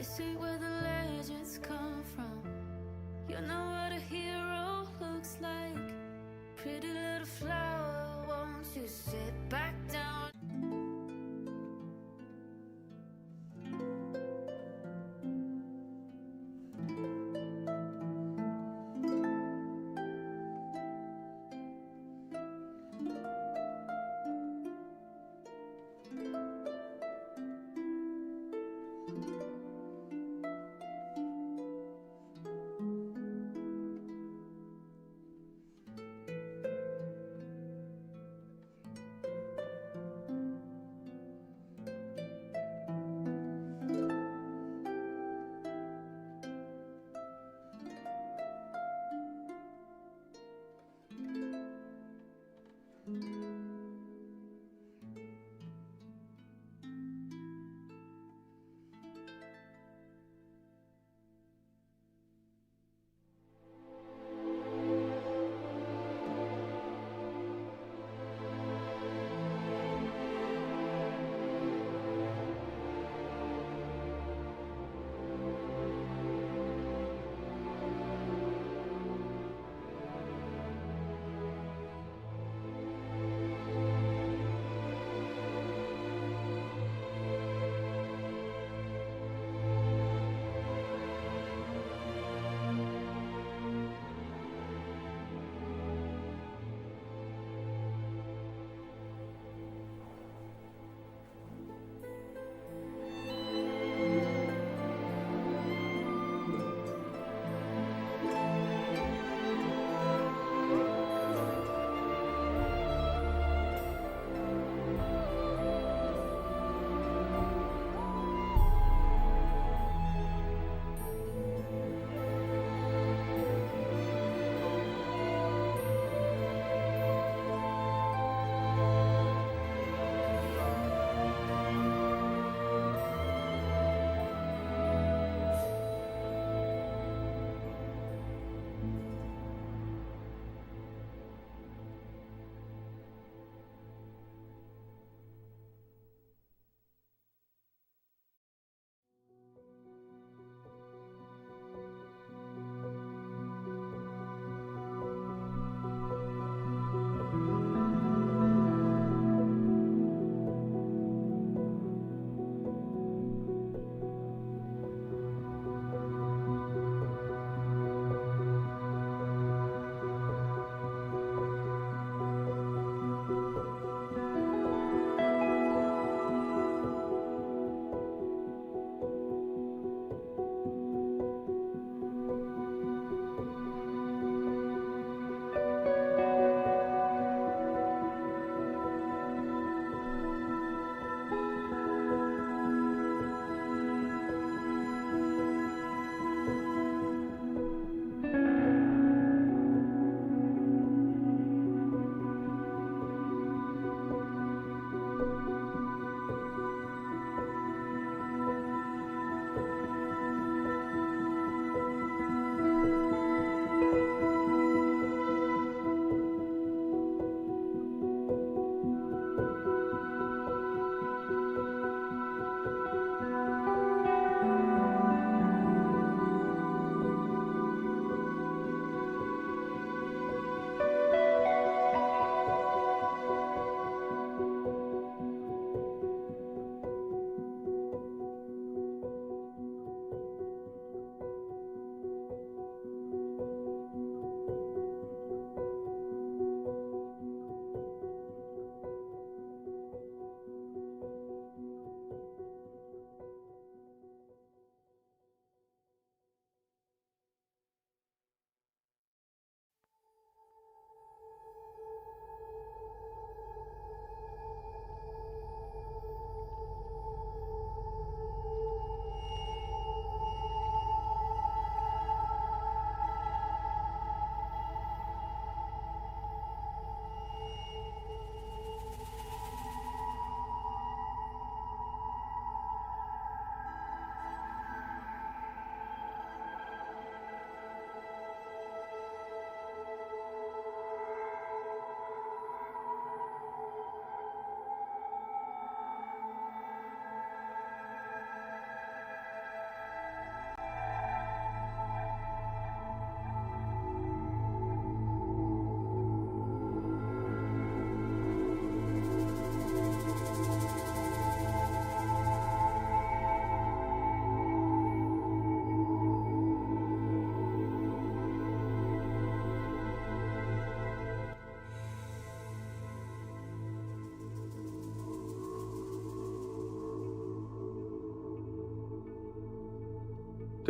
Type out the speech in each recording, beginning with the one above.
This ain't where the legends come from. You know what a hero looks like. Pretty little flower, won't you sit back down?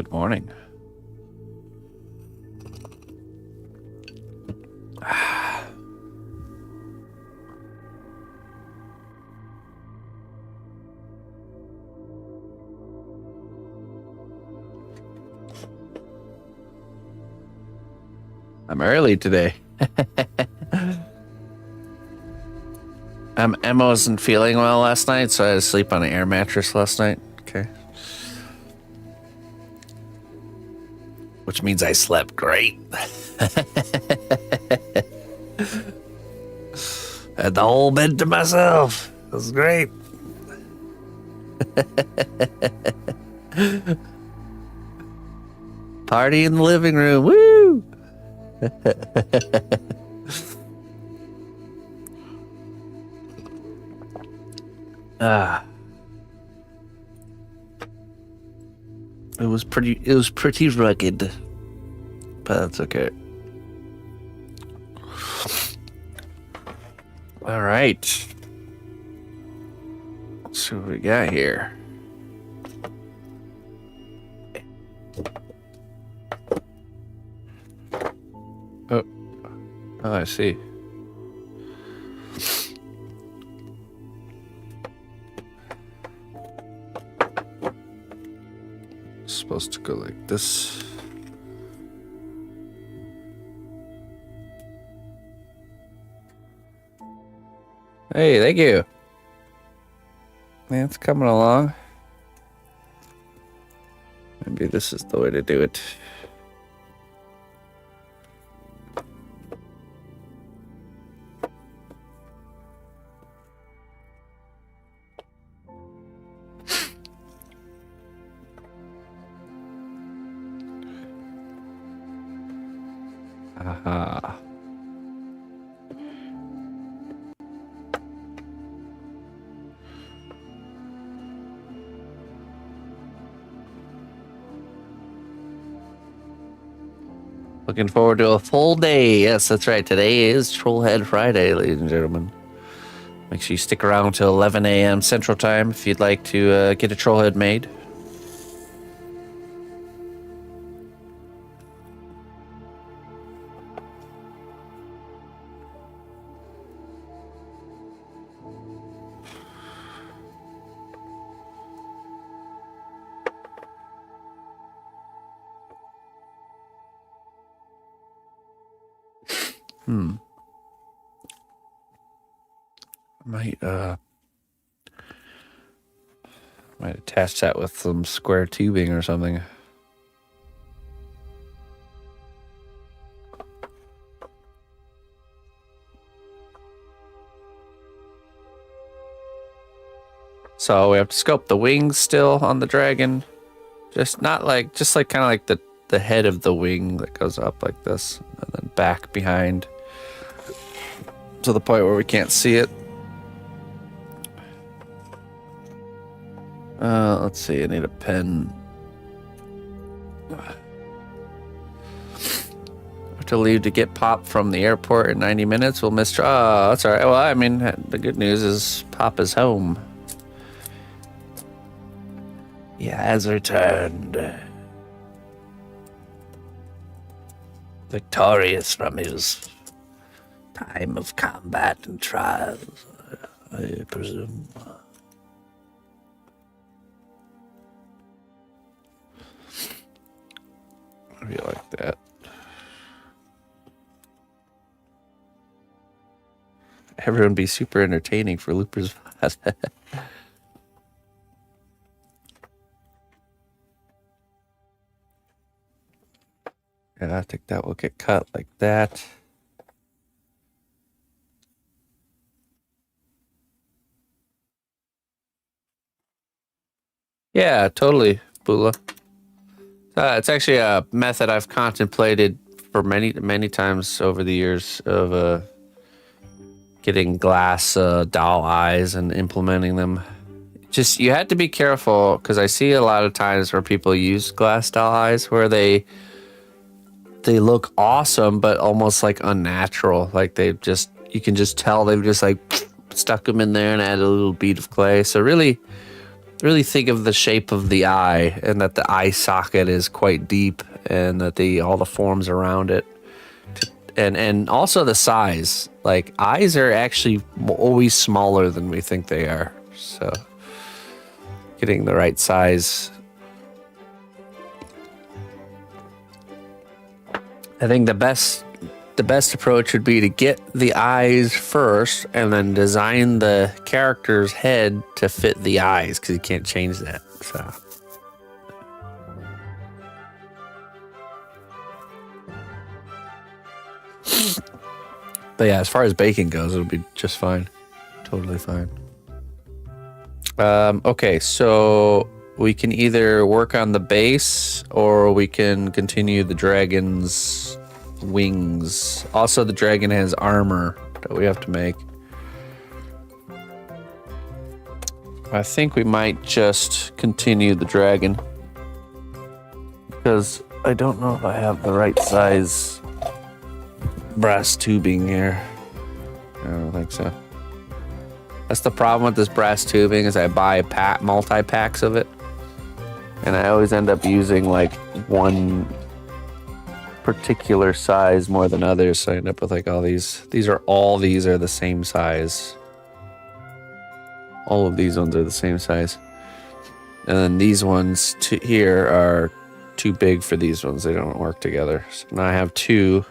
Good morning. I'm early today. Emma wasn't feeling well last night, so I had to sleep on an air mattress last night. Okay. Which means I slept great. Had the whole bed to myself. It was great. Party in the living room. Woo! It was pretty rugged. But that's okay. All right. Let's see what we got here. Oh, I see. It's supposed to go like this. Hey, thank you. Man, it's coming along. Maybe this is the way to do it. Aha. Looking forward to a full day. Yes, that's right. Today is Trollhead Friday, ladies and gentlemen. Make sure you stick around till 11 a.m. Central Time if you'd like to get a Trollhead made. Might attach that with some square tubing or something. So we have to sculpt the wings still on the dragon. Just kind of like the head of the wing that goes up like this and then back behind to the point where we can't see it. Let's see, I need a pen. I have to leave to get Pop from the airport in 90 minutes. We'll miss... Oh, that's all right. Well, I mean, the good news is Pop is home. He has returned. Victorious from his time of combat and trials, I presume. How do you like that? Everyone be super entertaining for Looper's VOD. And I think that will get cut like that. Yeah, totally, Bula. It's actually a method I've contemplated for many times over the years of getting glass doll eyes and implementing them. Just, you had to be careful because I see a lot of times where people use glass doll eyes where they look awesome but almost like unnatural. Like you can just tell they've just like stuck them in there and added a little bead of clay. So really, really think of the shape of the eye, and that the eye socket is quite deep, and that all the forms around it, and also the size. Like, eyes are actually always smaller than we think they are. So getting the right size. I think the best approach would be to get the eyes first and then design the character's head to fit the eyes, because you can't change that. So but yeah, as far as baking goes, it'll be just fine. Totally fine. Okay, so we can either work on the base or we can continue the dragon's wings. Also, the dragon has armor that we have to make. I think we might just continue the dragon, because I don't know if I have the right size brass tubing here. I don't think so. That's the problem with this brass tubing, is I buy multi-packs of it, and I always end up using like one particular size more than others, so I end up with like all these. These are the same size. All of these ones are the same size. And then these ones here are too big for these ones. They don't work together. So now I have two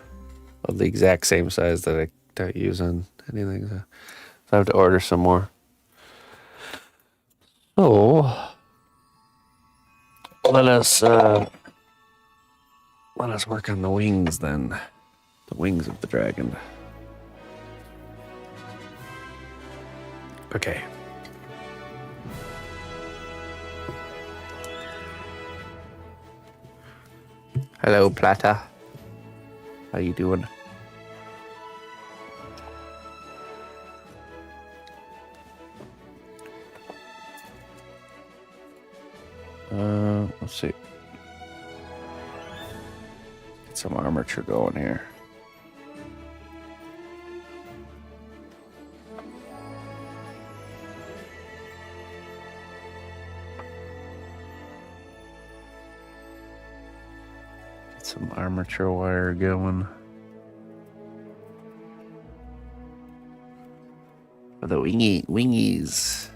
of the exact same size that I don't use on anything. So I have to order some more. So let us work on the wings then. The wings of the dragon. Okay. Hello, Plata. How you doing? Let's see. Get some armature going here. Get some armature wire going. For the wingies.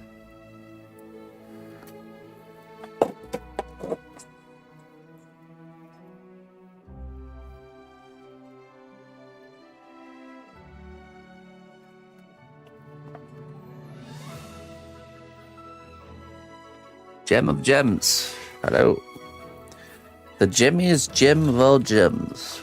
Gem of gems. Hello. The gemmiest gem of all gems.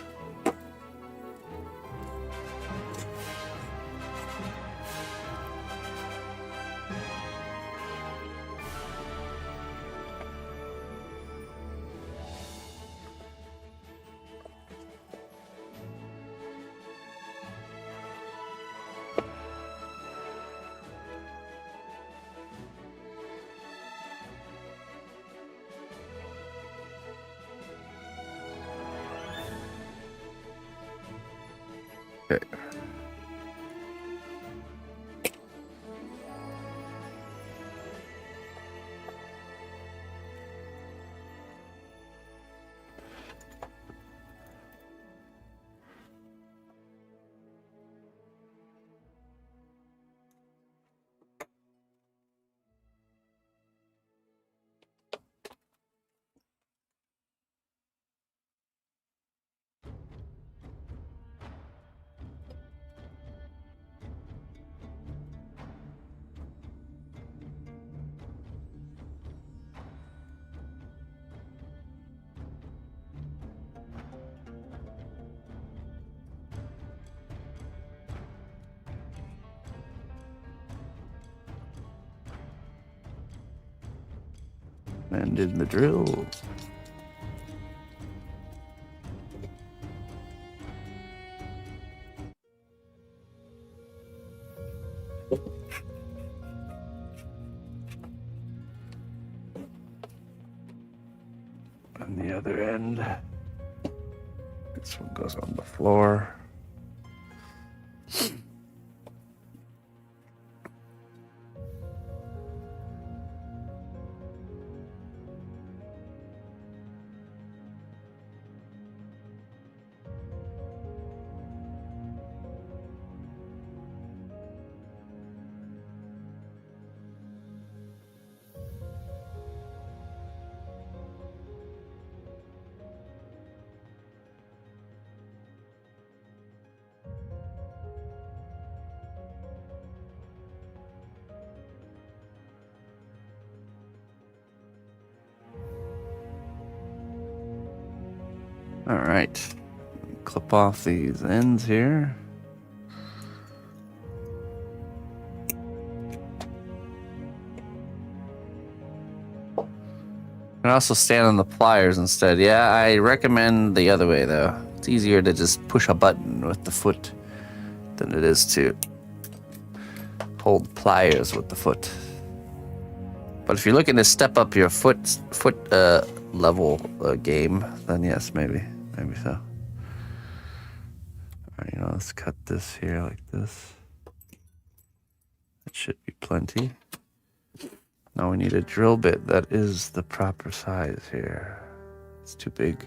Okay. And in the drill. On the other end, this one goes on the floor. All right. Clip off these ends here. You can also stand on the pliers instead. Yeah, I recommend the other way though. It's easier to just push a button with the foot than it is to hold pliers with the foot. But if you're looking to step up your foot level game, then yes, maybe so. All right, let's cut this here like this. That should be plenty. Now we need a drill bit that is the proper size here. It's too big.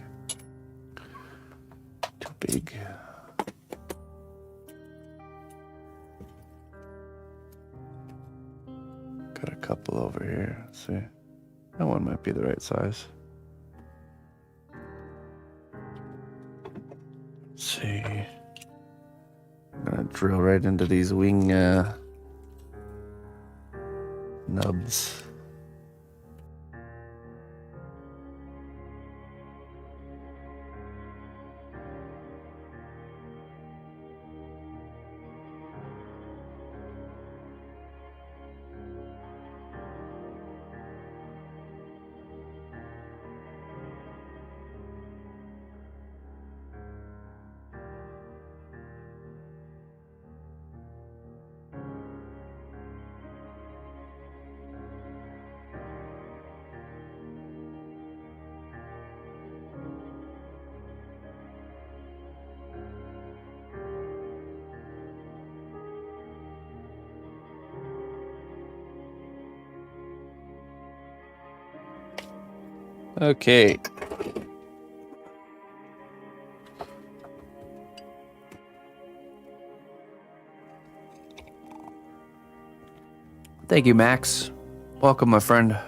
Too big. Got a couple over here. Let's see. That one might be the right size. Let's see. I'm gonna drill right into these wing nubs. Okay. Thank you, Max. Welcome, my friend.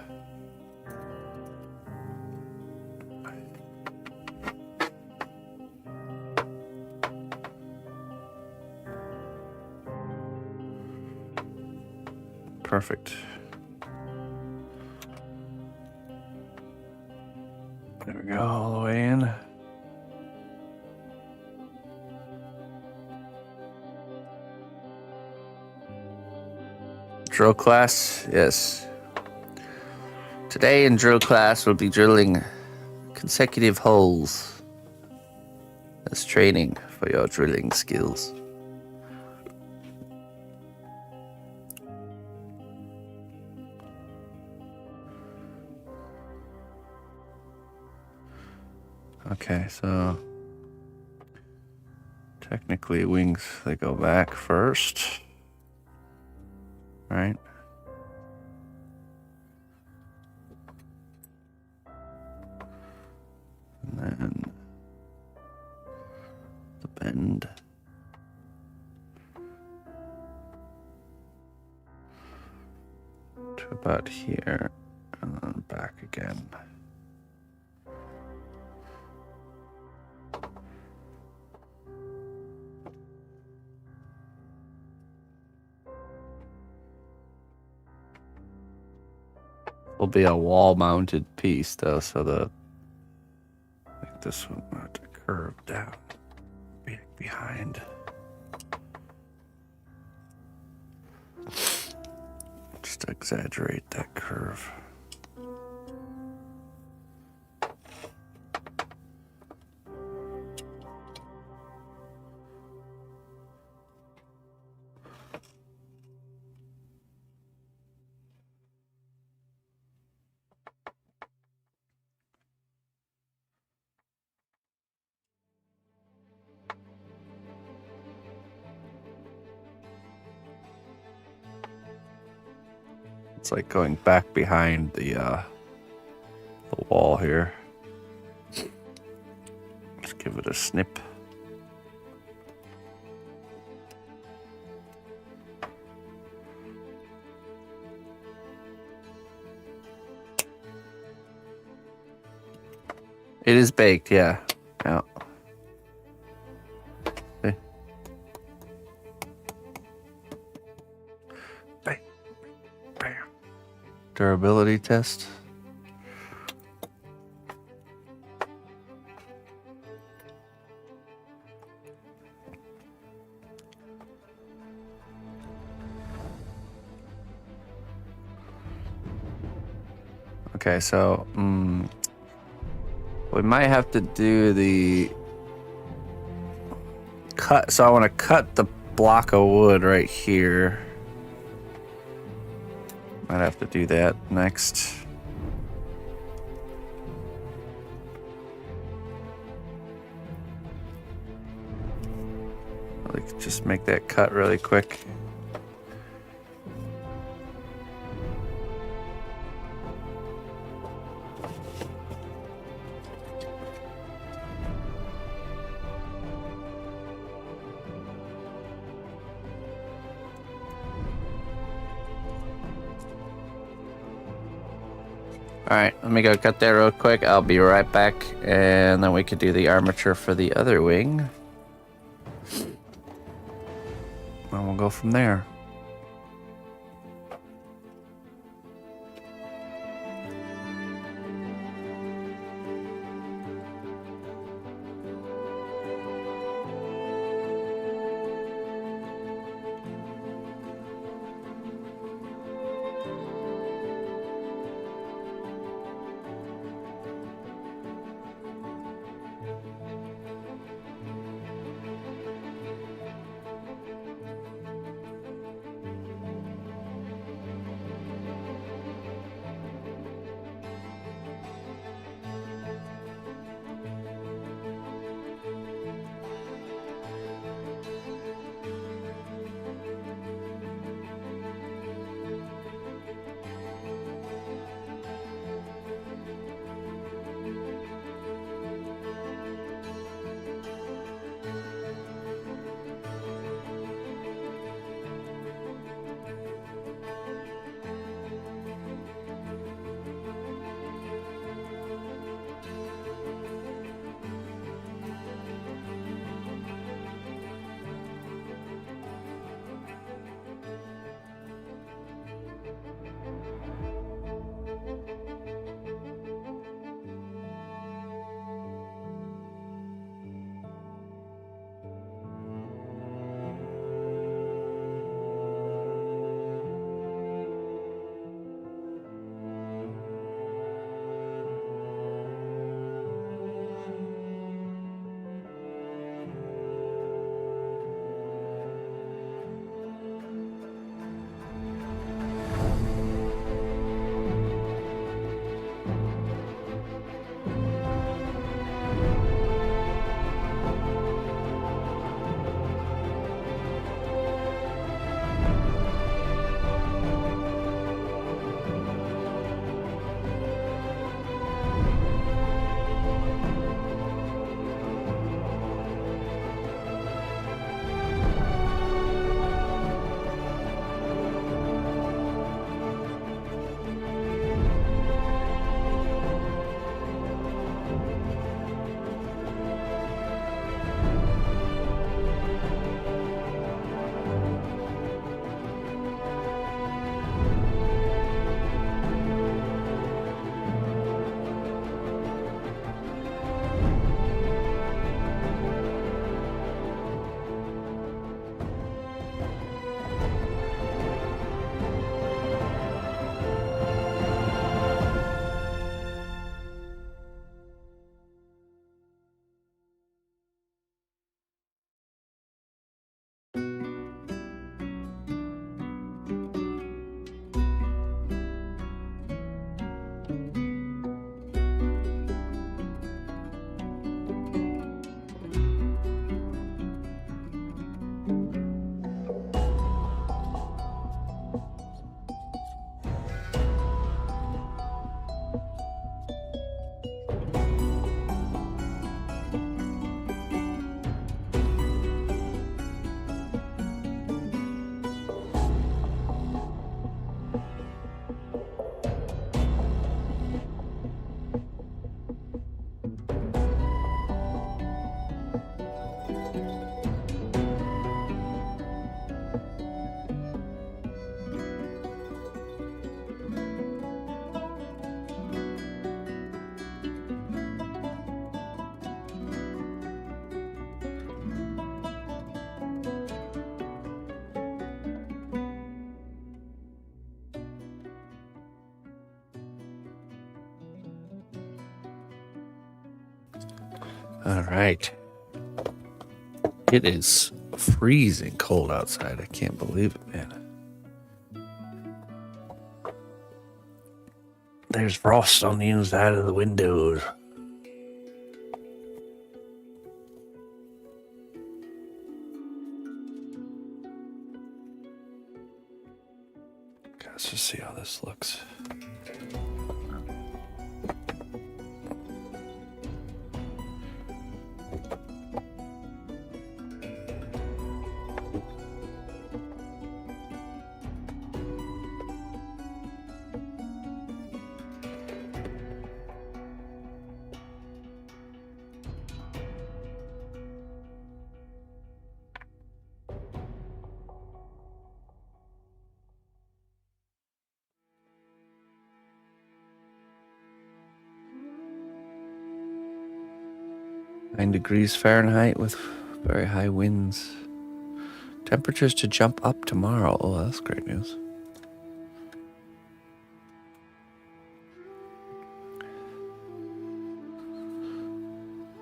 Perfect. There we go, all the way in. Drill class, yes. Today in drill class, we'll be drilling consecutive holes as training for your drilling skills. Okay, so technically wings, they go back first, right? And then the bend. To about here, and then back again. Will be a wall-mounted piece, though, so like this one will have to curve down, behind. Just to exaggerate that curve. It's like going back behind the wall here. Let's give it a snip. It is baked, yeah. Yeah. See? Bam. Bam. Durability test. Okay, so we might have to do the cut. So I want to cut the block of wood right here. Might have to do that next. Like, just make that cut really quick. Alright, let me go cut that real quick. I'll be right back, and then we could do the armature for the other wing. And we'll go from there. All right. It is freezing cold outside. I can't believe it, man. There's frost on the inside of the windows. Let's just see how this looks. (9 degrees Fahrenheit) with very high winds. Temperatures to jump up tomorrow. Oh, that's great news.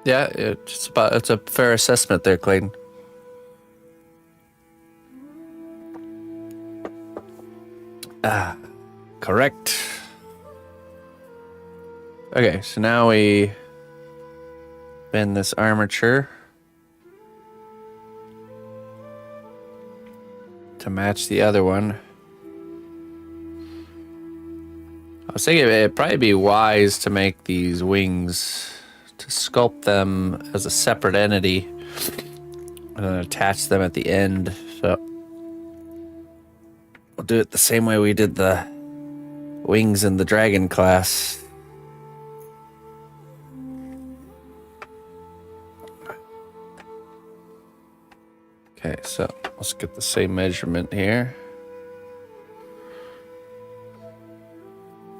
Yeah, it's a fair assessment there, Clayton. Correct. Okay, so now we bend this armature to match the other one. I was thinking it'd probably be wise to make these wings, to sculpt them as a separate entity and then attach them at the end. So we'll do it the same way we did the wings in the dragon class. Okay, so let's get the same measurement here.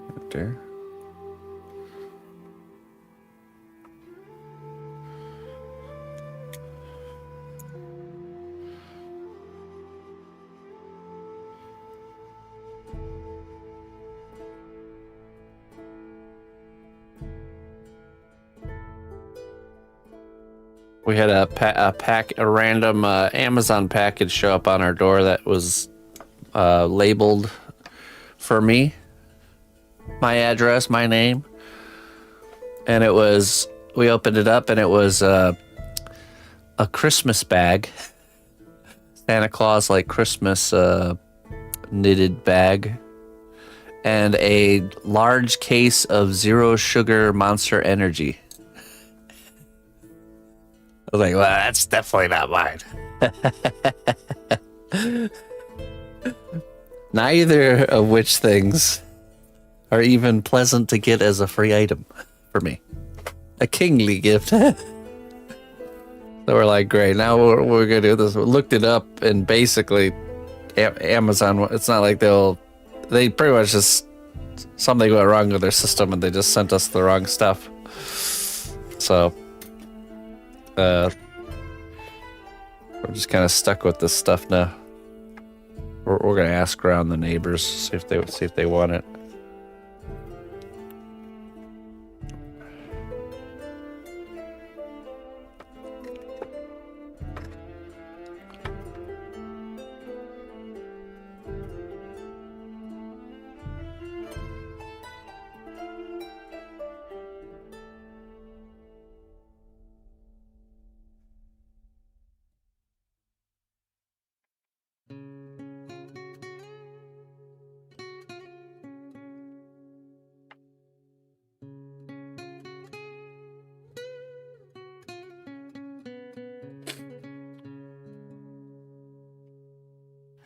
Right there. We had a random Amazon package show up on our door that was labeled for me, my address, my name, and we opened it up and it was a Christmas bag, Santa Claus like Christmas knitted bag, and a large case of zero sugar Monster Energy. I was like, well, that's definitely not mine. Neither of which things are even pleasant to get as a free item for me. A kingly gift. So we're like, great, now we're going to do this. We looked it up, and basically Amazon, it's not like they pretty much just, something went wrong with their system and they just sent us the wrong stuff. So we're just kind of stuck with this stuff now. We're gonna ask around the neighbors, see if they want it.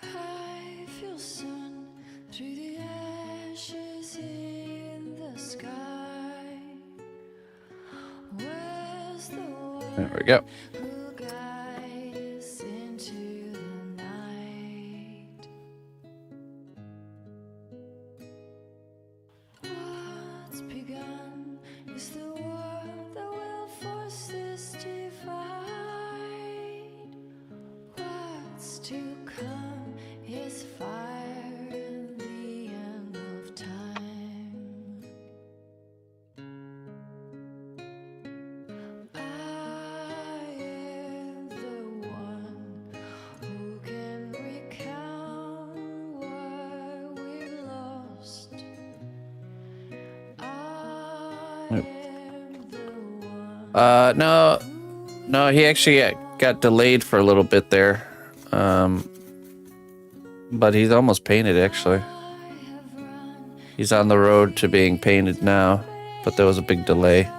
I feel sun through the ashes in the sky. Where's the one There we go. who guide us into the night? What's begun is the world that will force this divide. What's to come is fire and the end of time. No, he actually got delayed for a little bit there. But he's almost painted, actually. He's on the road to being painted now, but there was a big delay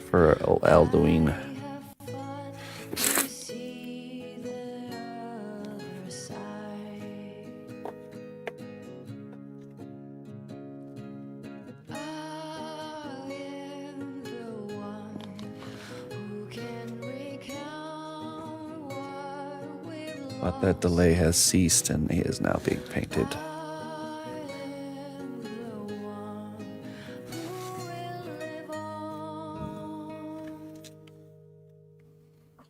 for Alduin. But that delay has ceased and he is now being painted.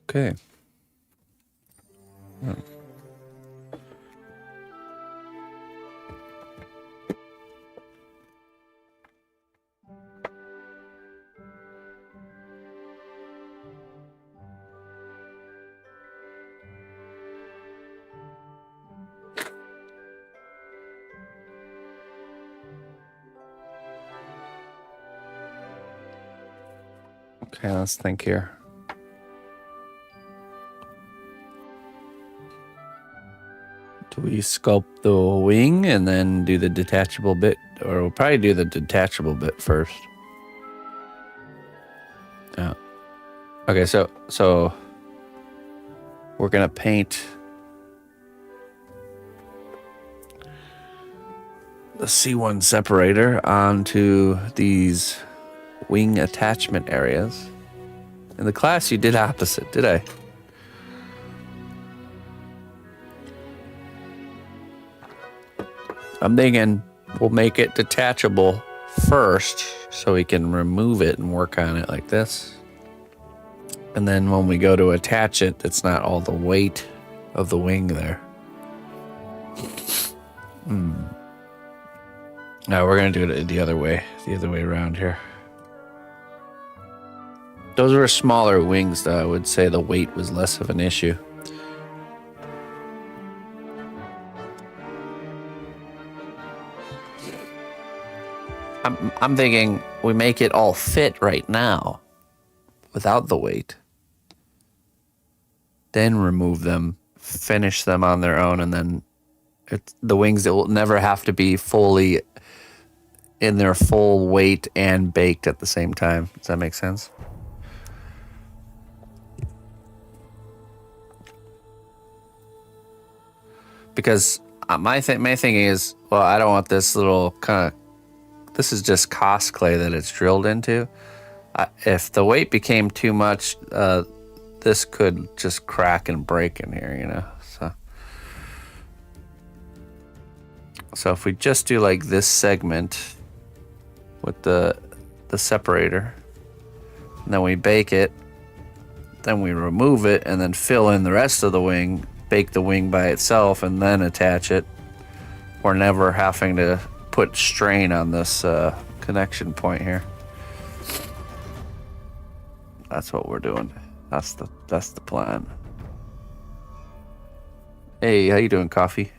Okay. Oh. Okay, let's think here. Do we sculpt the wing and then do the detachable bit? Or we'll probably do the detachable bit first. Yeah. Okay, so we're gonna paint the C1 separator onto these wing attachment areas. In the class you did opposite, did I? I'm thinking we'll make it detachable first so we can remove it and work on it like this. And then when we go to attach it, it's not all the weight of the wing there. No, we're gonna do it the other way around here. Those were smaller wings, though. I would say the weight was less of an issue. I'm thinking we make it all fit right now without the weight. Then remove them, finish them on their own, and then the wings that will never have to be fully in their full weight and baked at the same time. Does that make sense? Because my thing is, well, I don't want this little kind of, this is just cost clay that it's drilled into. If the weight became too much, this could just crack and break in here, you know? So if we just do like this segment with the separator, and then we bake it, then we remove it, and then fill in the rest of the wing, bake the wing by itself, and then attach it, we're never having to put strain on this connection point here. That's what we're doing. That's the plan. Hey, how you doing, Coffee?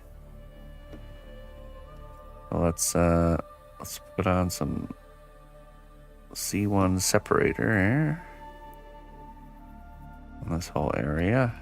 Well, let's put on some C1 separator here on this whole area.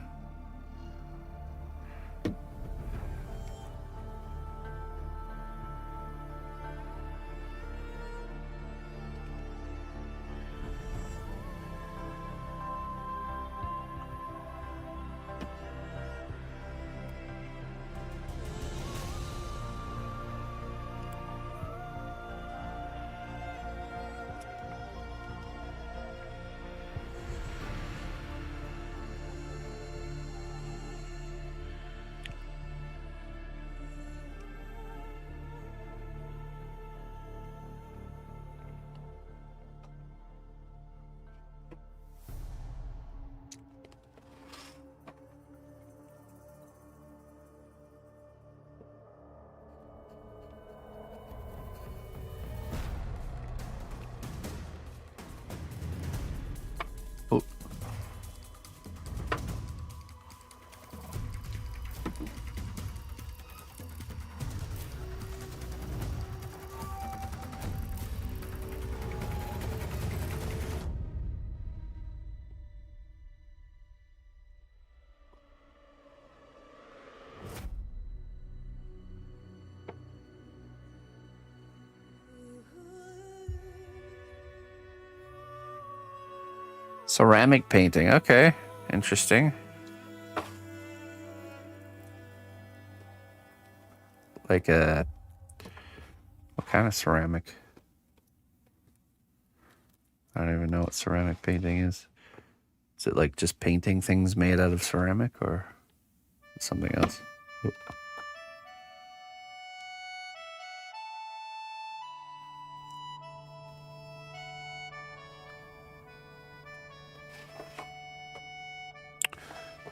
Ceramic painting. Okay. Interesting. Like a... What kind of ceramic? I don't even know what ceramic painting is. Is it like just painting things made out of ceramic or something else? Oop.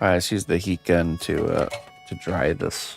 All right, let's use the heat gun to dry this.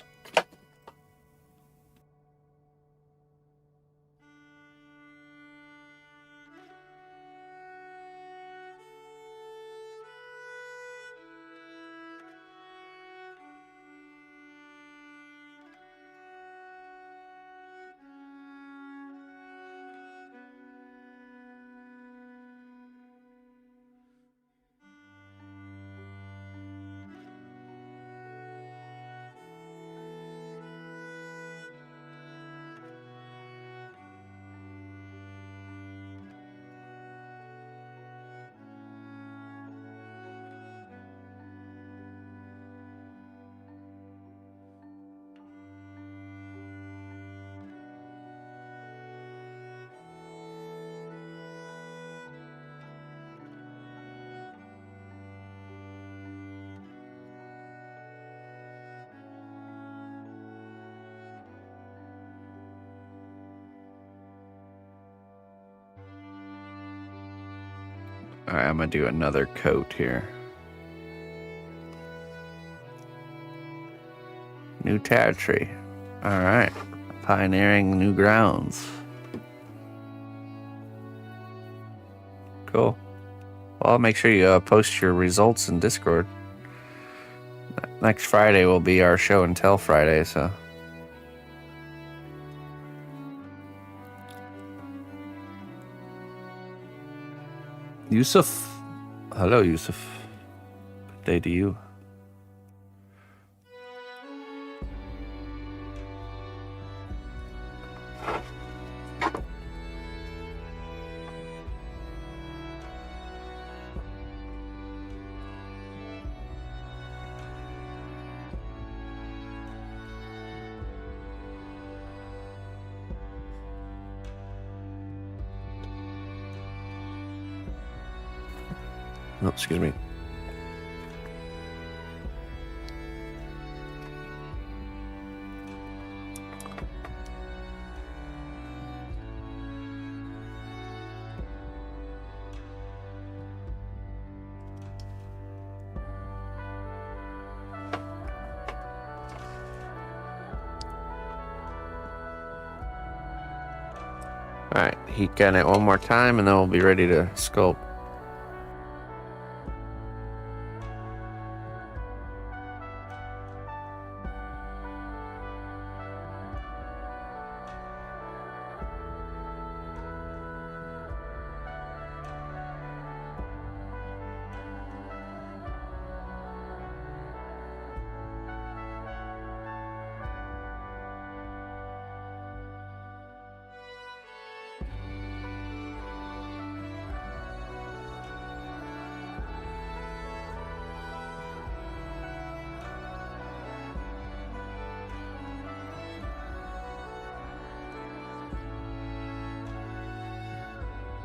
All right, I'm gonna do another coat here. New territory. All right, pioneering new grounds. Cool. Well, make sure you post your results in Discord. Next Friday will be our show and tell Friday, so. Yusuf. Hello, Yusuf. Good day to you. Oh, excuse me. All right, heat gun it one more time, and then we'll be ready to sculpt.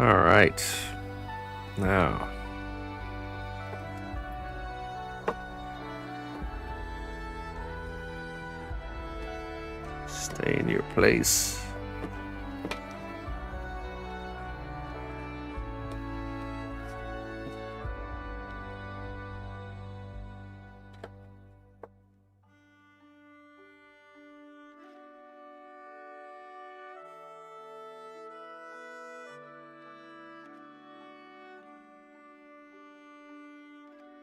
All right. Now. Stay in your place.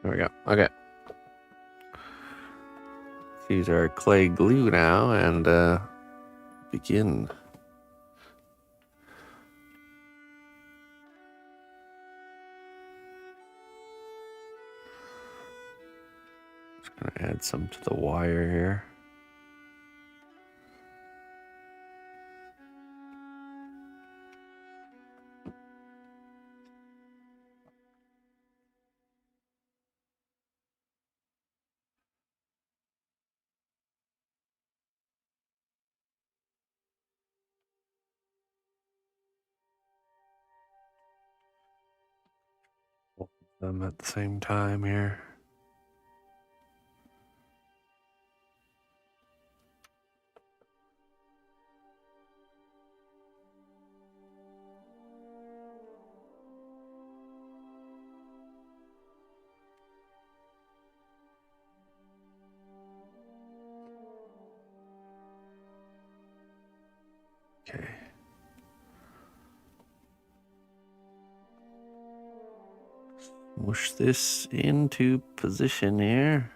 There we go. Okay. Let's use our clay glue now and begin. Just gonna add some to the wire here. them at the same time here. Okay. Push this into position here.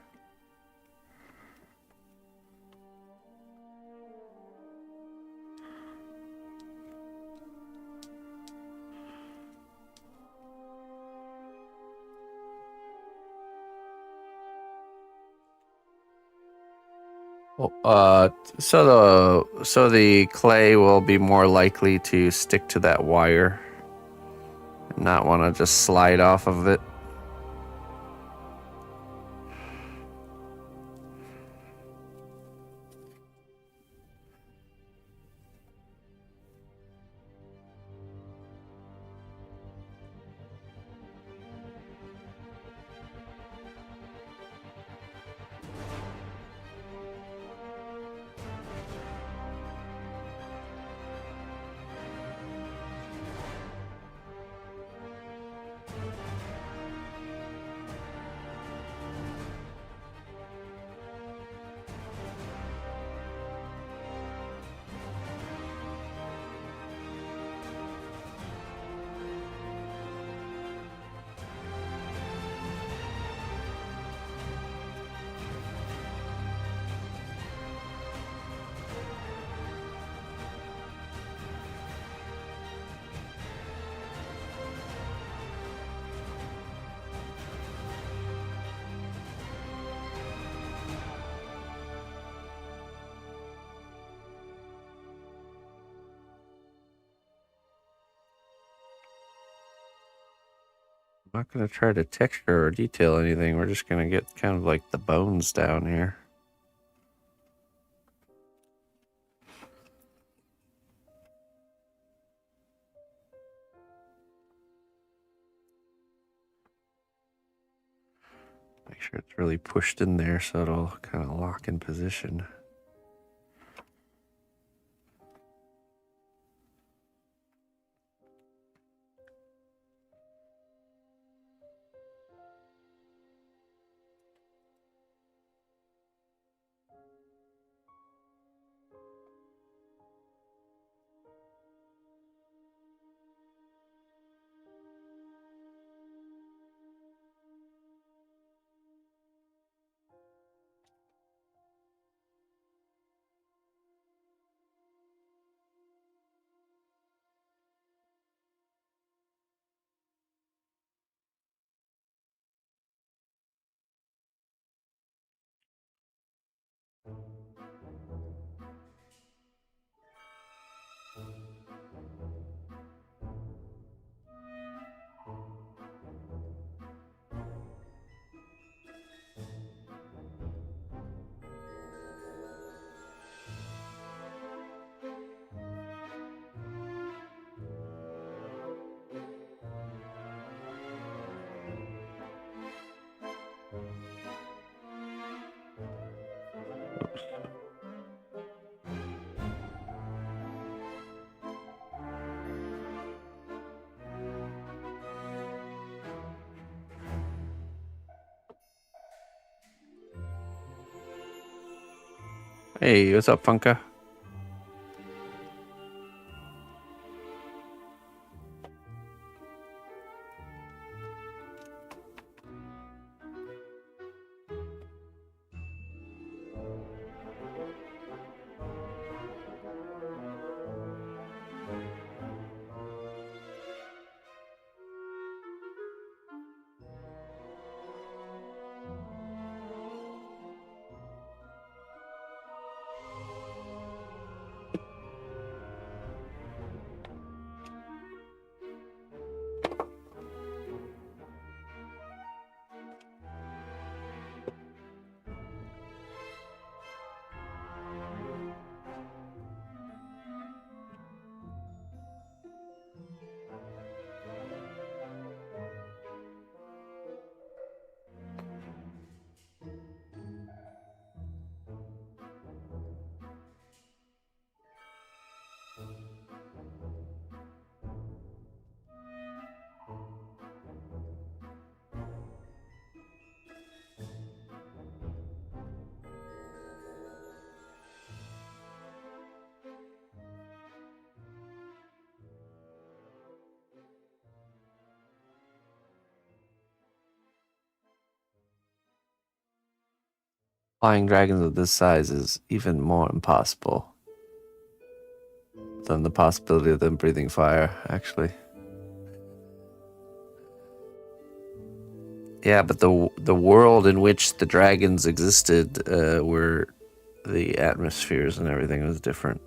So the clay will be more likely to stick to that wire and not want to just slide off of it. I'm not going to try to texture or detail anything. We're just going to get kind of like the bones down here. Make sure it's really pushed in there so it'll kind of lock in position. Hey, what's up, Funka? Flying dragons of this size is even more impossible than the possibility of them breathing fire, actually. Yeah, but the world in which the dragons existed, where the atmospheres and everything was different.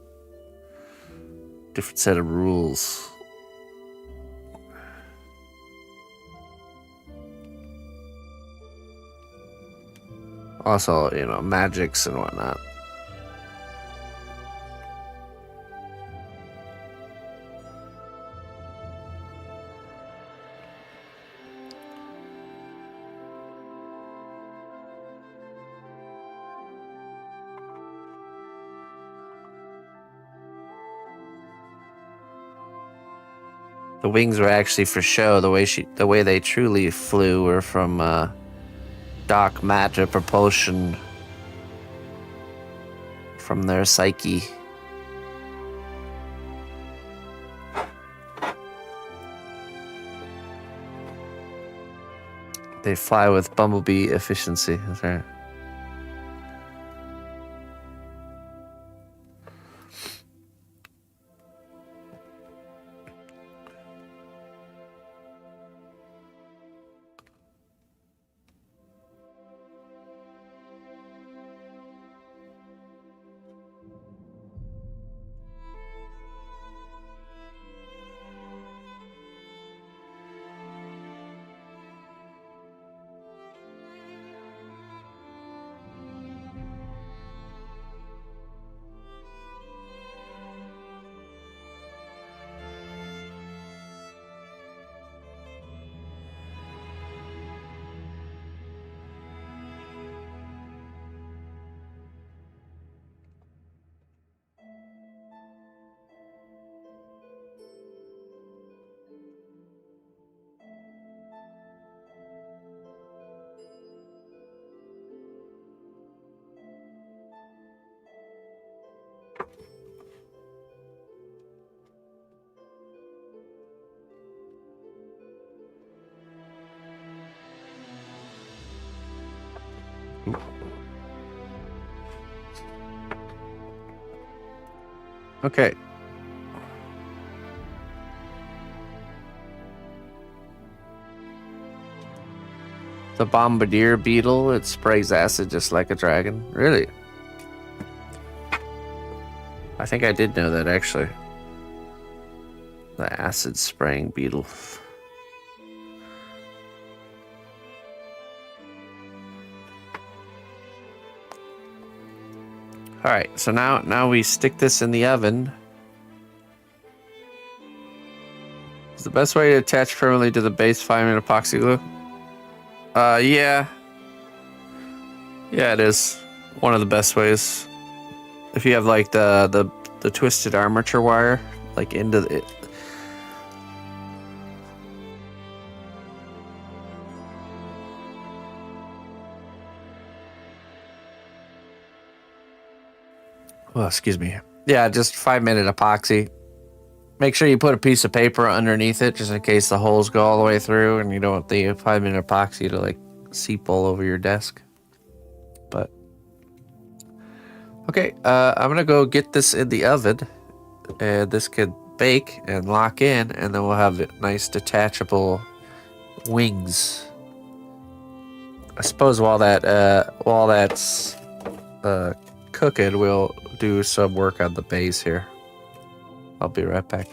Different set of rules. Also, you know, magics and whatnot. The wings were actually for show. The way they truly flew were from dark matter propulsion from their psyche. They fly with bumblebee efficiency. That's right. Okay. The bombardier beetle, it sprays acid just like a dragon. Really? I think I did know that, actually. The acid spraying beetle. Alright, so now we stick this in the oven. Is the best way to attach permanently to the base 5-minute epoxy glue? Yeah. Yeah, it is. One of the best ways. If you have like the twisted armature wire, like into it. Oh, excuse me. Yeah, just 5-minute epoxy. Make sure you put a piece of paper underneath it just in case the holes go all the way through and you don't want the 5-minute epoxy to like seep all over your desk. But okay, I'm gonna go get this in the oven, and this can bake and lock in, and then we'll have nice detachable wings. I suppose while that's cooking, we'll do some work on the base here. I'll be right back.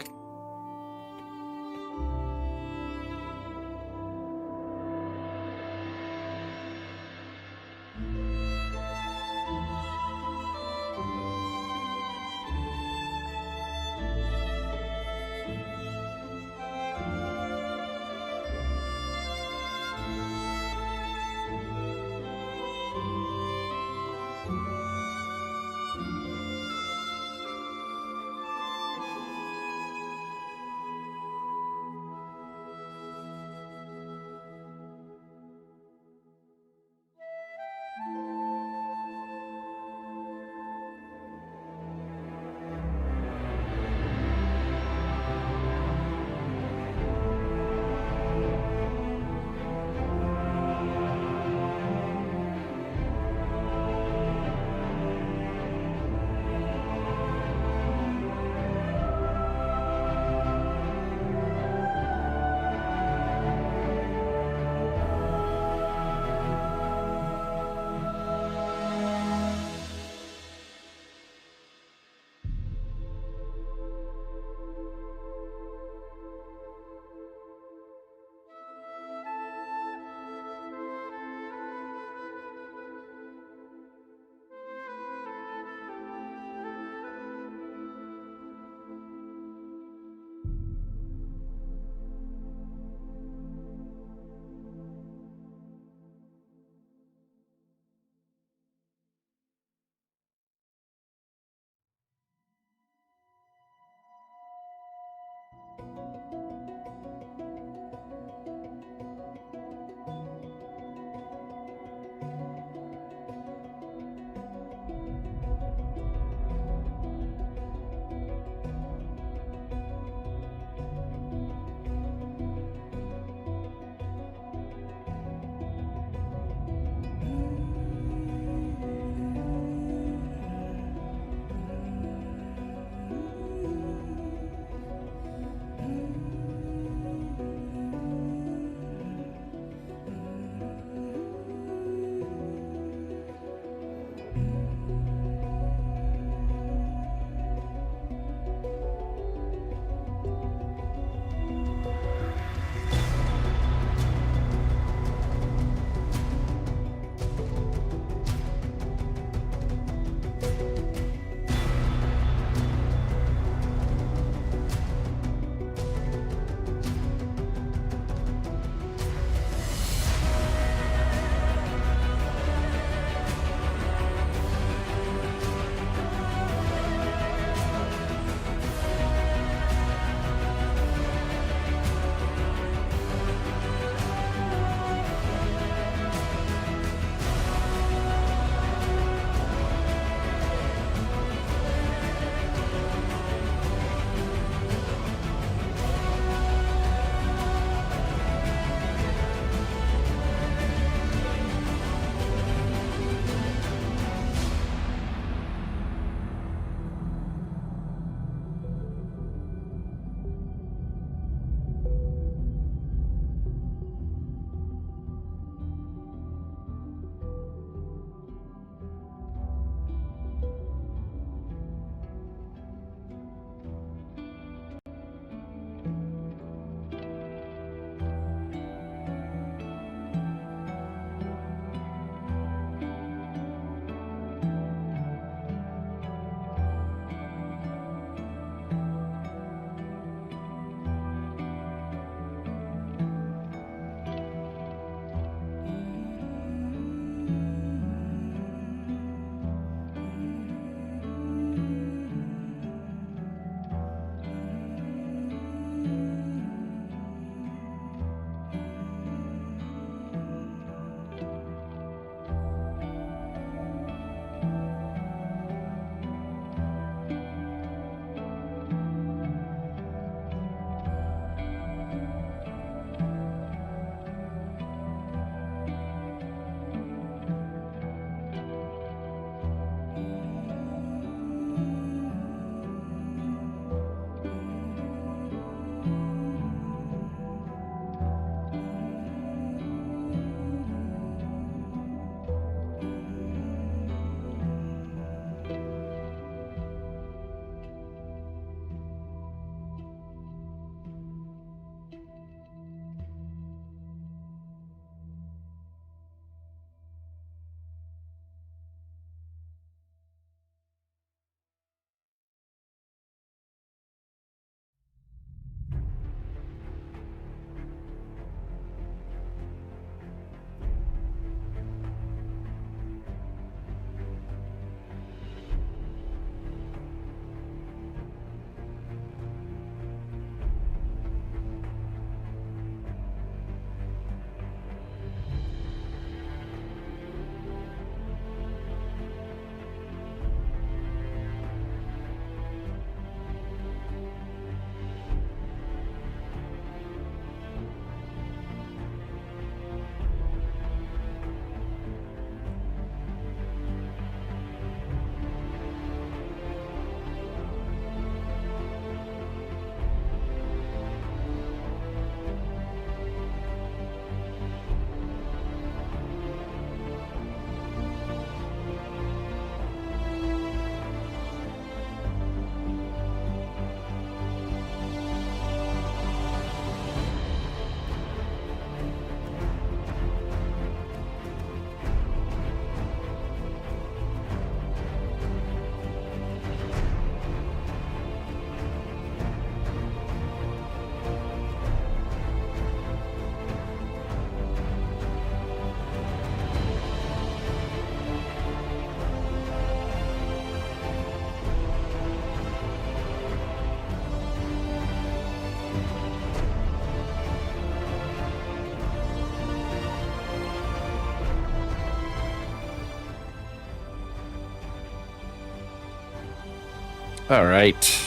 All right. Let's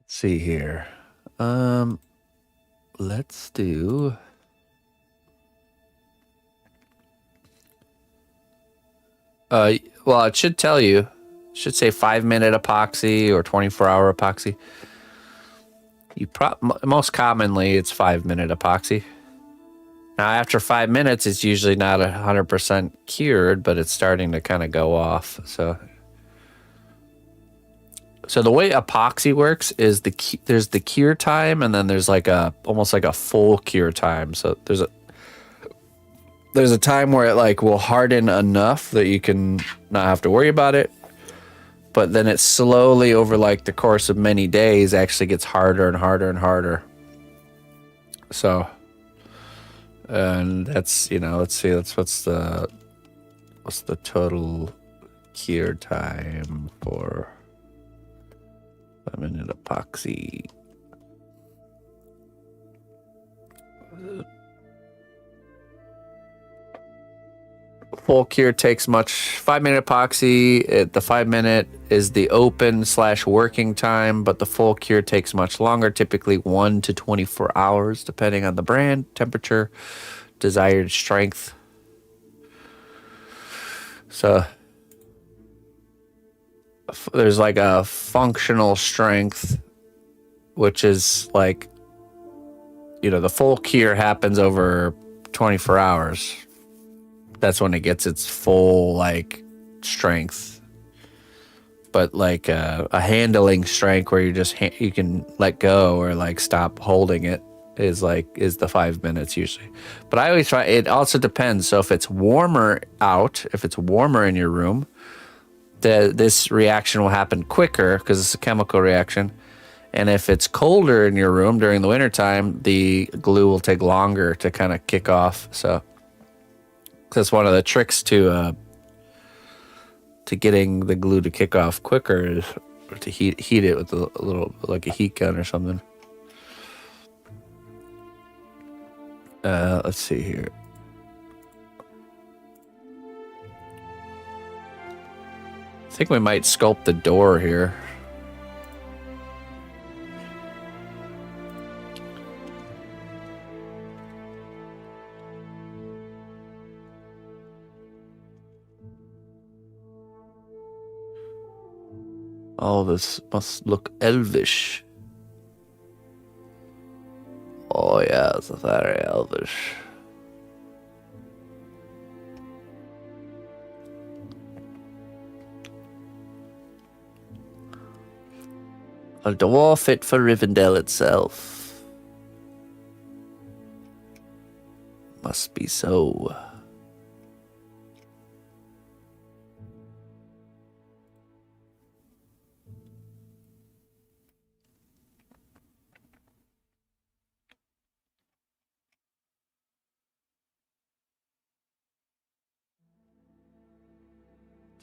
see here. Let's do. Well, it should tell you. It should say 5-minute epoxy or 24-hour epoxy. Most commonly it's 5-minute epoxy. Now, after 5 minutes, it's usually not 100% cured, but it's starting to kind of go off. So the way epoxy works is there's the cure time, and then there's like almost like a full cure time. So there's a time where it like will harden enough that you can not have to worry about it, but then it slowly over like the course of many days actually gets harder and harder and harder. So, and that's, let's see, what's the total cure time for 5-minute epoxy? Full cure takes 5-minute epoxy. The 5-minute is the open/working time, but the full cure takes much longer, typically 1 to 24 hours, depending on the brand, temperature, desired strength. So there's like a functional strength, which is like, the full cure happens over 24 hours. That's when it gets its full like strength. But like a handling strength where you can let go or like stop holding it is the 5 minutes usually. But I always try, it also depends. So if it's warmer out, if it's warmer in your room, this reaction will happen quicker because it's a chemical reaction. And if it's colder in your room during the wintertime, the glue will take longer to kind of kick off. So that's one of the tricks to getting the glue to kick off quicker is to heat it with a little, like a heat gun or something. Let's see here. I think we might sculpt the door here. Oh, this must look elvish. Oh yeah, it's very elvish. A door fit for Rivendell itself. Must be so.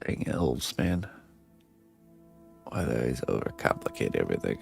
Dang elves, man. Why do they always overcomplicate everything?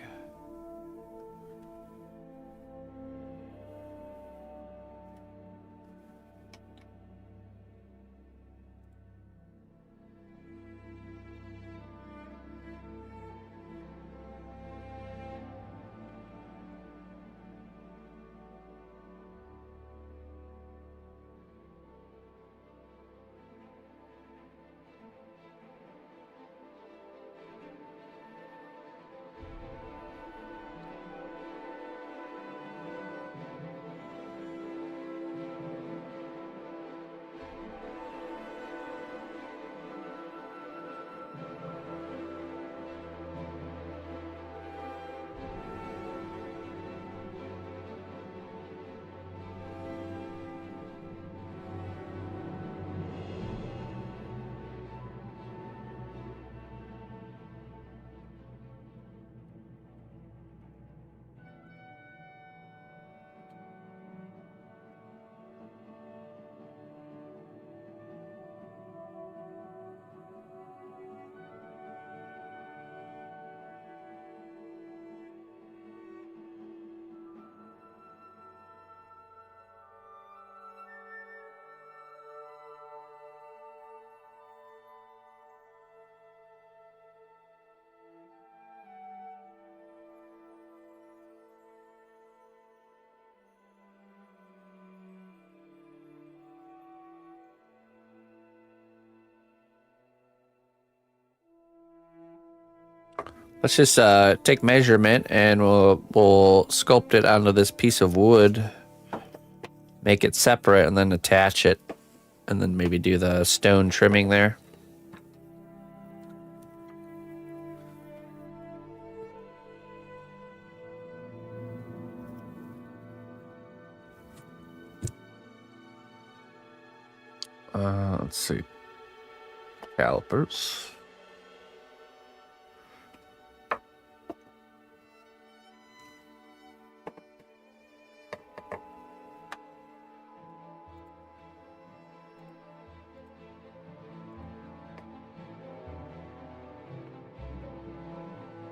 Let's just take measurement and we'll sculpt it onto this piece of wood, make it separate, and then attach it, and then maybe do the stone trimming there. Let's see. Calipers.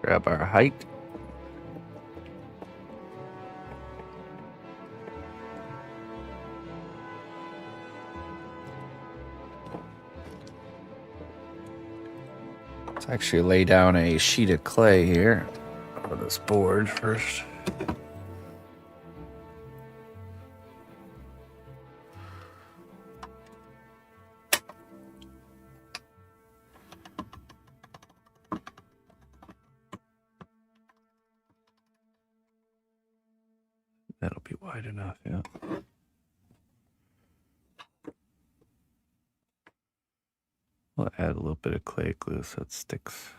Grab our height. Let's actually lay down a sheet of clay here for this board first. That'll be wide enough, yeah. We'll add a little bit of clay glue so it sticks.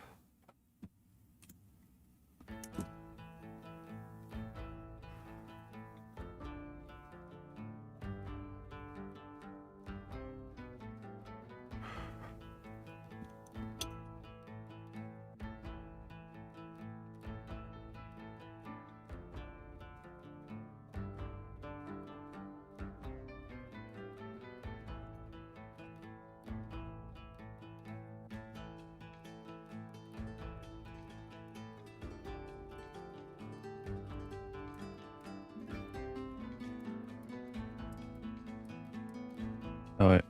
Oh, wait.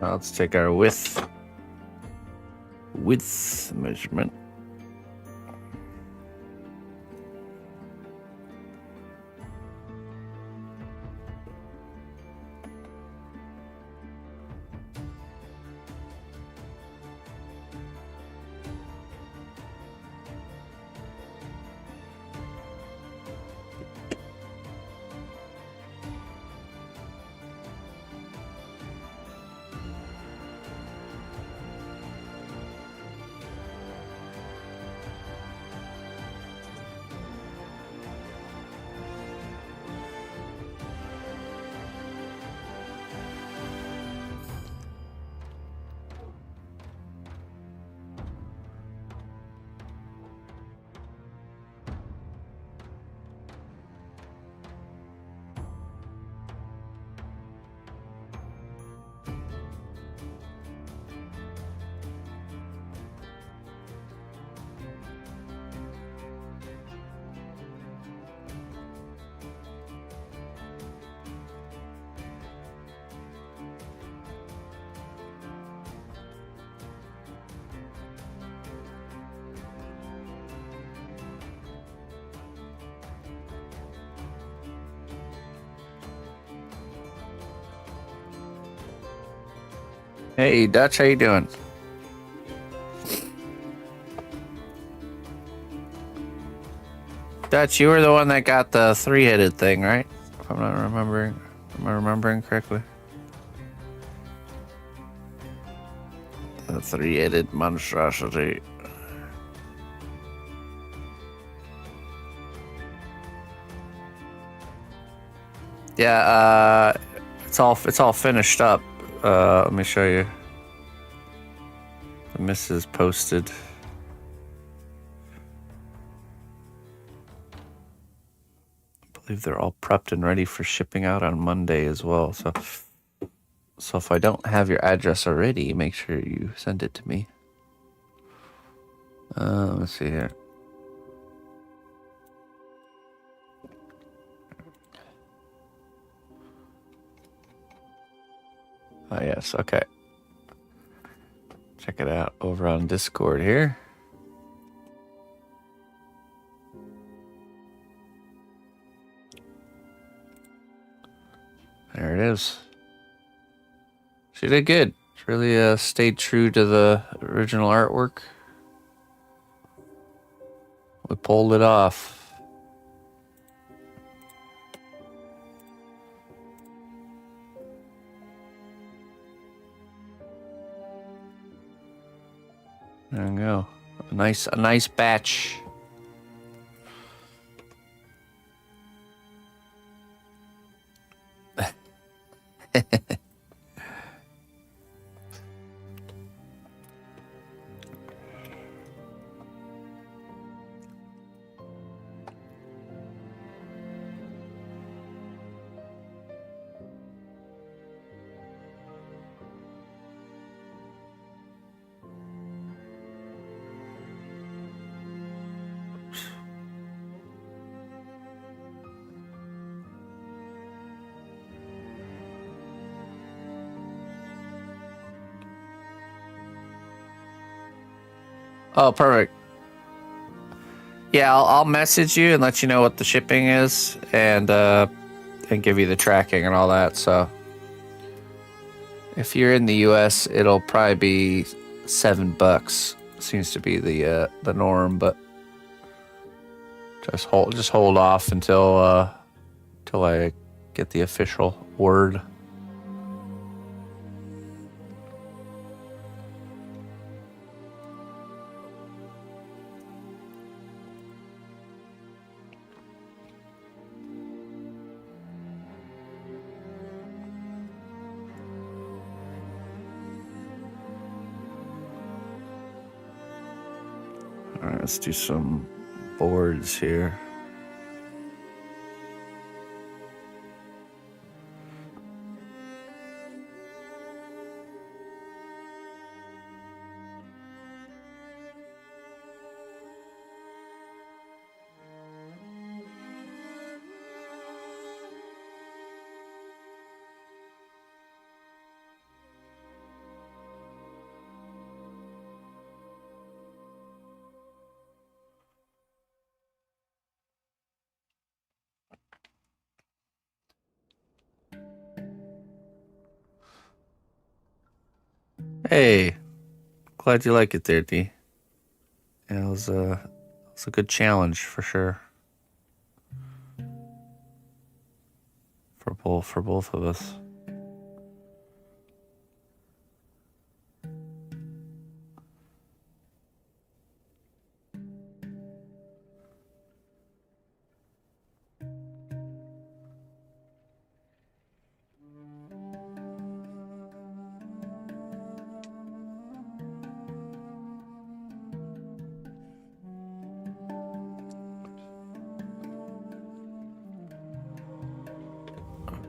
Now let's take our width measurement. Hey, Dutch, how you doing? Dutch, you were the one that got the three-headed thing, right? If I'm not remembering. Am I remembering correctly? The three-headed monstrosity. Yeah, it's all finished up. Let me show you. The missus posted. I believe they're all prepped and ready for shipping out on Monday as well. So So if I don't have your address already, make sure you send it to me. Let's see here. Oh, yes, okay. Check it out over on Discord here. There it is. She did good. She really stayed true to the original artwork. We pulled it off. There we go. A nice batch. Oh, perfect. Yeah, I'll message you and let you know what the shipping is, and give you the tracking and all that. So if you're in the U.S., it'll probably be $7. Seems to be the norm, but just hold off until I get the official word. All right, let's do some boards here. Hey, glad you like it there, D. Yeah, it was a good challenge for sure. For both of us.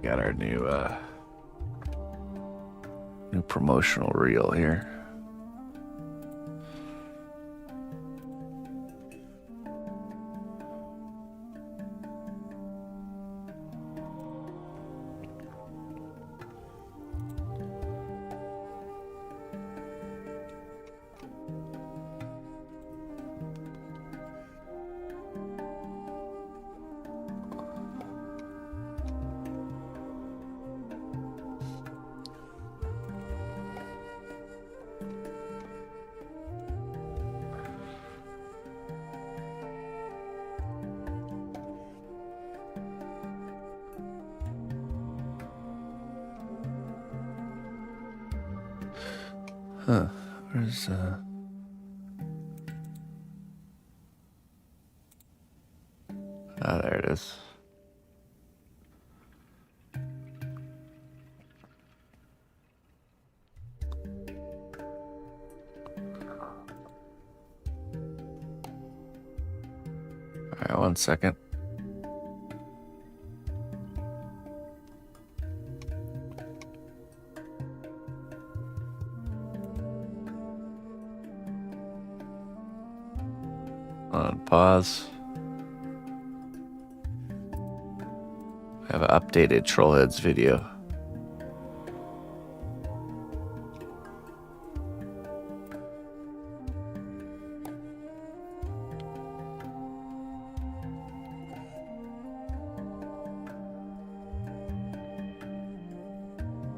Got our new promotional reel here. Huh, where's ah, there it is. All right, 1 second. On pause. I have an updated Trollheads video.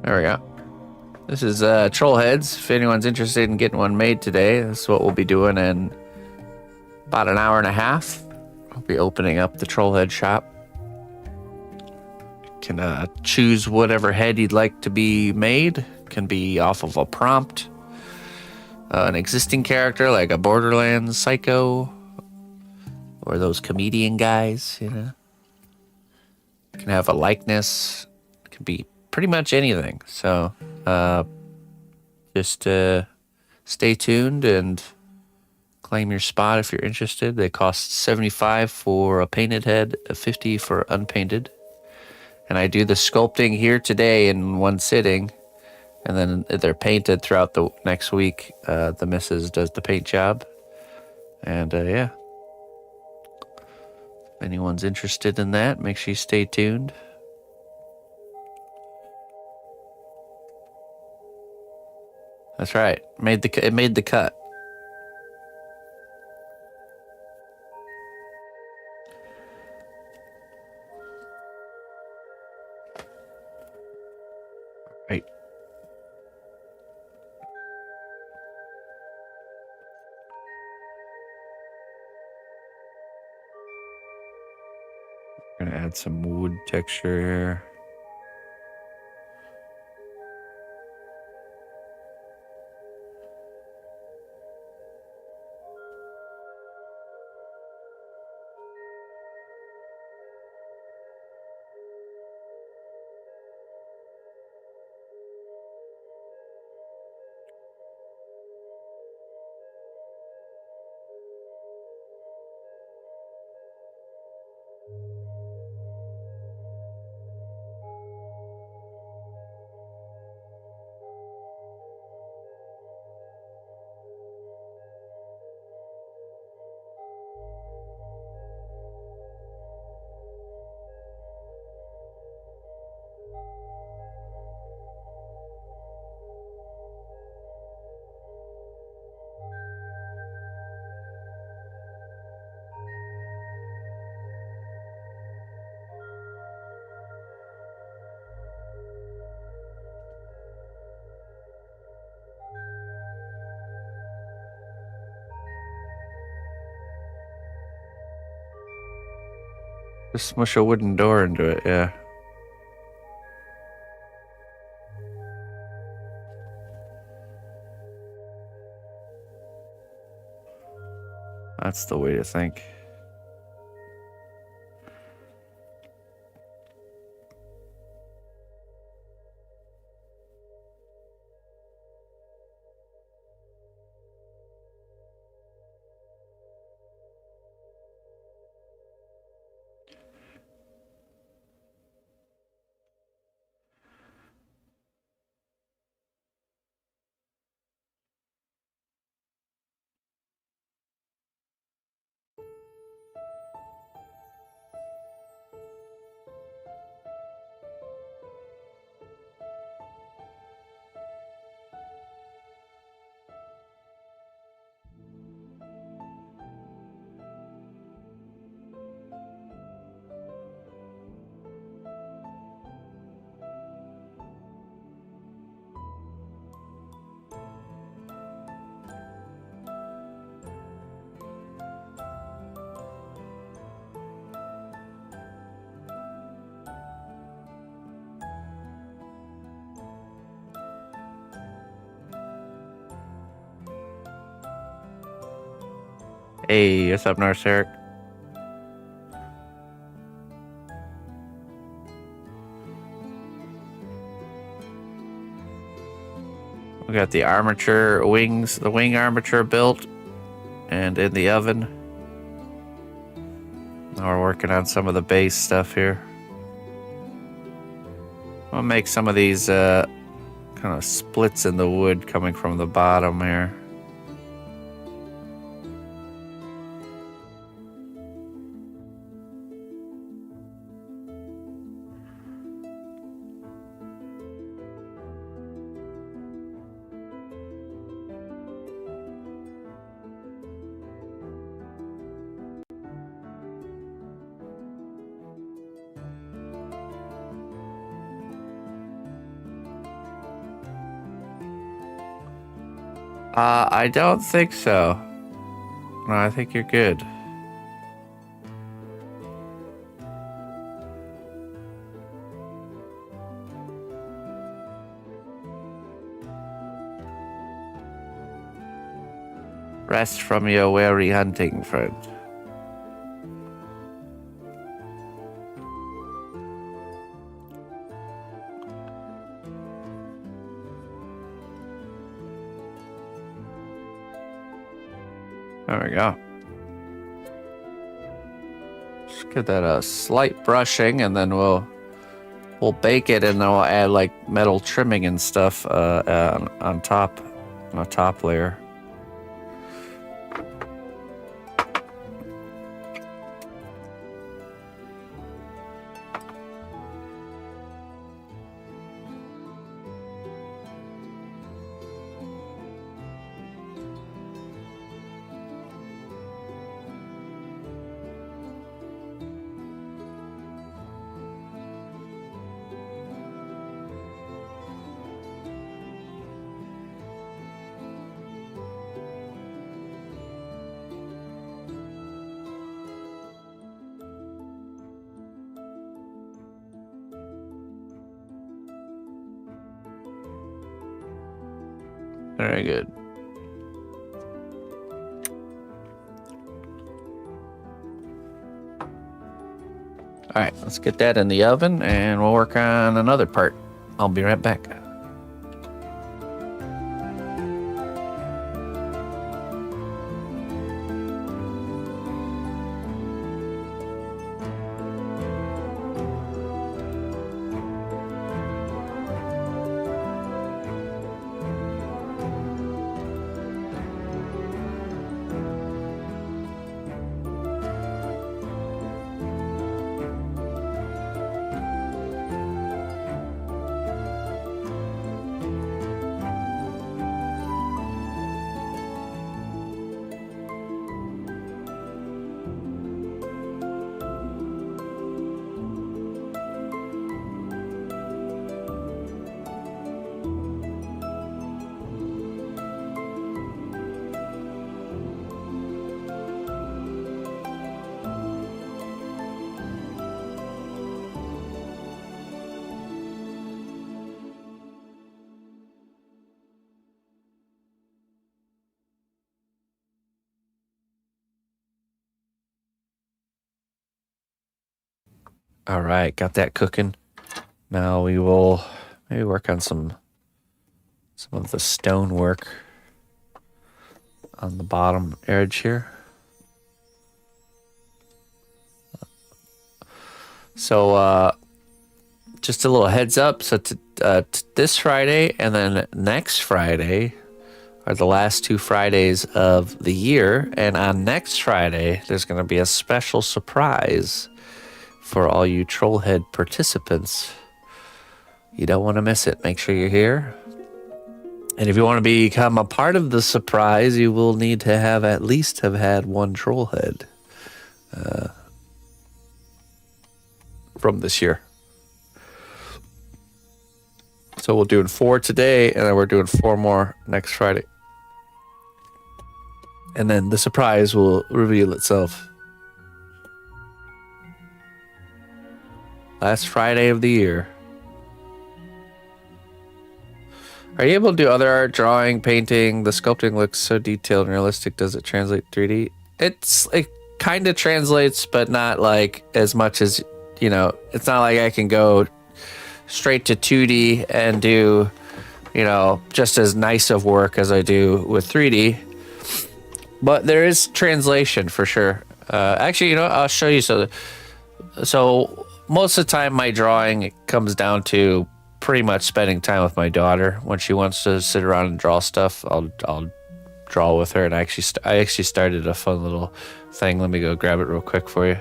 There we go. This is Trollheads. If anyone's interested in getting one made today, this is what we'll be doing in about an hour and a half. I'll be opening up the Trollhead shop. You can choose whatever head you'd like to be made. It can be off of a prompt, an existing character like a Borderlands Psycho, or those comedian guys, you know. You can have a likeness. It can be pretty much anything. So just stay tuned and claim your spot if you're interested. They cost $75 for a painted head, $50 for unpainted. And I do the sculpting here today in one sitting, and then they're painted throughout the next week. The missus does the paint job. And yeah. If anyone's interested in that, make sure you stay tuned. That's right. It made the cut. Right. We're gonna add some wood texture here. Just smush a wooden door into it, yeah. That's the way to think. Hey, what's up, North Eric? We got the armature wings, the wing armature built and in the oven. Now we're working on some of the base stuff here. I'll make some of these kind of splits in the wood coming from the bottom here. I don't think so. No, I think you're good. Rest from your weary hunting, friend. There we go. Just give that a slight brushing, and then we'll bake it, and then we'll add like metal trimming and stuff on top, on the top layer. Very good. All right, let's get that in the oven and we'll work on another part. I'll be right back. All right, got that cooking. Now we will maybe work on some of the stone work on the bottom edge here. So just a little heads up. So this Friday and then next Friday are the last 2 Fridays of the year. And on next Friday, there's going to be a special surprise for all you Trollhead participants. You don't want to miss it. Make sure you're here. And if you want to become a part of the surprise, you will need to have at least have had 1 Trollhead from this year. So we're doing 4 today, and then we're doing 4 more next Friday. And then the surprise will reveal itself. Last Friday of the year. Are you able to do other art, drawing, painting? The sculpting looks so detailed and realistic. Does it translate 3D? It kind of translates, but not like as much as, you know, it's not like I can go straight to 2D and do, you know, just as nice of work as I do with 3D. But there is translation for sure. Actually, you know, I'll show you. So most of the time my drawing comes down to pretty much spending time with my daughter. When she wants to sit around and draw stuff, I'll draw with her. And I actually started a fun little thing. Let me go grab it real quick for you.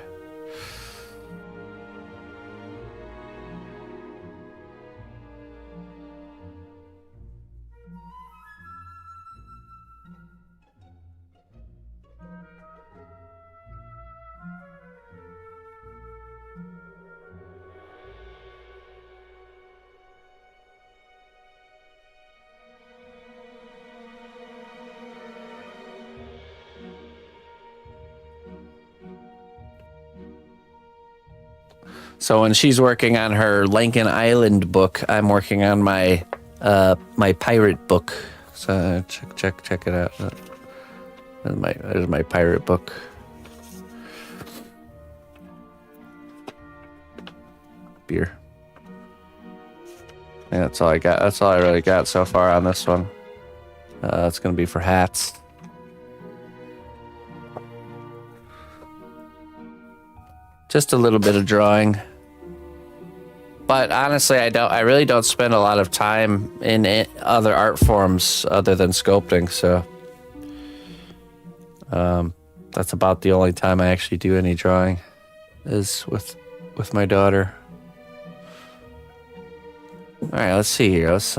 So when she's working on her Lincoln Island book, I'm working on my my pirate book. So check it out. There's my pirate book. Beer. Yeah, that's all I got. That's all I really got so far on this one. It's gonna be for hats. Just a little bit of drawing. But honestly, I really don't spend a lot of time in other art forms other than sculpting. So that's about the only time I actually do any drawing is with my daughter. All right, let's see here. Let's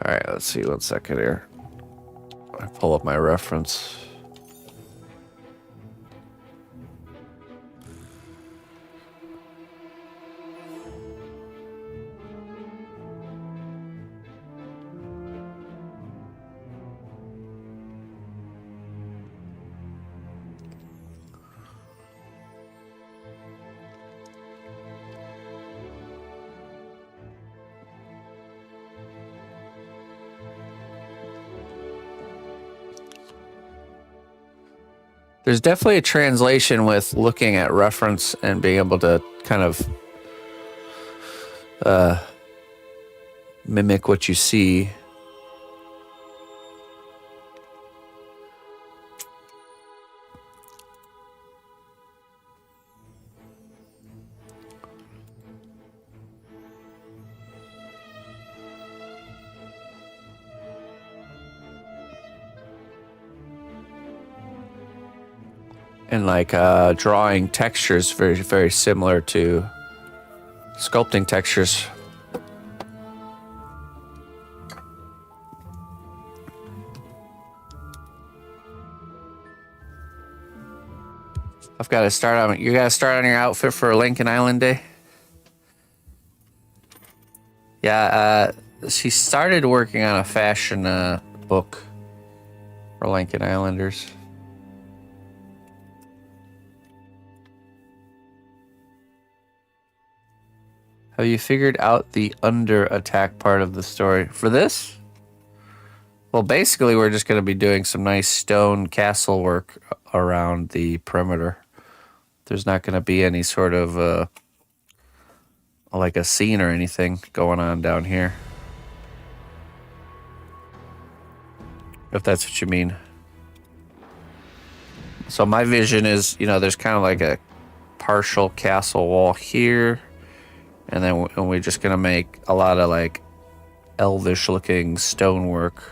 all right, let's see. 1 second here. I pull up my reference. There's definitely a translation with looking at reference and being able to kind of mimic what you see. And like drawing textures very, very similar to sculpting textures. I've got to start on. You got to start on your outfit for Lincoln Island Day. Yeah, she started working on a fashion book for Lincoln Islanders. Have you figured out the under attack part of the story for this? Well, basically, we're just going to be doing some nice stone castle work around the perimeter. There's not going to be any sort of like a scene or anything going on down here. If that's what you mean. So my vision is, you know, there's kind of like a partial castle wall here. And then we're just going to make a lot of like elvish looking stonework.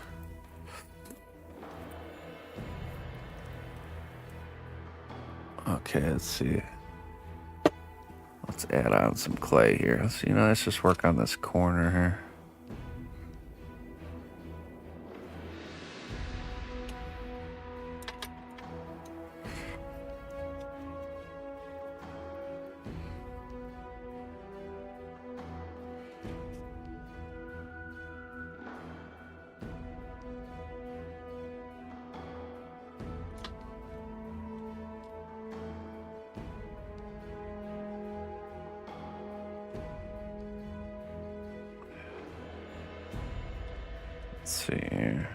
Okay, let's see. Let's add on some clay here. Let's just work on this corner here. Let's see here.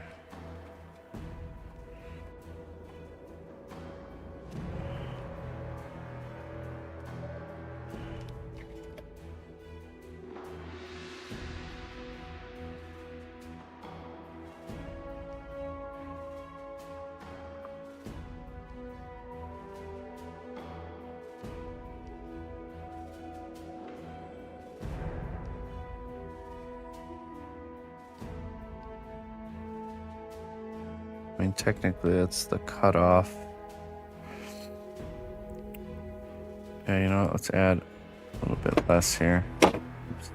I mean, technically, that's the cutoff. Yeah, you know what? Let's add a little bit less here. Oops.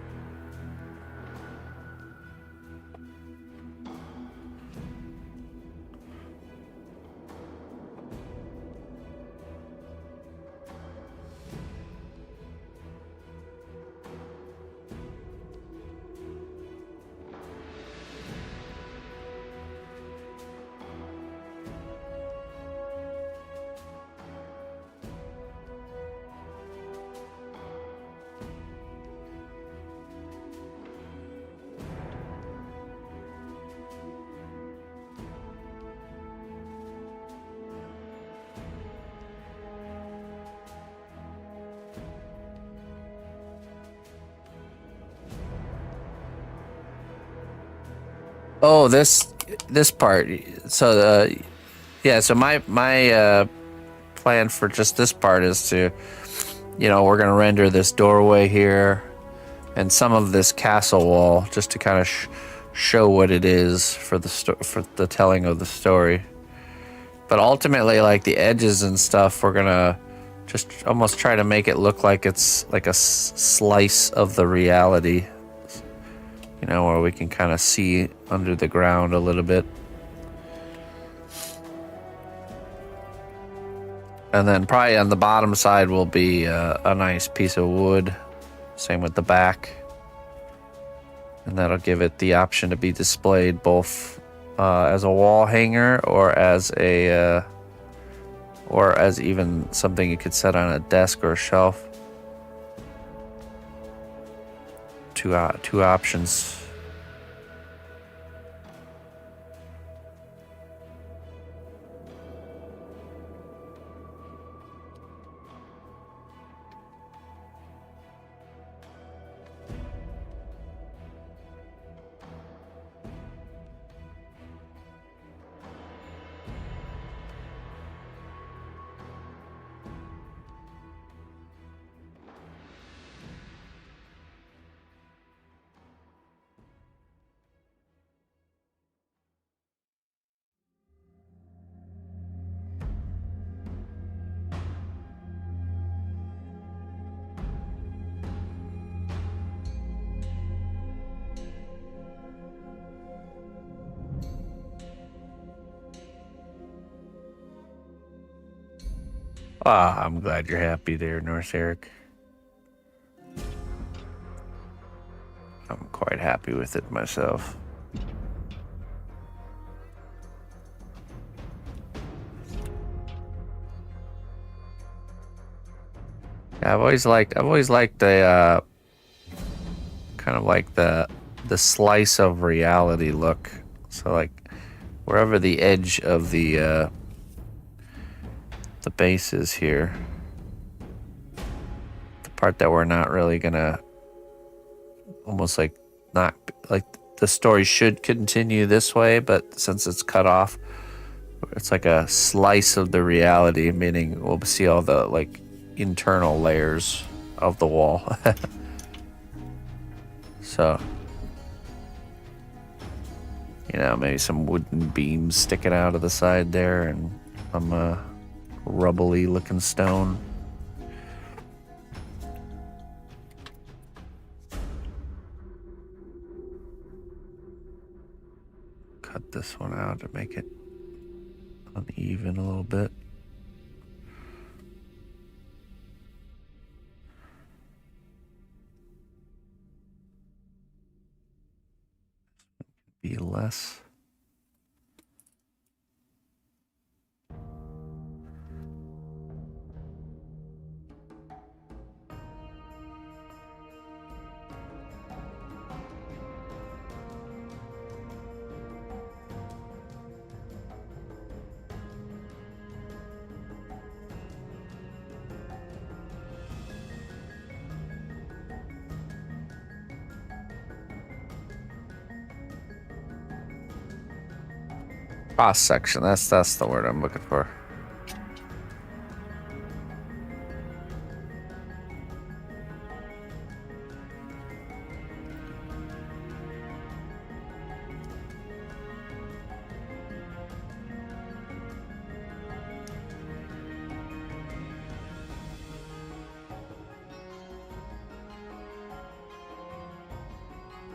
Oh, this part. So yeah. So my plan for just this part is to, we're gonna render this doorway here and some of this castle wall just to kind of show what it is for for the telling of the story. But ultimately, like the edges and stuff, we're gonna just almost try to make it look like it's like a slice of the reality, where we can kind of see under the ground a little bit. And then probably on the bottom side will be a nice piece of wood. Same with the back. And that'll give it the option to be displayed both as a wall hanger or as even something you could set on a desk or a shelf. Two options. Ah, I'm glad you're happy there, North Eric. I'm quite happy with it myself. Yeah, I've always liked the kind of like the slice of reality look. So like wherever the edge of the base is here, the part that we're not really gonna, almost like not like the story should continue this way, but since it's cut off, it's like a slice of the reality, meaning we'll see all the like internal layers of the wall. So, maybe some wooden beams sticking out of the side there and some rubbly looking stone. Cut this one out to make it uneven a little bit. Be less. Cross section. That's the word I'm looking for.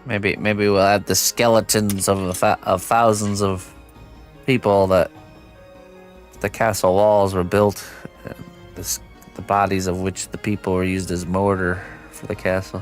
Maybe we'll add the skeletons of thousands of people that the castle walls were built, the bodies of which the people were used as mortar for the castle.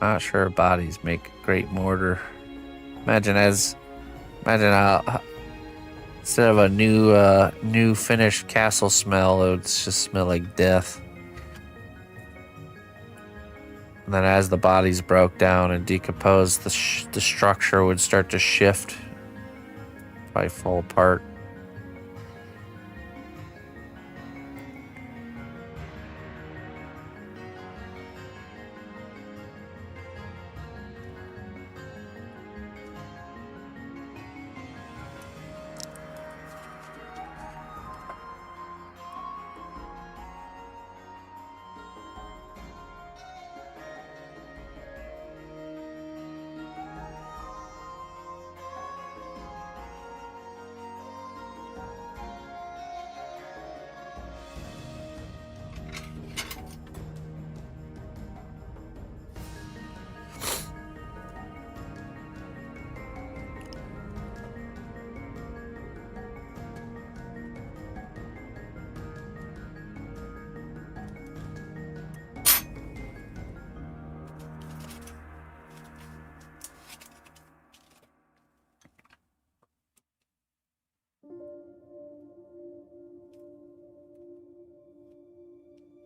Not sure bodies make great mortar. Imagine how instead of a new finished castle smell, it would just smell like death. And then as the bodies broke down and decomposed, the structure would start to shift, probably fall apart.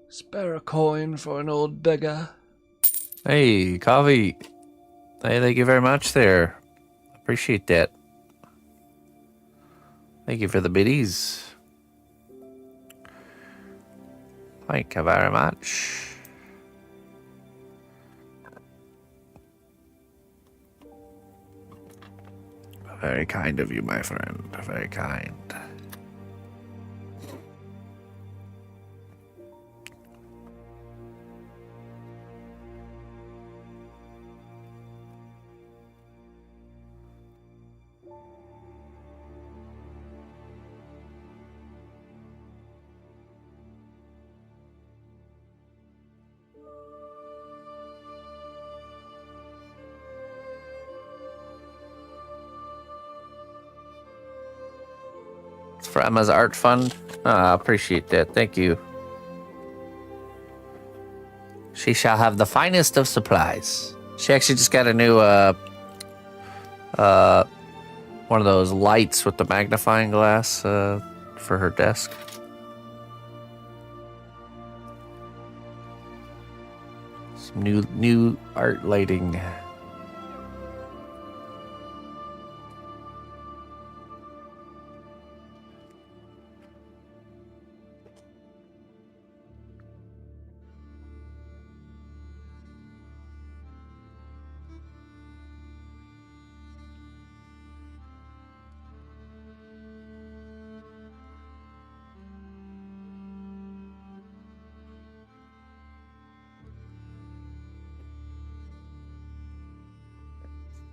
Spare a coin for an old beggar. Hey, coffee. Hey, thank you very much there. Appreciate that. Thank you for the biddies. Thank you very much. Very kind of you, my friend. Very kind. It's for Emma's art fund. I appreciate that. Thank you. She shall have the finest of supplies. She actually just got a new one of those lights with the magnifying glass for her desk. Some new art lighting.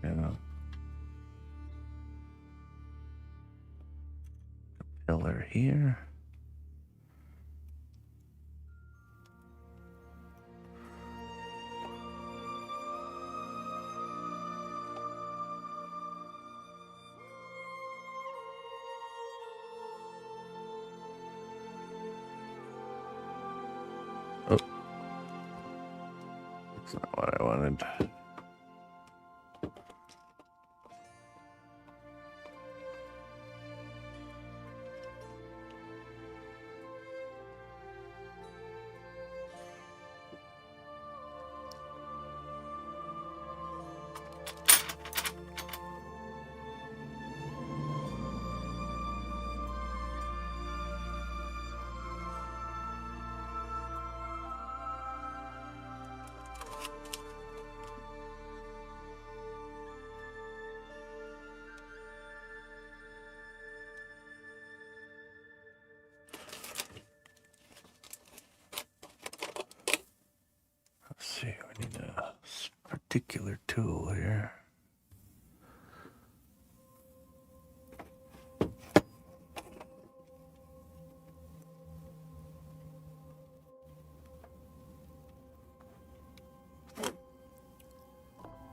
Yeah. Pillar here. Oh. That's not what I wanted. Let's see, we need a particular tool here.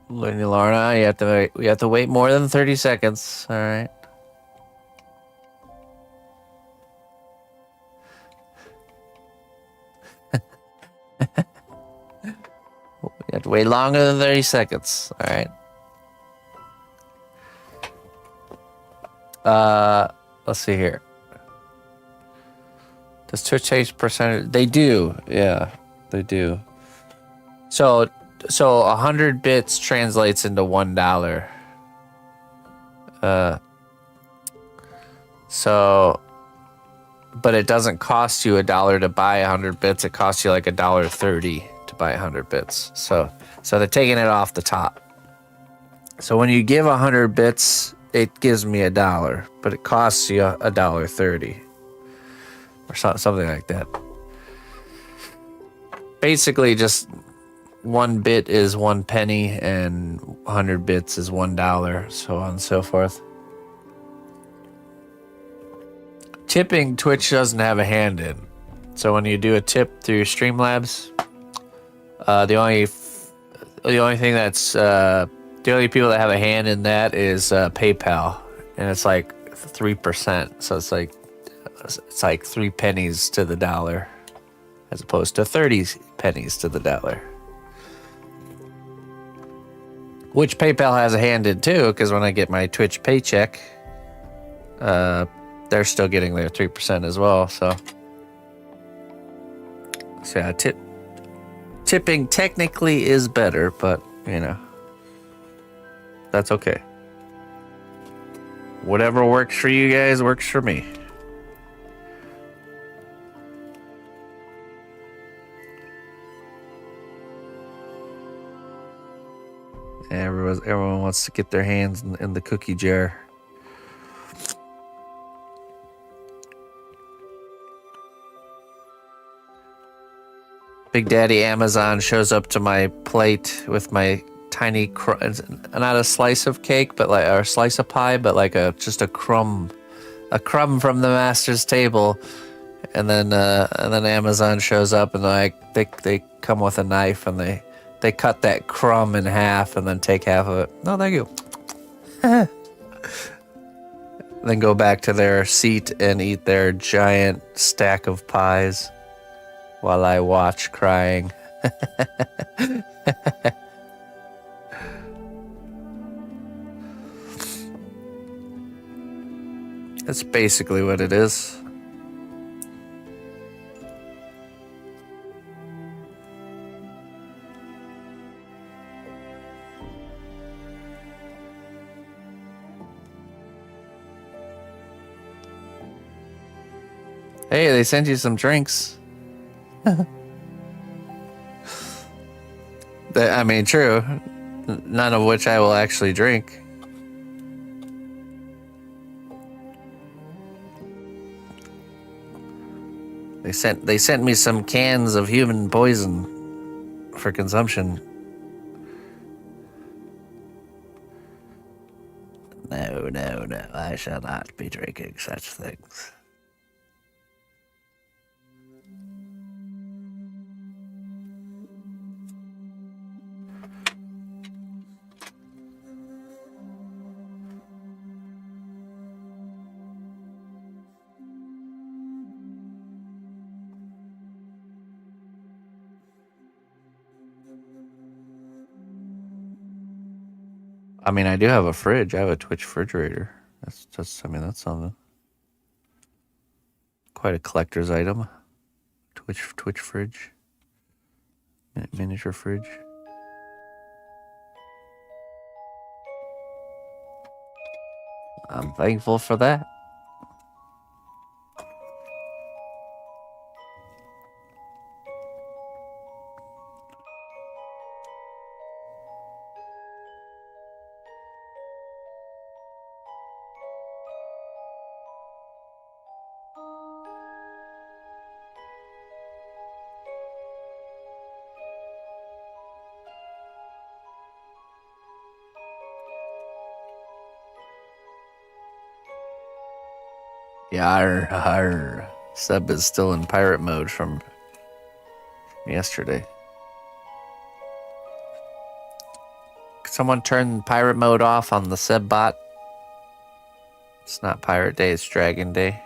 Lady Lorna, we have to wait more than 30 seconds. All right. We have Way longer than 30 seconds. All right. Let's see here. Does Twitch change percentage? They do. Yeah, they do. So 100 bits translates into $1. But it doesn't cost you $1 to buy 100 bits. It costs you like $1.30 to buy 100 bits. So they're taking it off the top. So when you give 100 bits, it gives me $1, but it costs you $1.30 or something like that. Basically, just 1 bit is 1 penny, and 100 bits is $1, so on and so forth. Tipping, Twitch doesn't have a hand in. So when you do a tip through Streamlabs, the only people that have a hand in that is PayPal, and it's like 3%. So it's like 3 pennies to the dollar, as opposed to 30 pennies to the dollar. Which PayPal has a hand in too, because when I get my Twitch paycheck, they're still getting their 3% as well. So yeah, tipping technically is better, but you know, that's okay. Whatever works for you guys works for me. Everyone wants to get their hands in the cookie jar. Big Daddy Amazon shows up to my plate with my tiny not a slice of cake, but like, or a slice of pie, but like just a crumb from the master's table. And then Amazon shows up, and they come with a knife, and they cut that crumb in half and then take half of it. No, thank you. Then go back to their seat and eat their giant stack of pies while I watch crying. That's basically what it is. Hey, they sent you some drinks. I mean, true. None of which I will actually drink. They sent me some cans of human poison for consumption. No, I shall not be drinking such things. I mean, I do have a fridge. I have a Twitch refrigerator. That's something. Quite a collector's item. Twitch fridge. Miniature fridge. I'm thankful for that. Yarr. Seb is still in pirate mode from yesterday. Could someone turn pirate mode off on the Seb bot? It's not Pirate Day, it's Dragon Day.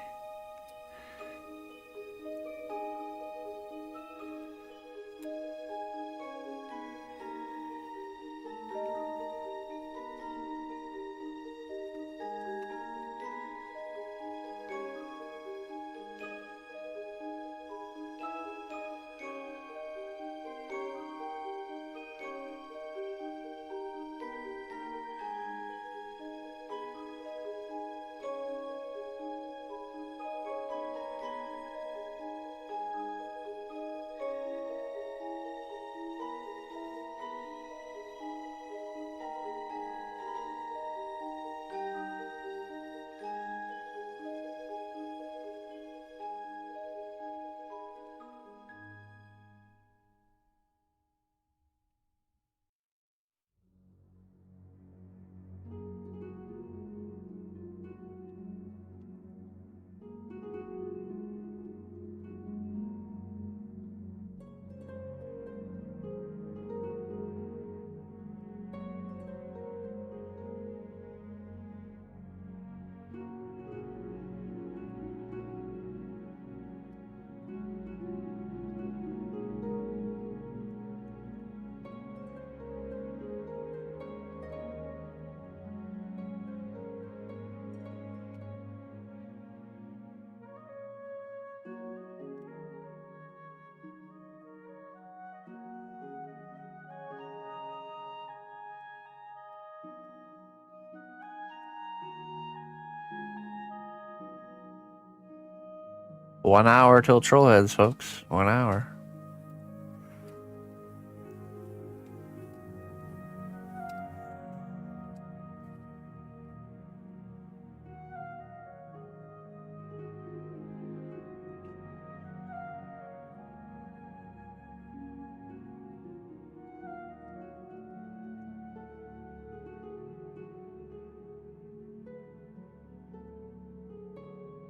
1 hour till Trollheads, folks. 1 hour.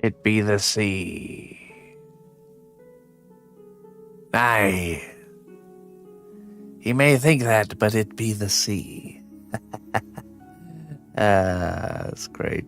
It be the sea. Aye. He may think that, but it be the sea. That's great.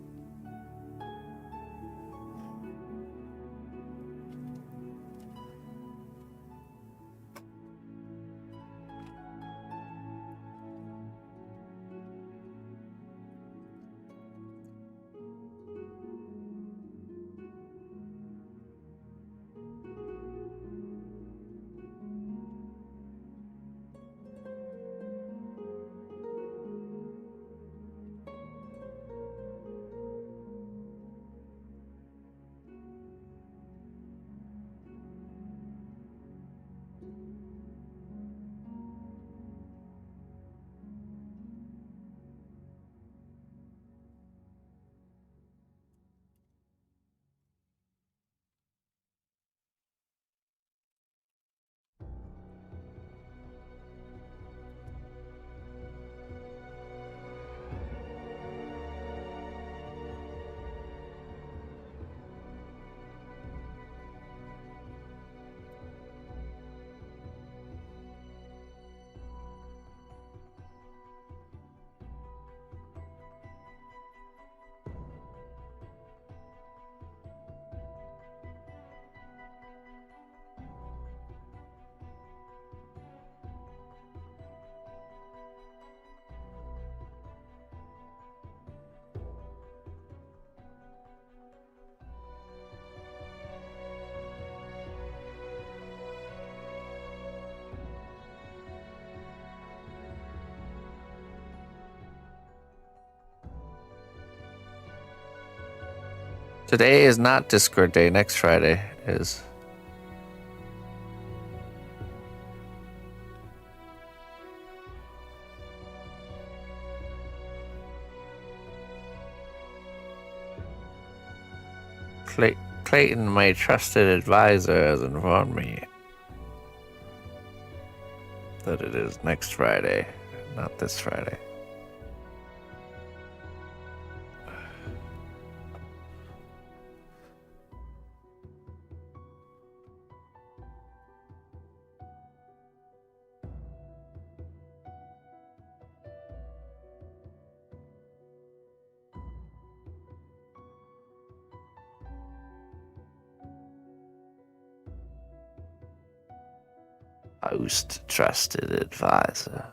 Today is not Discord Day. Next Friday is. Clayton, my trusted advisor, has informed me that it is next Friday, not this Friday. Most trusted advisor.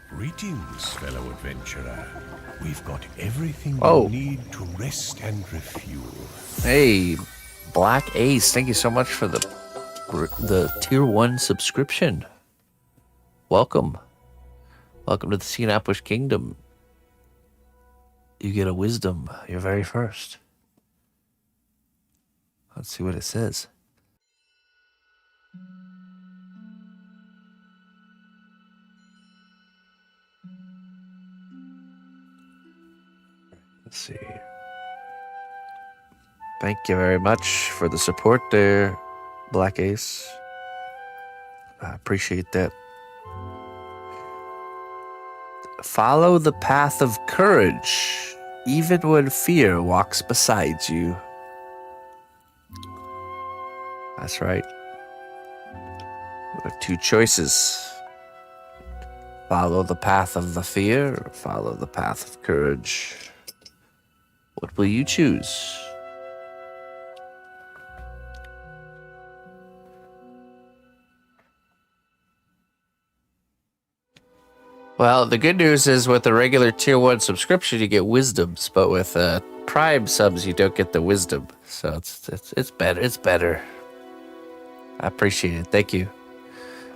Greetings, fellow adventurer. We've got everything Oh. you need to rest and refuel. Hey, Black Ace, thank you so much for the tier 1 subscription. Welcome. Welcome to the cnotbusch Kingdom. You get a wisdom, your very first. Let's see what it says. Let's see. Thank you very much for the support there, Black Ace. I appreciate that. Follow the path of courage, even when fear walks beside you. That's right. We have two choices. Follow the path of the fear, or follow the path of courage. What will you choose? Well, the good news is with the regular tier 1 subscription, you get wisdoms, but with Prime subs, you don't get the wisdom. So it's better. It's better. I appreciate it. Thank you.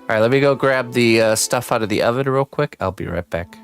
All right, let me go grab the stuff out of the oven real quick. I'll be right back.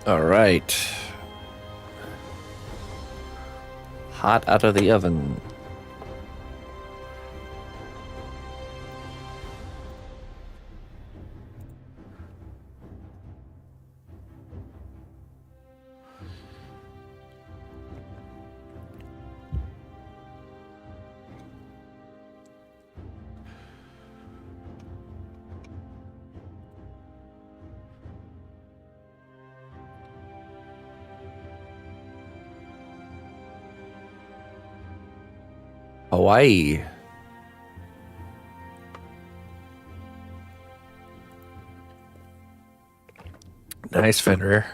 All right. Hot out of the oven. Hawaii. Nice, Fenrir.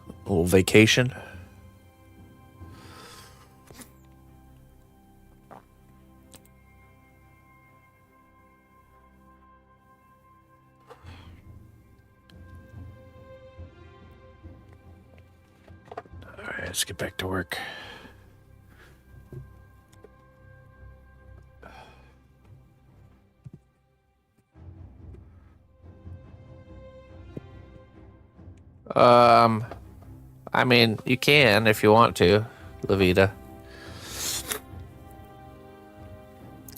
A little vacation. All right, let's get back to work. I mean, you can if you want to, Levita.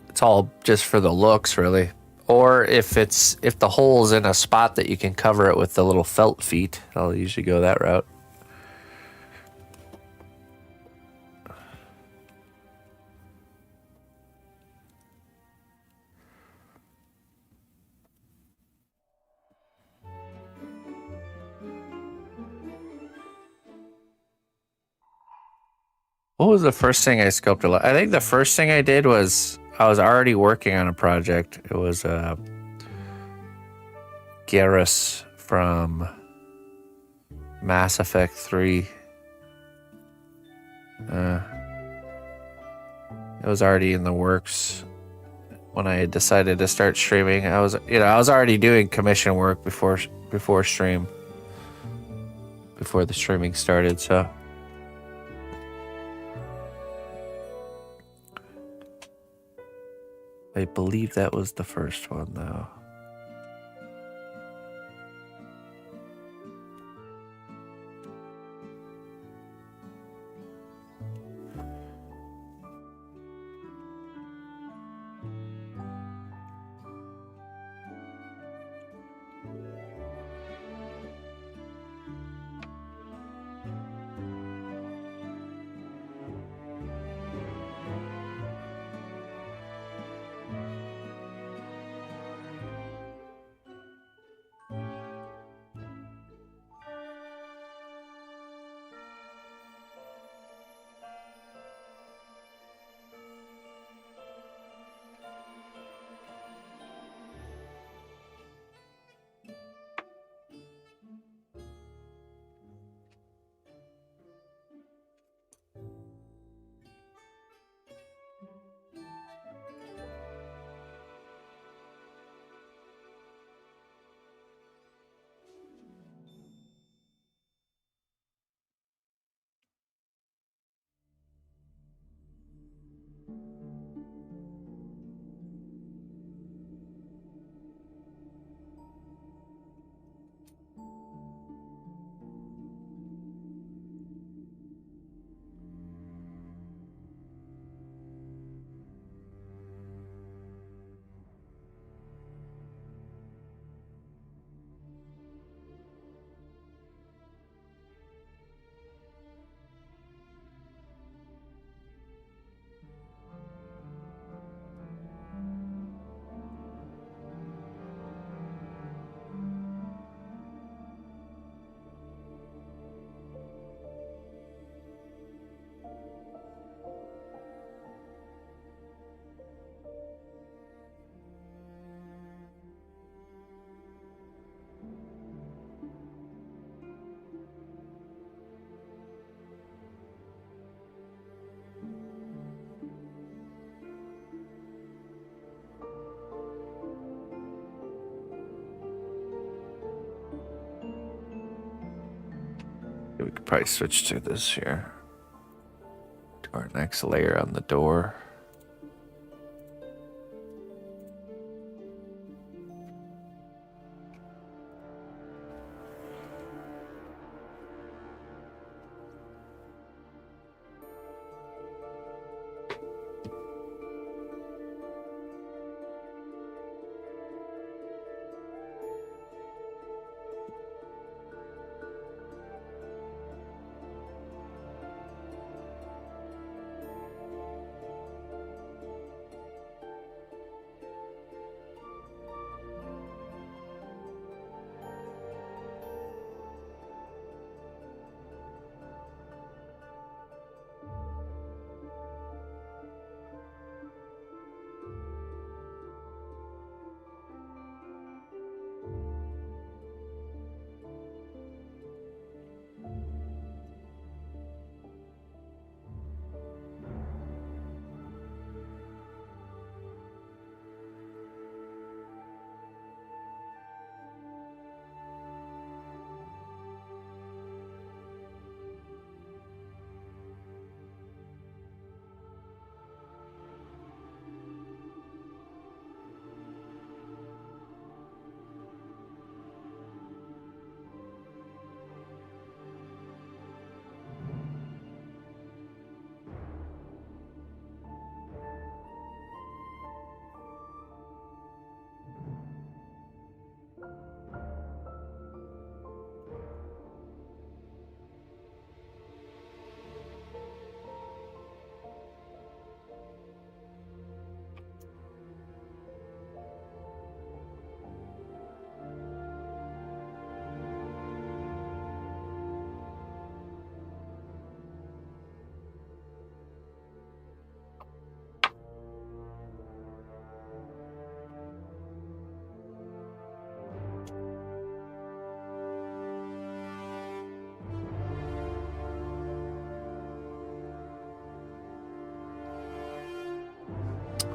It's all just for the looks, really. Or if the hole's in a spot that you can cover it with the little felt feet, I'll usually go that route. What was the first thing I sculpted? I think the first thing I did was I was already working on a project. It was Garrus from Mass Effect 3. It was already in the works when I decided to start streaming. I was already doing commission work before the streaming started, so I believe that was the first one, though. We could probably switch to this here. To our next layer on the door.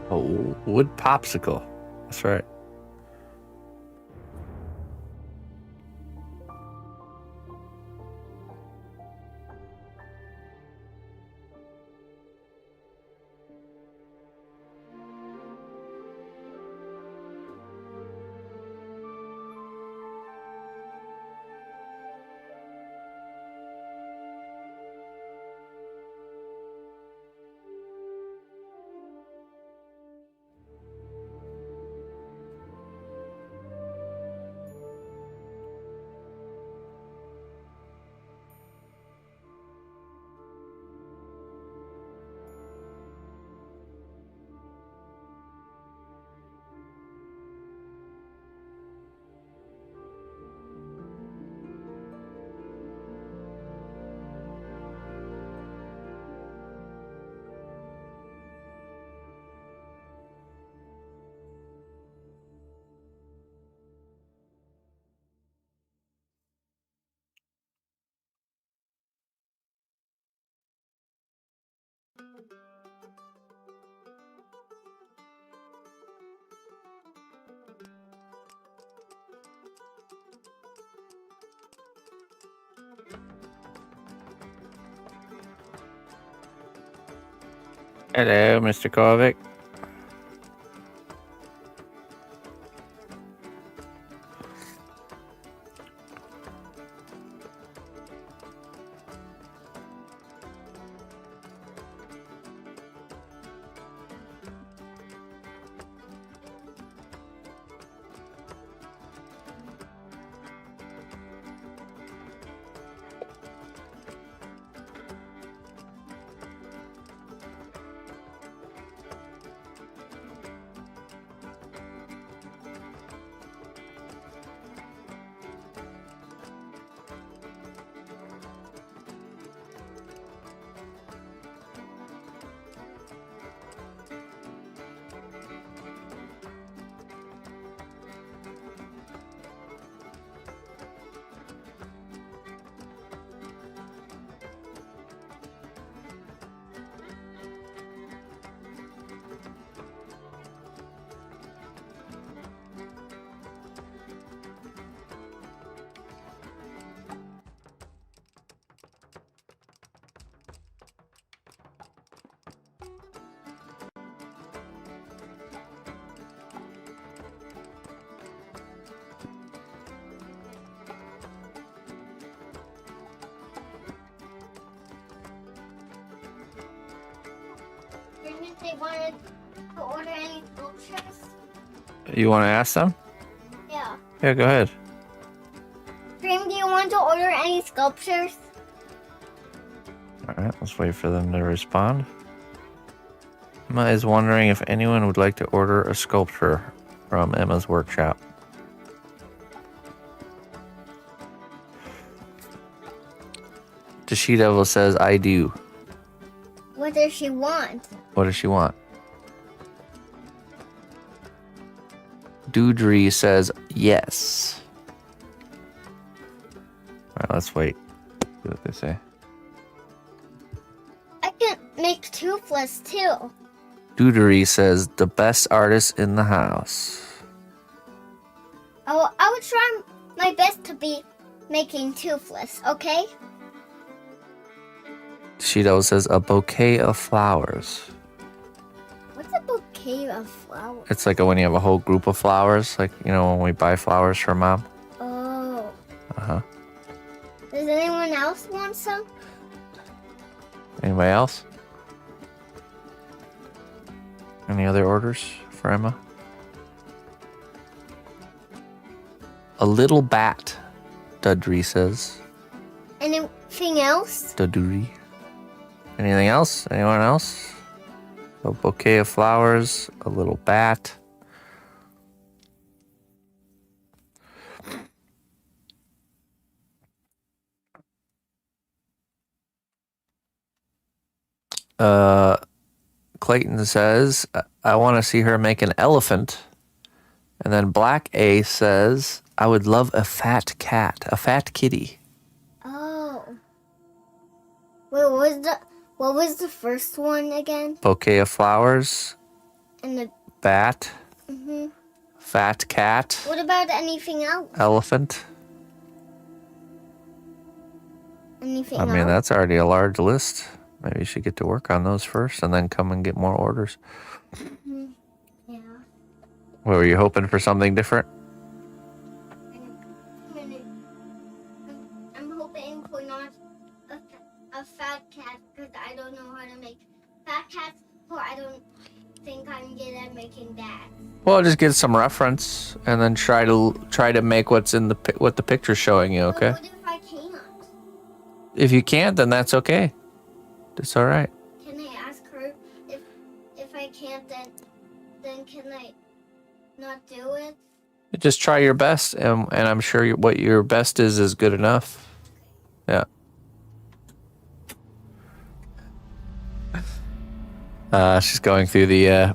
A wood popsicle. That's right. Hello, Mr. Kovic. If they wanted to order any sculptures? You want to ask them? Yeah. Yeah, go ahead. Dream, do you want to order any sculptures? All right, let's wait for them to respond. Emma is wondering if anyone would like to order a sculpture from Emma's workshop. The She Devil says, I do. What does she want? What does she want? Doodry says, yes. All right, let's wait. See what they say. I can make toothless too. Doodery says, the best artist in the house. I will try my best to be making toothless, okay? She Devil says, a bouquet of flowers. What's a bouquet of flowers? It's like when you have a whole group of flowers, like, you know, when we buy flowers for Mom. Oh. Uh-huh. Does anyone else want some? Anybody else? Any other orders for Emma? A little bat, Dudry says. Anything else? Dudry. Anything else? Anyone else? A bouquet of flowers, a little bat. Clayton says, I want to see her make an elephant. And then Black A says, I would love a fat cat, a fat kitty. Oh. Wait, what was the first one again? Bouquet of flowers And the bat, fat cat, what about anything else? elephant. Anything I else? mean, that's already a large list. Maybe you should get to work on those first and then come and get more orders. Yeah. Well, were you hoping for something different? I'm hoping for not a fat cat because I don't know how to make fat cats, or I don't think I'm good at making that. Well, just get some reference and then try to make what's in what the picture's showing you. Okay. But what if I can't? If you can't, then that's okay. It's all right. Can I ask her if I can't, then can I not do it? Just try your best, and I'm sure what your best is good enough. Yeah. She's going through the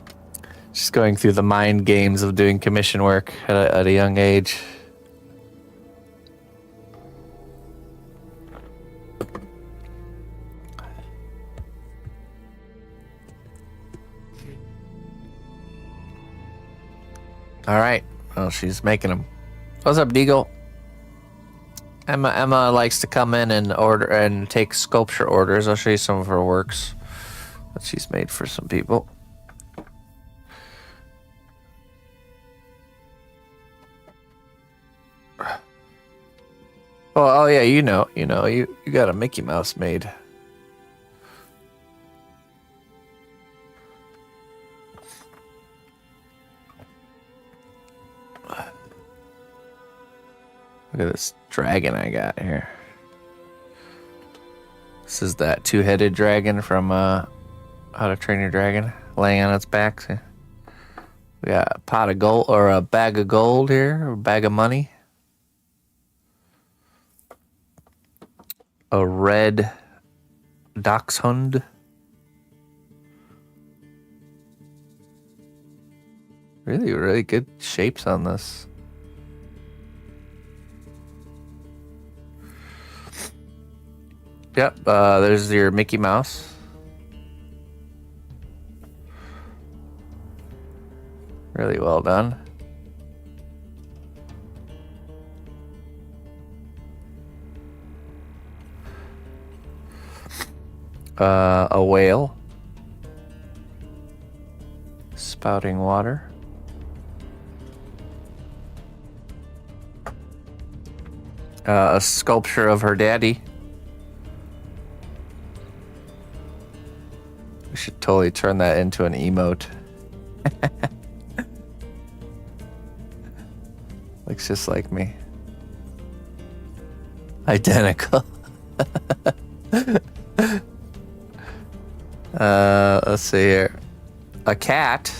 mind games of doing commission work at a young age. All right. Well, she's making them. What's up, Deagle? Emma likes to come in and order and take sculpture orders. I'll show you some of her works that she's made for some people. Oh yeah, you got a Mickey Mouse made. Look at this dragon I got here. This is that two-headed dragon from How to Train Your Dragon, laying on its back. We got a pot of gold, or a bag of gold here, or a bag of money. A red dachshund. Really, really good shapes on this. Yep, there's your Mickey Mouse. Really well done. A whale. Spouting water. A sculpture of her daddy. We should totally turn that into an emote. Looks just like me. Identical. Let's see here. A cat.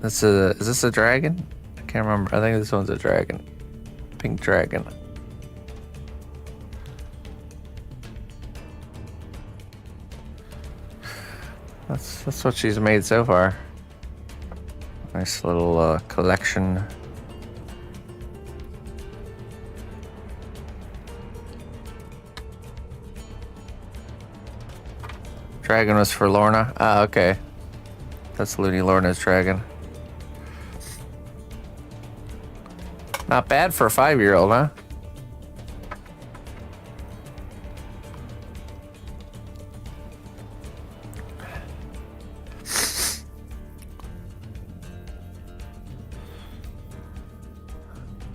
Is this a dragon? I can't remember. I think this one's a dragon. Pink dragon. That's what she's made so far. Nice little collection. Dragon was for Lorna. Ah, okay. That's Looney Lorna's dragon. Not bad for a 5-year-old, huh?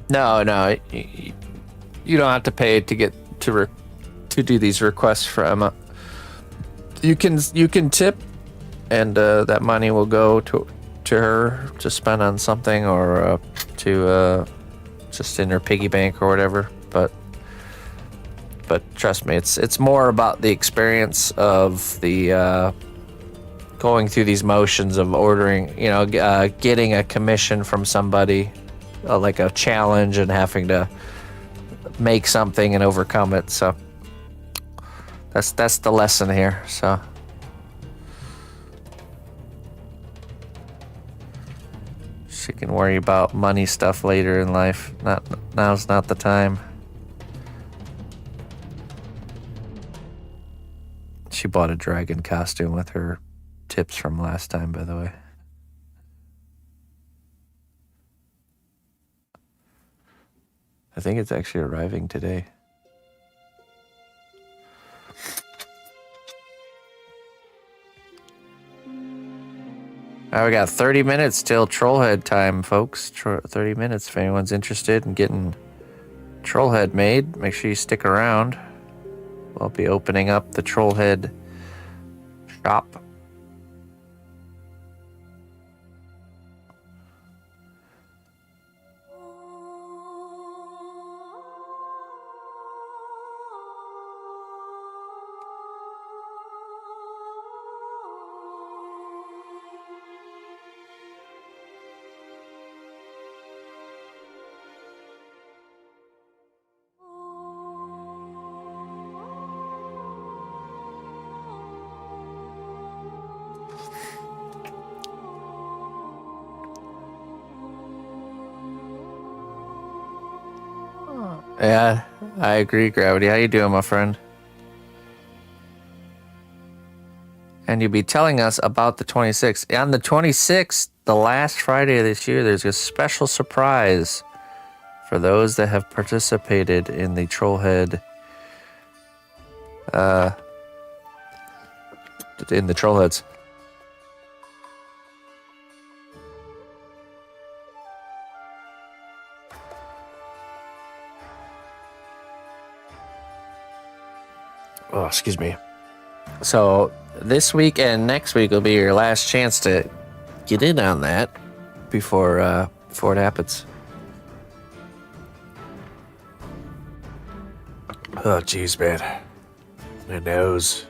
No, you don't have to pay to get to do these requests for Emma. You can tip, and that money will go to her to spend on something, or to just in her piggy bank or whatever. But trust me, it's more about the experience of the going through these motions of ordering, getting a commission from somebody, like a challenge, and having to make something and overcome it. So that's the lesson here. So can worry about money stuff later in life. Now's not the time. She bought a dragon costume with her tips from last time, by the way. I think it's actually arriving today. All right, we got 30 minutes till Trollhead time, folks. 30 minutes. If anyone's interested in getting Trollhead made, make sure you stick around. We'll be opening up the Trollhead shop. Yeah, I agree, Gravity. How you doing, my friend? And you'll be telling us about the 26th. On the 26th, the last Friday of this year, there's a special surprise for those that have participated in the Trollhead, in the Trollheads. Oh, excuse me. So this week and next week will be your last chance to get in on that before it happens. Oh, jeez, man. My nose.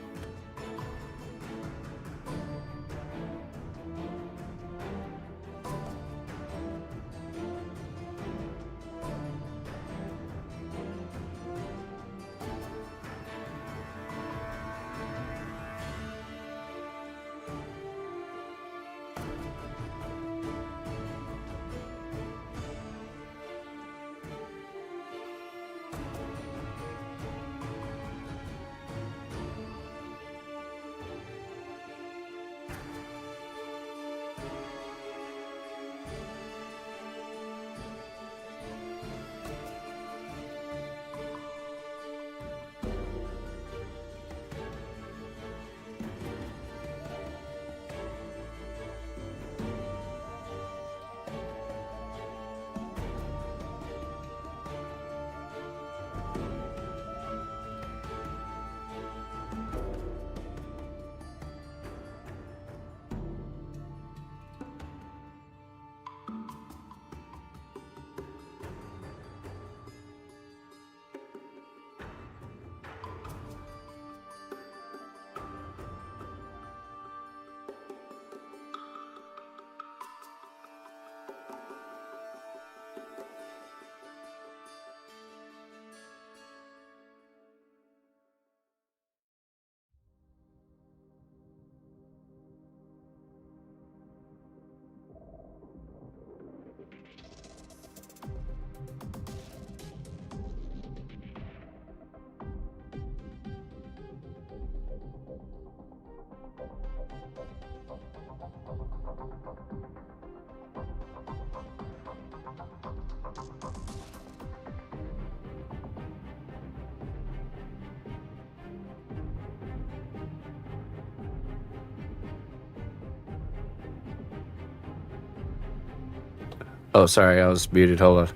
Oh, sorry, I was muted. Hold on.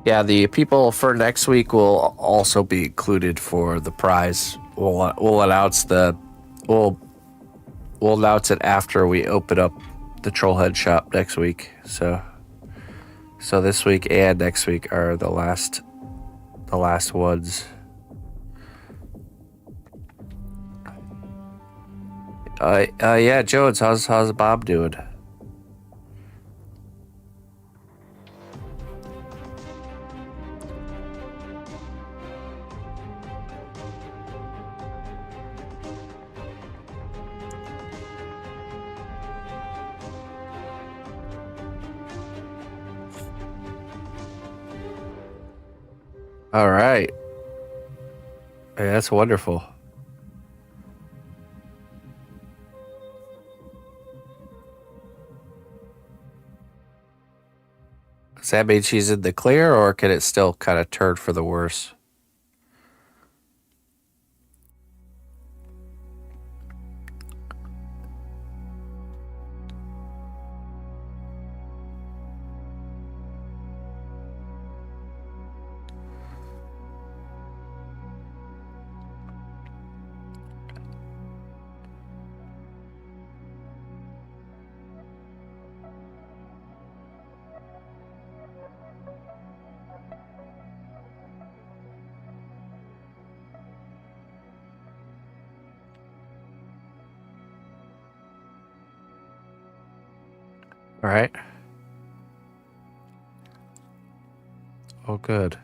Yeah, the people for next week will also be included for the prize. We'll announce we'll announce it after we open up the Trollhead shop next week. So this week and next week are the last ones. Yeah, Jones, how's Bob doing? All right. Yeah, that's wonderful. Does that mean she's in the clear, or can it still kind of turn for the worse? All right. Oh, good.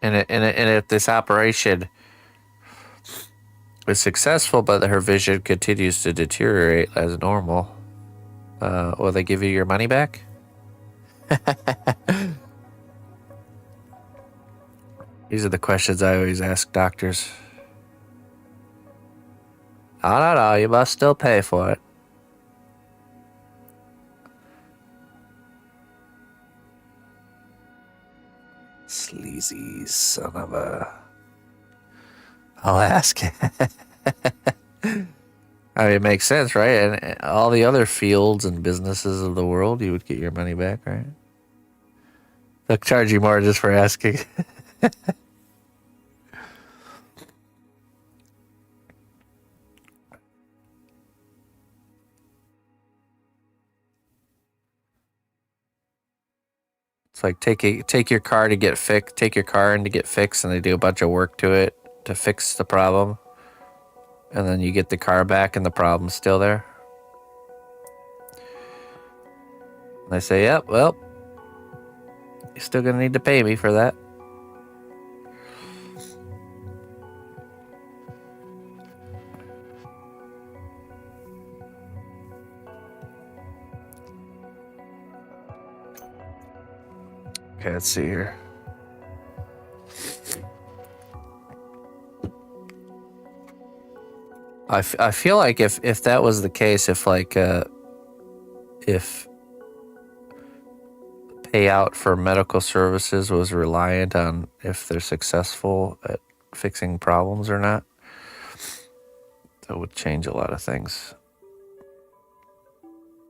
And if this operation is successful, but her vision continues to deteriorate as normal, will they give you your money back? These are the questions I always ask doctors. No, you must still pay for it. Sleazy son of a... I'll ask. I mean, it makes sense, right? And all the other fields and businesses of the world, you would get your money back, right? They'll charge you more just for asking. It's like take your car to get fixed. Take your car in to get fixed, and they do a bunch of work to it to fix the problem, and then you get the car back, and the problem's still there. And they say, "Yep, well, you're still gonna need to pay me for that." Okay, let's see here. I feel like if that was the case, if payout for medical services was reliant on if they're successful at fixing problems or not, that would change a lot of things.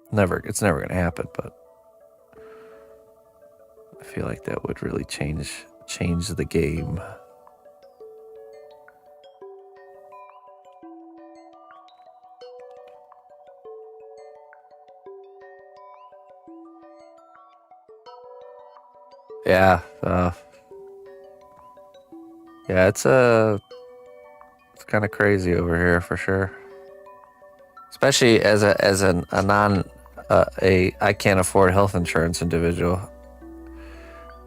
It's never going to happen, but I feel like that would really change the game. Yeah, it's kind of crazy over here for sure. Especially as a non I can't afford health insurance individual.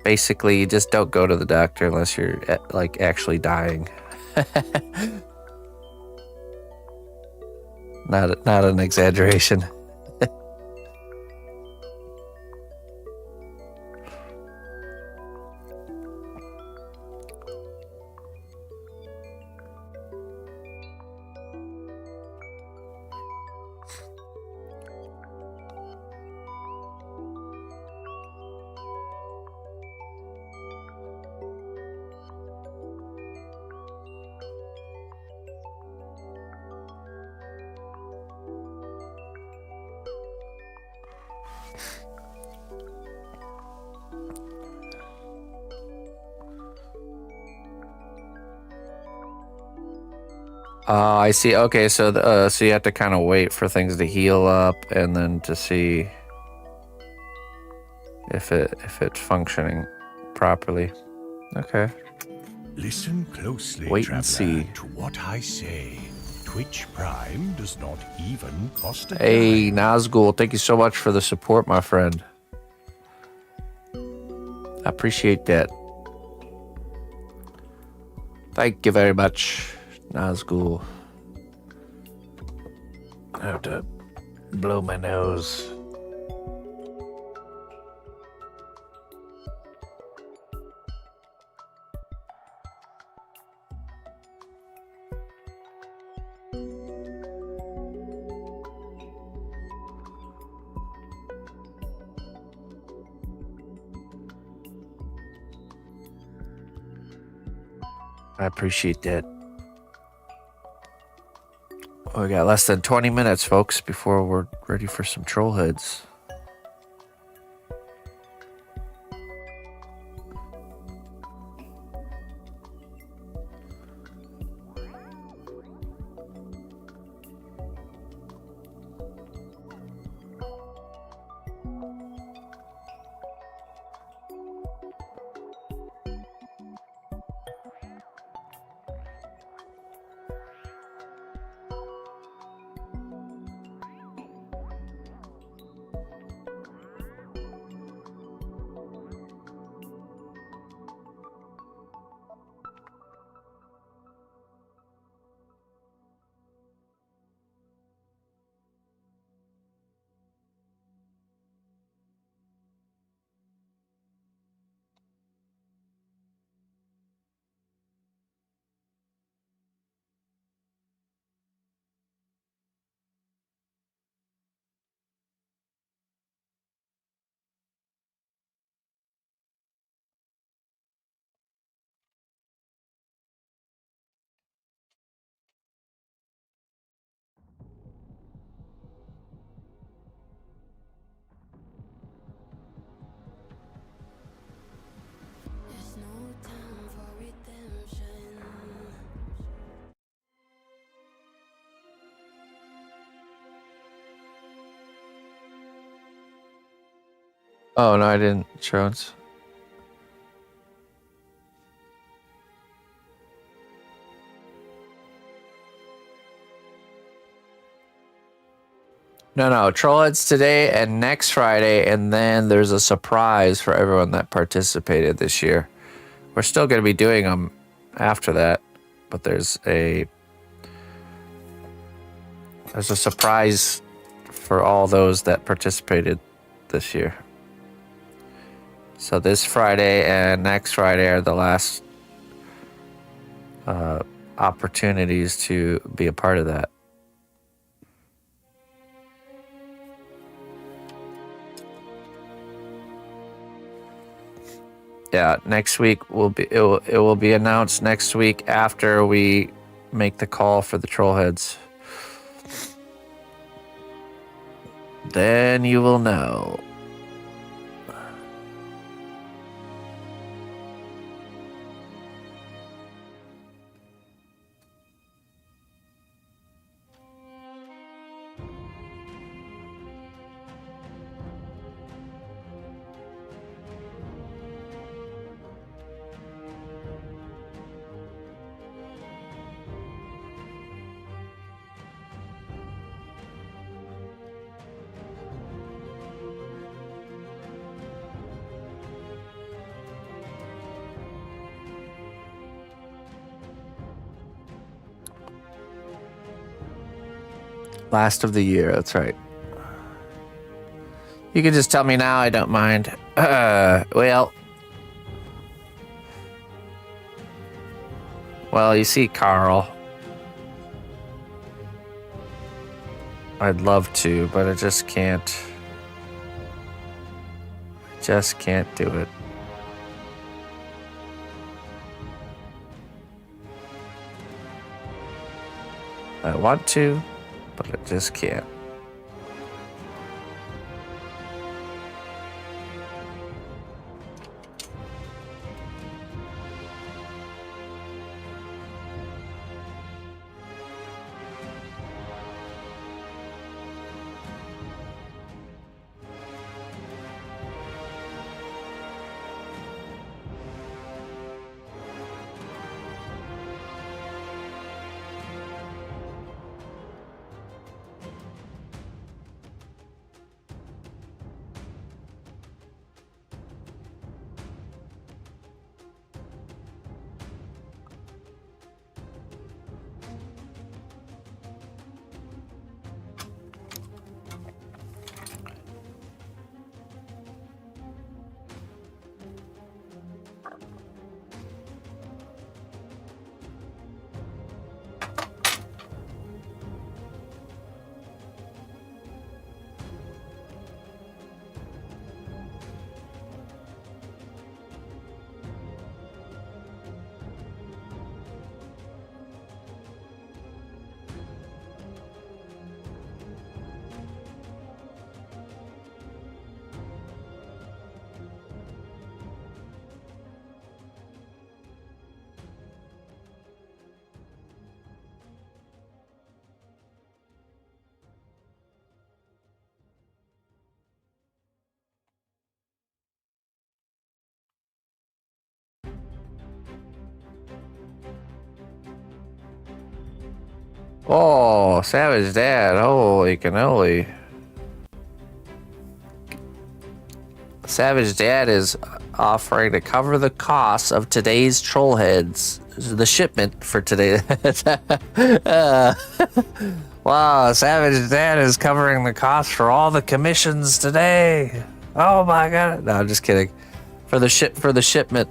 Basically, you just don't go to the doctor unless you're like actually dying. Not an exaggeration. I see. Okay, so you have to kind of wait for things to heal up and then to see. if it's functioning properly. Okay. Listen closely, Wait and traveler, see. to what I say. Twitch Prime does not even cost a Hey, dime. Nazgul, thank you so much for the support, my friend. I appreciate that. Thank you very much, Nazgul. I have to blow my nose. I appreciate that. We got less than 20 minutes, folks, before we're ready for some troll heads. There's no time for redemption. Oh, no, I didn't, Jones. No, troll heads today and next Friday, and then there's a surprise for everyone that participated this year. We're still going to be doing them after that, but there's a surprise for all those that participated this year. So this Friday and next Friday are the last opportunities to be a part of that. Yeah, next week it will be announced next week after we make the call for the troll heads. Then you will know. Last of the year, that's right. You can just tell me now, I don't mind. Well, you see, Carl. I'd love to, but I just can't. Just can't do it. I want to, but I just can't. Oh, Savage Dad. Holy cannoli. Savage Dad is offering to cover the costs of today's troll heads. The shipment for today. Wow, Savage Dad is covering the cost for all the commissions today. Oh my god. No, I'm just kidding. For the shipment.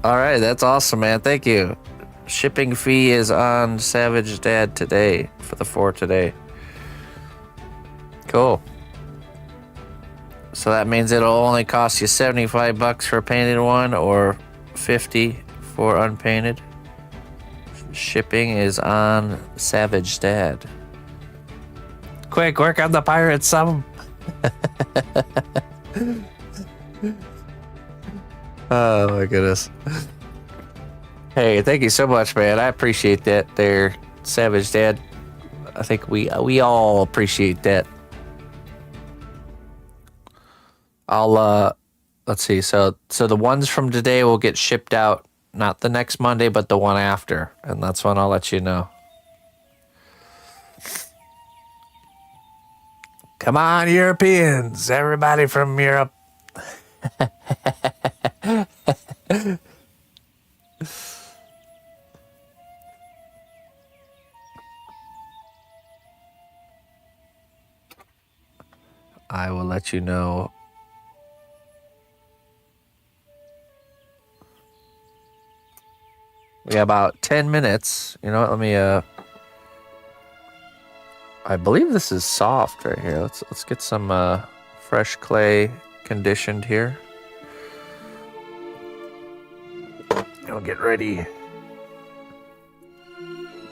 All right, that's awesome, man. Thank you. Shipping fee is on Savage Dad today for today. Cool. So that means it'll only cost you $75 for a painted one or $50 for unpainted. Shipping is on Savage Dad. Quick, work on the pirate some. Oh my goodness. Hey, thank you so much, man. I appreciate that there, Savage Dad. I think we all appreciate that. I'll let's see. So the ones from today will get shipped out not the next Monday, but the one after, and that's when I'll let you know. Come on, Europeans! Everybody from Europe. I will let you know. We got about 10 minutes. You know what? Let me I believe this is soft right here. Let's get some fresh clay conditioned here. I'll get ready.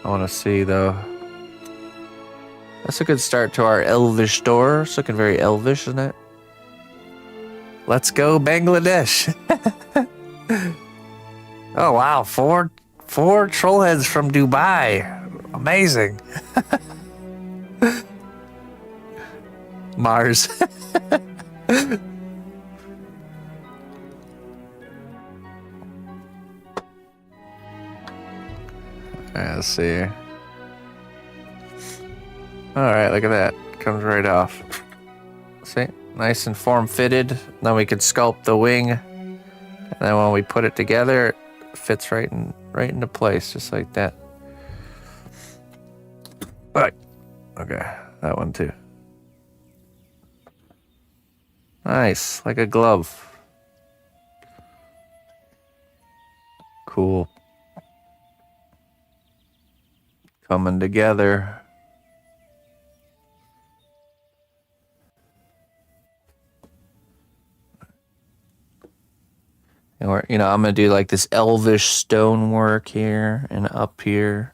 I want to see though. That's a good start to our elvish door. It's looking very elvish, isn't it? Let's go Bangladesh. Oh wow, four troll heads from Dubai. Amazing. Mars. Alright, let's see here. Alright, look at that. Comes right off. See? Nice and form-fitted. Then we can sculpt the wing. And then when we put it together, it fits right into place, just like that. Alright. Okay, that one too. Nice, like a glove. Cool. Coming together. And I'm gonna do like this elvish stonework here and up here,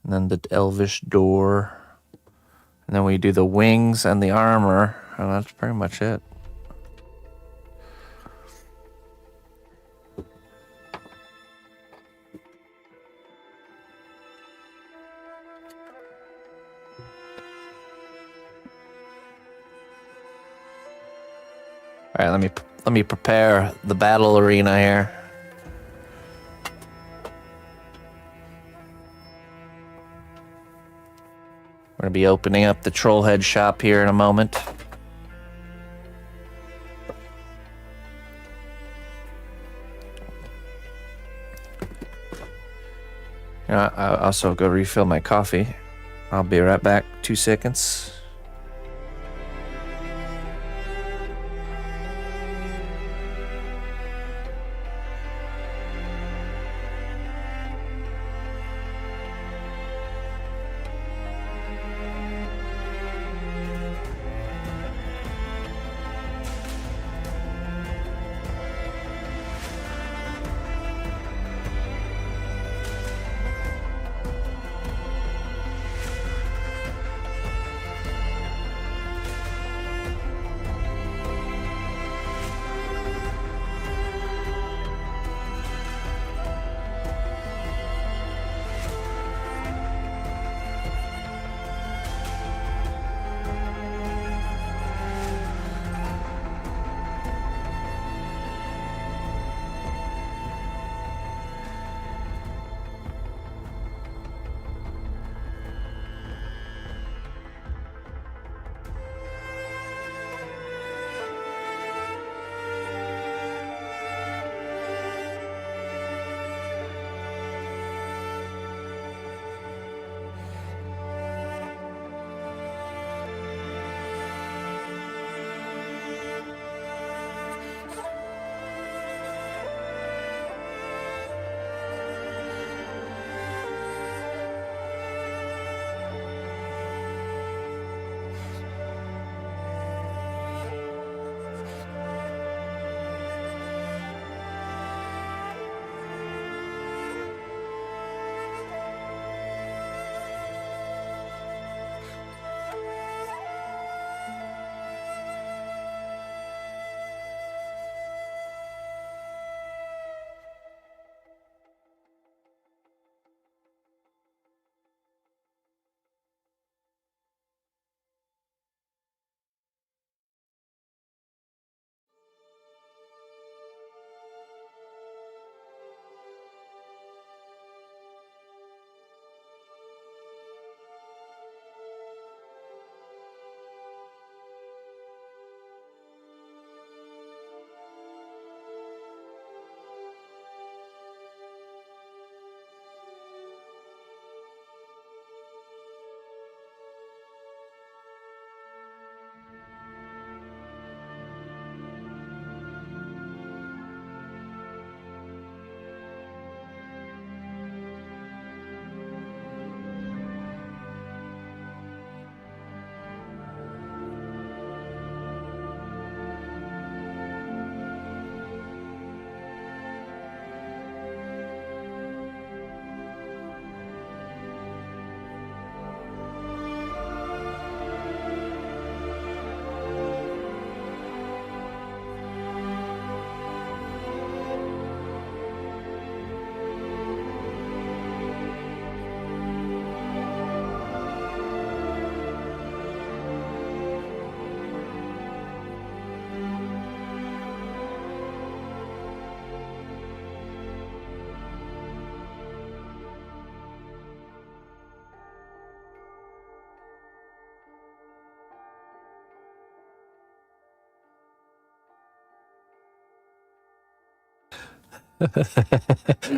and then the elvish door, and then we do the wings and the armor, and that's pretty much it. All right, let me prepare the battle arena here. We're gonna be opening up the Trollhead shop here in a moment. I'll also go refill my coffee. I'll be right back. 2 seconds.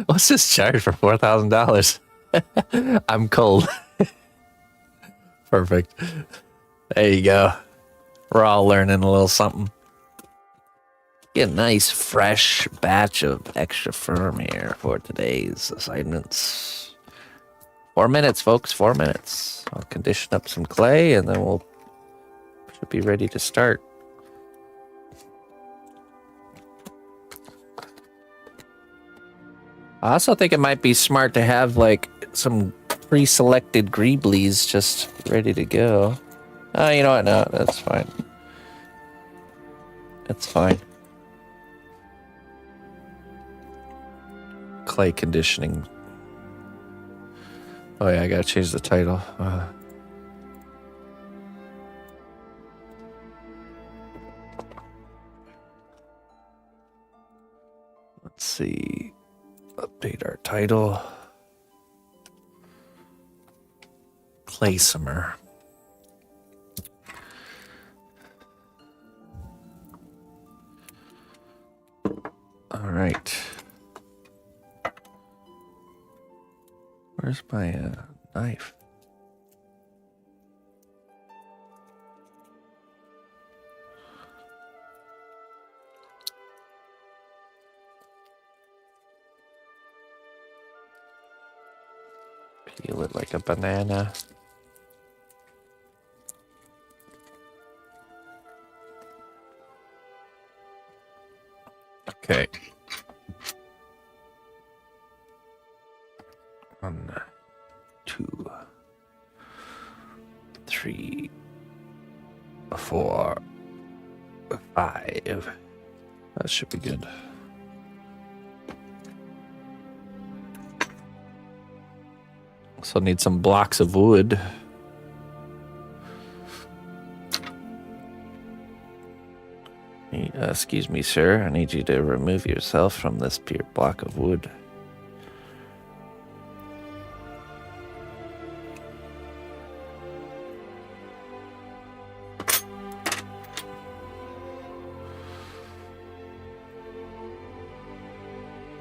What's this charge for $4,000? I'm cold. Perfect. There you go. We're all learning a little something. Get a nice fresh batch of extra firm here for today's assignments. 4 minutes, folks. 4 minutes. I'll condition up some clay and then we'll should be ready to start. I also think it might be smart to have like some pre-selected greeblies just ready to go. Oh, you know what? No, that's fine. That's fine. Clay conditioning. Oh yeah, I gotta change the title. Let's see. Update our title. Clay Summer. All right. Where's my knife? Peel it like a banana. Okay. 1, 2, 3, 4, 5. That should be good. Also need some blocks of wood. Excuse me, sir. I need you to remove yourself from this pure block of wood.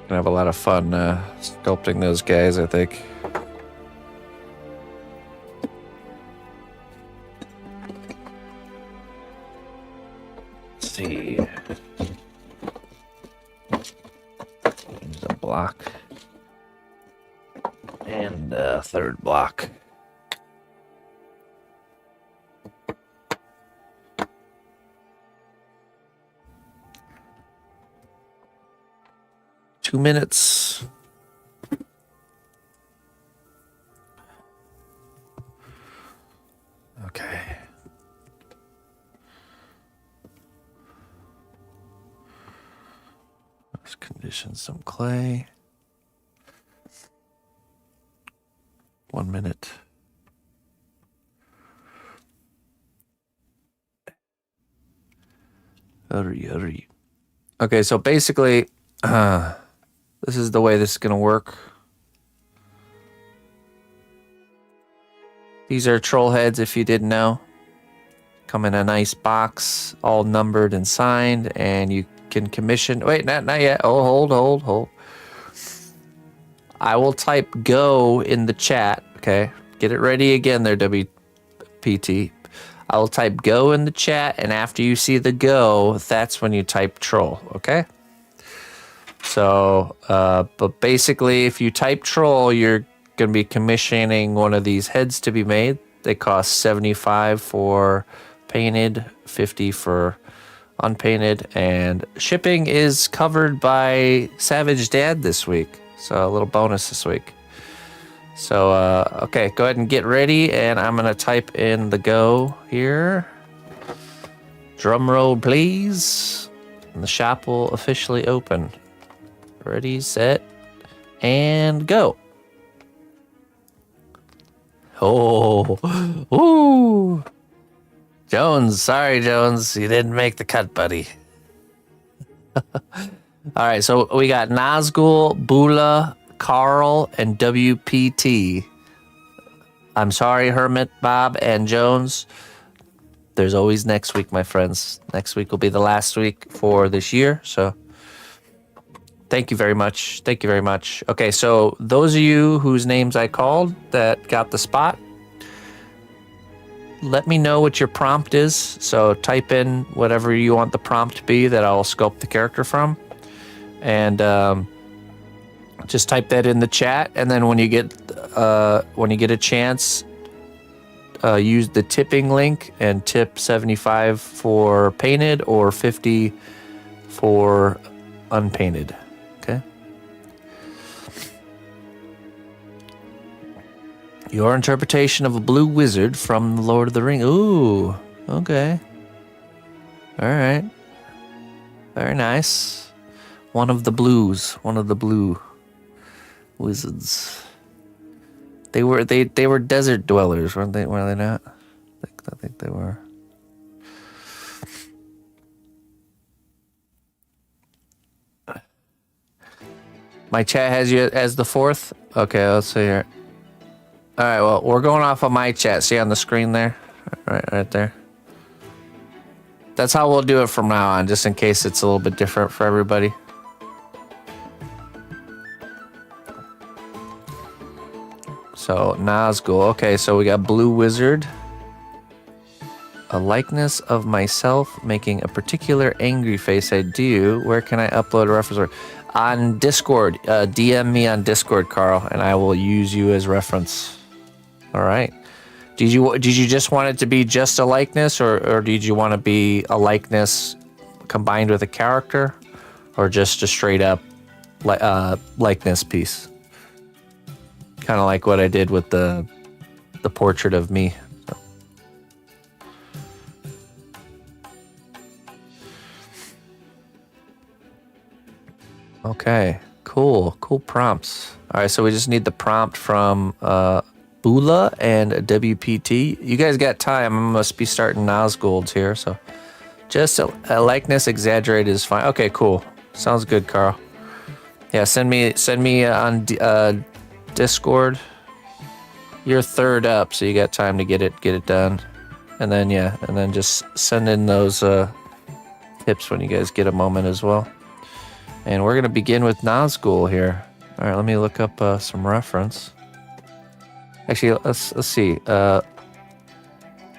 Gonna have a lot of fun sculpting those guys, I think. Let's see. Use a block. And a third block. Two minutes. Okay. Let's condition some clay. 1 minute. Hurry, hurry. Okay, so basically, this is the way this is going to work. These are troll heads, if you didn't know. Come in a nice box, all numbered and signed, and you can commission... Wait, not yet. Oh, hold. I will type go in the chat, okay? Get it ready again there, WPT. I will type go in the chat, and after you see the go, that's when you type troll, okay? So, but basically, if you type troll, you're going to be commissioning one of these heads to be made. They cost $75 for painted, $50 for unpainted, and shipping is covered by Savage Dad this week. So a little bonus this week. So, okay, go ahead and get ready, and I'm going to type in the go here. Drum roll, please. And the shop will officially open. Ready, set, and go. Oh, ooh. Jones, sorry, Jones. You didn't make the cut, buddy. All right, so we got Nazgul, Bula, Carl, and WPT. I'm sorry, Hermit, Bob, and Jones. There's always next week, my friends. Next week will be the last week for this year, so... Thank you very much. Thank you very much. Okay, so those of you whose names I called that got the spot, let me know what your prompt is. So type in whatever you want the prompt to be that I'll sculpt the character from. And just type that in the chat. And then when you get a chance, use the tipping link and tip 75 for painted or 50 for unpainted. Okay. Your interpretation of a blue wizard from the Lord of the Rings. Ooh, okay. All right. Very nice. One of the blues. One of the blue wizards. They were desert dwellers, weren't they? Were they not? I think they were. My chat has you as the fourth? Okay, let's see here. All right, well, we're going off of my chat. See on the screen there? Right there. That's how we'll do it from now on, just in case it's a little bit different for everybody. So, Nazgul. Okay, so we got Blue Wizard. A likeness of myself making a particular angry face I do. Where can I upload a reference? On Discord. DM me on Discord, Carl, and I will use you as reference. All right. Did you just want it to be just a likeness, or did you want to be a likeness combined with a character, or just a straight up likeness piece? Kind of like what I did with the portrait of me. Okay, cool prompts. All right, so we just need the prompt from Bula and WPT. You guys got time. I must be starting Nazgul's here, so just a likeness exaggerated is fine. Okay, cool. Sounds good, Carl. Yeah, send me on Discord. You're third up, so you got time to get it done. And then just send in those tips when you guys get a moment as well. And we're gonna begin with Nazgul here. All right, let me look up some reference. Actually, let's see.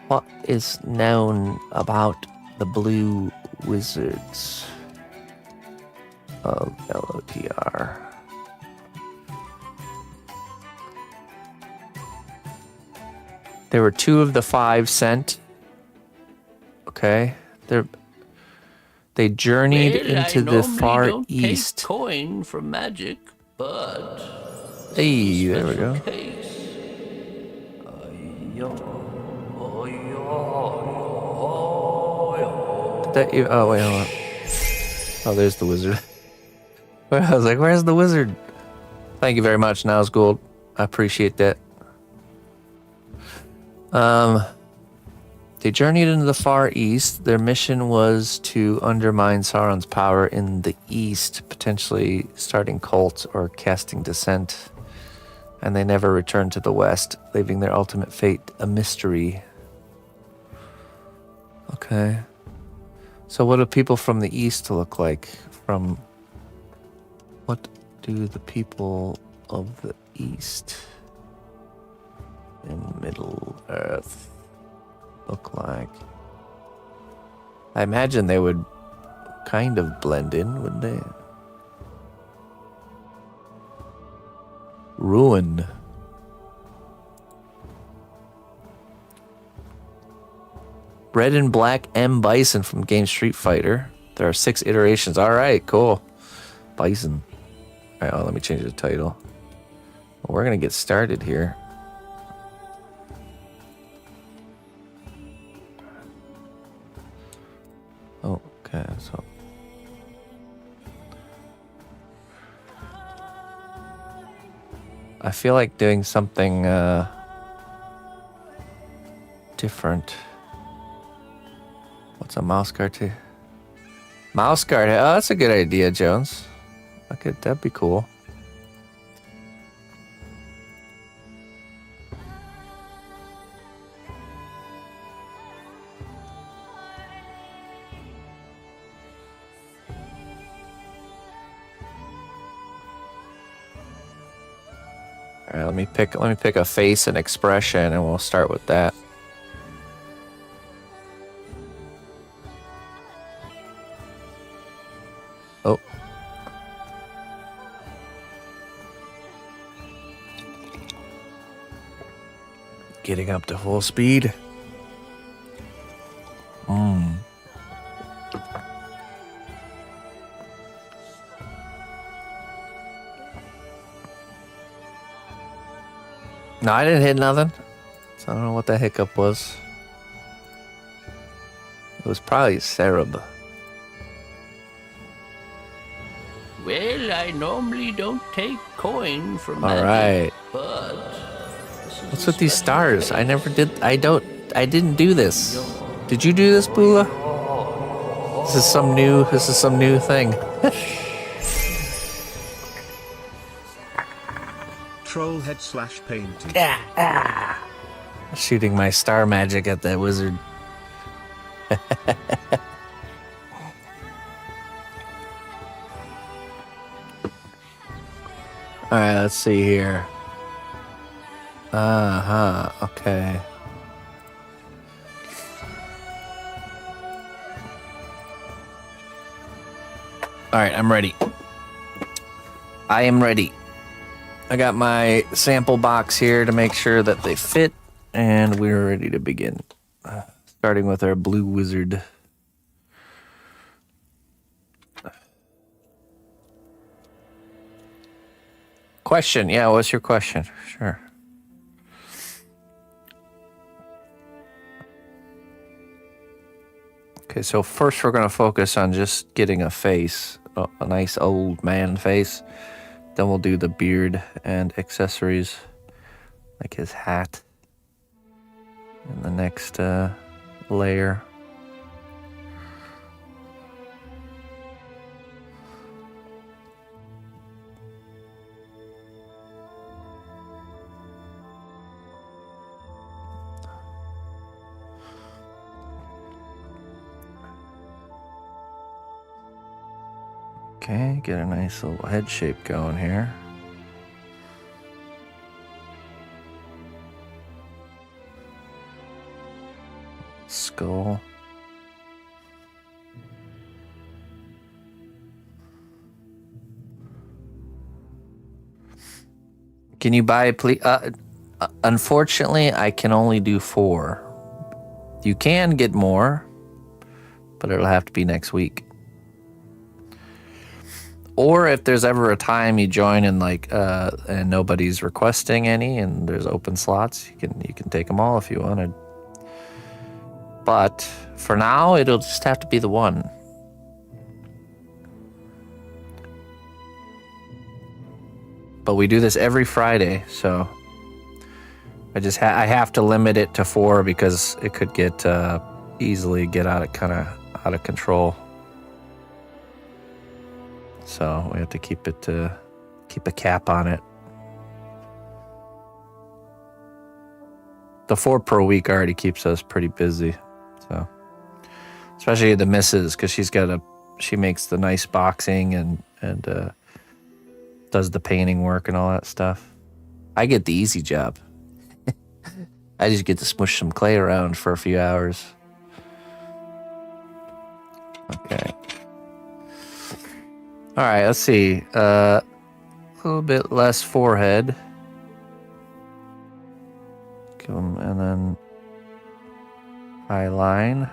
What is known about the blue wizards of LOTR? There were 2 of the 5 sent. Okay, they journeyed into the far east. Take coin for magic, but hey, there we go. Oh wait, hold on. Oh, there's the wizard. I was like, where's the wizard? Thank you very much, Nazgul. I appreciate that. They journeyed into the far east. Their mission was to undermine Sauron's power in the east, potentially starting cults or casting dissent. And they never returned to the west, leaving their ultimate fate a mystery. Okay. So what do people from the east look like? What do the people of the east in Middle Earth look like? I imagine they would kind of blend in, wouldn't they? Ruin. Red and Black M. Bison from Game Street Fighter. There are 6 iterations. All right, cool. Bison. All right, let me change the title. Well, we're going to get started here. Oh, okay, so... I feel like doing something different. What's a mouse guard to? Mouse guard. Oh, that's a good idea, Jones. That'd be cool. All right, let me pick a face and expression, and we'll start with that. Oh. Getting up to full speed. No, I didn't hit nothing. So I don't know what the hiccup was. It was probably Cerub. Well, I normally don't take coin from All magic, right. but What's with these stars? I never did. I didn't do this. Did you do this, Bula? This is some new thing. Trollhead / painting. Shooting my star magic at that wizard. All right, let's see here. Okay. All right, I'm ready. I am ready. I got my sample box here to make sure that they fit, and we're ready to begin. Starting with our blue wizard. Question. Yeah, what's your question? Sure. Okay, so first we're going to focus on just getting a face, a nice old man face. Then we'll do the beard and accessories, like his hat, in the next layer. Okay, get a nice little head shape going here. Skull. Can you buy, please? Unfortunately, I can only do 4. You can get more, but it'll have to be next week. Or if there's ever a time you join and and nobody's requesting any and there's open slots, you can take them all if you wanted. But for now, it'll just have to be the one. But we do this every Friday, so I have to limit it to 4 because it could get easily get out of control. So we have to keep a cap on it. The 4 per week already keeps us pretty busy. So especially the missus, because she makes the nice boxing and does the painting work and all that stuff. I get the easy job. I just get to smush some clay around for a few hours. Okay. All right, let's see. A little bit less forehead. Give him, and then high line.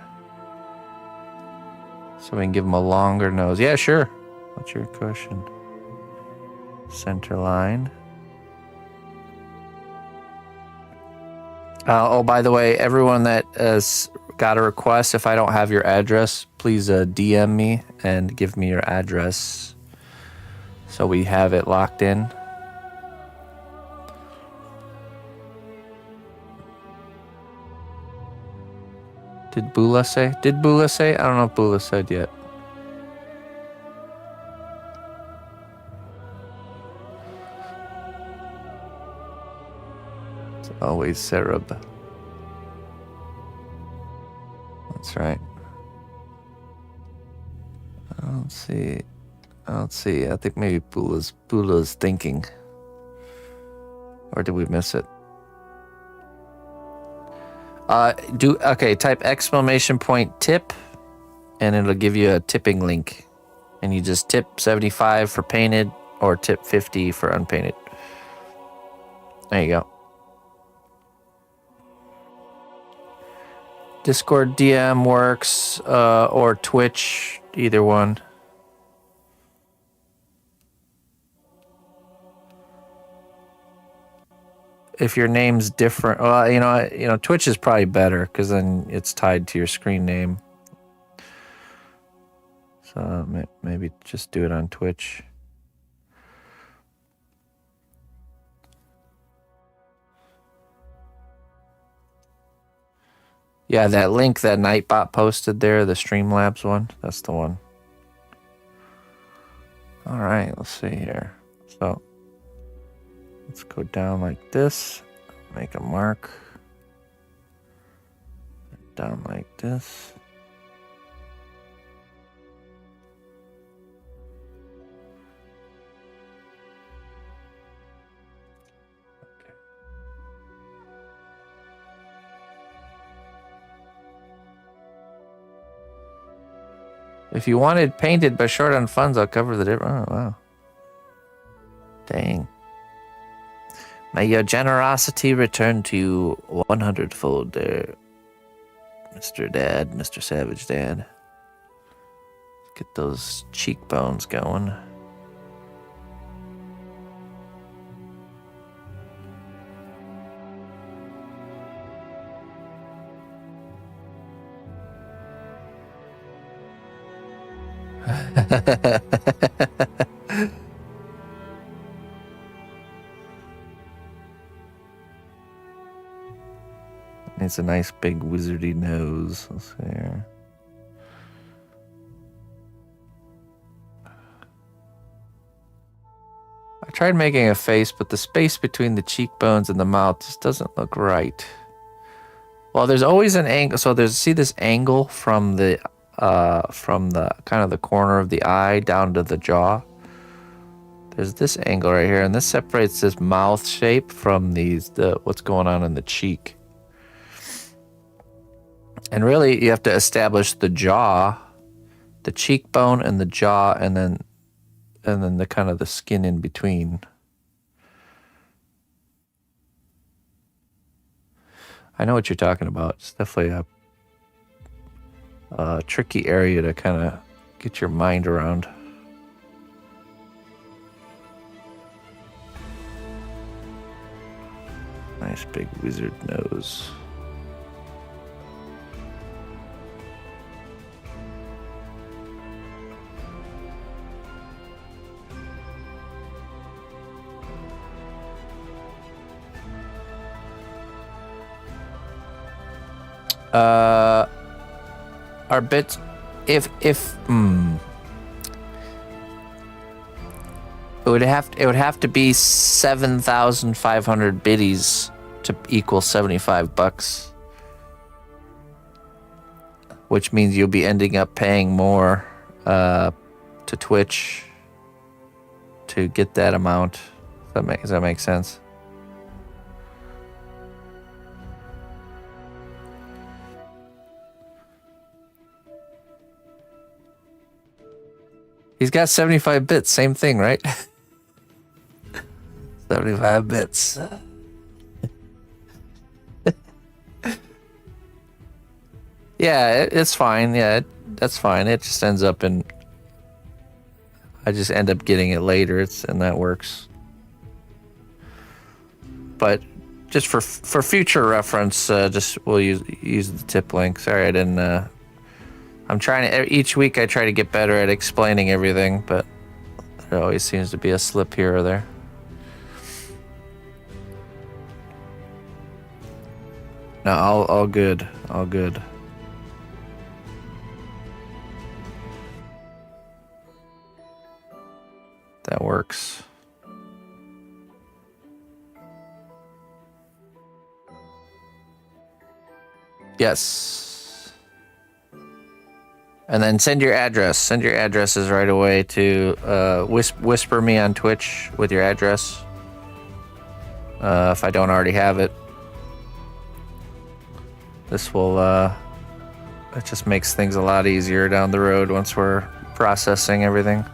So we can give him a longer nose. Yeah, sure. What's your question? Center line. Oh, by the way, everyone that has got a request, if I don't have your address, please DM me and give me your address so we have it locked in. Did Bula say? Did Bula say? I don't know if Bula said yet. It's always Sereb. That's right. I don't see. I think maybe Bula's thinking. Or did we miss it? Type exclamation point tip, and it'll give you a tipping link. And you just tip 75 for painted or tip 50 for unpainted. There you go. Discord DM works, or Twitch, either one. If your name's different, well, you know, Twitch is probably better because then it's tied to your screen name. So maybe just do it on Twitch. Yeah, that link that Nightbot posted there, the Streamlabs one, that's the one. All right, let's see here. So let's go down like this, make a mark. Down like this. If you wanted painted but short on funds, I'll cover the difference. Oh, wow. Dang. May your generosity return to you 100-fold there, Mr. Dad, Mr. Savage Dad. Get those cheekbones going. It's a nice big wizardy nose. Let's see here. I tried making a face, but the space between the cheekbones and the mouth just doesn't look right. Well, there's always an angle. So see this angle from the kind of the corner of the eye down to the jaw. There's this angle right here, and this separates this mouth shape from what's going on in the cheek. And really, you have to establish the jaw, the cheekbone, and the jaw, and then the kind of the skin in between. I know what you're talking about. It's definitely a tricky area to kind of get your mind around. Nice big wizard nose. Our bits, it would have to be 7,500 biddies to equal $75, which means you'll be ending up paying more to Twitch to get that amount. Does that make sense? He's got 75 bits, same thing, right? 75 bits. Yeah, it's fine. Yeah, that's fine. It just ends up in... I just end up getting it later, and that works. But just for future reference, we'll use the tip link. Sorry, I didn't... I'm trying to, each week I try to get better at explaining everything, but there always seems to be a slip here or there. No, all good. All good. That works. Yes. And then send your address. Send your addresses right away to whisper me on Twitch with your address. if I don't already have it. This will, it just makes things a lot easier down the road once we're processing everything.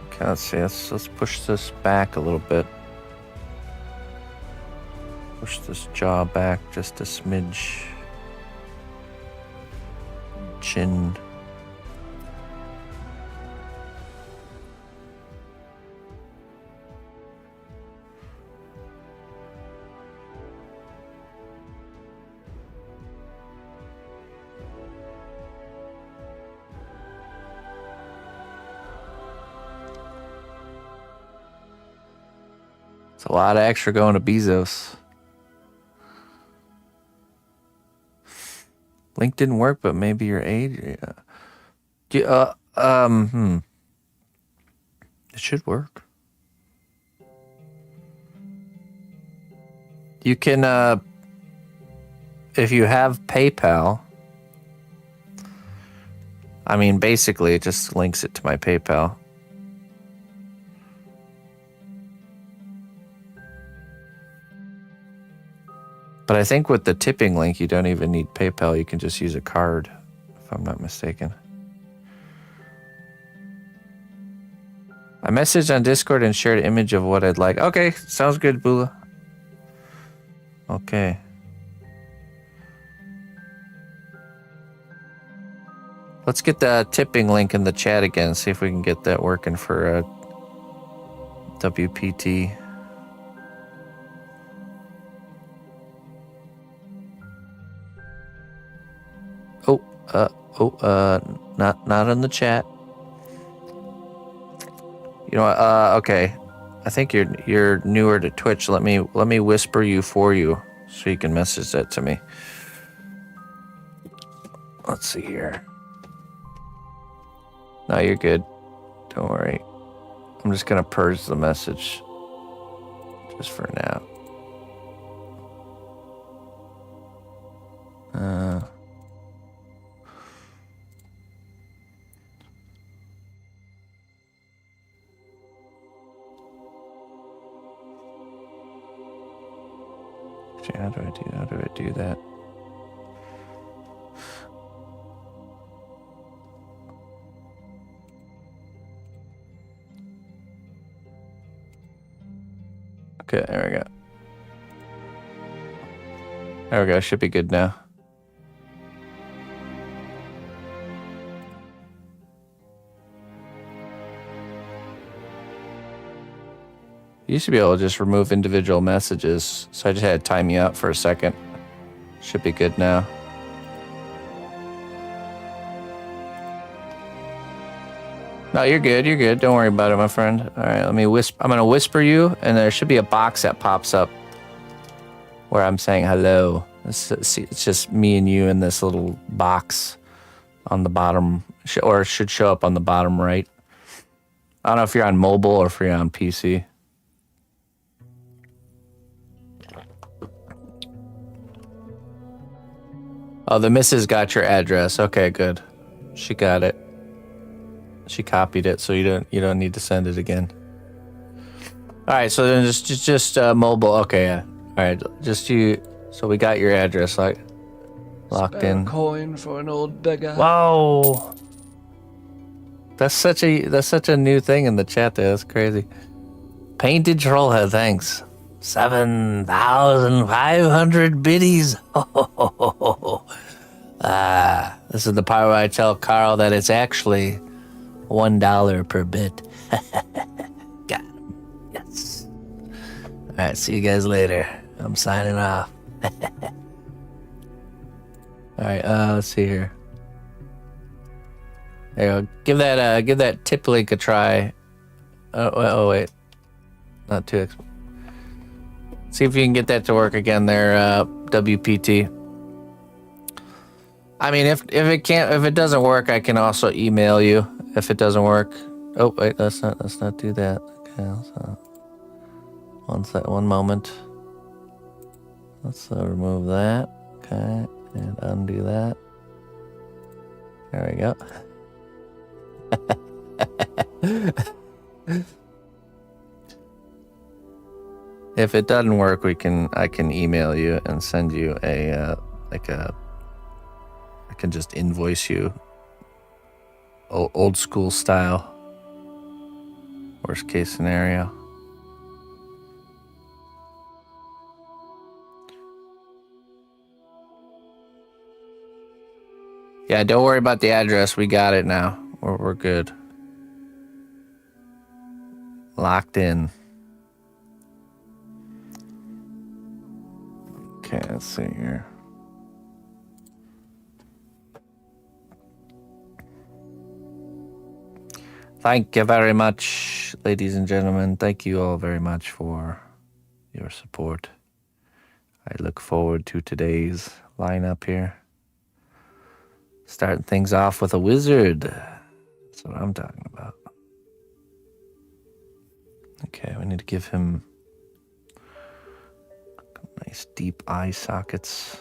Okay, let's see. Let's push this back a little bit. Push this jaw back just a smidge. Chin. It's a lot of extra going to Bezos. Link didn't work, but maybe your age. Yeah. It should work. You can, if you have PayPal, I mean, basically, it just links it to my PayPal. But I think with the tipping link, you don't even need PayPal. You can just use a card, if I'm not mistaken. I messaged on Discord and shared an image of what I'd like. Okay, sounds good, Bula. Okay. Let's get the tipping link in the chat again. See if we can get that working for WPT. Not in the chat. You know what? Okay. I think you're newer to Twitch. Let me whisper you for you so you can message that to me. Let's see here. No, you're good. Don't worry. I'm just gonna purge the message just for now. How do I do that? Okay, there we go. There we go, should be good now. You used to be able to just remove individual messages, so I just had to time you out for a second. Should be good now. No, you're good. You're good. Don't worry about it, my friend. All right, let me whisper. I'm gonna whisper you, and there should be a box that pops up where I'm saying hello. It's just me and you in this little box on the bottom, or it should show up on the bottom right. I don't know if you're on mobile or if you're on PC. Oh, the missus got your address. Okay, good. She got it. She copied it, so you don't need to send it again. All right, so then just mobile. Okay, yeah. All right, just you. So we got your address locked Spare in. a coin for an old beggar. Whoa, that's such a new thing in the chat there. That's crazy. Painted Trollhead, thanks. 7,500 biddies. This is the part where I tell Carl that it's actually $1 per bit. Got him. Yes. All right, see you guys later. I'm signing off. All right, let's see here. There you go. Give that tip link a try. Oh wait, not too. See if you can get that to work again there, WPT. I mean, if it doesn't work, I can also email you if it doesn't work. Oh wait, let's not do that. Okay, one moment. Let's remove that. Okay, and undo that. There we go. If it doesn't work, I can email you and send you I can just invoice you old school style. Worst case scenario. Yeah, don't worry about the address. We got it now. We're good. Locked in. Okay, let's see here. Thank you very much, ladies and gentlemen. Thank you all very much for your support. I look forward to today's lineup here. Starting things off with a wizard. That's what I'm talking about. Okay, we need to give him nice deep eye sockets.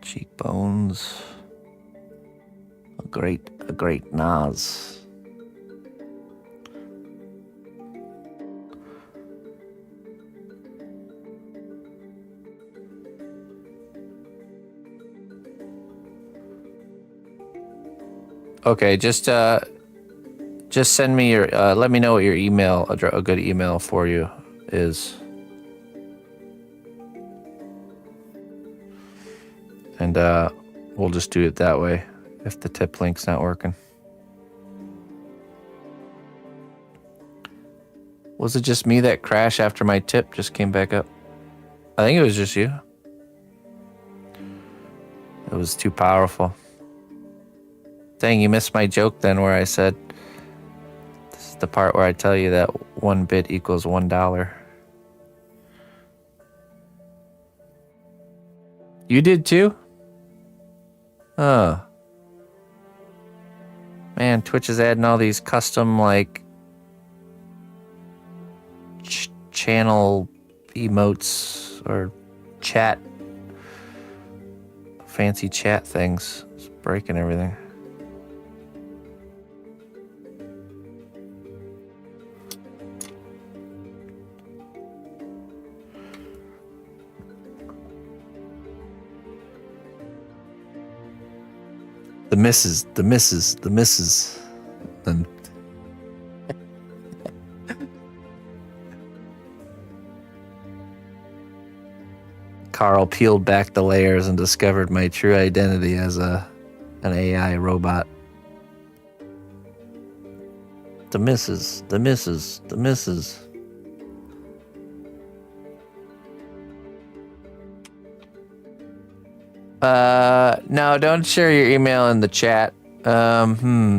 Cheekbones. A great nose. Okay, just send me your let me know what your email a good email for you is. And we'll just do it that way if the tip link's not working. Was it just me that crashed after my tip just came back up? I think it was just you. It was too powerful. Dang, you missed my joke then where I said, this is the part where I tell you that 1 bit equals $1. You did too? Oh. Man, Twitch is adding all these custom, like, channel emotes or chat, fancy chat things. It's breaking everything. The misses. Then Carl peeled back the layers and discovered my true identity as an AI robot. The misses. No, don't share your email in the chat. How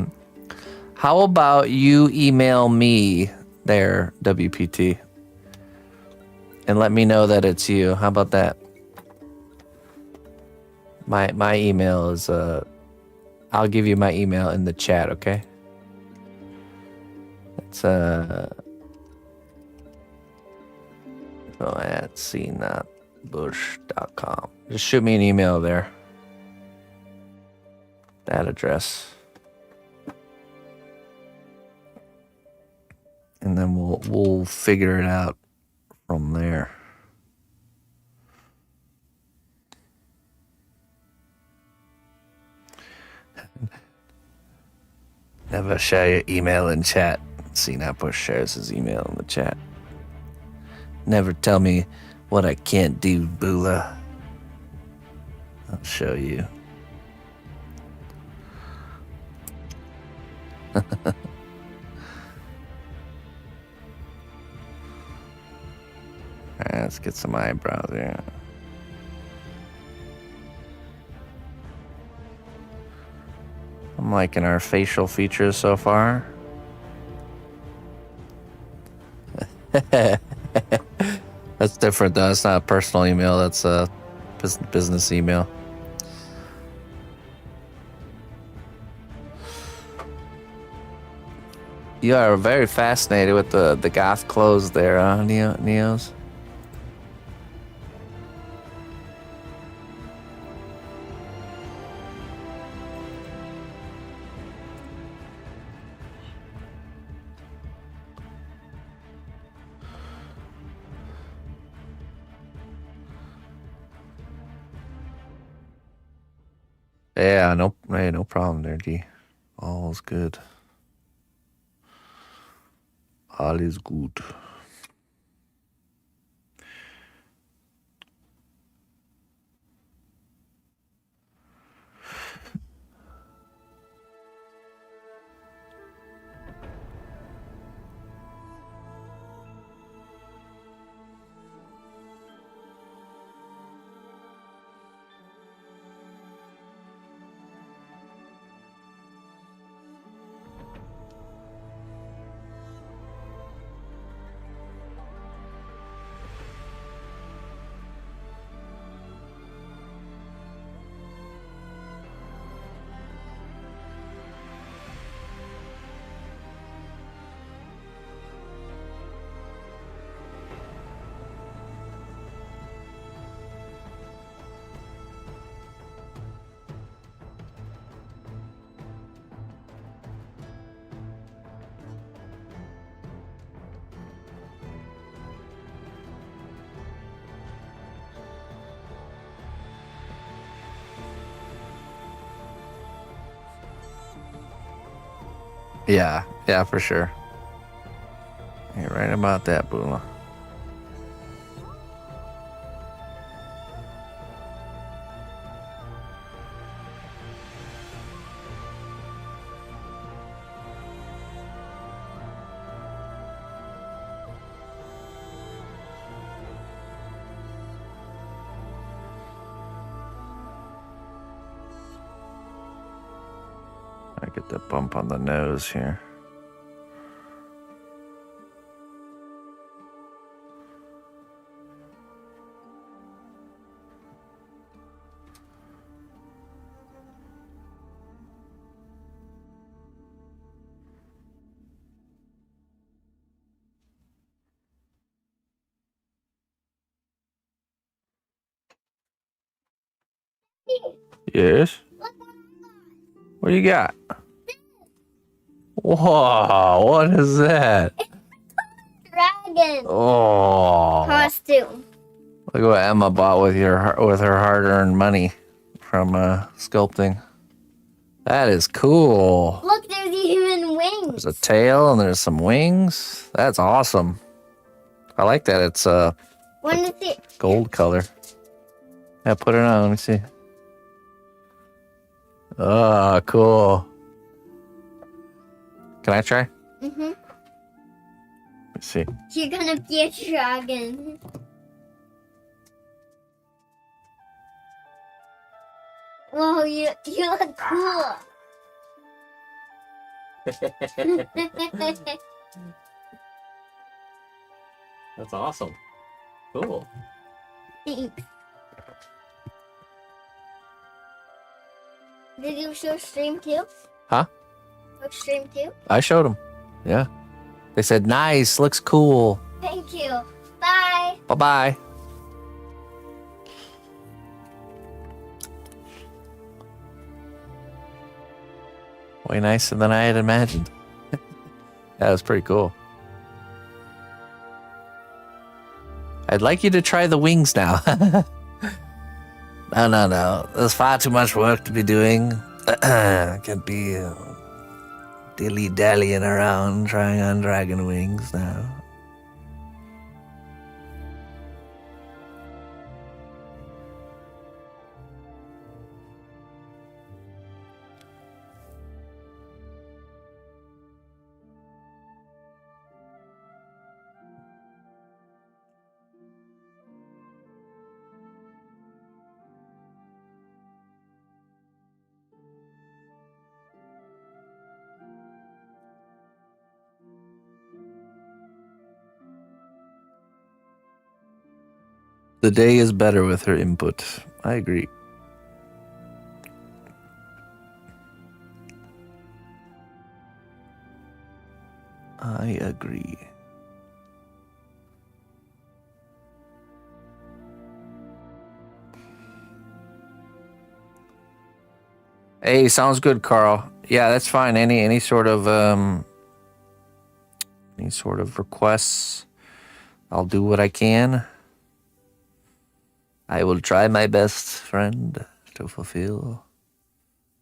about you email me there, WPT, and let me know that it's you. How about that? My email is I'll give you my email in the chat, okay? It's at cnotbusch.com. Just shoot me an email there. That address. And then we'll figure it out from there. Never share your email in chat. cnotbusch shares his email in the chat. Never tell me what I can't do, Bula. I'll show you. Alright, let's get some eyebrows here. I'm liking our facial features so far. That's different though. It's not a personal email. That's a business email. You are very fascinated with the goth clothes there, Neos. Yeah, no problem there, D. All's good. All is good. Yeah, for sure. You're right about that, Bula. I get the bump on the nose here. Yes? What do you got? Whoa, what is that? Dragon Oh, costume. look what Emma bought with her hard-earned money from sculpting. That is cool. Look, there's even wings. There's a tail and there's some wings. That's awesome. I like that. It's When is it? gold color. Yeah, put it on. Let me see. Oh, cool. Can I try? Mm-hmm. Let's see. You're gonna be a dragon. Whoa, you look cool. That's awesome. Cool. Thanks. Did you show stream too? Huh? Show stream too? I showed them. Yeah. They said, nice, looks cool. Thank you. Bye. Bye-bye. Way nicer than I had imagined. That was pretty cool. I'd like you to try the wings now. No. There's far too much work to be doing. I can't be dilly-dallying around trying on dragon wings now. The day is better with her input. I agree. I agree. Hey, sounds good, Carl. Yeah, that's fine. Any sort of requests, I'll do what I can. I will try my best, friend, to fulfill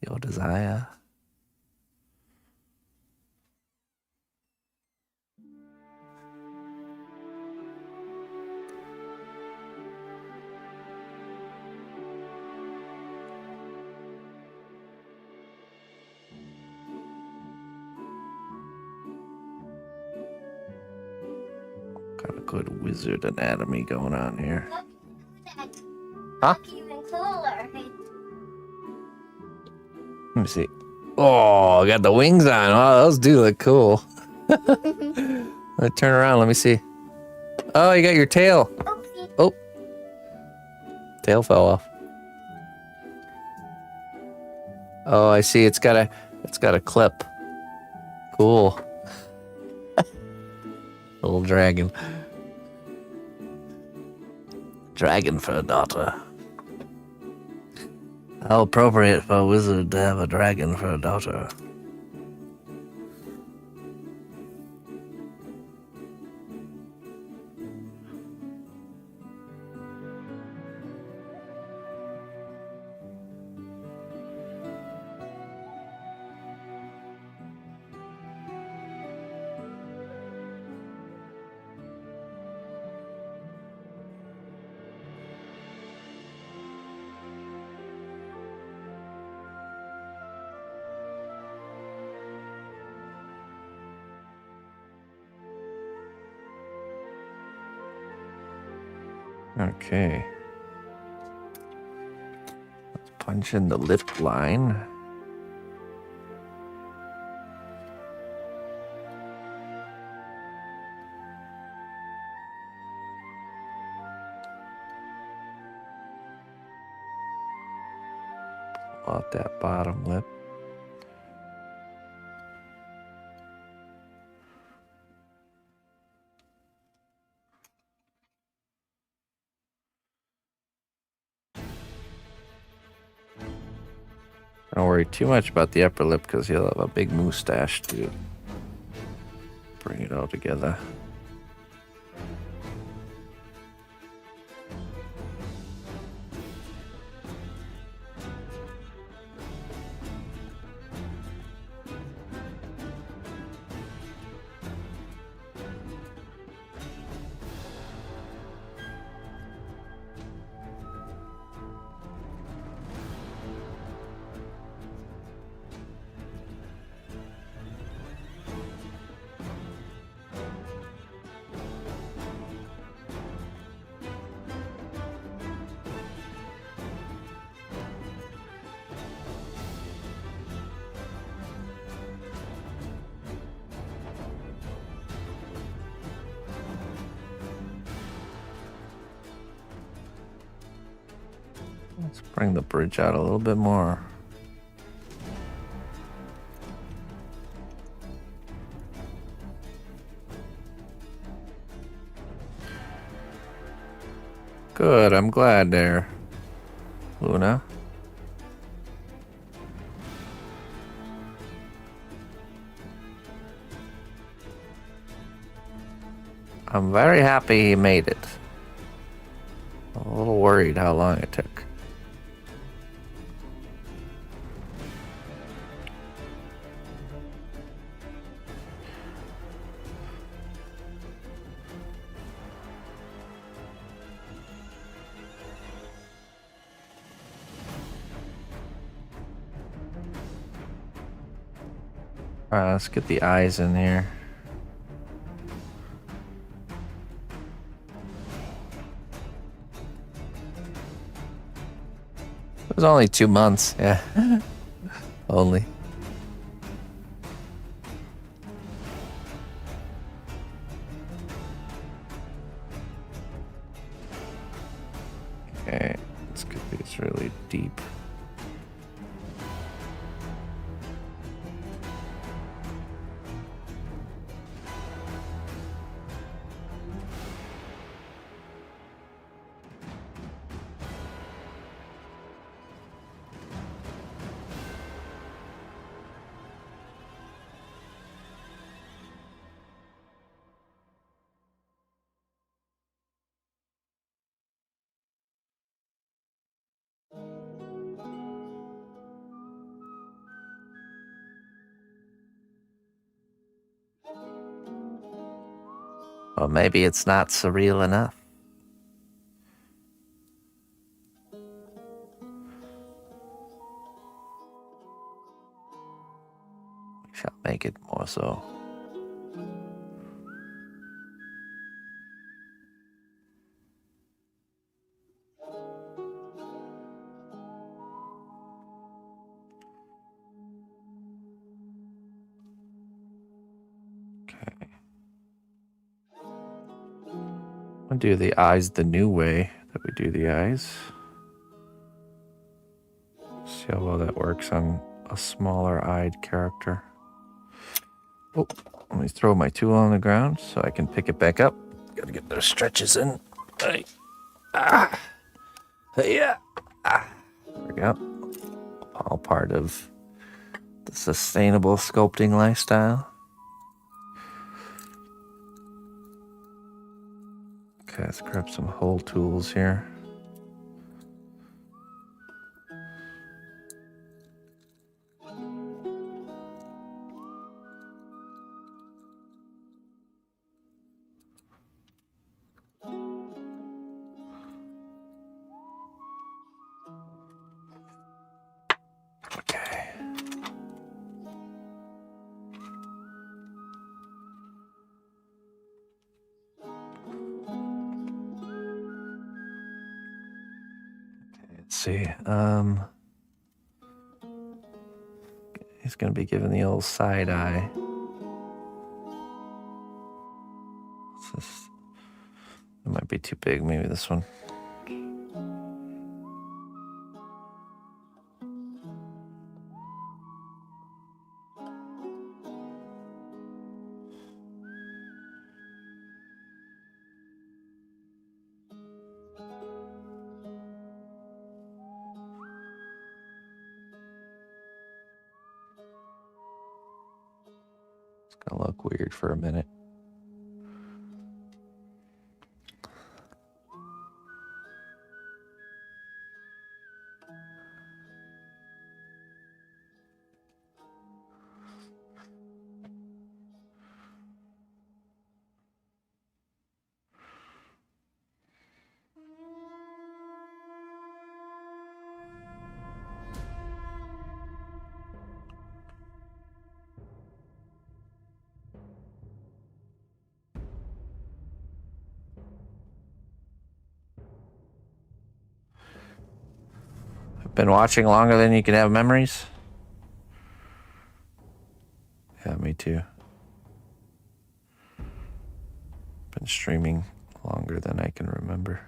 your desire. Got a good wizard anatomy going on here. Huh? Even cooler. Let me see. Oh, I got the wings on. Oh, those do look cool. Let me turn around. Let me see. Oh, you got your tail. Oopsie. Oh, tail fell off. Oh, I see. It's got a clip. Cool. Little dragon. Dragon for a daughter. How appropriate for a wizard to have a dragon for a daughter. Okay. Let's punch in the lip line. Pull out that bottom lip. Don't worry too much about the upper lip because he'll have a big mustache to bring it all together. Let's bring the bridge out a little bit more. Good, I'm glad there, Luna. I'm very happy he made it. I'm a little worried how long it took. Alright, let's get the eyes in here. It was only 2 months, yeah. Only. Okay, let's get these really deep. Or maybe it's not surreal enough. We shall make it more so. Okay. I'll do the eyes the new way that we do the eyes. See how well that works on a smaller eyed character. Oh, let me throw my tool on the ground so I can pick it back up. Gotta get those stretches in. Hey. Ah. Yeah. Ah. There we go. All part of the sustainable sculpting lifestyle. Okay, let's grab some hole tools here. Okay. Let's see. He's gonna be giving the old side eye. It might be too big. Maybe this one. It's gonna look weird for a minute. Been watching longer than you can have memories? Yeah, me too. Been streaming longer than I can remember.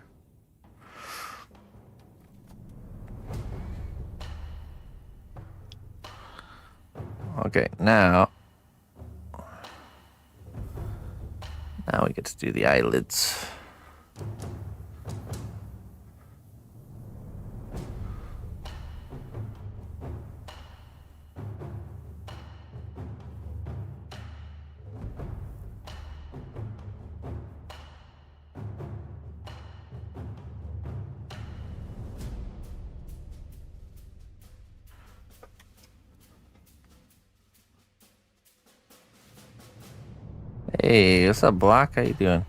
Okay, now we get to do the eyelids. Hey, what's up, Block? How you doing?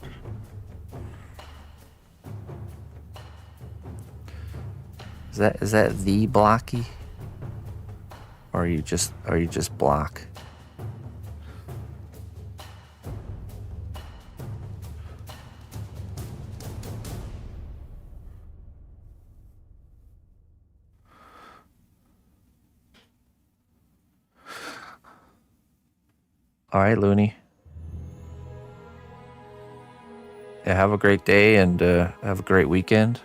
Is that the Blocky? Or are you just Block? All right, Looney. Yeah, have a great day and have a great weekend.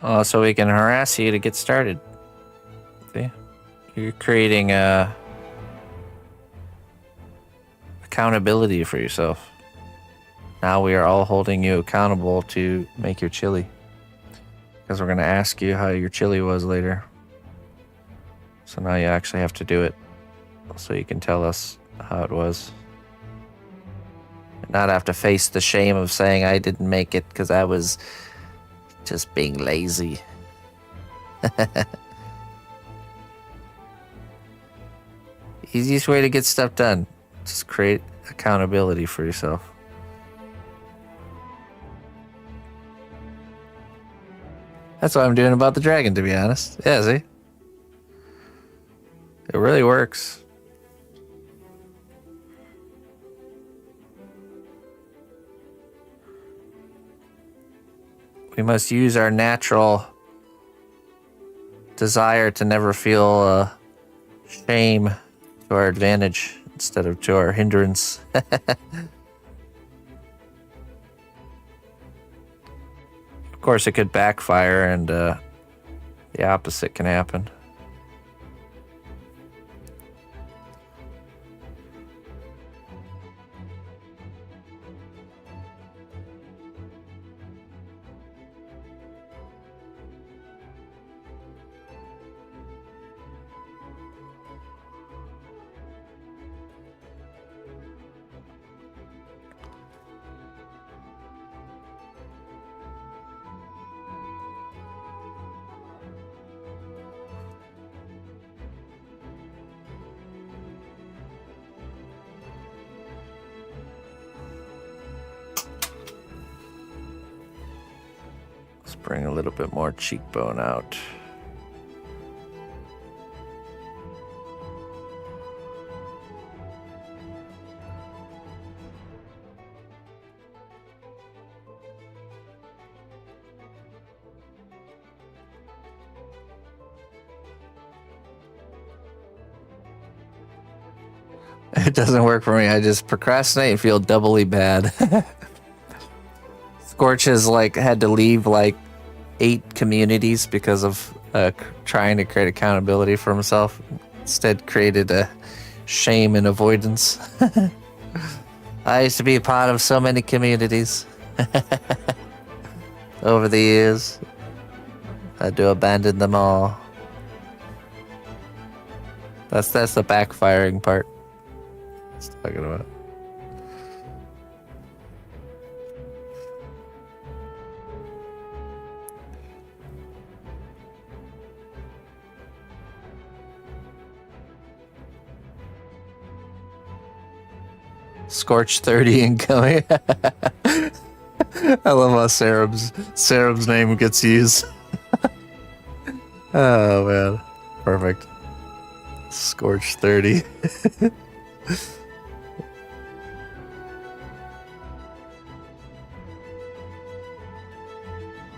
So we can harass you to get started. See? You're creating accountability for yourself. Now we are all holding you accountable to make your chili. Because we're going to ask you how your chili was later. So now you actually have to do it. So you can tell us how it was. And not have to face the shame of saying I didn't make it because I was just being lazy. Easiest way to get stuff done. Just create accountability for yourself. That's what I'm doing about the dragon, to be honest. Yeah, see? It really works. We must use our natural desire to never feel shame to our advantage instead of to our hindrance. Of course, it could backfire and the opposite can happen. Let's bring a little bit more cheekbone out. It doesn't work for me. I just procrastinate and feel doubly bad. Scorch has had to leave 8 communities because of trying to create accountability for himself. Instead, created a shame and avoidance. I used to be a part of so many communities over the years. I had to abandon them all. That's the backfiring part. It's talking about. Scorch 30 incoming. I love how Serum's name gets used. Oh man, perfect. Scorch 30.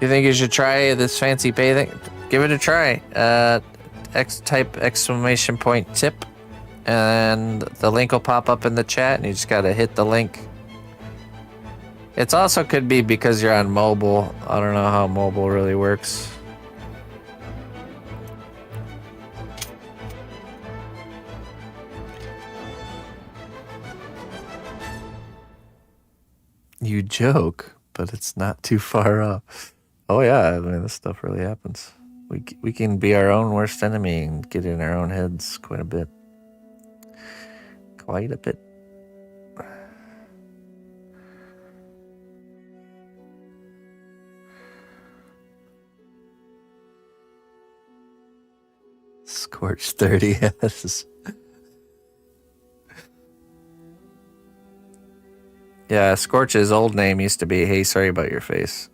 You think you should try this fancy pay thing? Give it a try. Type exclamation point tip, and the link will pop up in the chat, and you just gotta hit the link. It's also could be because you're on mobile. I don't know how mobile really works. You joke, but it's not too far off. Oh yeah, I mean, this stuff really happens. We can be our own worst enemy and get in our own heads quite a bit. Quite a bit. Scorch 30, yes. Yeah, Scorch's old name used to be, hey, sorry about your face.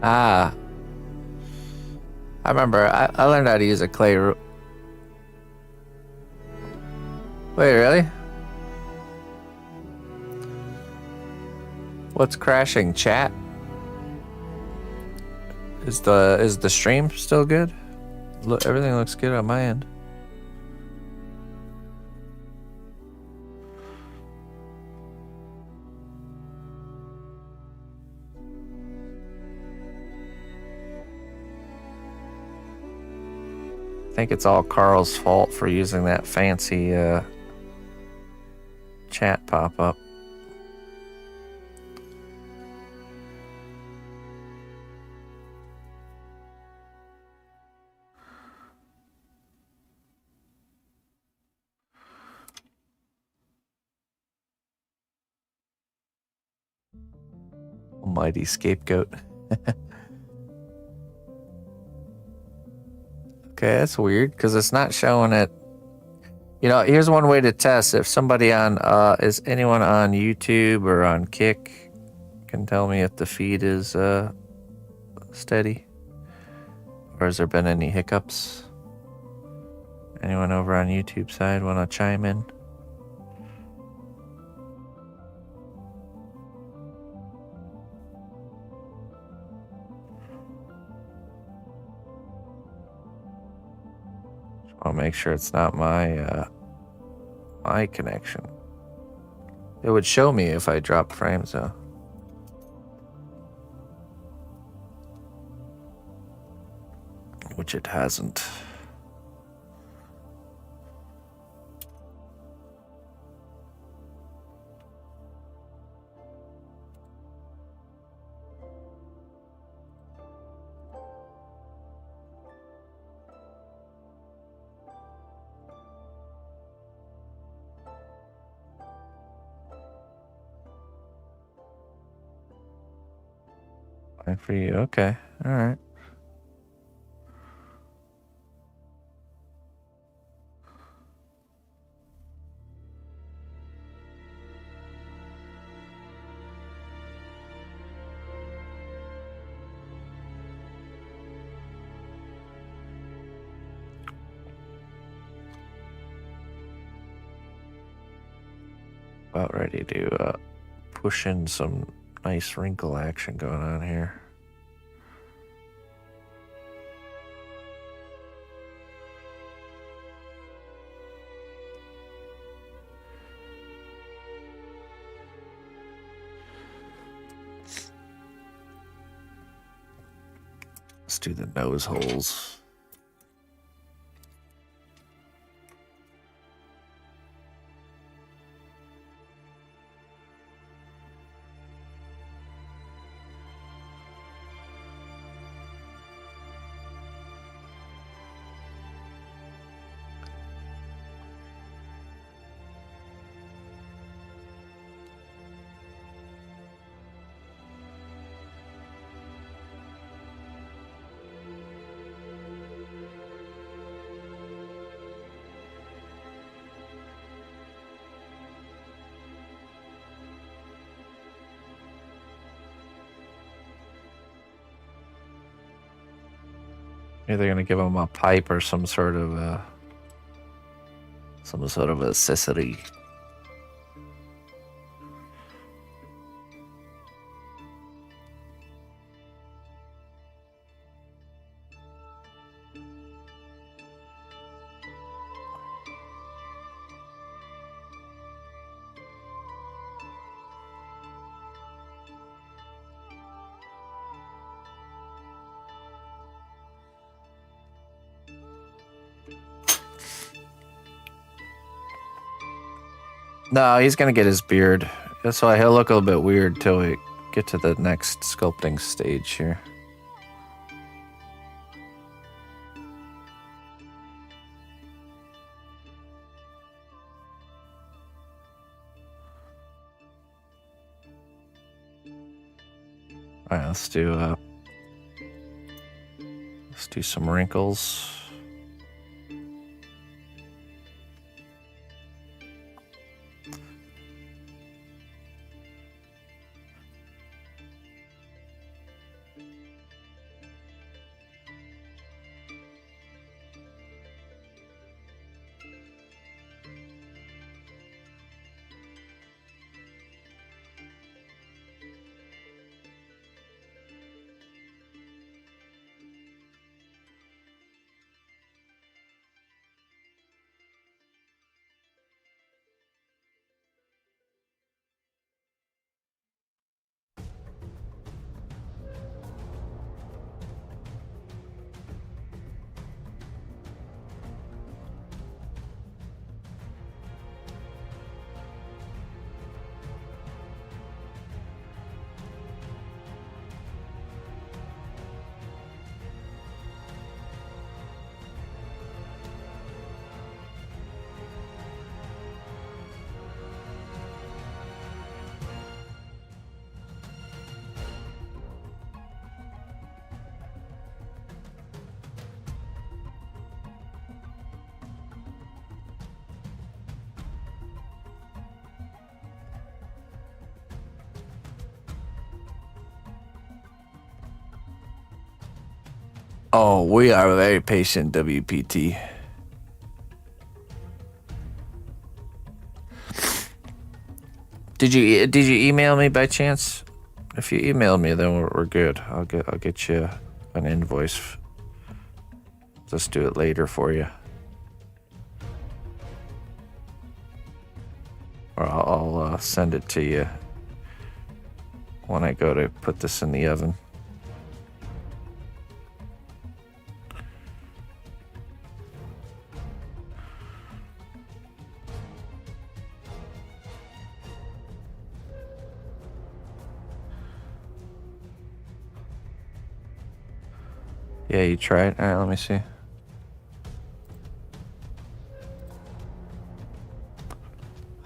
Ah. I remember I learned how to use a clay Wait, really? What's crashing? Chat? Is the stream still good? Look, everything looks good on my end. I think it's all Carl's fault for using that fancy chat pop-up. Almighty scapegoat. Okay, that's weird because it's not showing it. You know, here's one way to test if somebody on is anyone on YouTube or on Kick can tell me if the feed is steady or has there been any hiccups? Anyone over on YouTube side want to chime in? I'll make sure it's not my my connection. It would show me if I dropped frames though. Which it hasn't. Fine for you. Okay. All right. About ready to push in some nice wrinkle action going on here. Let's do the nose holes. Either gonna give him a pipe or some sort of accessory. No, he's gonna get his beard. That's why he'll look a little bit weird till we get to the next sculpting stage here. All right, let's do some wrinkles. Oh, we are very patient, WPT. Did you email me by chance? If you email me, then we're good. I'll get you an invoice. Just do it later for you. Or I'll send it to you when I go to put this in the oven. Yeah, you try it. All right, let me see.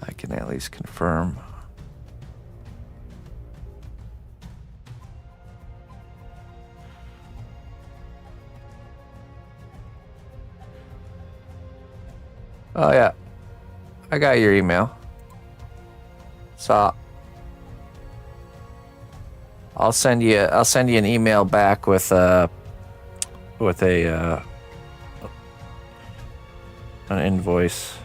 I can at least confirm. Oh yeah, I got your email. So I'll send you an email back with a an invoice.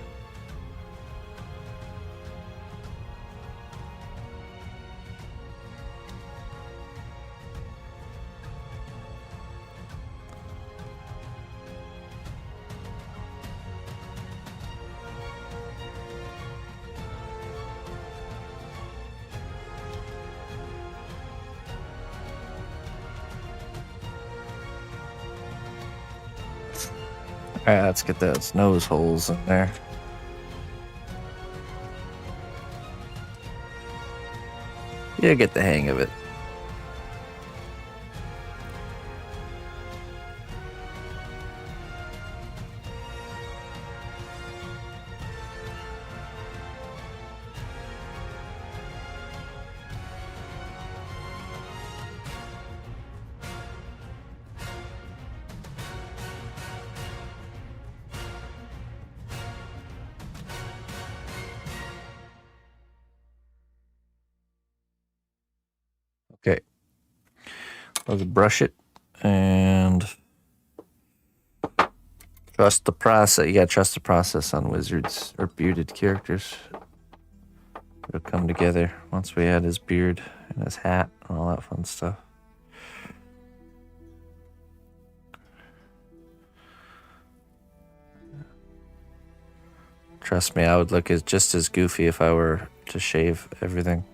All right, let's get those nose holes in there. You'll get the hang of it. Okay. Let's brush it and trust the process. You gotta trust the process on wizards or bearded characters. It'll come together once we add his beard and his hat and all that fun stuff. Trust me, I would look just as goofy if I were to shave everything.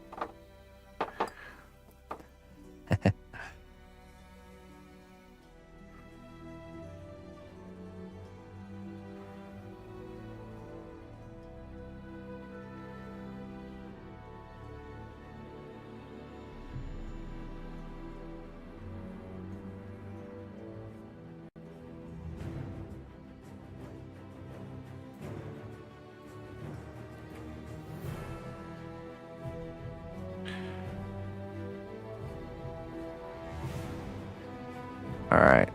All right.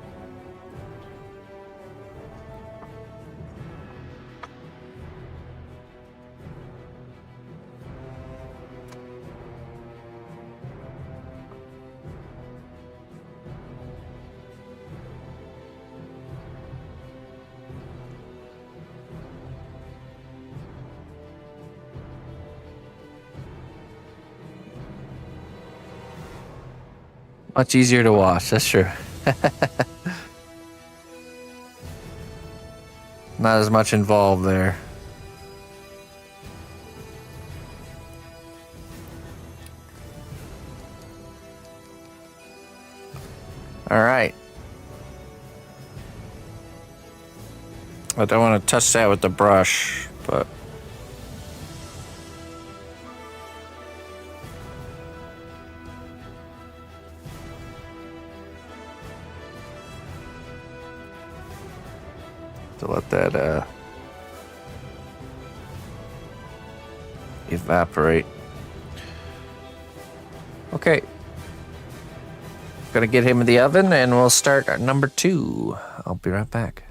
Much easier to wash, that's true. Not as much involved there. All right. I don't want to touch that with the brush, but to let that evaporate. Okay. Gonna get him in the oven and we'll start at number 2. I'll be right back.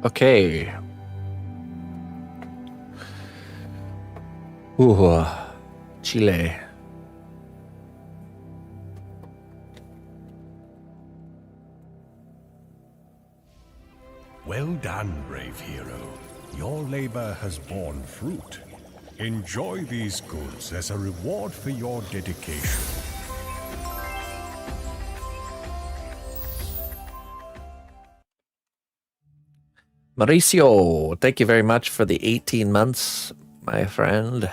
Okay. Ooh, Chile. Well done, brave hero. Your labor has borne fruit. Enjoy these goods as a reward for your dedication. Mauricio, thank you very much for the 18 months, my friend.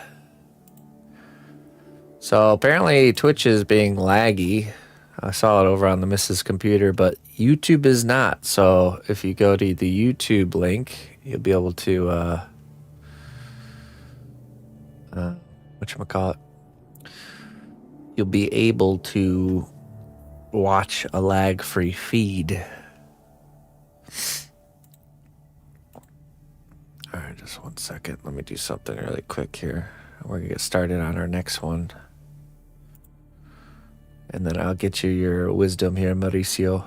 So apparently Twitch is being laggy. I saw it over on the Mrs. Computer, but YouTube is not. So if you go to the YouTube link, you'll be able to, whatchamacallit? You'll be able to watch a lag-free feed. All right, just 1 second. Let me do something really quick here. We're going to get started on our next one. And then I'll get you your wisdom here, Mauricio.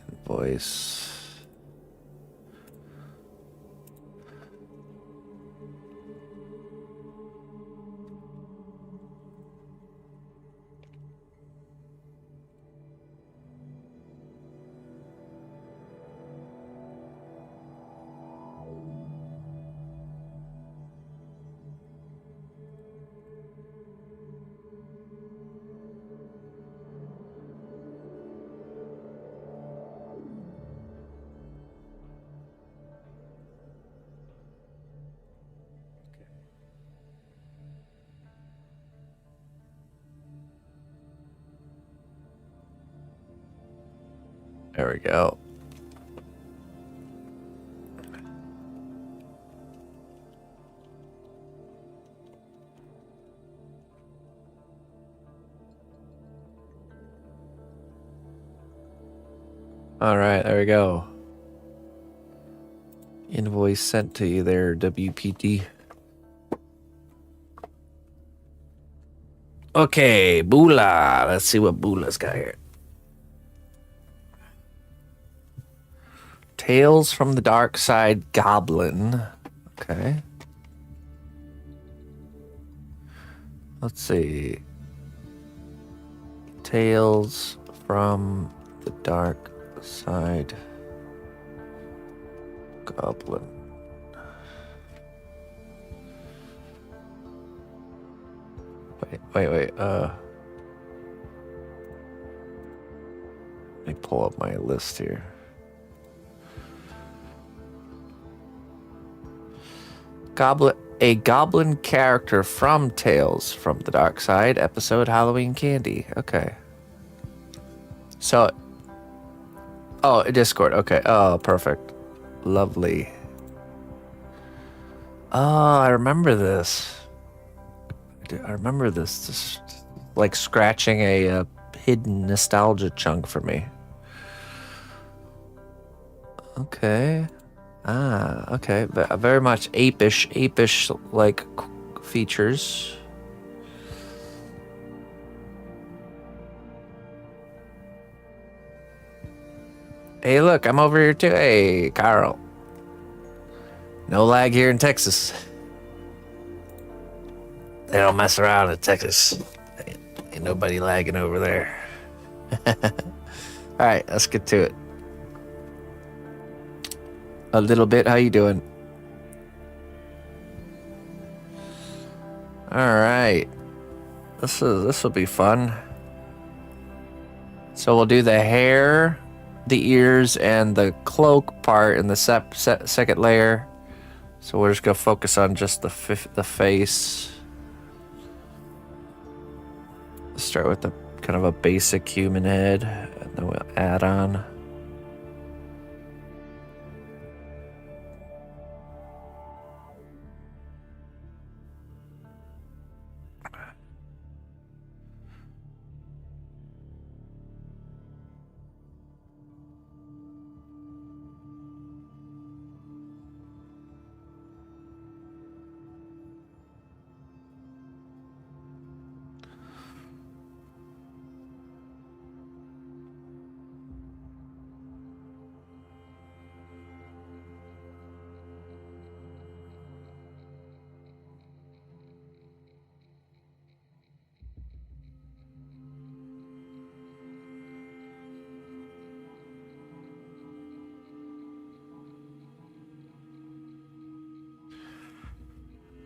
And voice. There we go. All right, there we go. Invoice sent to you there, WPT. Okay, Bula. Let's see what Bula's got here. Tales from the Dark Side Goblin. Okay. Let's see. Tales from the Dark Side Goblin. Wait. Let me pull up my list here. A goblin character from Tales from the Dark Side episode Halloween Candy. Okay. So, Discord. Okay. Oh, perfect. Lovely. Oh, I remember this. Just like scratching a hidden nostalgia chunk for me. Okay. Okay. Very much apish like features. Hey, look, I'm over here too. Hey, Carl. No lag here in Texas. They don't mess around in Texas. Ain't nobody lagging over there. All right, let's get to it. A little bit. How you doing? All right. This will be fun. So we'll do the hair, the ears, and the cloak part in the second layer. So we're just gonna focus on just the face. Start with the kind of a basic human head, and then we'll add on.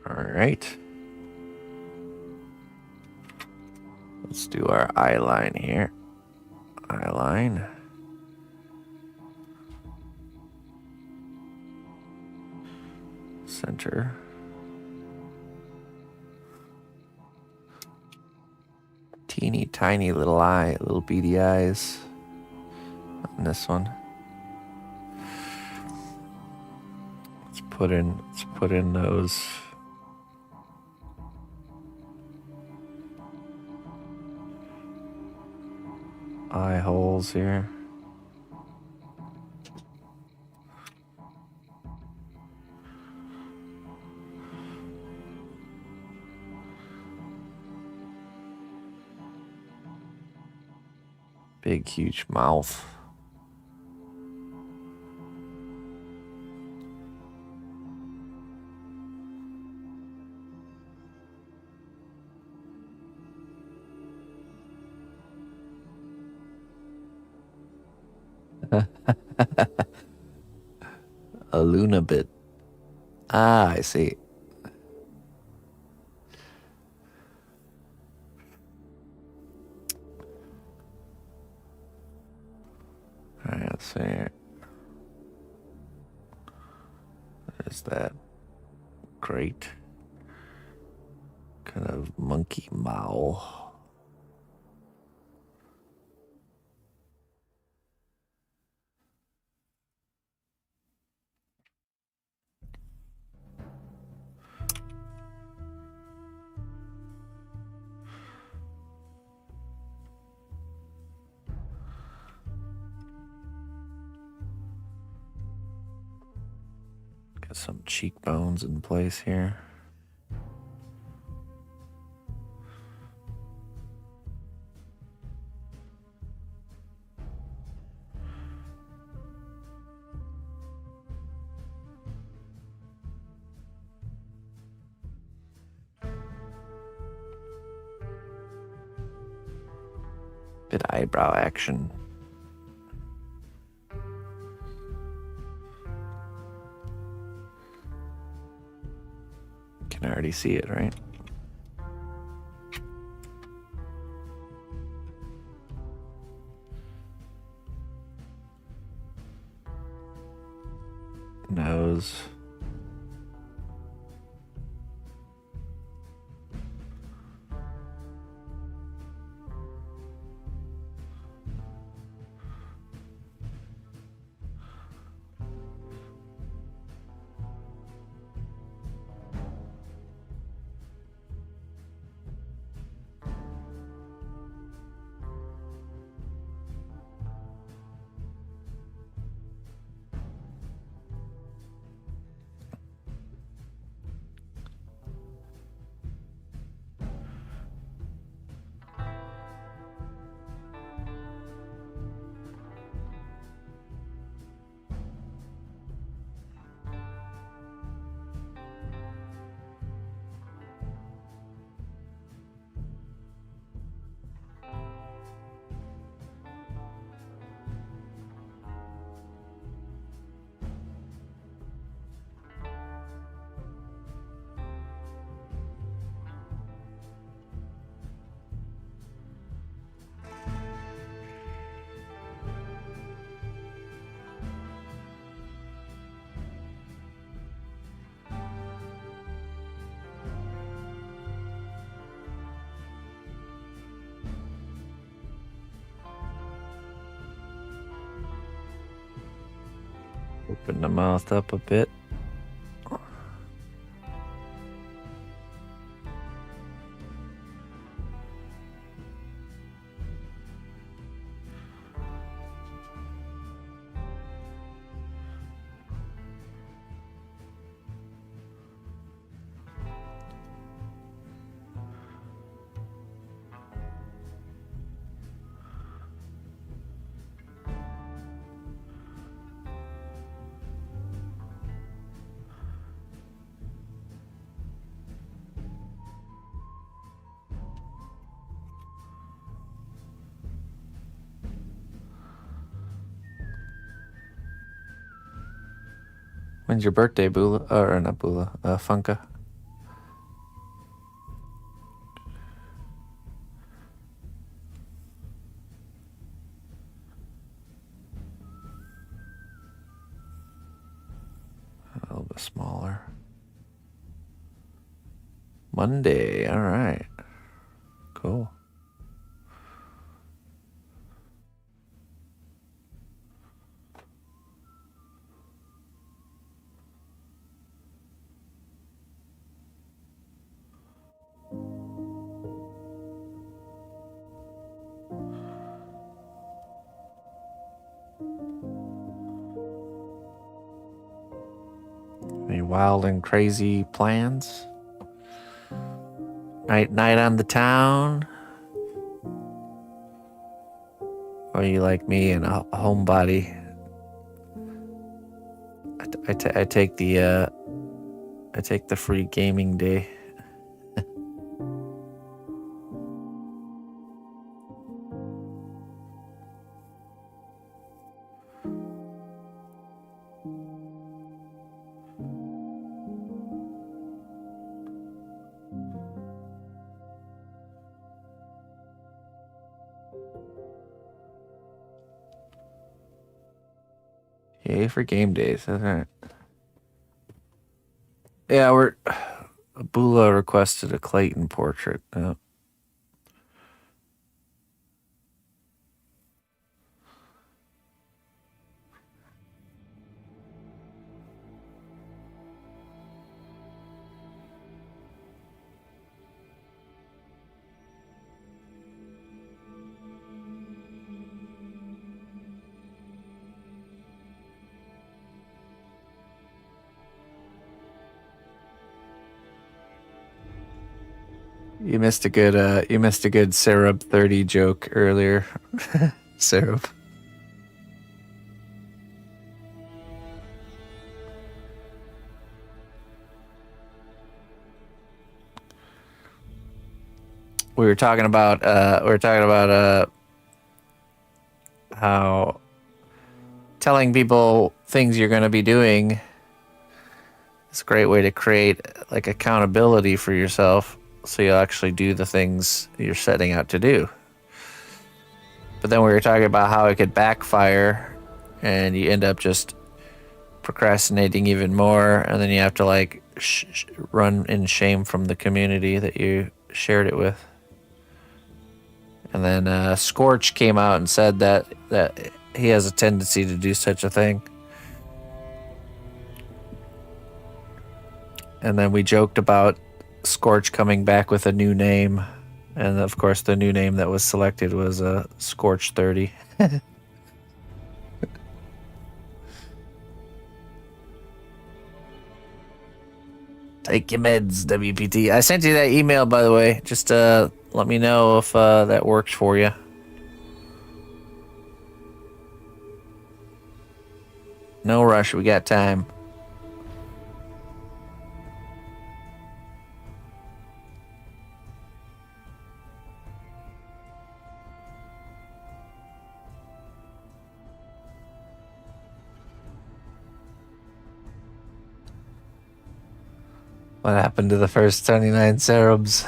All right. Let's do our eye line here. Eye line. Center. Teeny tiny little eye, little beady eyes on this one. Let's put in those eye holes here. Big, huge mouth. A Luna bit. Ah, I see. All right, let's see here. There's that great kind of monkey maul. some cheekbones in place here. Bit of eyebrow action. Can already see it, right? Nose. Open the mouth up a bit. When's your birthday, Bula? Or not Bula, Funka? A little bit smaller. Monday, all right. Cool. Any wild and crazy plans? Night on the town? Or you like me and a homebody? I take the free gaming day. Yay for game days. That's right. Yeah, Bula requested a Clayton portrait. You missed a good syrup 30 joke earlier. Syrup. We were talking about how telling people things you're going to be doing is a great way to create like accountability for yourself, so you'll actually do the things you're setting out to do. But then we were talking about how it could backfire and you end up just procrastinating even more, and then you have to like run in shame from the community that you shared it with. And then Scorch came out and said that he has a tendency to do such a thing. And then we joked about Scorch coming back with a new name. And of course, the new name that was selected was Scorch 30. Take your meds, WPT. I sent you that email, by the way. Just let me know if that works for you. No rush, we got time. What happened to the first 29 serums?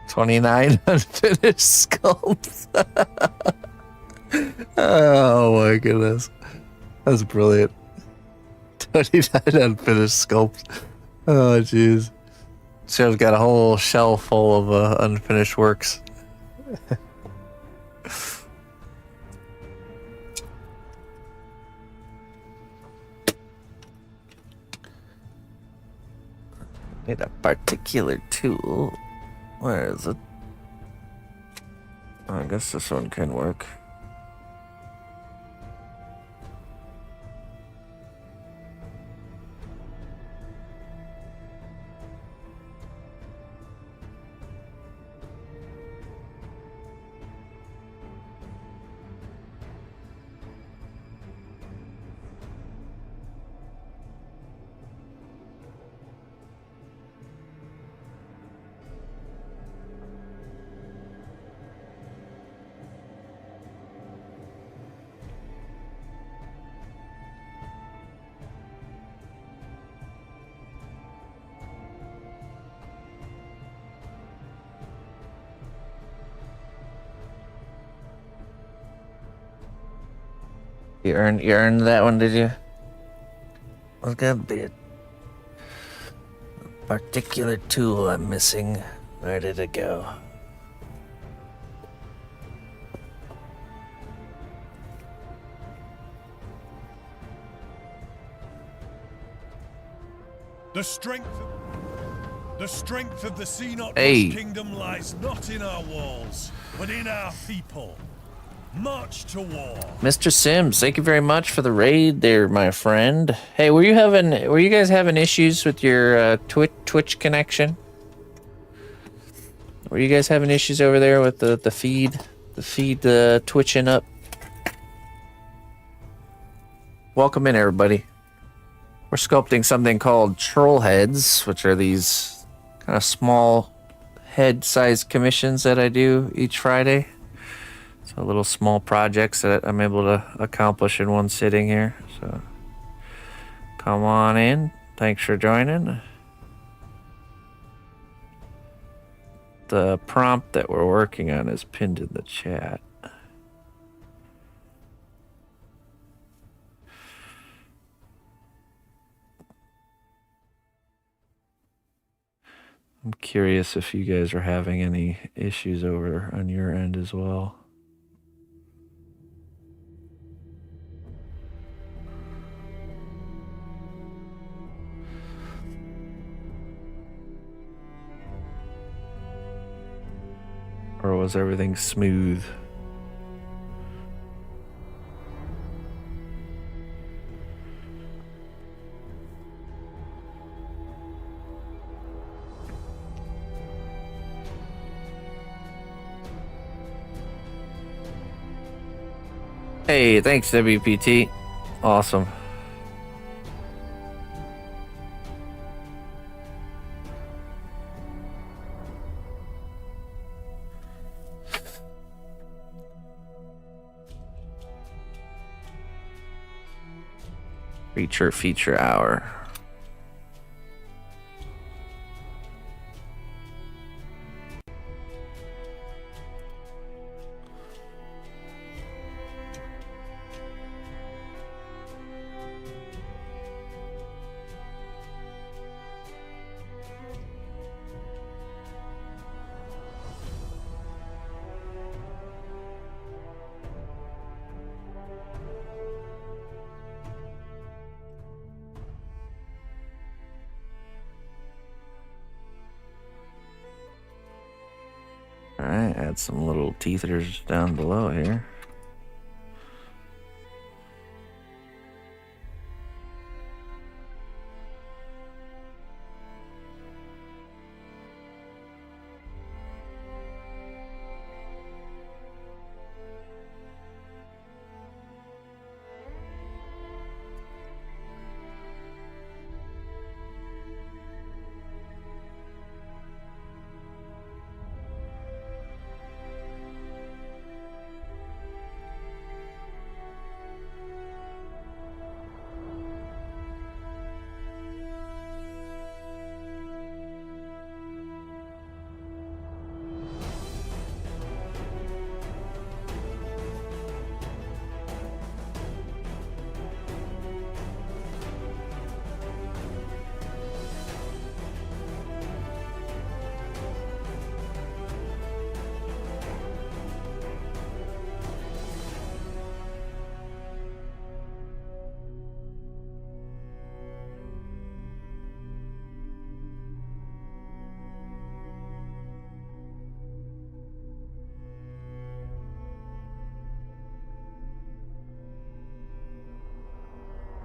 $29 unfinished sculpts. Oh my goodness. That's brilliant. 29 unfinished sculpts. Oh jeez. Show's got a whole shelf full of unfinished works. Need a particular tool. Where is it? Oh, I guess this one can work. You earned that one, did you? What's gonna be a particular tool I'm missing? Where did it go? The strength of the cnotbusch Hey. kingdom lies not in our walls, but in our people. March to war. Mr. Sims, thank you very much for the raid there, my friend. Hey, were you guys having issues with your Twitch connection? Were you guys having issues over there with the feed twitching up? Welcome in, everybody. We're sculpting something called troll heads, which are these kind of small head-sized commissions that I do each Friday. So little small projects that I'm able to accomplish in one sitting here. So come on in. Thanks for joining. The prompt that we're working on is pinned in the chat. I'm curious if you guys are having any issues over on your end as well. was everything smooth? Hey, thanks, WPT. Awesome. Feature hour. Alright, add some little teethers down below here.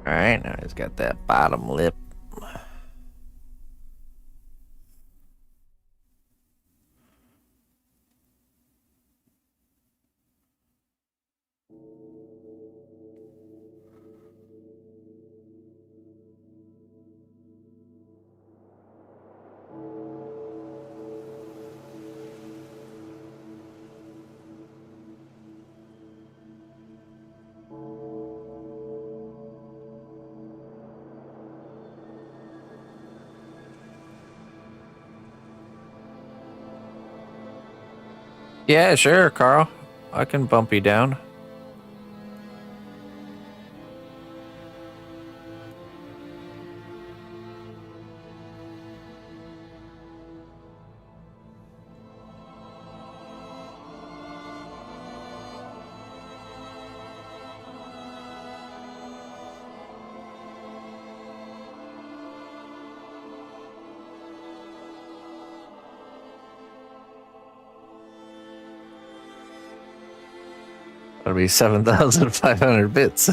Alright, now he's got that bottom lip. Yeah, sure, Carl. I can bump you down. That'll be 7,500 bits.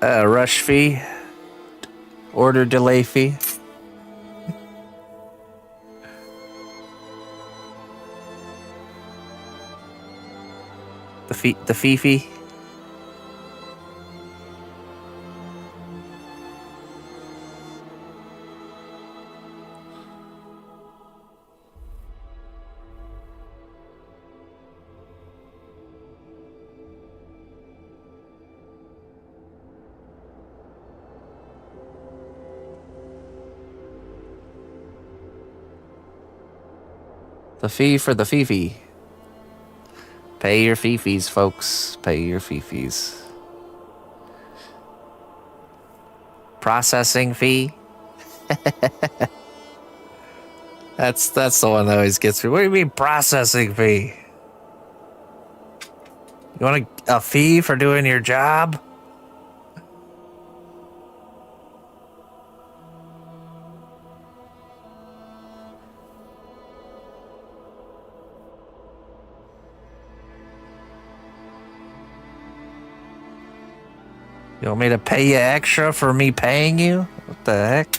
Rush fee. Order delay fee. The fee. The fee for the fee. Pay your fees, folks. Pay your fees. Processing fee. That's the one that always gets me. What do you mean processing fee? You want a fee for doing your job? You want me to pay you extra for me paying you? What the heck?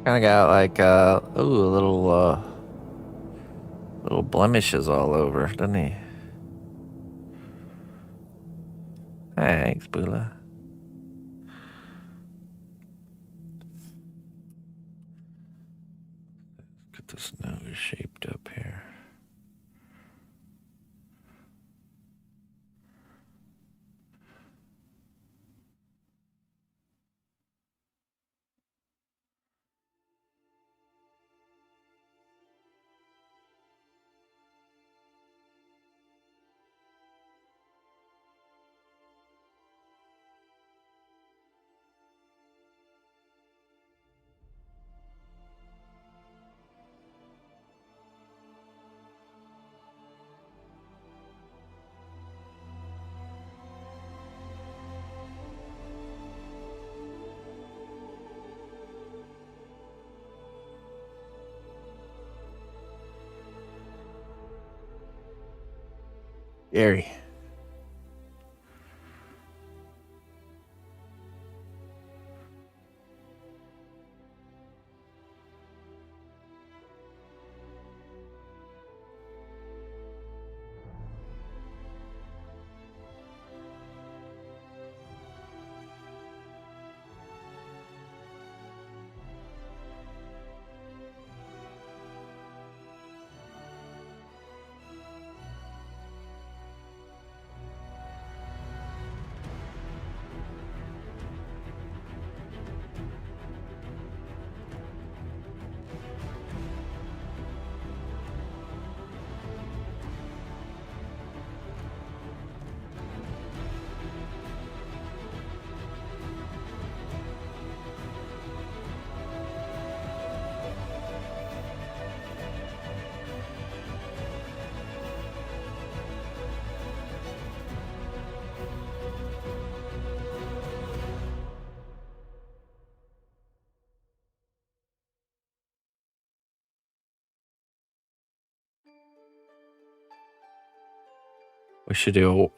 Kind of got like ooh, a little blemishes all over, doesn't he? Thanks, Bula. Get this nose shaped up here. Gary.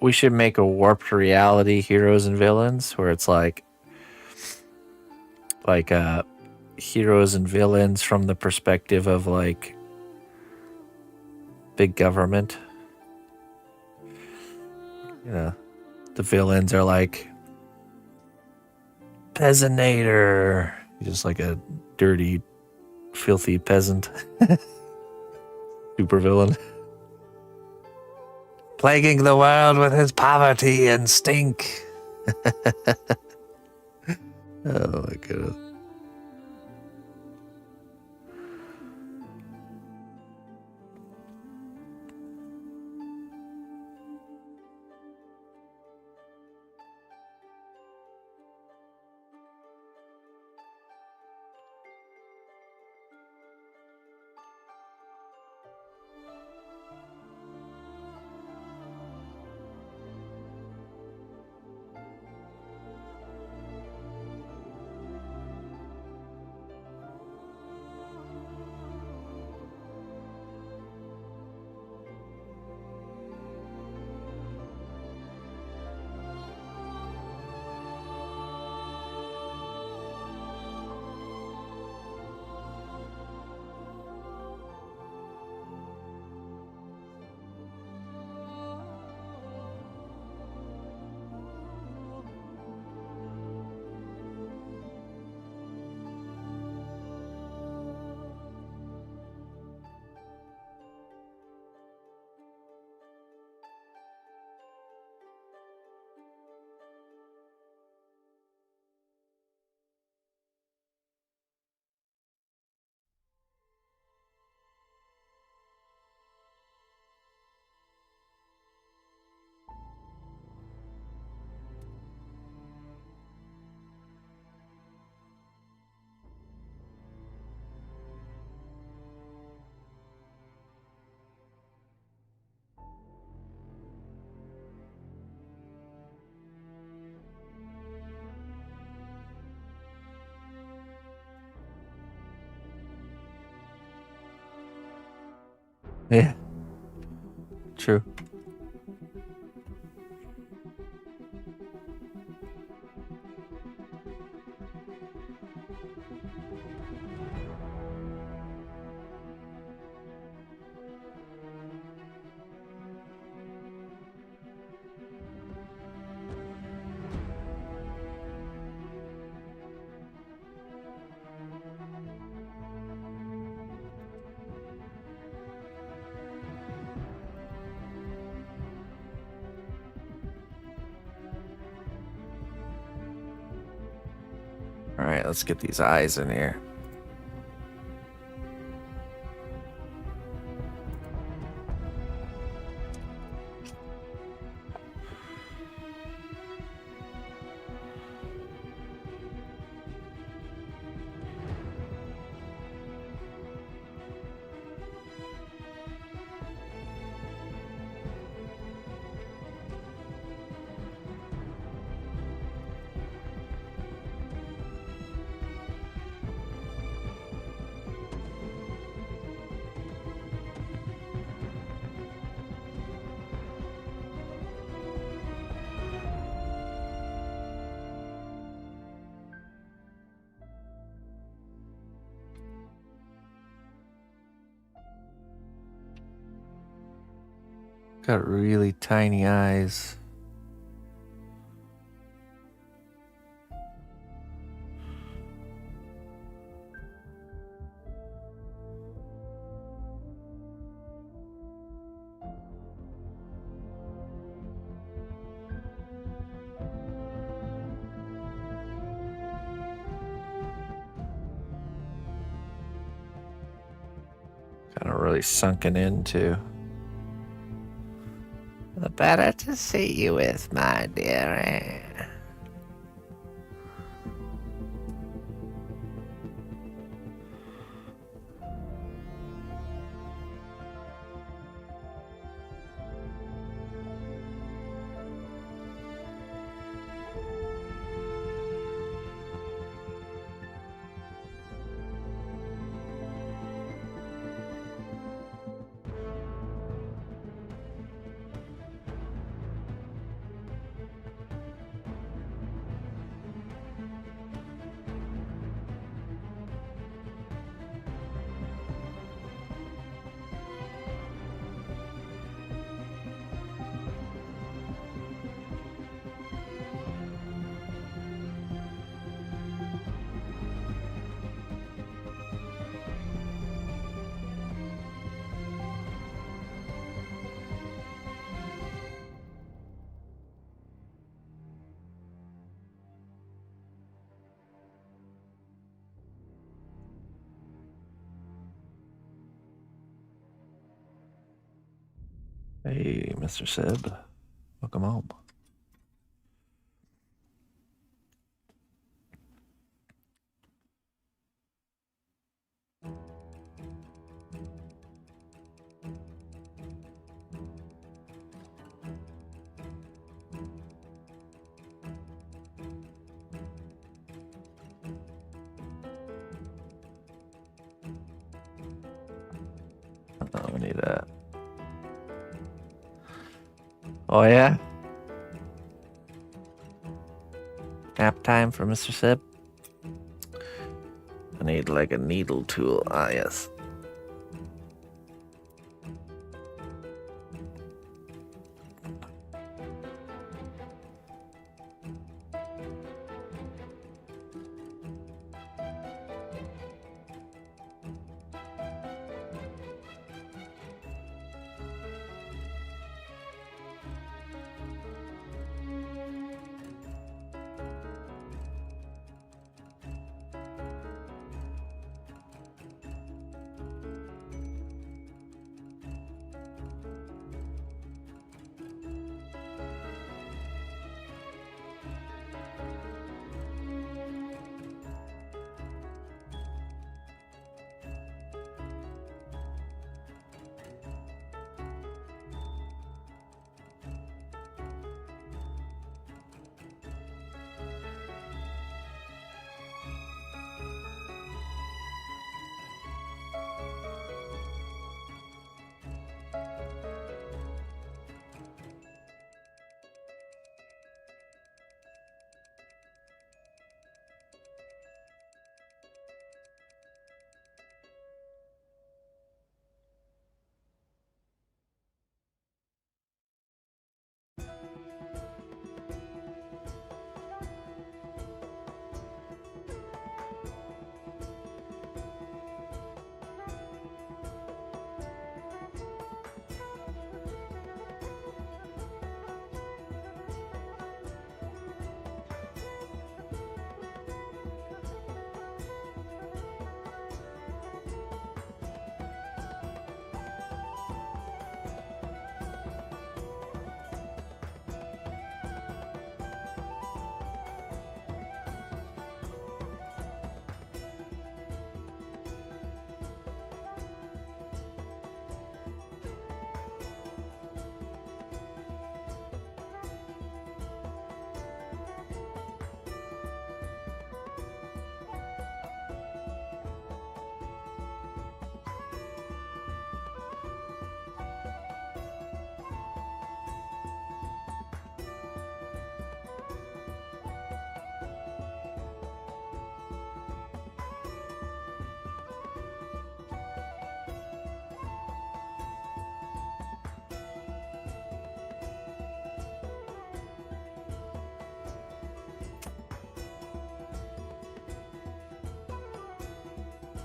We should make a warped reality heroes and villains where it's like heroes and villains from the perspective of like big government. You know, the villains are like peasanator, just like a dirty, filthy peasant, super villain. Plaguing the world with his poverty and stink. Oh my goodness. Yeah. True. All right, let's get these eyes in here. Got really tiny eyes. Kind of really sunken in too. The better to see you with, my dearie. Hey, Mr. Sib. Welcome home. Oh, we need that. Oh, yeah? Nap time for Mr. Sib? I need like a needle tool. Ah, yes.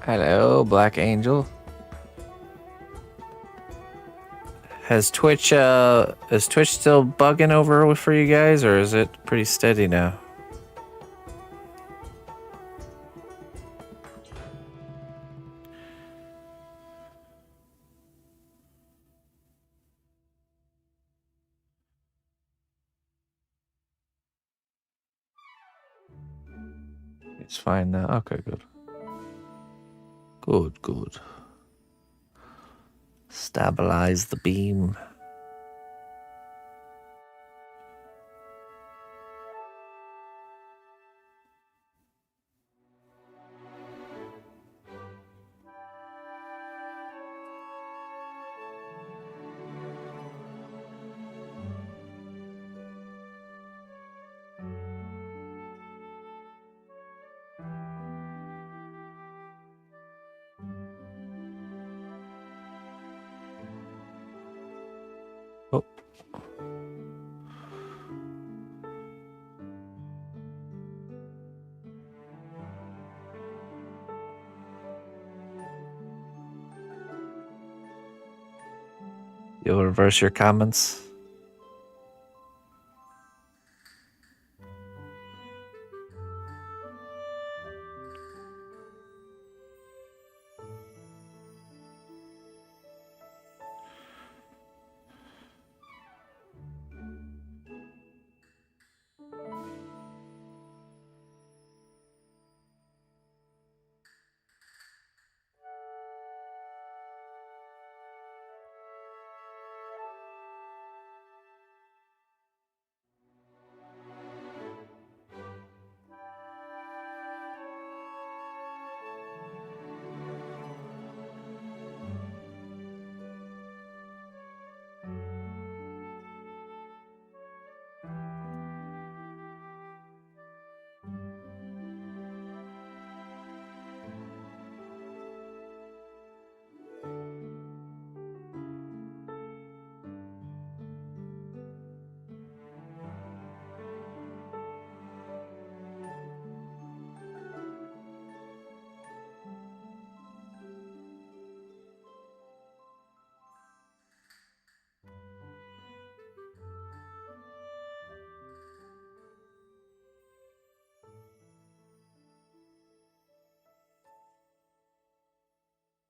Hello, Black Angel. Is Twitch still bugging over for you guys, or is it pretty steady now? It's fine now. Okay, good. Good. Stabilize the beam. Oh. You'll reverse your comments.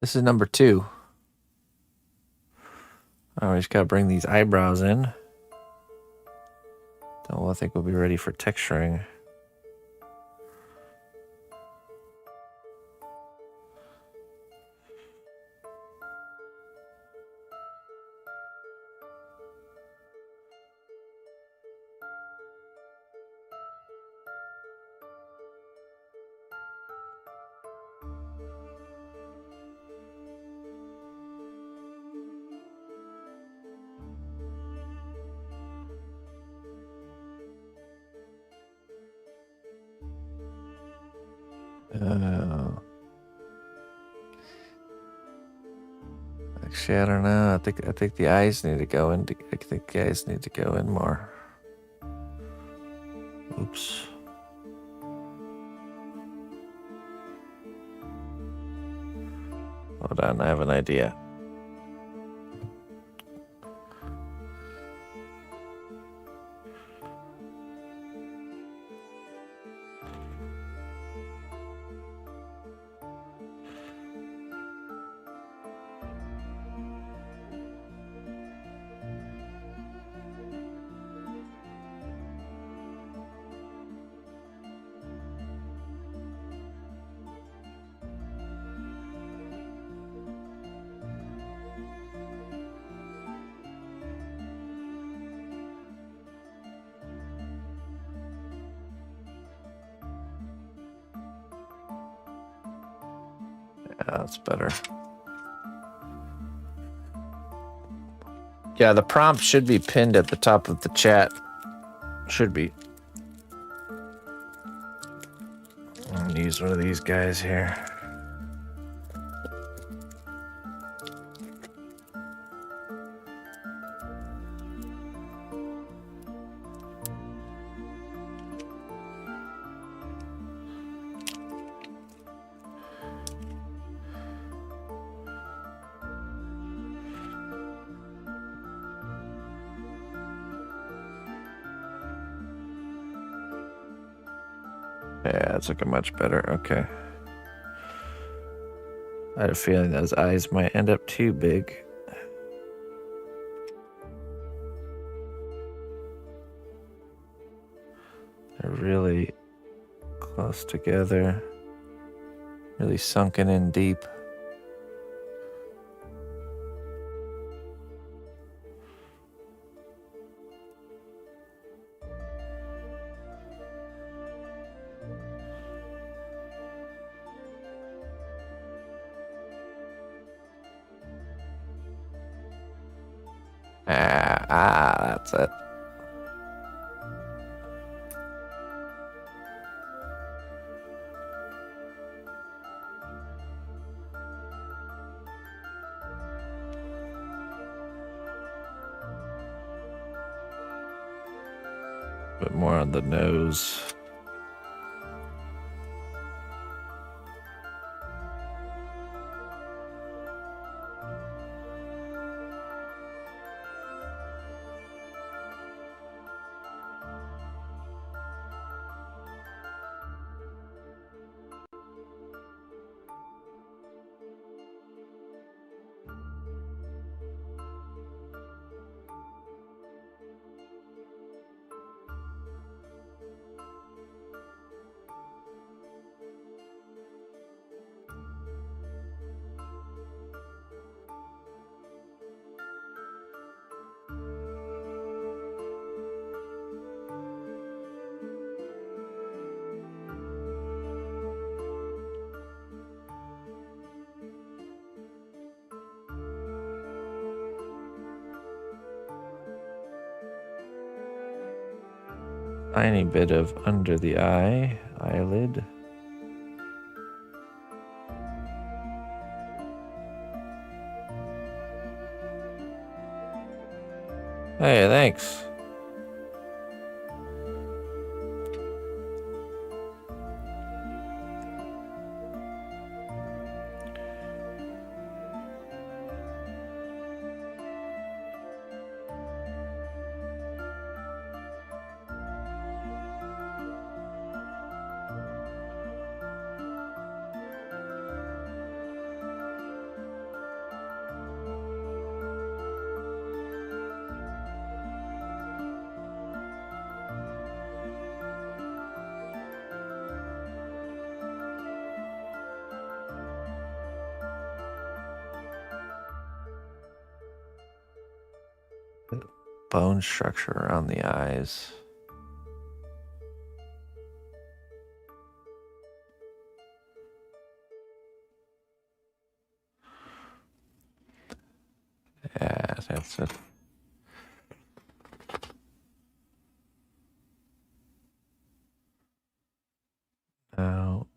This is number 2. Oh, we just gotta bring these eyebrows in. I think we'll be ready for texturing. Actually, I don't know. I think the eyes need to go in. I think the eyes need to go in more. Oops. Hold on, I have an idea. Yeah, that's better. Yeah, the prompt should be pinned at the top of the chat. Should be. I'm gonna use one of these guys here. Yeah, that's looking much better. Okay. I had a feeling those eyes might end up too big. They're really close together. Really sunken in deep. That's it. Bit more on the nose. Tiny bit of under the eye, eyelid. Hey, thanks. Bone structure around the eyes. Yeah, that's it. Now,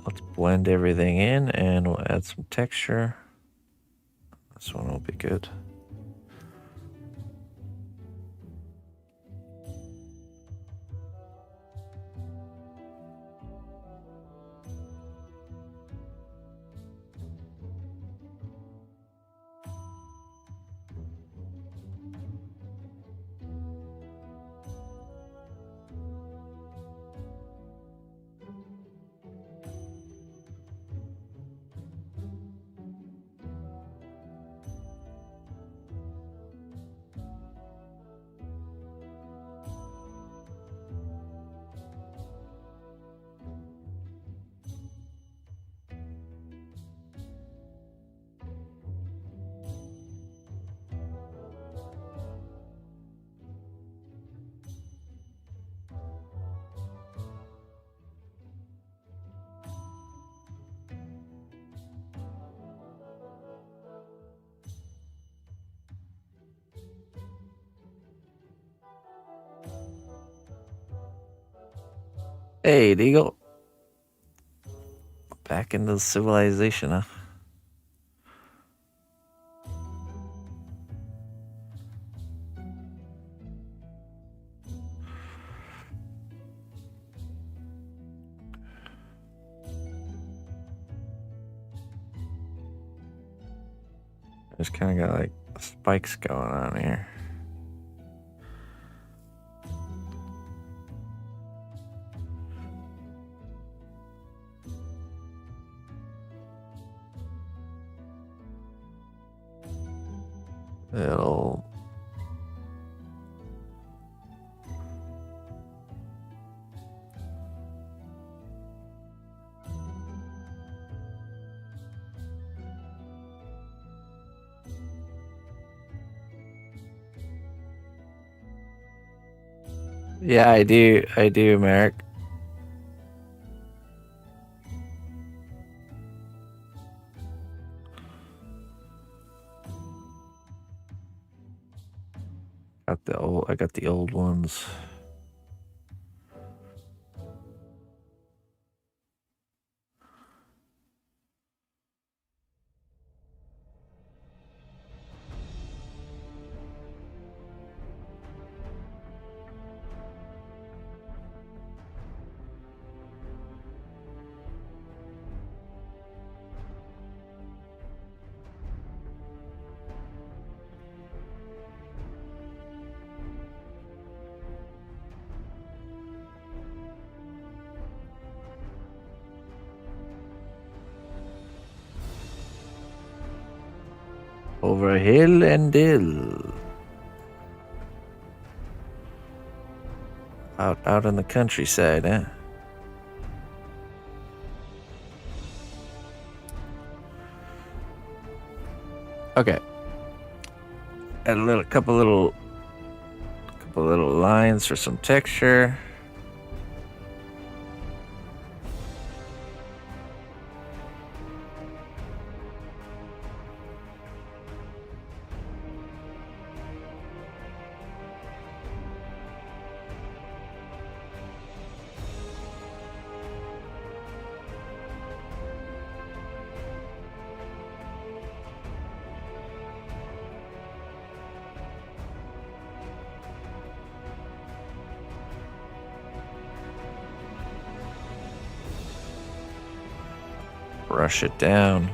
let's blend everything in and we'll add some texture. This one will be good. Hey, Deagle. Back into civilization, huh? Just kind of got like spikes going on here. It'll... Yeah, I do, Merrick. I got the old ones. Over hill and dill. Out in the countryside, eh? Okay. Add a couple little lines for some texture. Brush it down.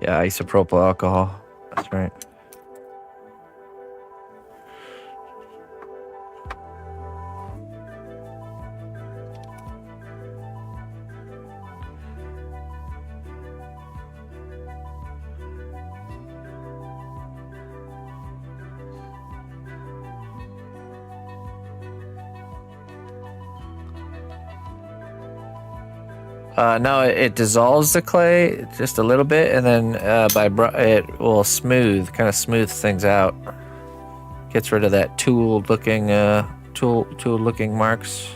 Yeah, isopropyl alcohol. That's right. No, it dissolves the clay just a little bit, and then it will kind of smooth things out. Gets rid of that tool looking marks.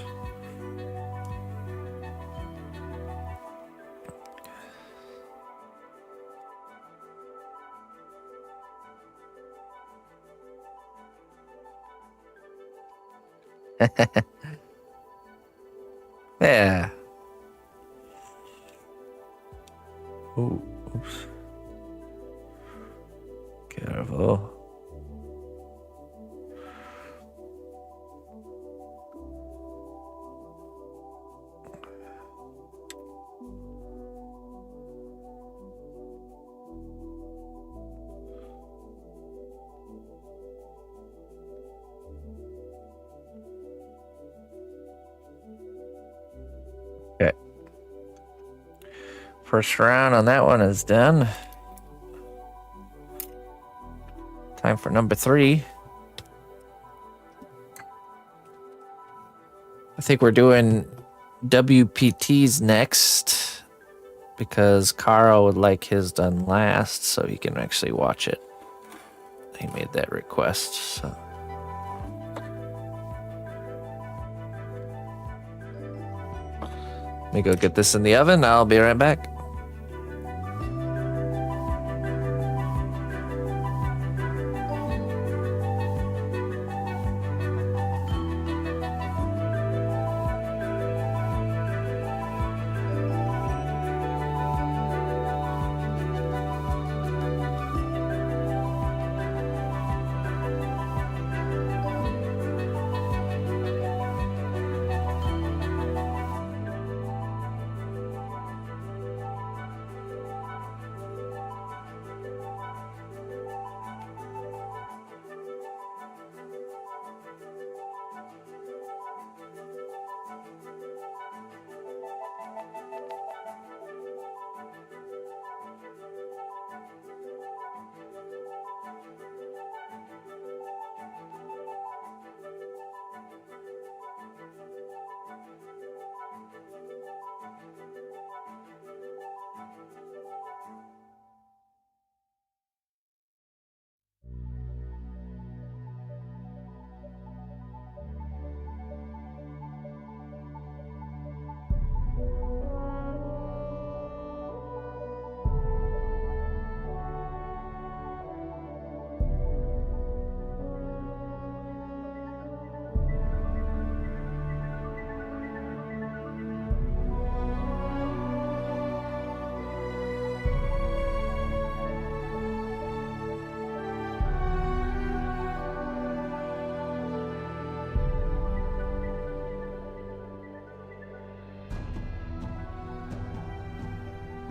Yeah. Oh, oops. Careful. Okay. First round on that one is done. Time for number 3. think we're doing WPTs next because Carl would like his done last so he can actually watch it. He made that request, so. Let me go get this in the oven. I'll be right back.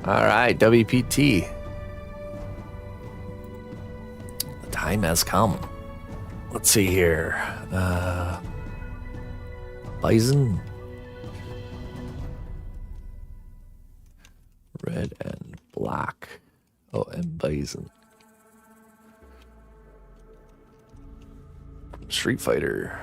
All right, WPT. The time has come. Let's see here. Bison. Red and black. Oh, and bison. Street Fighter.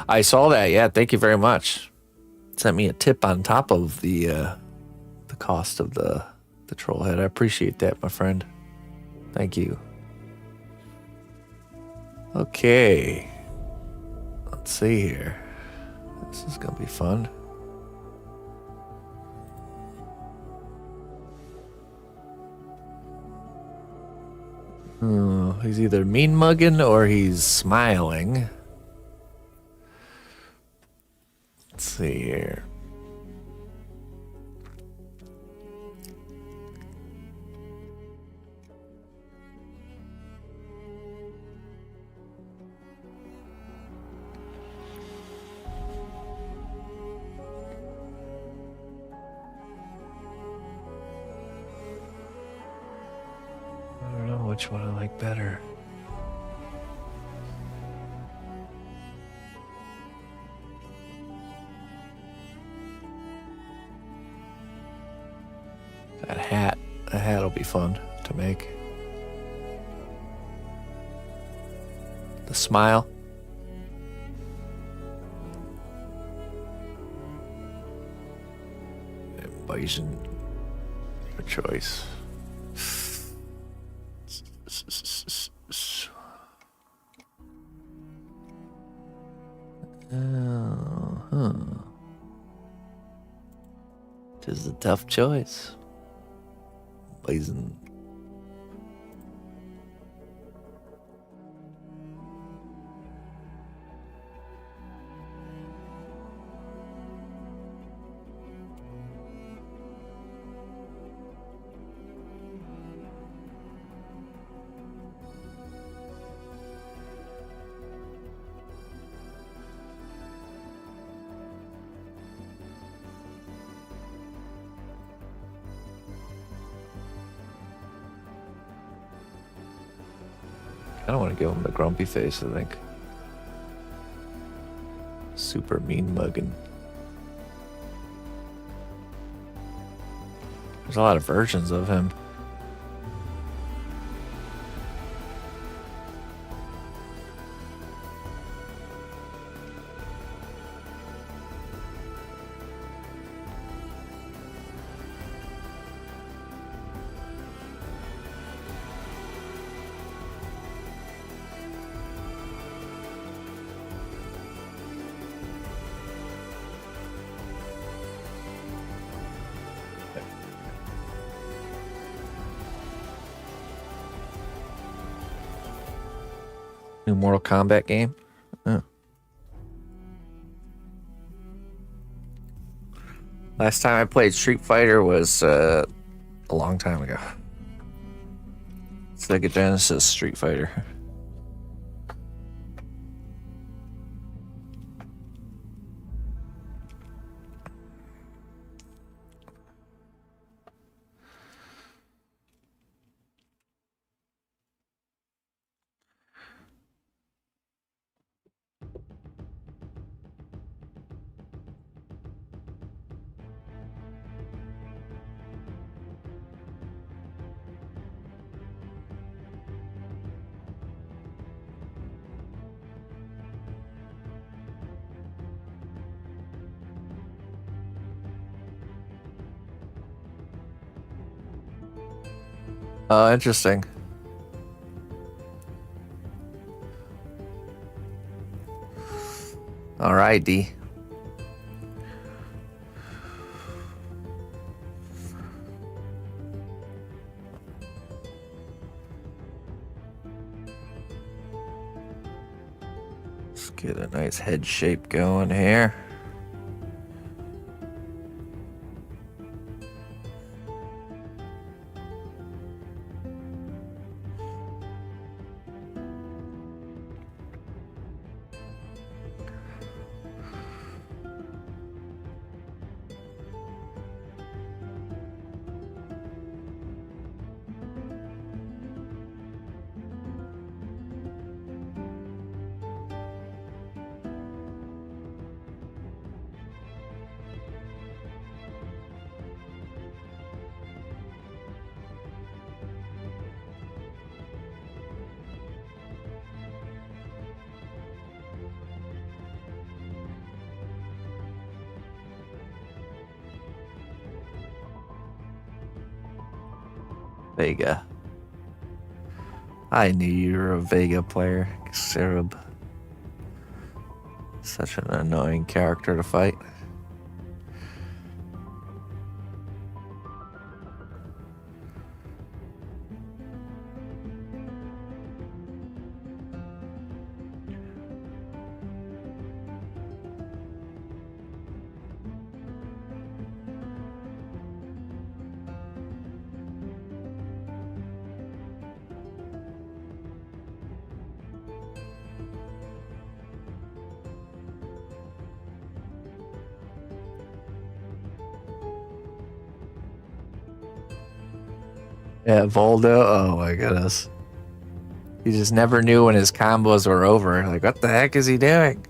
I saw that. Yeah, thank you very much. Sent me a tip on top of the cost of the troll head. I appreciate that, my friend. Thank you. Okay. Let's see here. This is gonna be fun. He's either mean mugging or he's smiling. Let's see here. I don't know which one I like better. That hat will be fun to make. The smile. And bison, your choice. Tis a tough choice. Bison. I don't want to give him the grumpy face, I think. Super mean mugging. There's a lot of versions of him. New Mortal Kombat game. Oh. Last time I played Street Fighter was a long time ago. Sega Genesis Street Fighter. Oh, interesting. All right, D. Let's get a nice head shape going here. Vega. I knew you were a Vega player, Cerub. Such an annoying character to fight. Yeah, Voldo. Oh my goodness. He just never knew when his combos were over. Like, what the heck is he doing?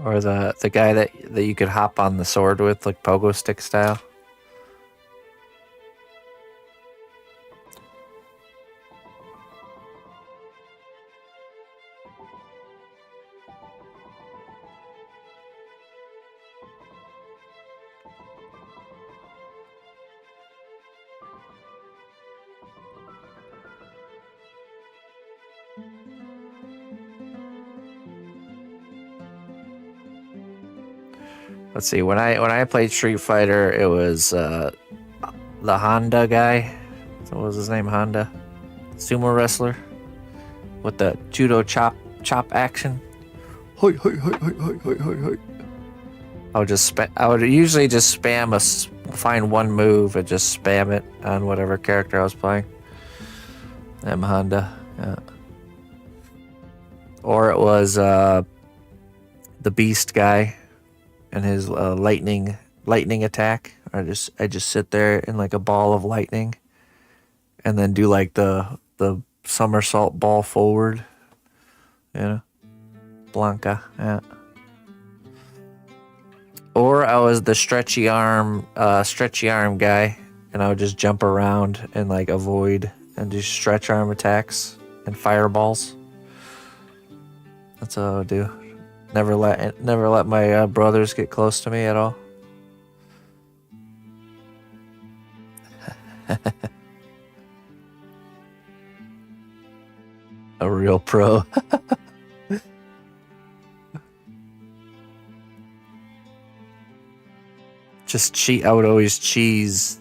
Or the guy that you could hop on the sword with, like pogo stick style. Let's see. When I played Street Fighter, it was the Honda guy. What was his name? Honda, sumo wrestler with the judo chop action. Hoi, hoi, hoi, hoi, hoi, hoi, hoi, hoi. I would usually just find one move and just spam it on whatever character I was playing. M Honda, yeah. Or it was the Beast guy and his lightning attack. I just sit there in like a ball of lightning, and then do like the somersault ball forward. You know, Blanca. Yeah. Or I was the stretchy arm guy, and I would just jump around and like avoid and do stretch arm attacks and fireballs. That's what I would do. Never let my brothers get close to me at all. A real pro. Just cheat. I would always cheese.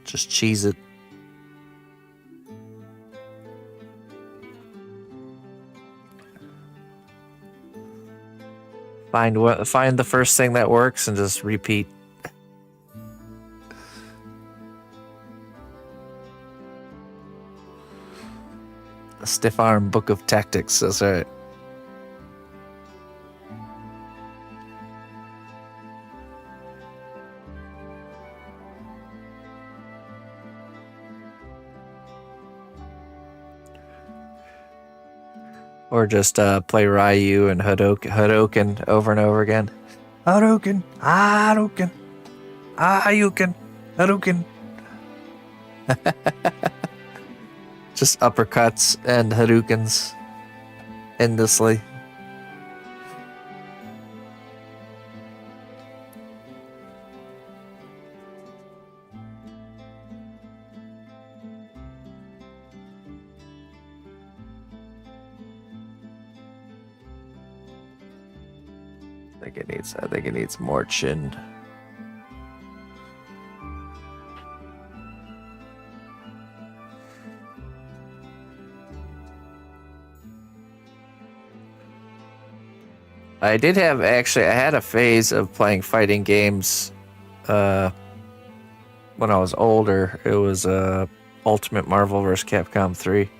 Just cheese it. Find the first thing that works and just repeat. A stiff arm book of tactics. That's right. Or just play Ryu and Hadouken over and over again. Hadouken, Hadouken, Hadouken, Hadouken. Just uppercuts and Hadoukens endlessly. I think it needs more chin. I had a phase of playing fighting games when I was older. It was Ultimate Marvel vs. Capcom 3. It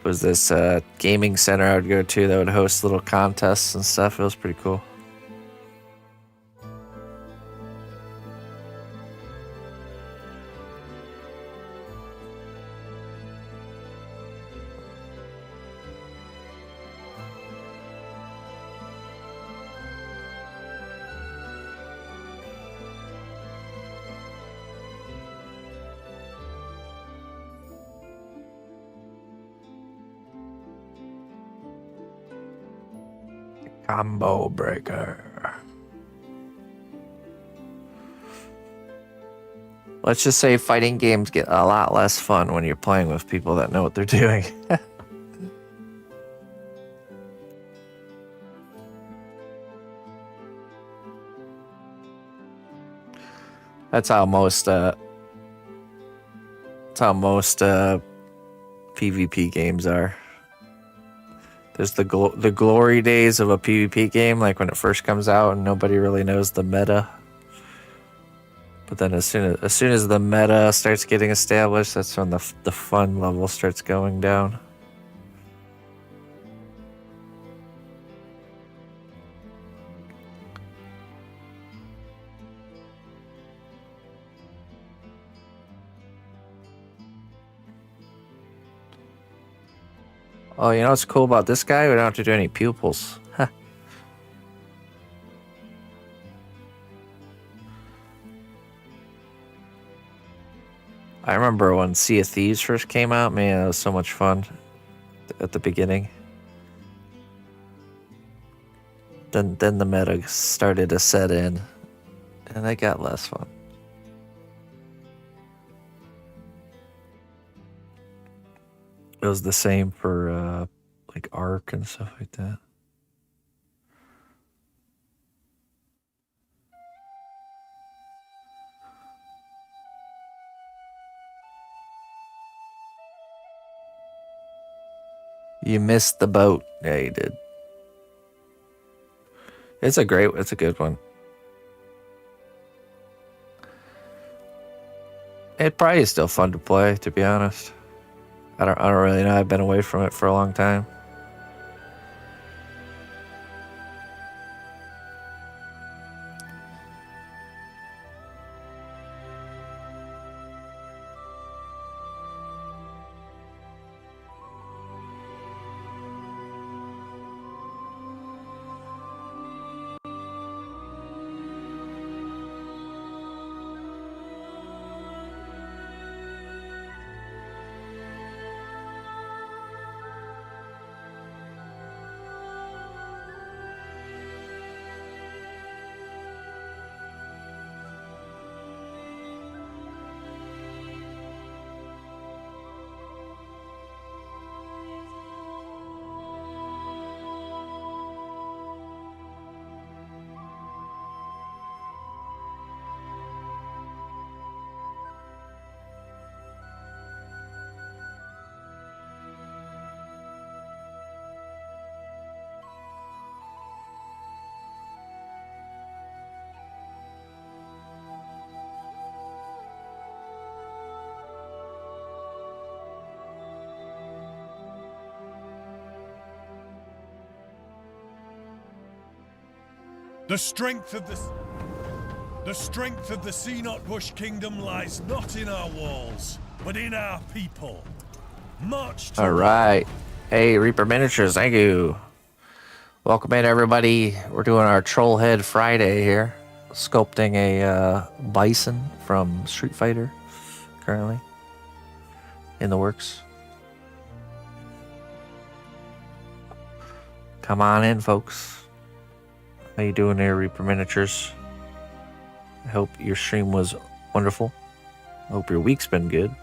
was this gaming center I would go to that would host little contests and stuff. It was pretty cool. Combo breaker. Let's just say fighting games get a lot less fun when you're playing with people that know what they're doing. That's how most PvP games are. There's the glory days of a PvP game, like when it first comes out and nobody really knows the meta. But then as soon as the meta starts getting established, that's when the fun level starts going down. Oh, you know what's cool about this guy? We don't have to do any pupils. Huh. I remember when Sea of Thieves first came out. Man, it was so much fun at the beginning. Then the meta started to set in, and it got less fun. It was the same for like Ark and stuff like that. You missed the boat. Yeah, you did. It's a good one. It probably is still fun to play, to be honest. I don't really know. I've been away from it for a long time. The strength of the cnotbusch kingdom lies not in our walls, but in our people. March to All right. Hey, Reaper Miniatures, thank you. Welcome in, everybody. We're doing our Trollhead Friday here. Sculpting a bison from Street Fighter, currently in the works. Come on in, folks. How you doing there, Reaper Miniatures? I hope your stream was wonderful. I hope your week's been good.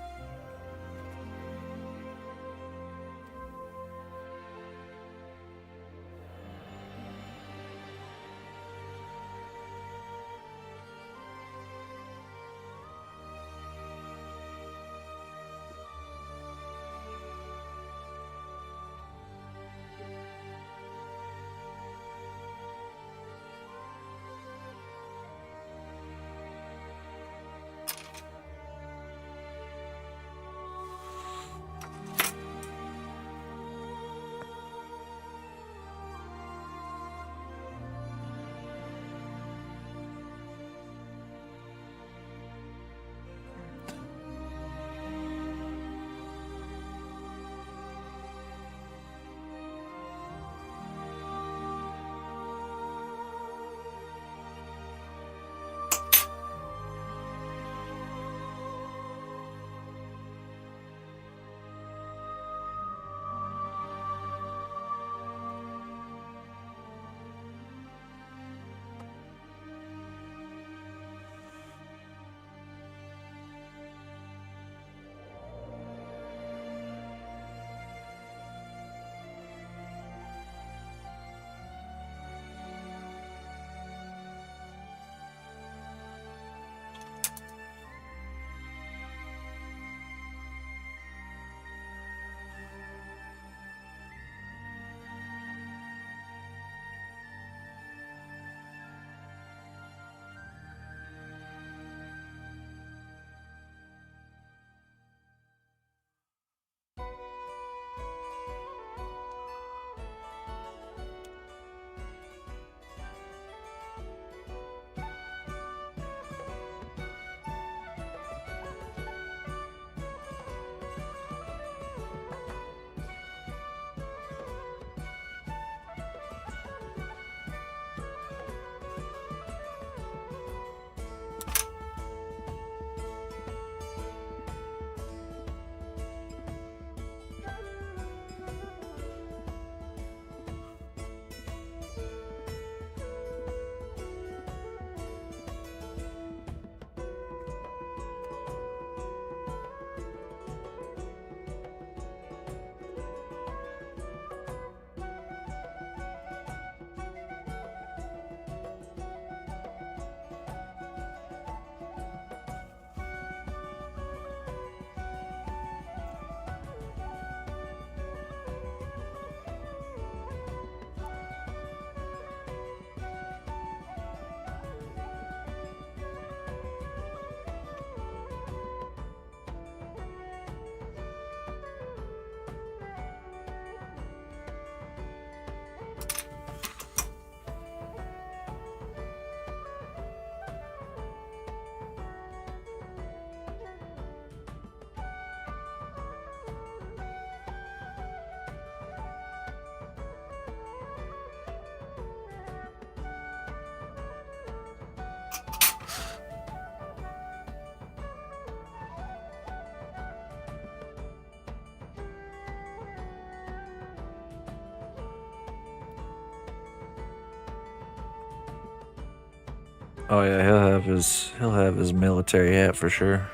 Oh yeah, he'll have his military hat for sure.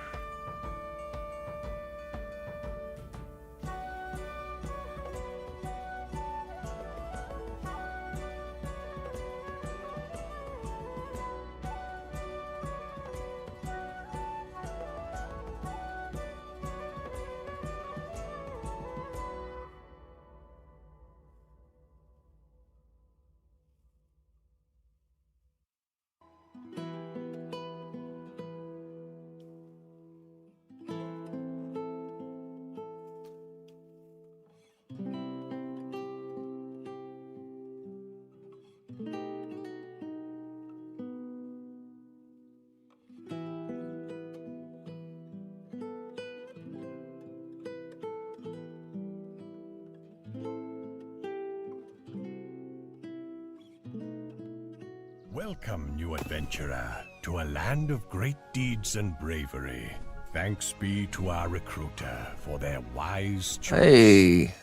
Welcome, new adventurer, to a land of great deeds and bravery. Thanks be to our recruiter for their wise choice. Hey,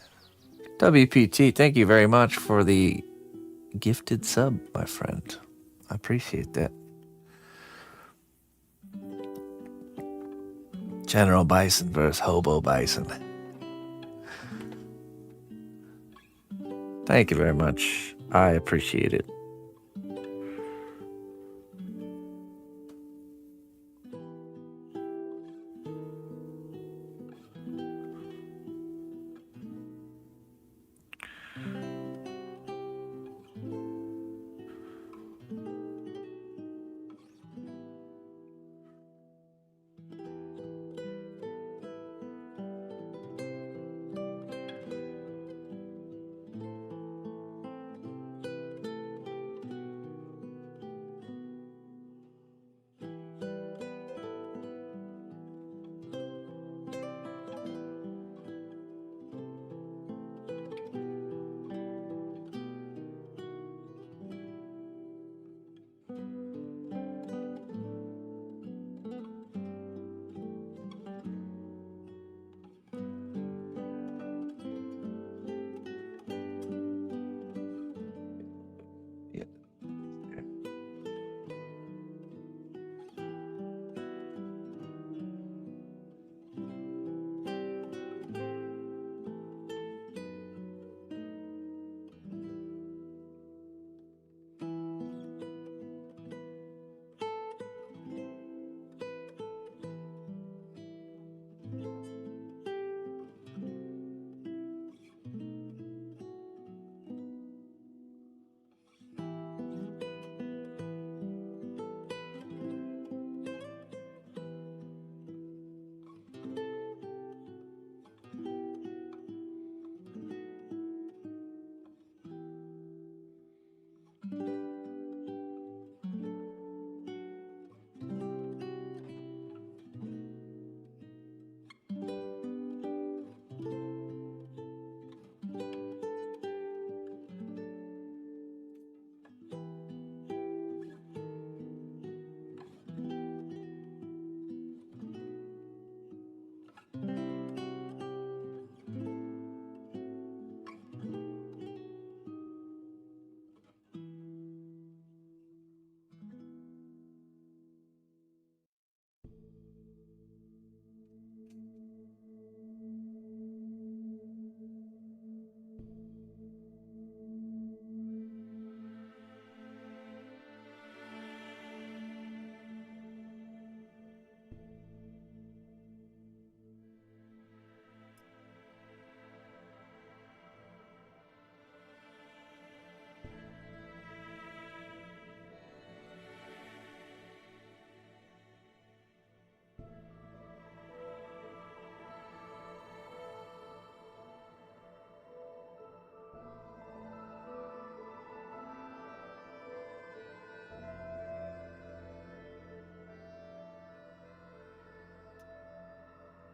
WPT, thank you very much for the gifted sub, my friend. I appreciate that. General Bison versus Hobo Bison. Thank you very much. I appreciate it.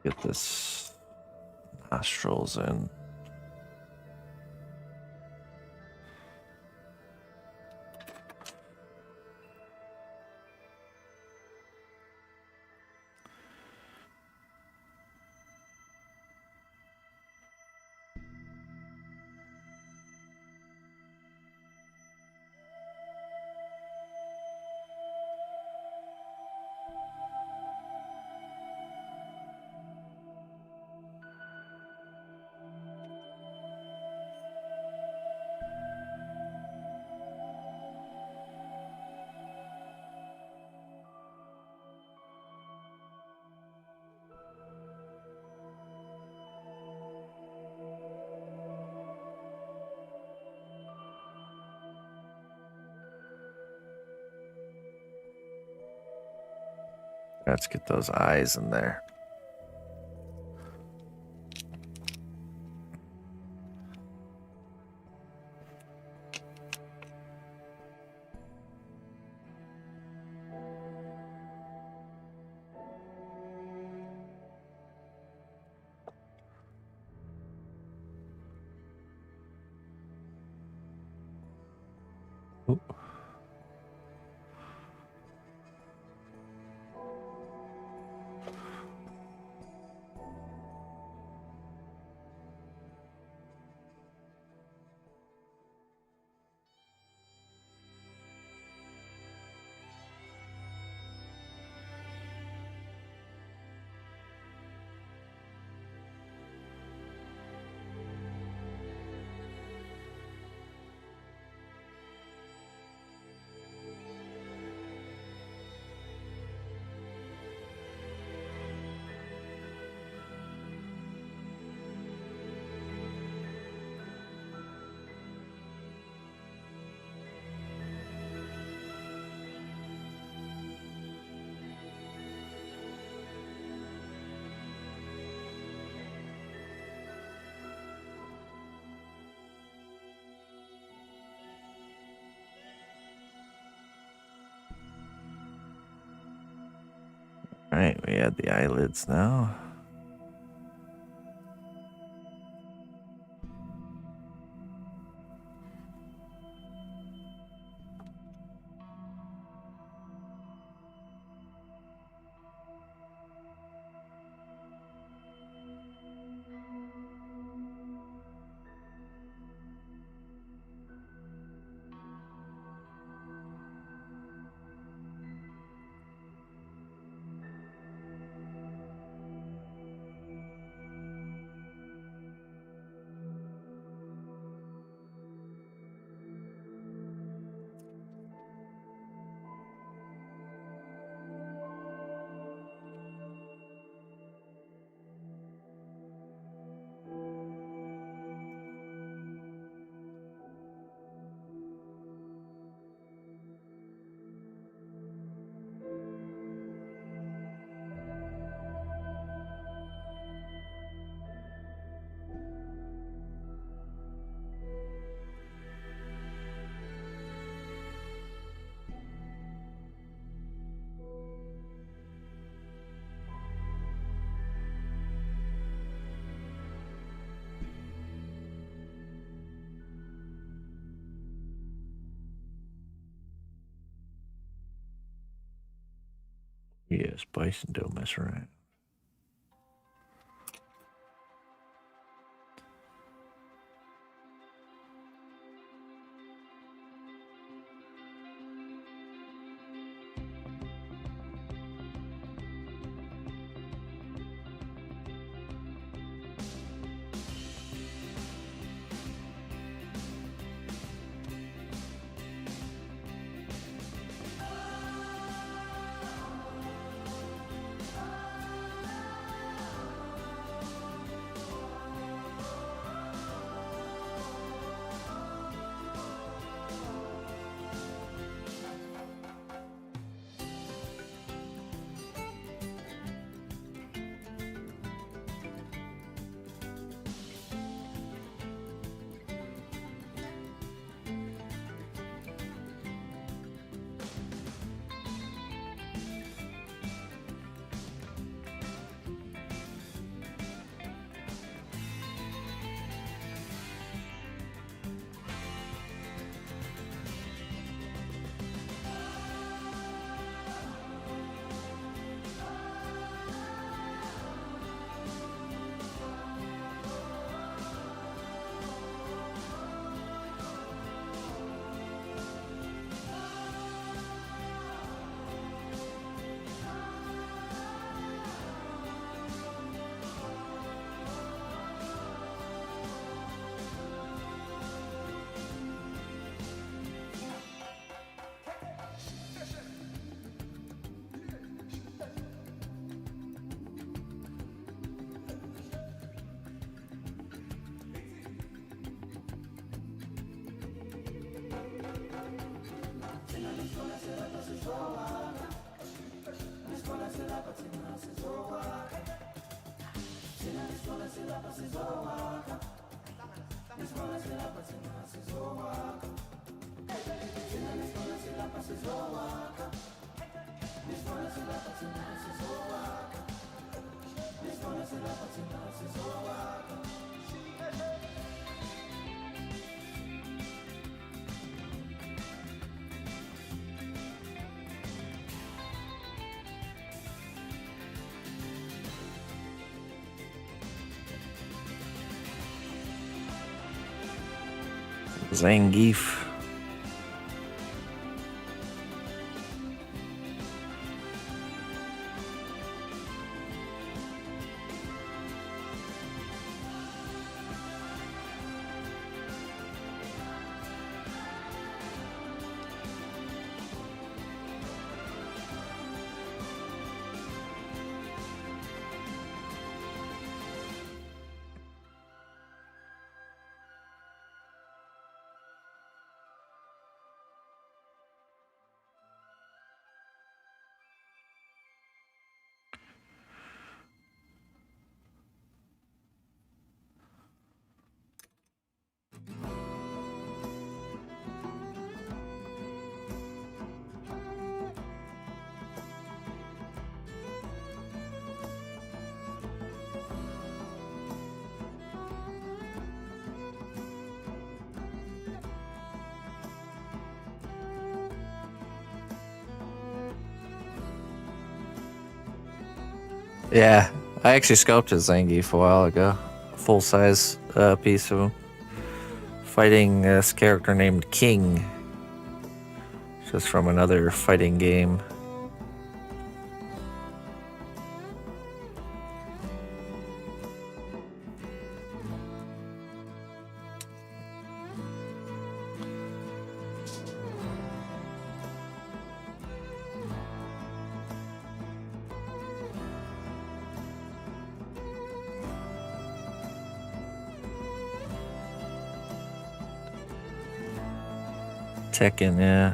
Get this nostrils in. Let's get those eyes in there. Ooh. Right, we add the eyelids now. Yes, bison don't mess around. Zangief. Yeah, I actually sculpted Zangief a while ago. Full size piece of him. Fighting this character named King. Just from another fighting game. Tekken, yeah.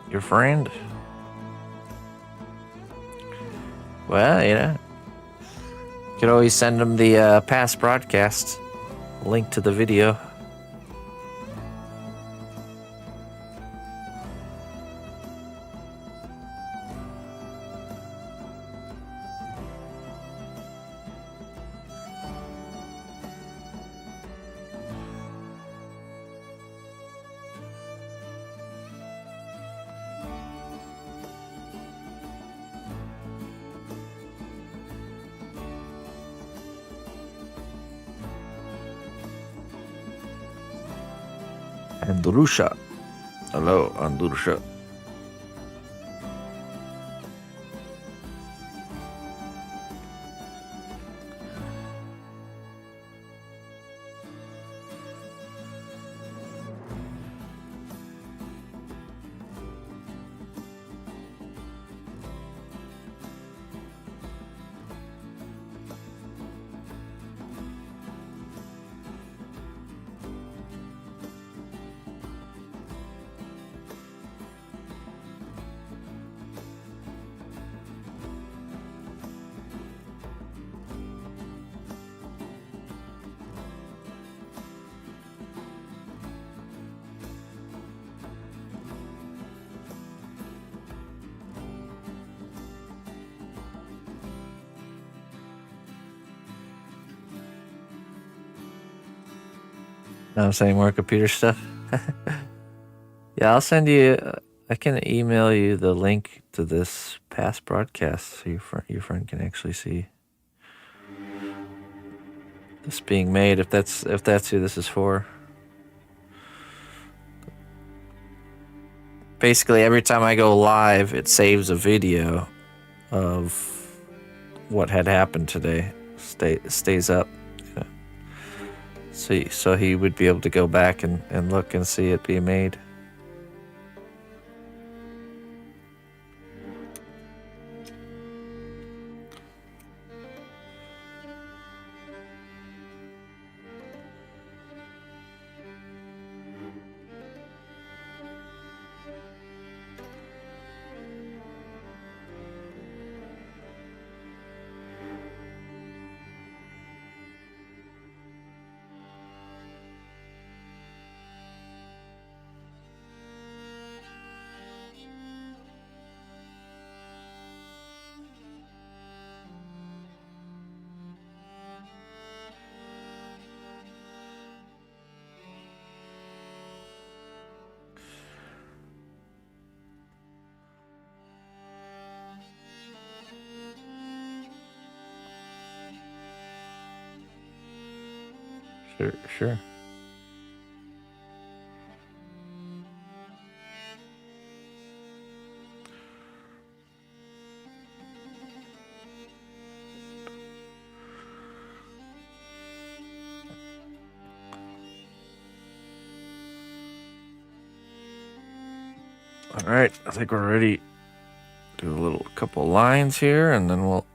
Your friend? Well, you know, you could always send him the past broadcast link to the video. Andrusha. Hello, Andrusha. Know what I'm saying? More computer stuff. Yeah, I'll send you. I can email you the link to this past broadcast so your friend can actually see this being made. If that's who this is for. Basically, every time I go live, it saves a video of what had happened today. Stays up. So he would be able to go back and look and see it being made. Sure. All right, I think we're ready. Do a little couple lines here, and then we'll.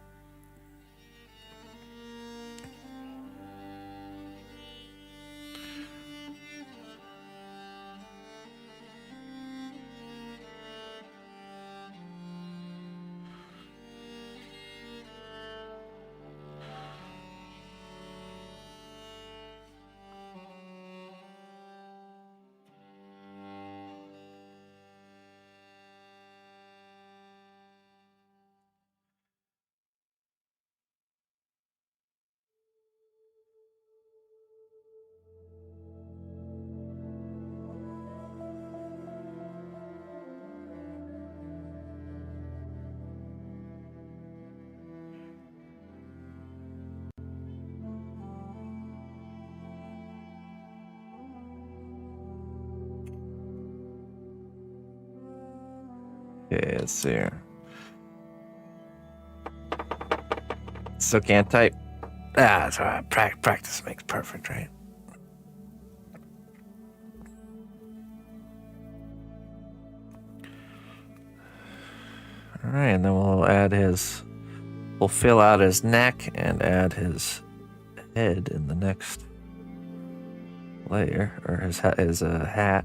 Okay, let's see here. Still can't type. That's all right. Practice makes perfect, right? All right, and then we'll fill out his neck and add his head in the next layer, or his hat.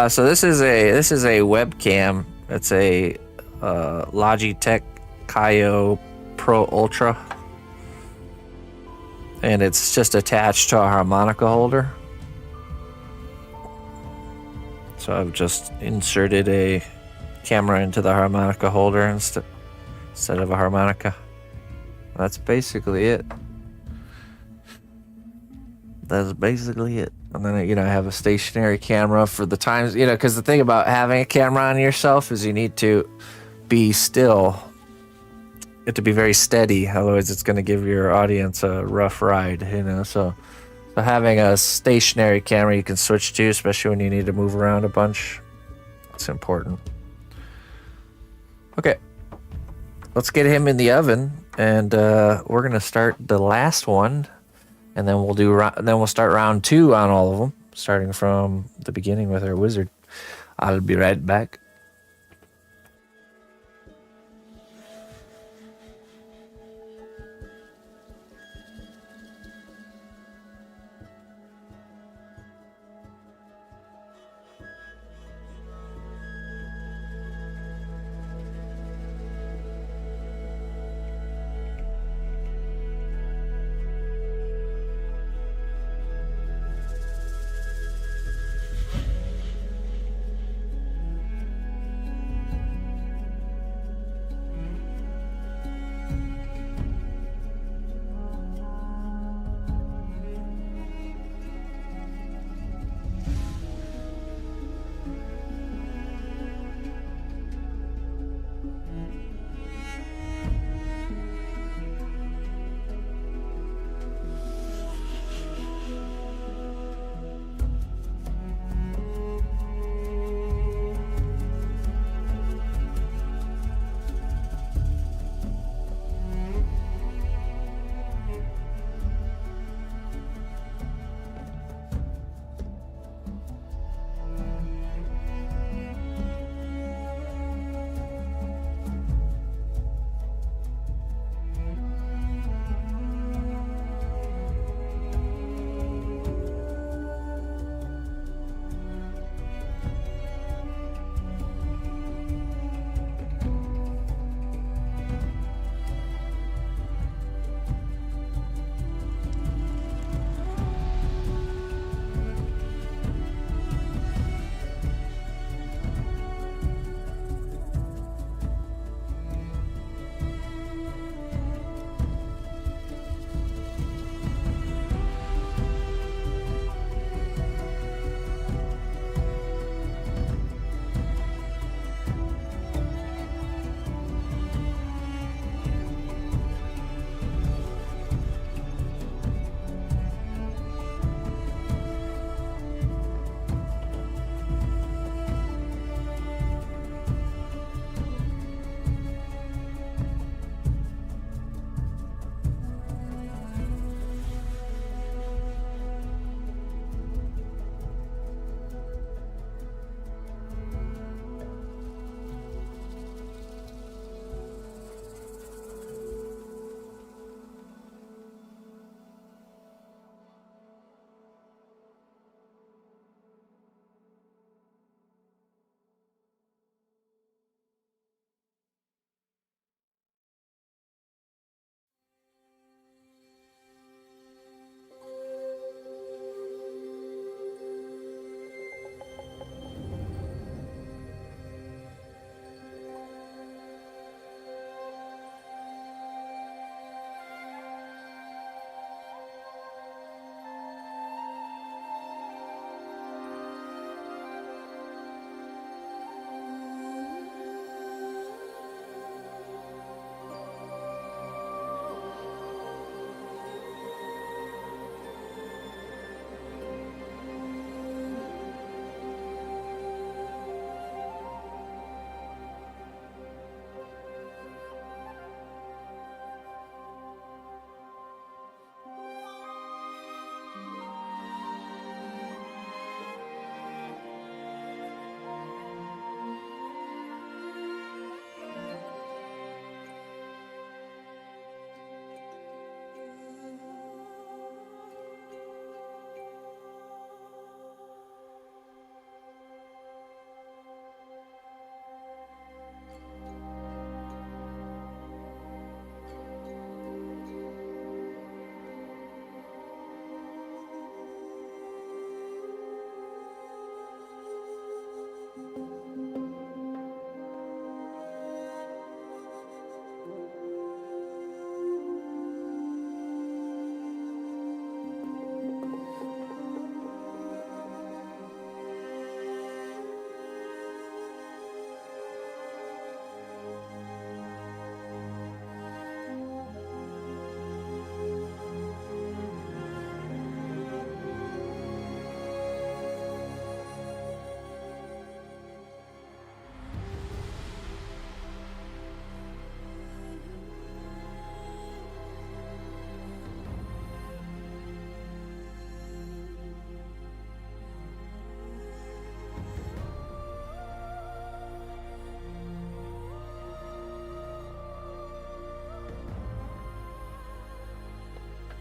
So this is a webcam. It's a Logitech Kaio Pro Ultra, and it's just attached to a harmonica holder. So I've just inserted a camera into the harmonica holder instead of a harmonica. That's basically it. That's basically it. And then, I have a stationary camera for the times, because the thing about having a camera on yourself is you need to be still. You have to be very steady. Otherwise, it's going to give your audience a rough ride, So having a stationary camera you can switch to, especially when you need to move around a bunch, it's important. Okay. Let's get him in the oven, and we're going to start the last one. And then we'll start round 2 on all of them, starting from the beginning with our wizard. I'll be right back.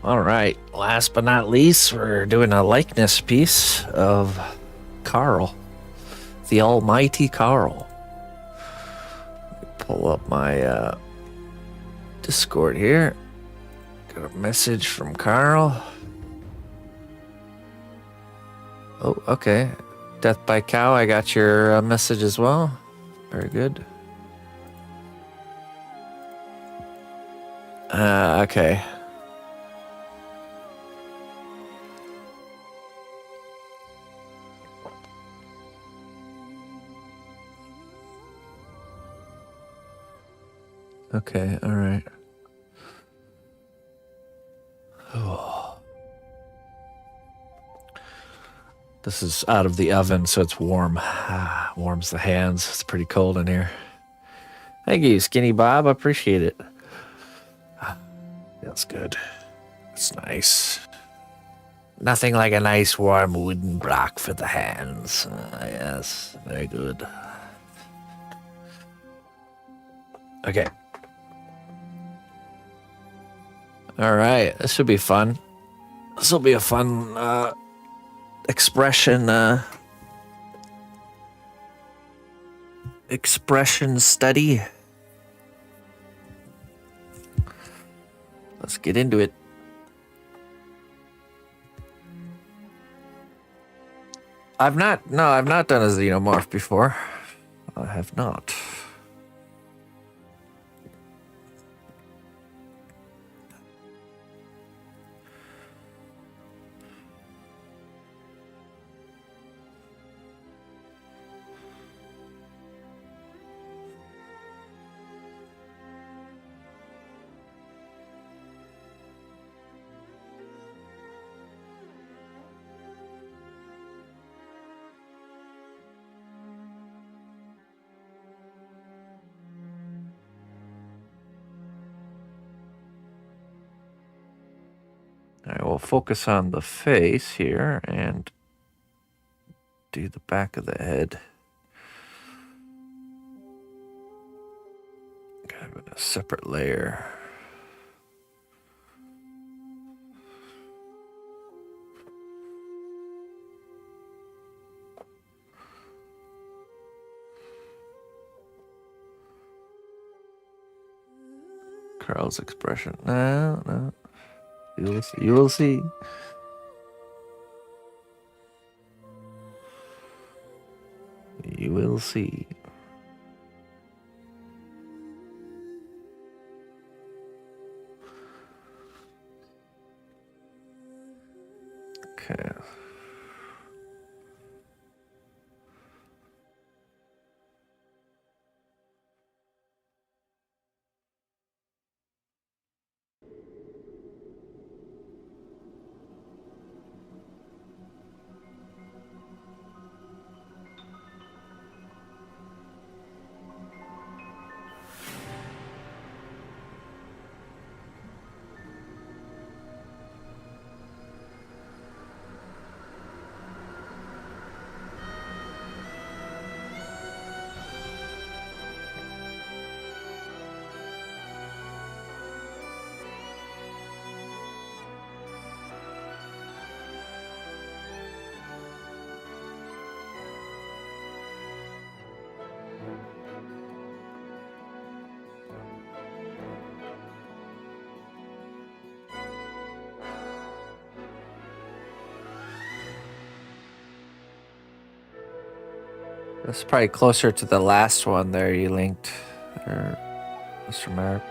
All right. Last but not least, we're doing a likeness piece of Carl, the almighty Carl. Pull up my Discord here. Got a message from Carl. Oh, okay. Death by Cow, I got your message as well. Very good. Okay. Okay, all right. Oh. This is out of the oven, so it's warm. Warms the hands. It's pretty cold in here. Thank you, Skinny Bob. I appreciate it. Feels good. It's nice. Nothing like a nice warm wooden block for the hands. Yes, very good. Okay. All right, this should be fun. This will be a fun expression study. Let's get into it. I've not done a xenomorph before. I have not. All right, we'll focus on the face here and do the back of the head. Kind of in a separate layer. Carl's expression. No. You will see. You will see. Okay. That's probably closer to the last one there you linked, or Mr. Merrick.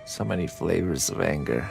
So many flavors of anger.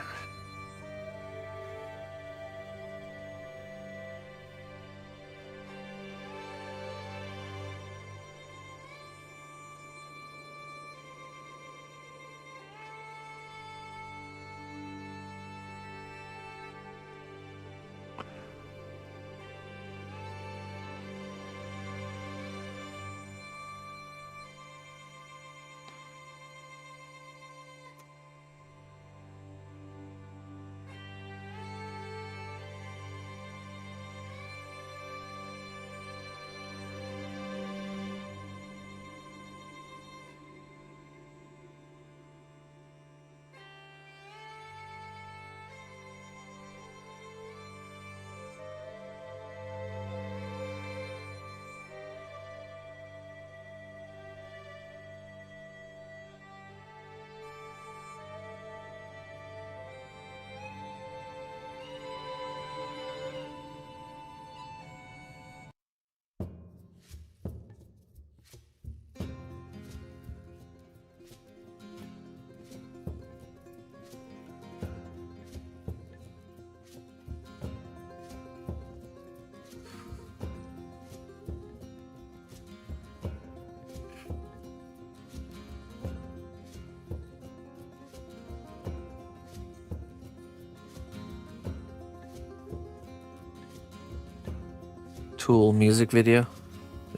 Tool music video?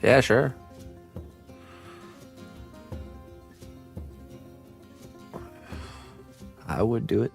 Yeah, sure. I would do it.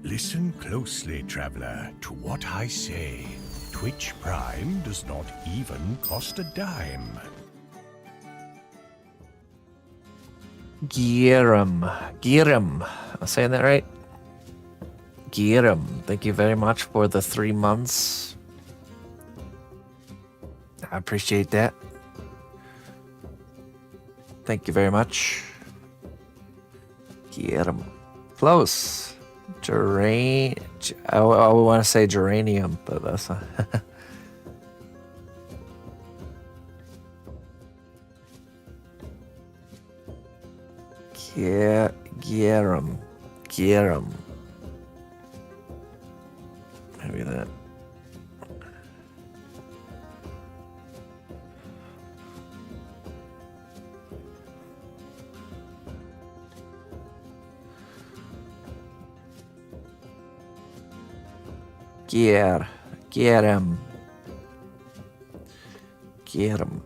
Listen closely, traveler, to what I say. Twitch Prime does not even cost a dime. Giram. I'm saying that right? Giram. Thank you very much for the 3 months. I appreciate that. Thank you very much. Giram. Close. I want to say geranium, but that's not. Giram. Maybe that. Get him.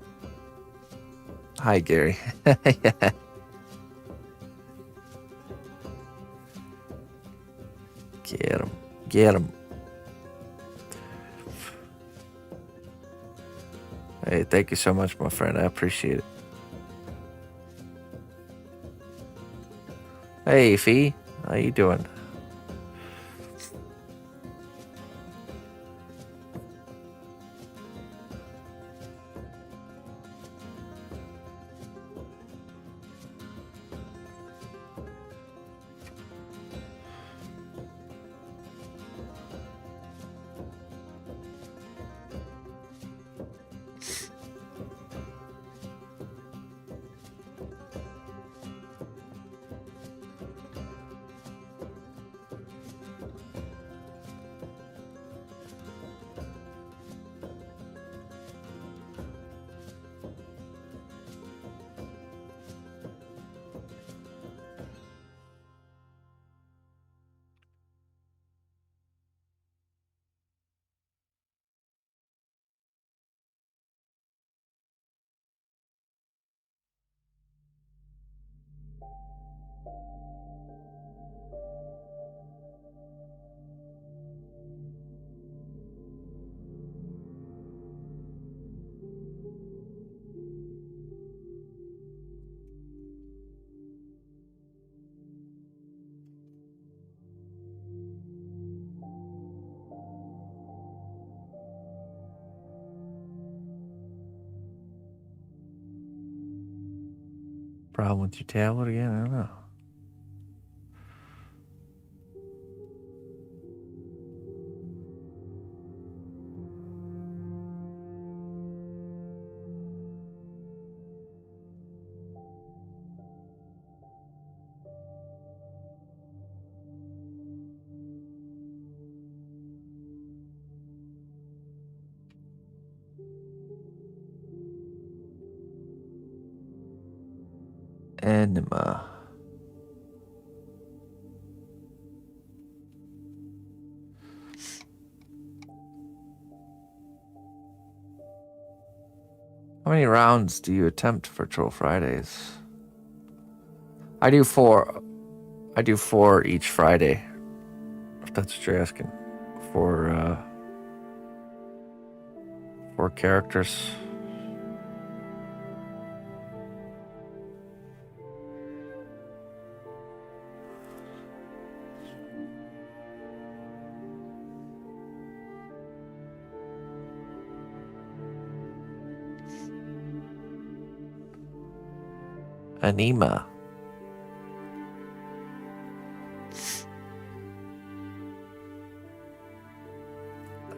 Hi, Gary. Yeah. Get him. Hey, thank you so much, my friend. I appreciate it. Hey, Fee. How you doing? Problem with your tablet again? I don't know. Anima. How many rounds do you attempt for Troll Fridays? I do 4. I do 4 each Friday. If that's what you're asking. For 4 characters. Anima.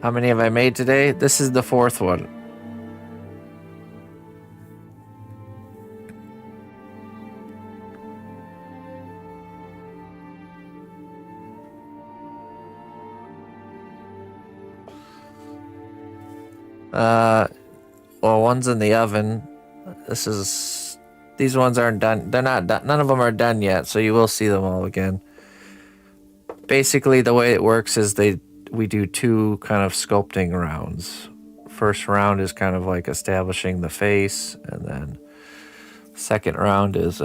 How many have I made today? This is the 4th one. Well, one's in the oven. These ones aren't done. They're not done. None of them are done yet, so you will see them all again. Basically, the way it works is we do 2 kind of sculpting rounds. First round is kind of like establishing the face, and then second round is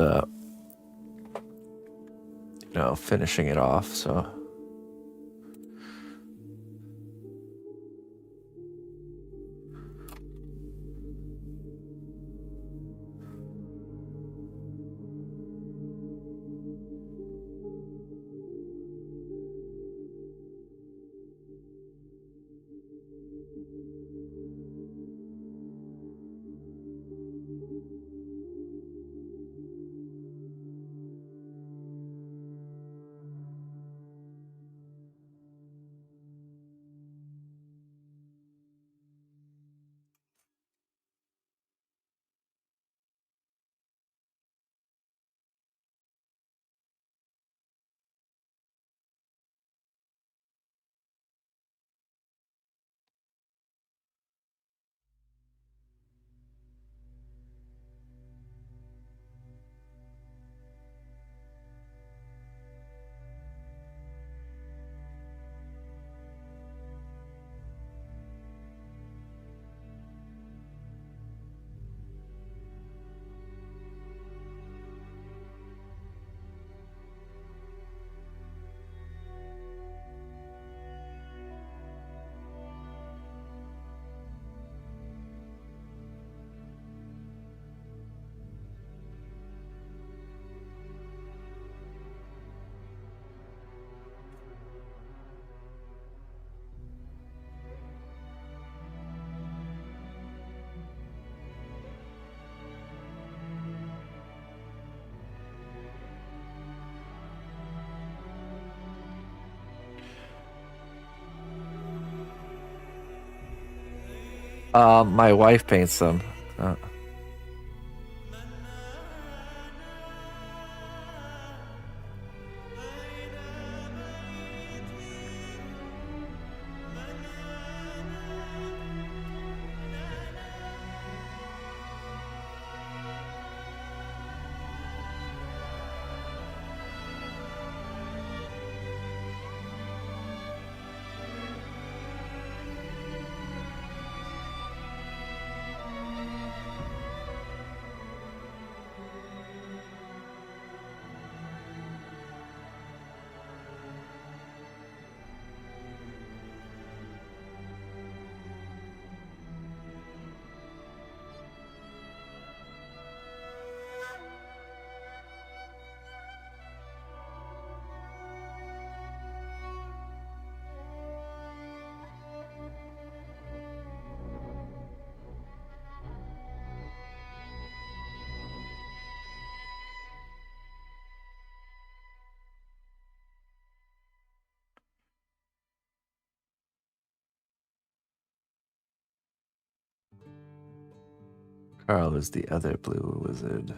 finishing it off. So my wife paints them. Carl is the other blue wizard.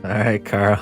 All right, Carl.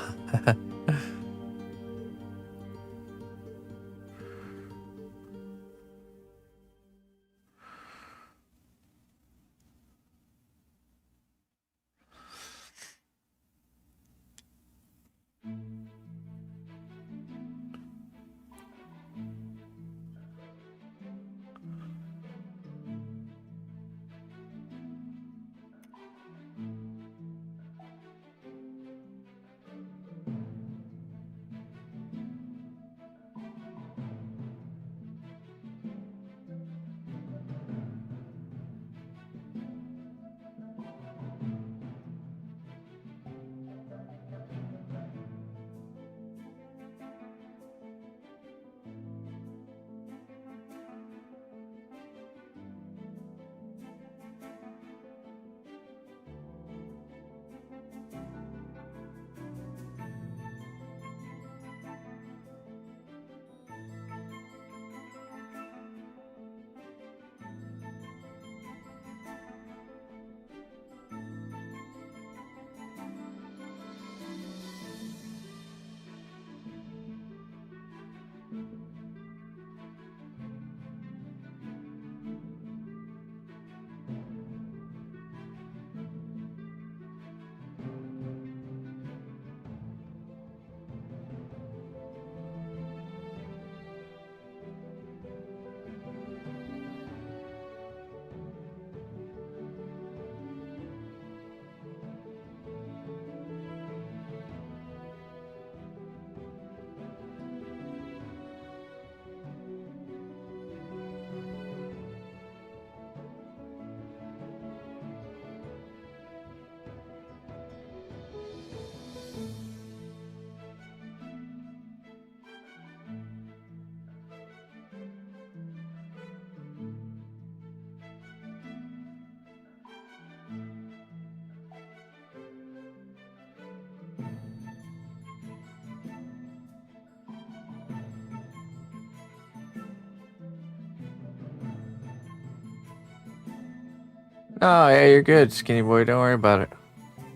Oh, yeah, you're good, skinny boy. Don't worry about it.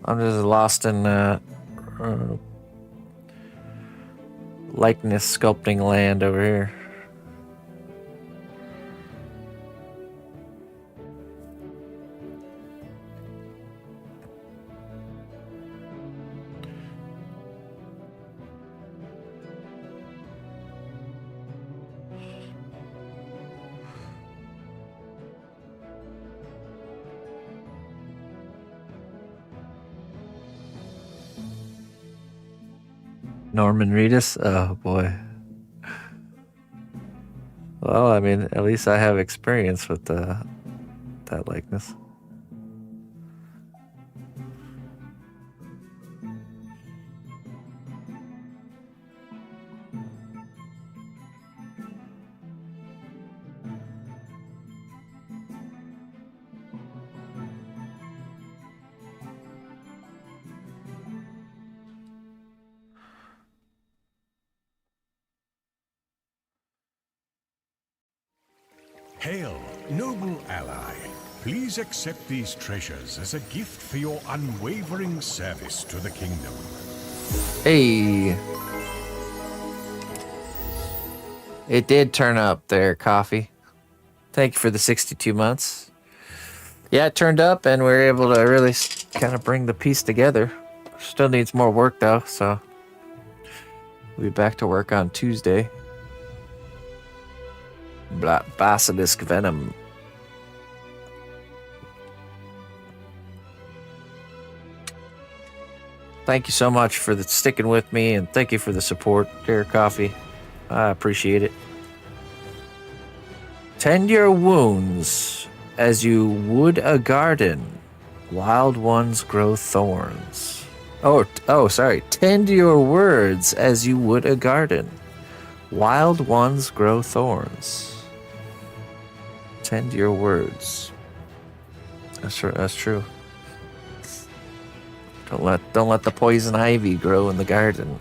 I'm just lost in likeness sculpting land over here. Norman Reedus? Oh boy. Well, I mean, at least I have experience with that likeness. Hail, noble ally. Please accept these treasures as a gift for your unwavering service to the kingdom. Hey. It did turn up there, Coffee. Thank you for the 62 months. Yeah, it turned up and we were able to really kind of bring the piece together. Still needs more work though, so we'll be back to work on Tuesday. Basilisk venom. Thank you so much for sticking with me, and thank you for the support, dear Coffee. I appreciate it. Tend your wounds as you would a garden. Wild ones grow thorns. Sorry. Tend your words as you would a garden. Wild ones grow thorns. Tend your words. That's true. Don't let the poison ivy grow in the garden.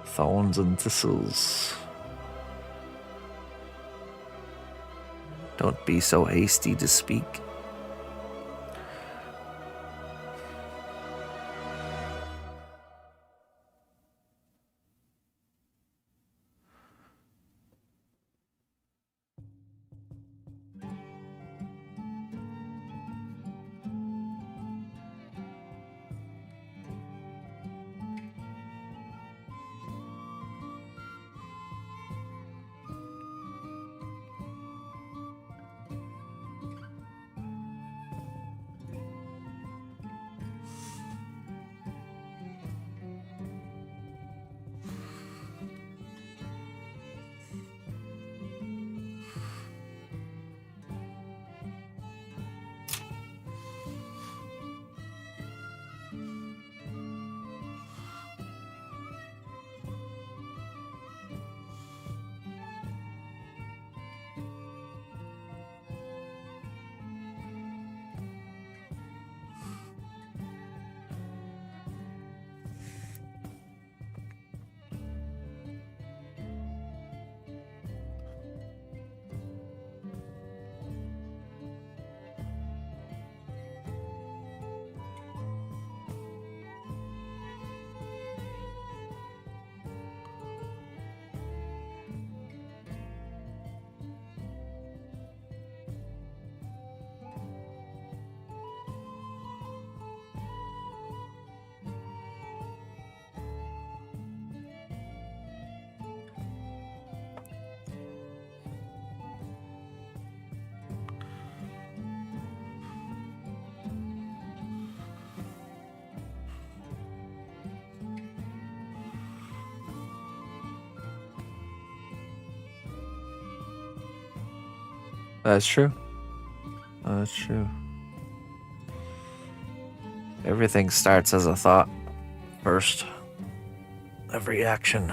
Thorns and thistles. Don't be so hasty to speak. That's true. That's true. Everything starts as a thought first. Every action.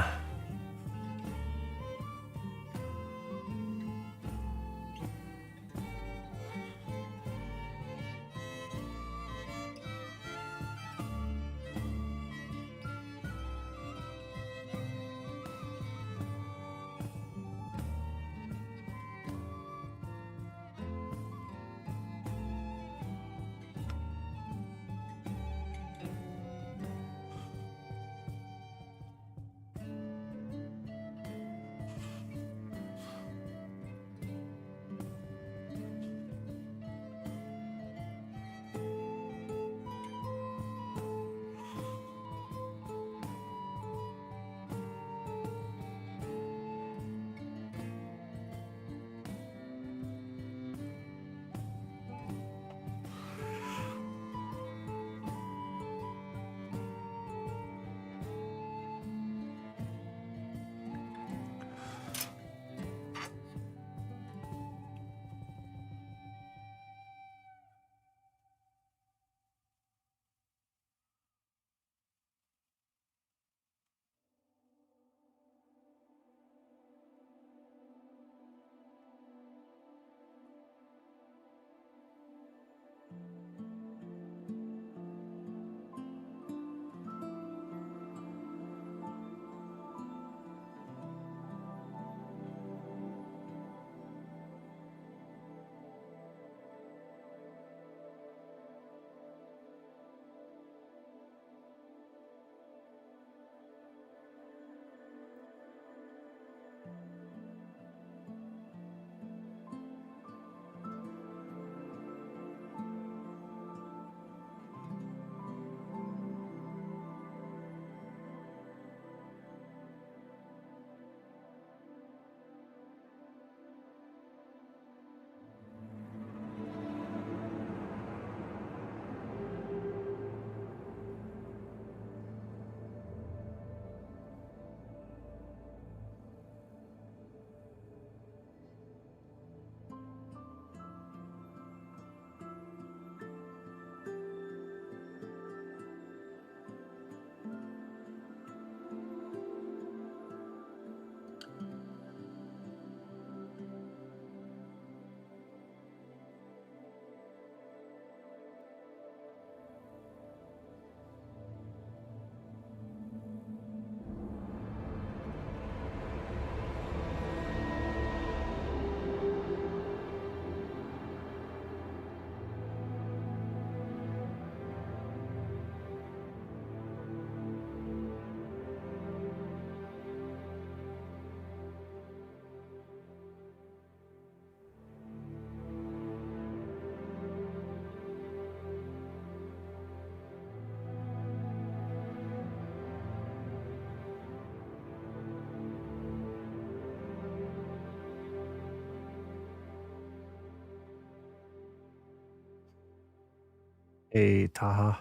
Hey, Taha.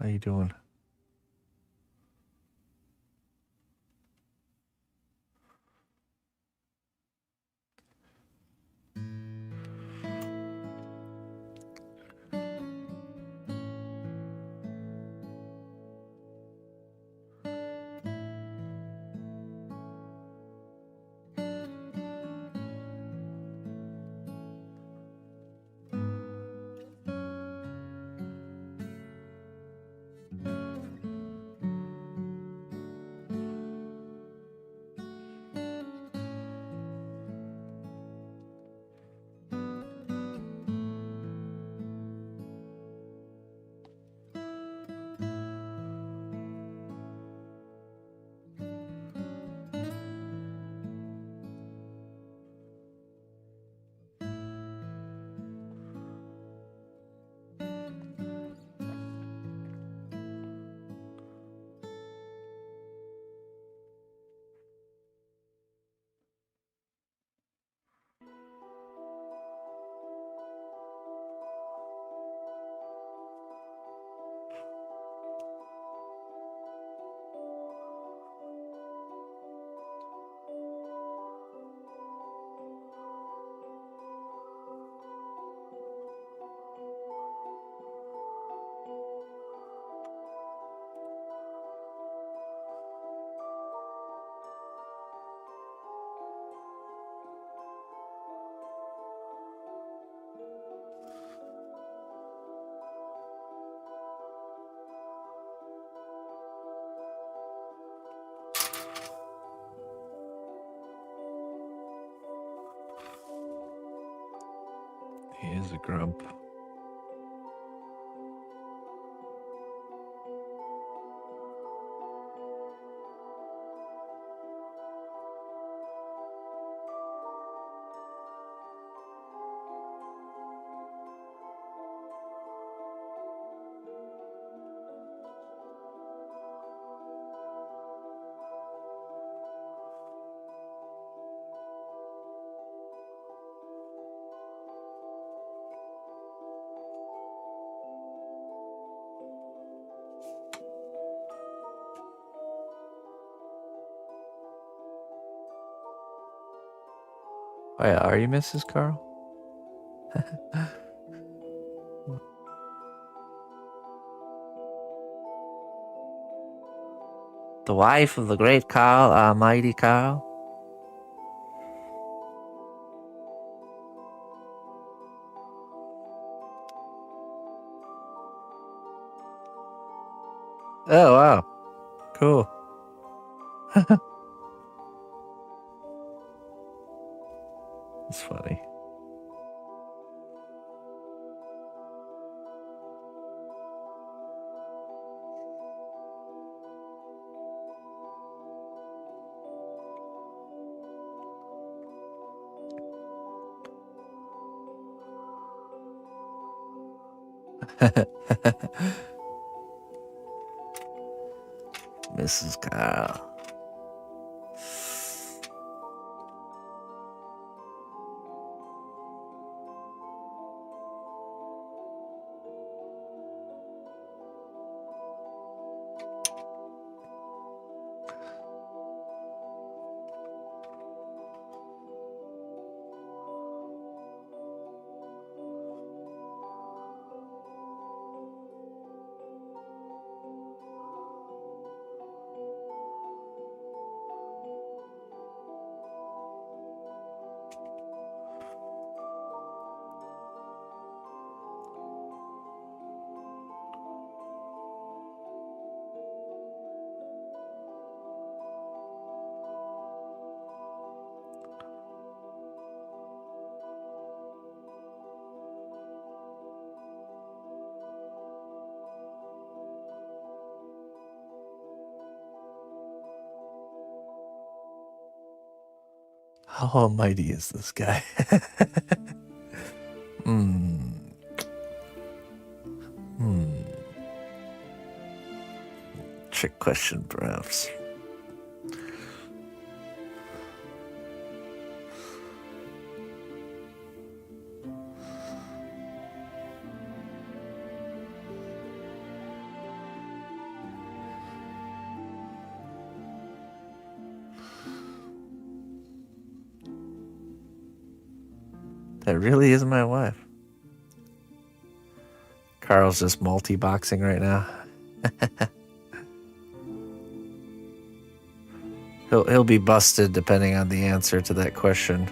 How you doing? He is a grump. Oh yeah, are you Mrs. Carl? The wife of the great Carl, almighty Carl? Oh wow. Cool. That's funny. Mrs. Carl. How almighty is this guy? Hmm. Trick question, perhaps. That really is my wife. Carl's just multi-boxing right now. He'll be busted depending on the answer to that question.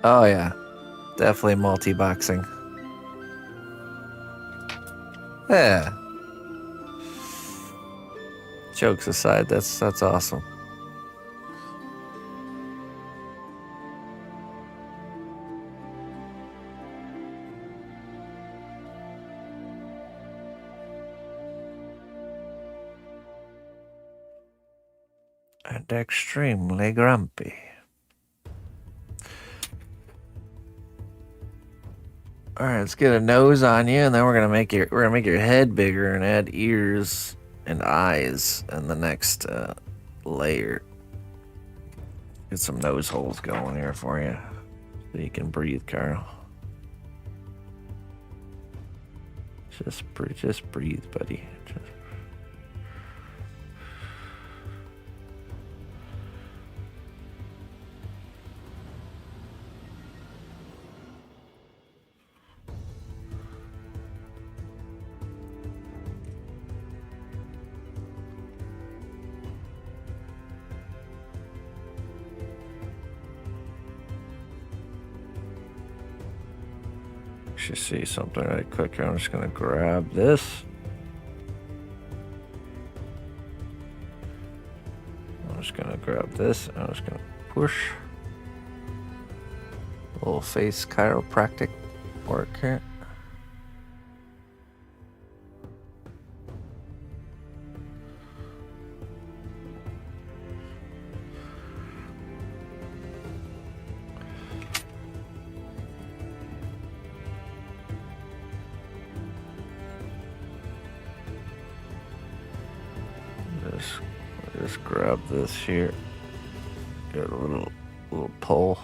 Oh yeah, definitely multi-boxing. Yeah. Jokes aside, that's awesome. And extremely grumpy. All right, let's get a nose on you, and then we're gonna make your head bigger and add ears and eyes in the next layer. Get some nose holes going here for you, so you can breathe, Carl. Just breathe, buddy. Should see something right quick here. I'm just gonna grab this. I'm just gonna grab this. I'm just gonna push. A little face chiropractic work here. Just grab this here. Get a little pull.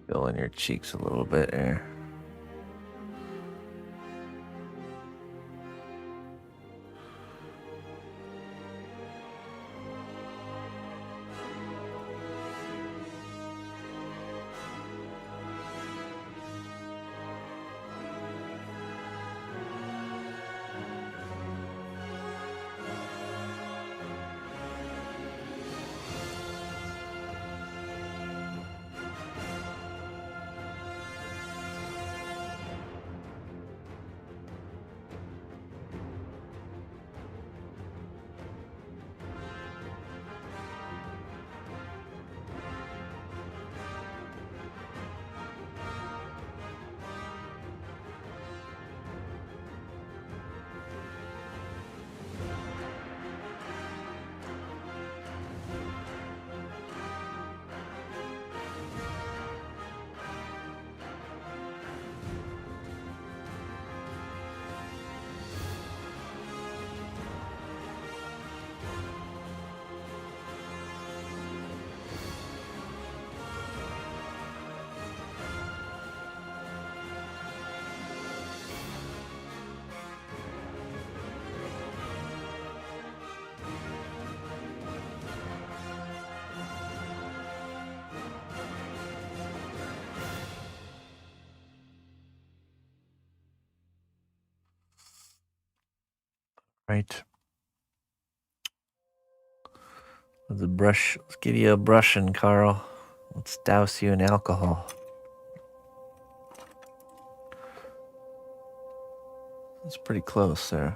Fill in your cheeks a little bit there. Right. With the brush, let's give you a brushing, Carl. Let's douse you in alcohol. It's pretty close there.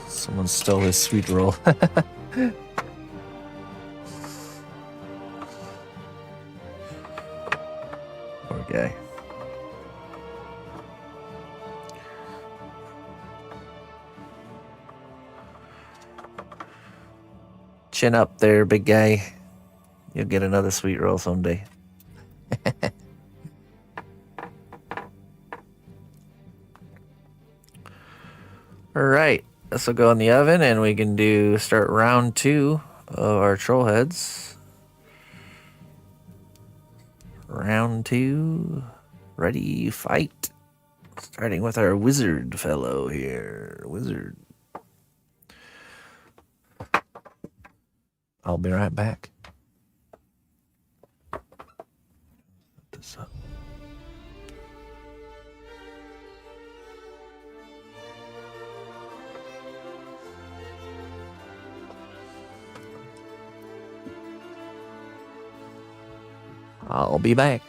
Someone stole his sweet roll. Poor guy. Chin up there, big guy. You'll get another sweet roll someday. All right. This will go in the oven, and we can start round 2 of our troll heads. Round 2, ready, fight. Starting with our wizard fellow here. Wizard. I'll be right back. Set this up. I'll be back.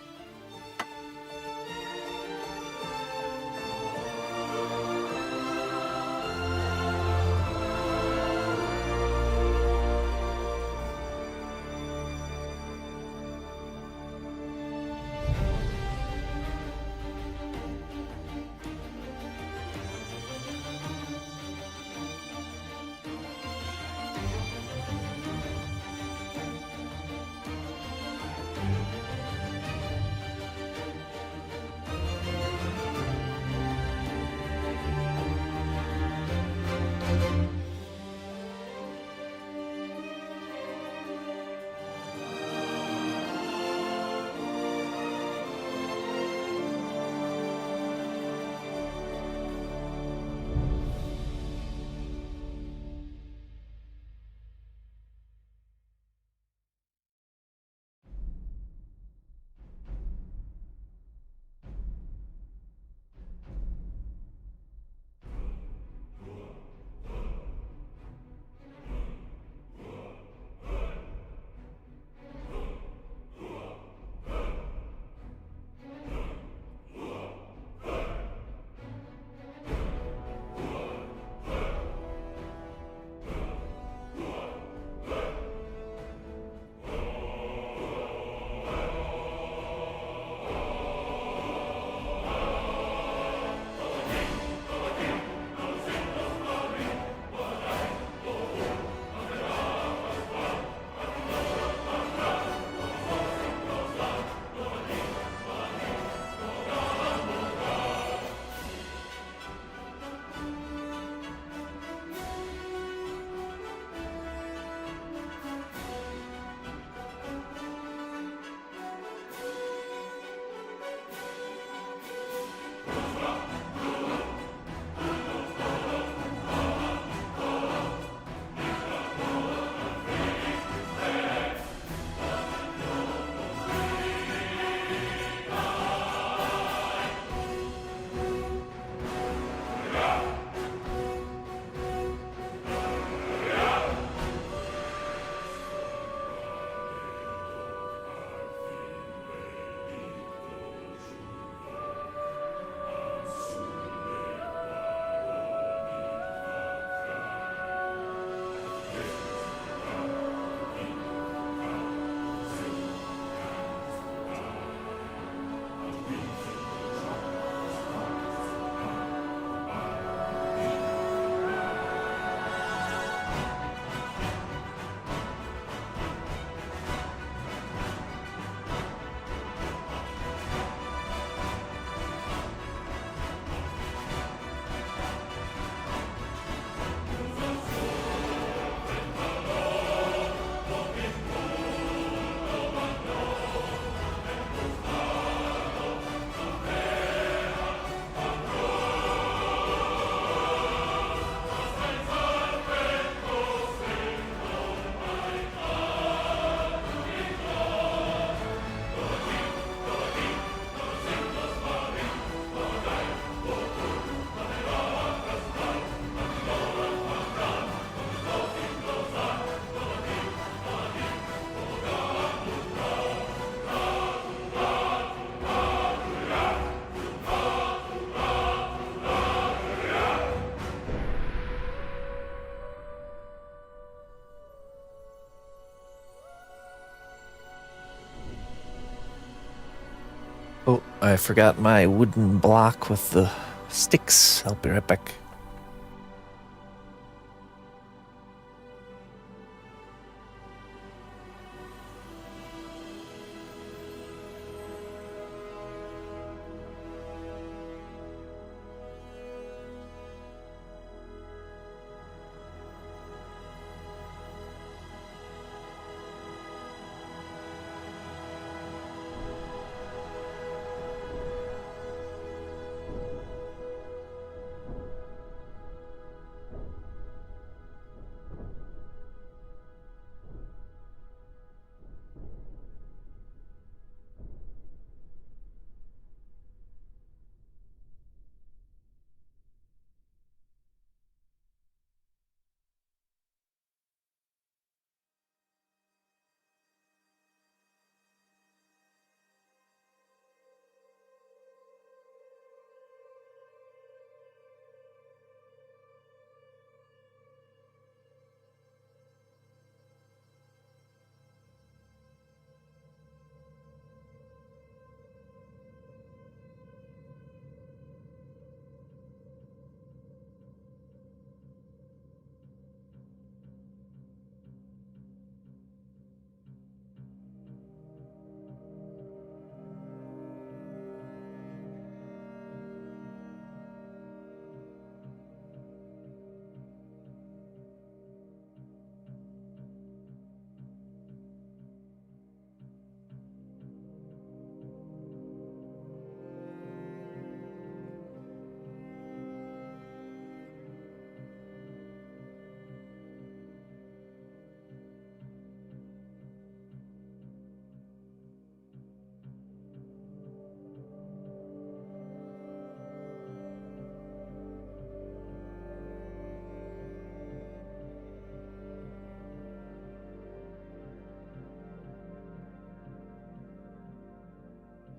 Oh, I forgot my wooden block with the sticks. I'll be right back.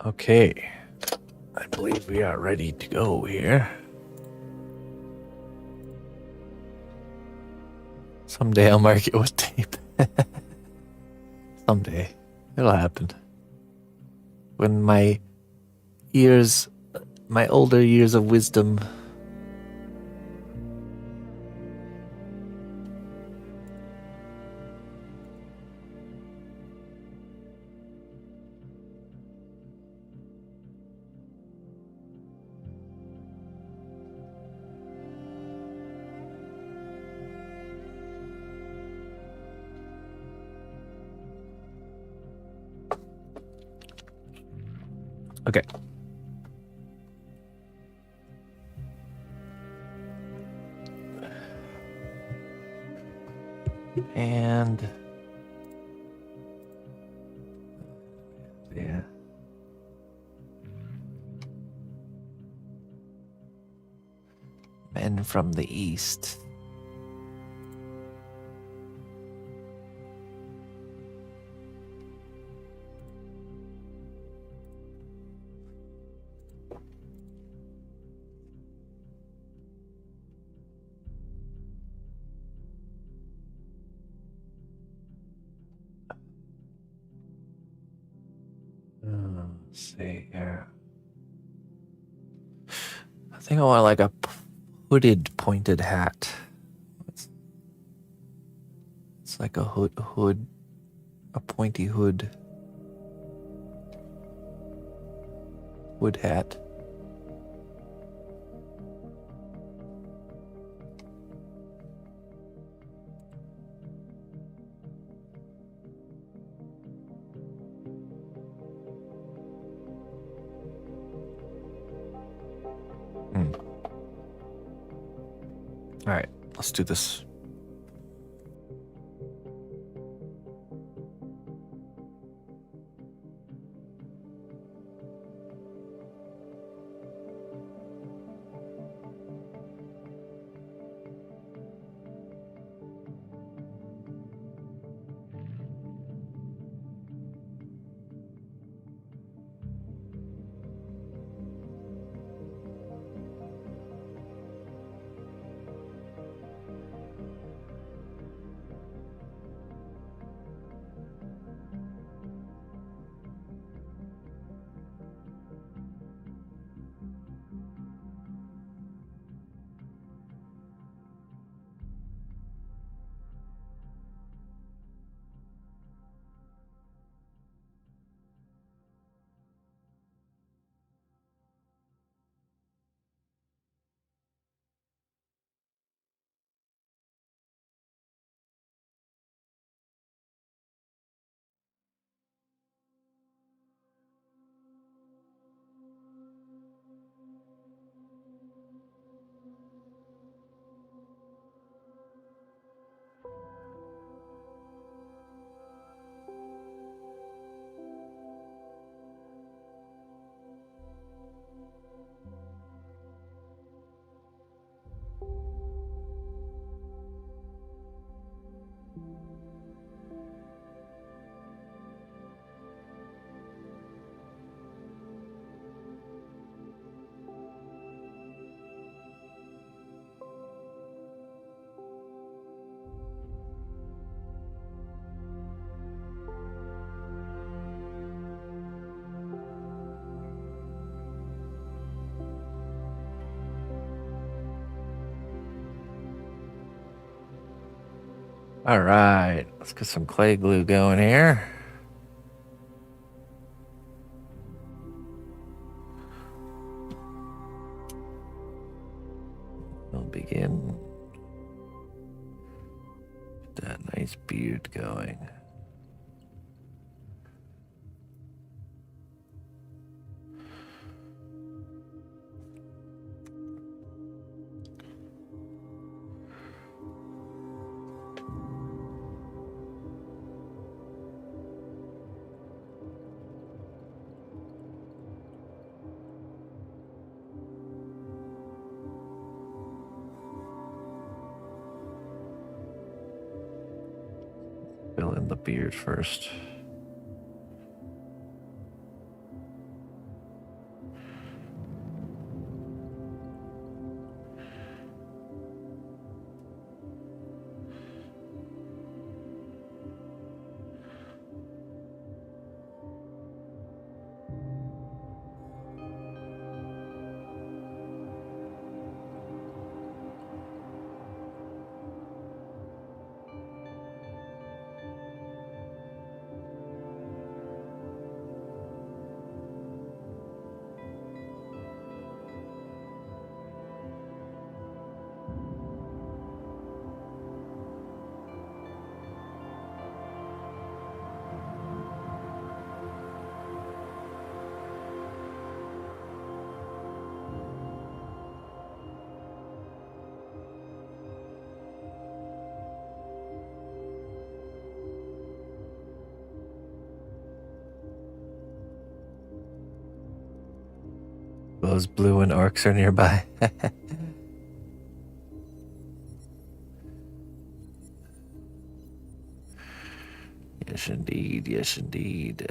Okay. I believe we are ready to go here. Someday I'll mark it with tape. Someday. It'll happen. When my older years of wisdom Okay. And yeah. Men from the east. Let's see here. I think I want like a hooded pointed hat. It's like a hood, a pointy hood hat. All right, let's do this. All right, let's get some clay glue going here. We'll begin with that nice beard going. Fill in the beard first. Glow's blue when orcs are nearby. Yes, indeed. Yes, indeed.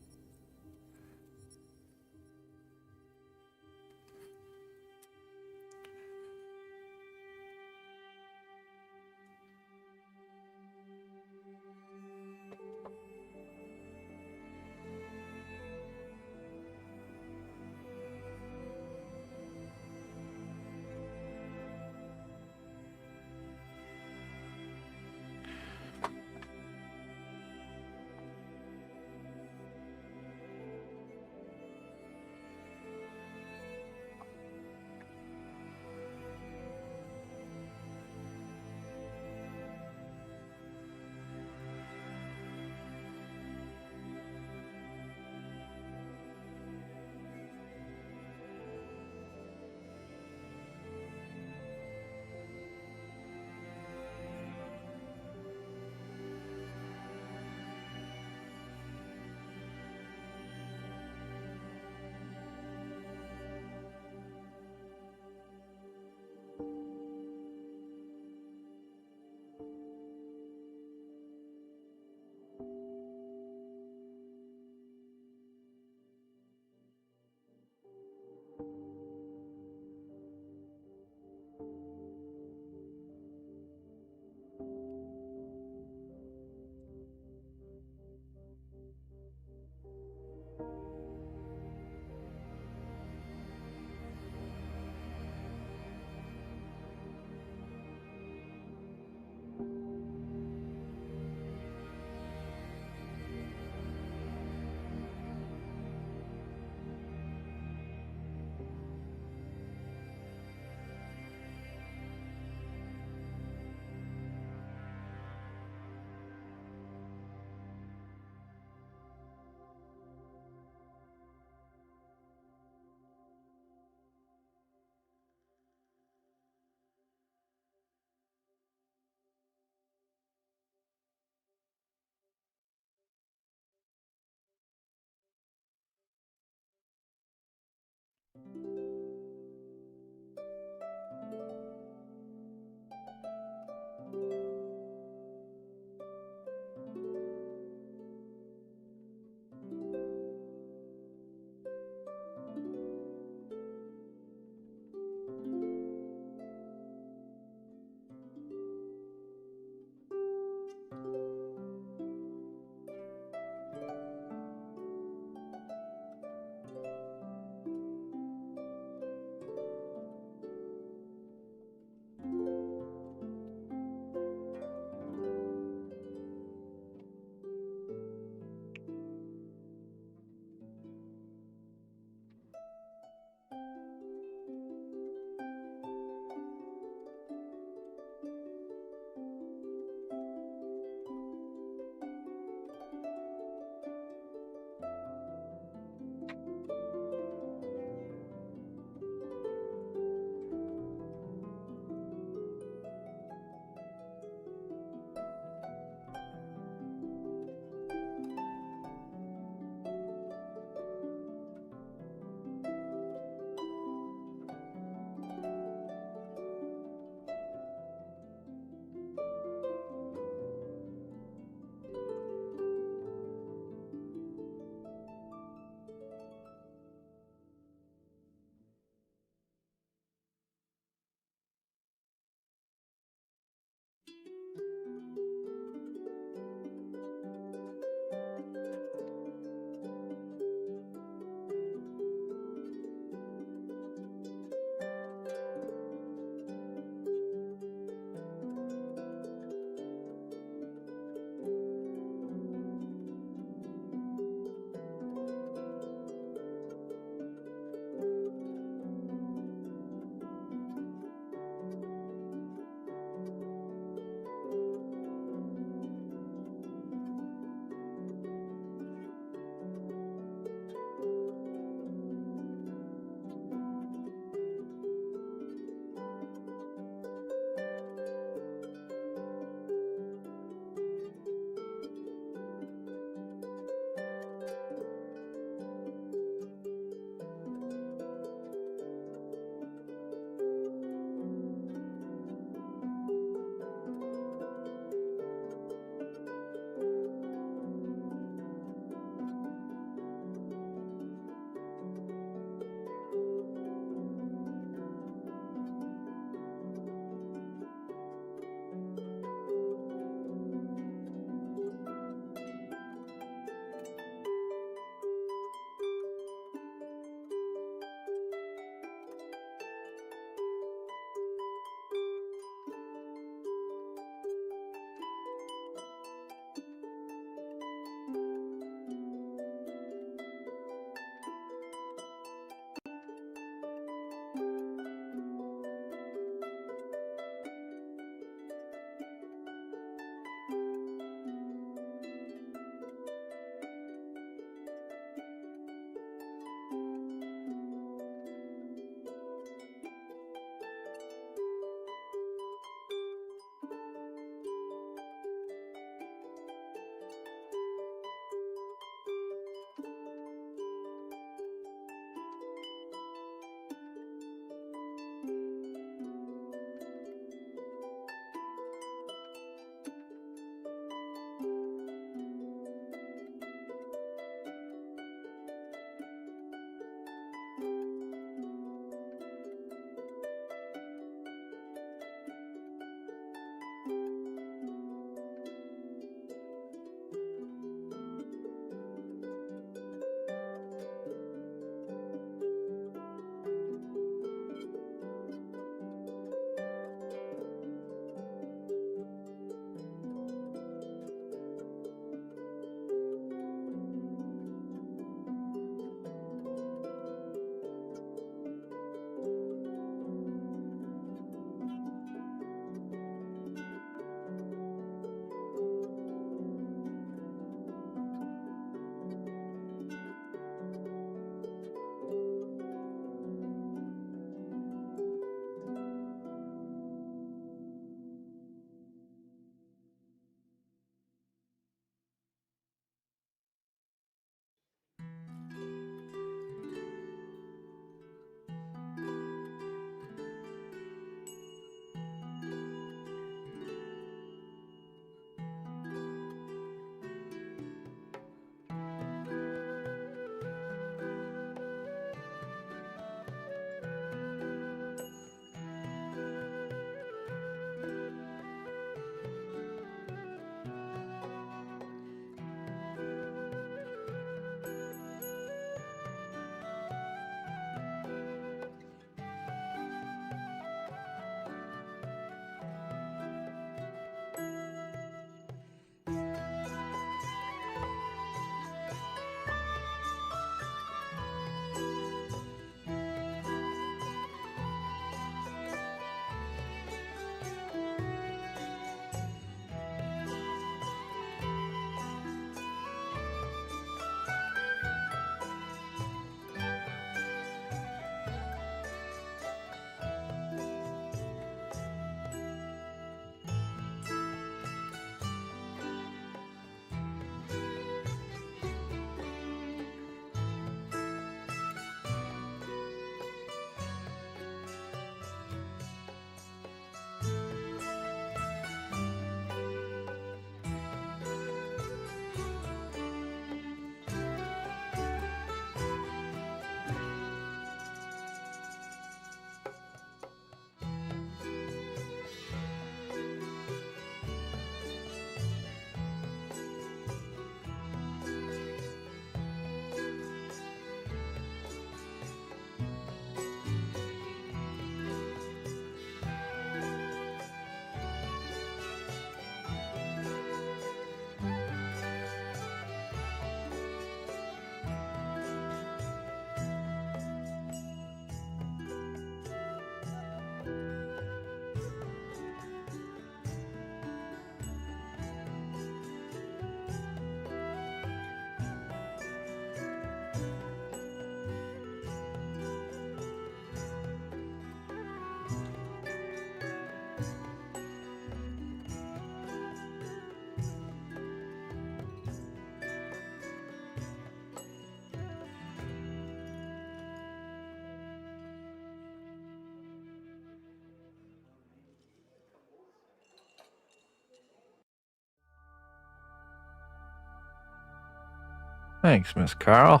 Thanks, Miss Carl.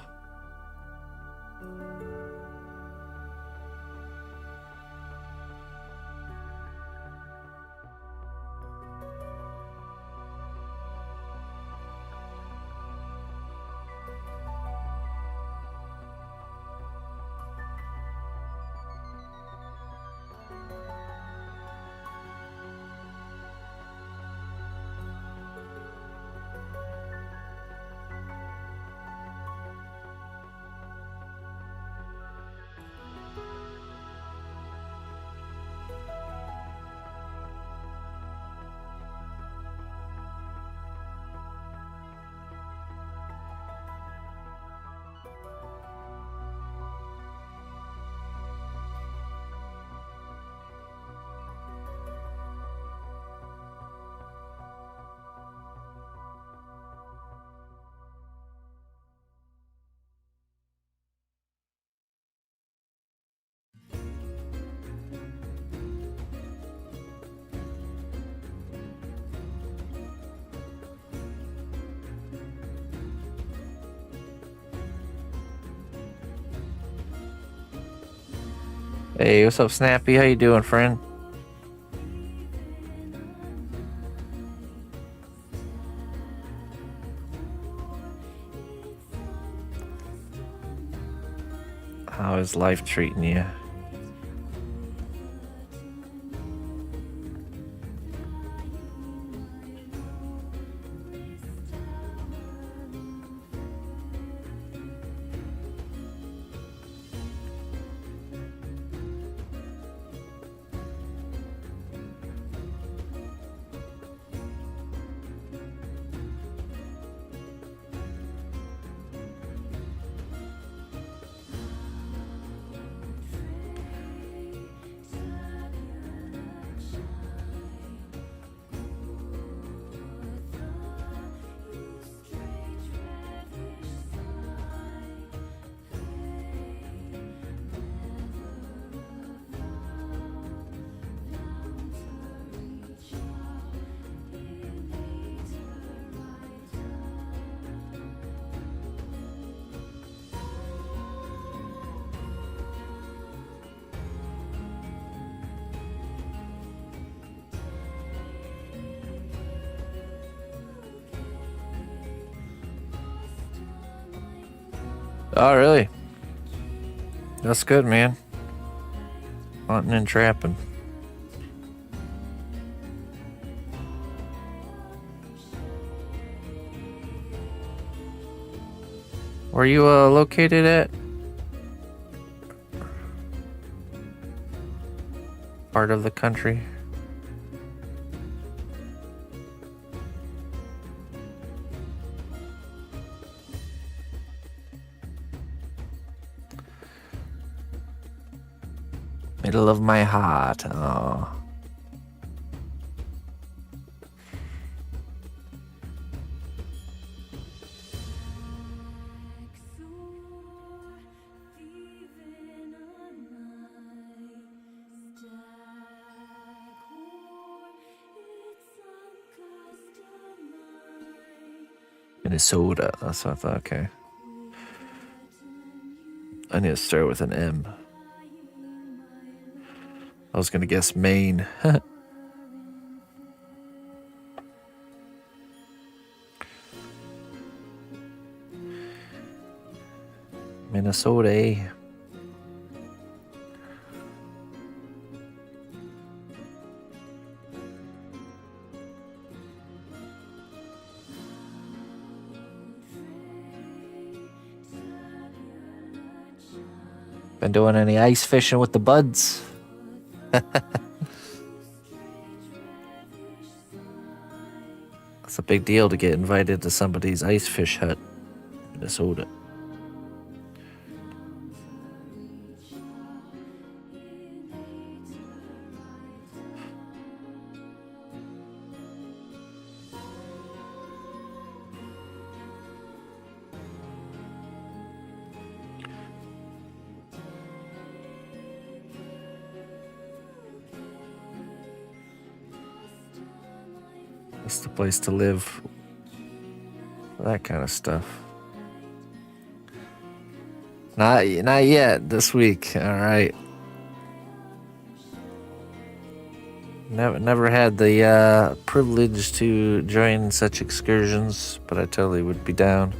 Hey, what's up, Snappy? How you doing, friend? How is life treating you? Oh, really? That's good, man. Hunting and trapping. Where you located at? Part of the country? Middle of my heart. Oh. Minnesota. That's what I thought. Okay. I need to start with an M. I was gonna guess Maine. Minnesota. Eh? Been doing any ice fishing with the buds? It's a big deal to get invited to somebody's ice fish hut in Minnesota. It's the place to live. That kind of stuff. Not yet this week. All right. Never had the privilege to join such excursions, but I totally would be down.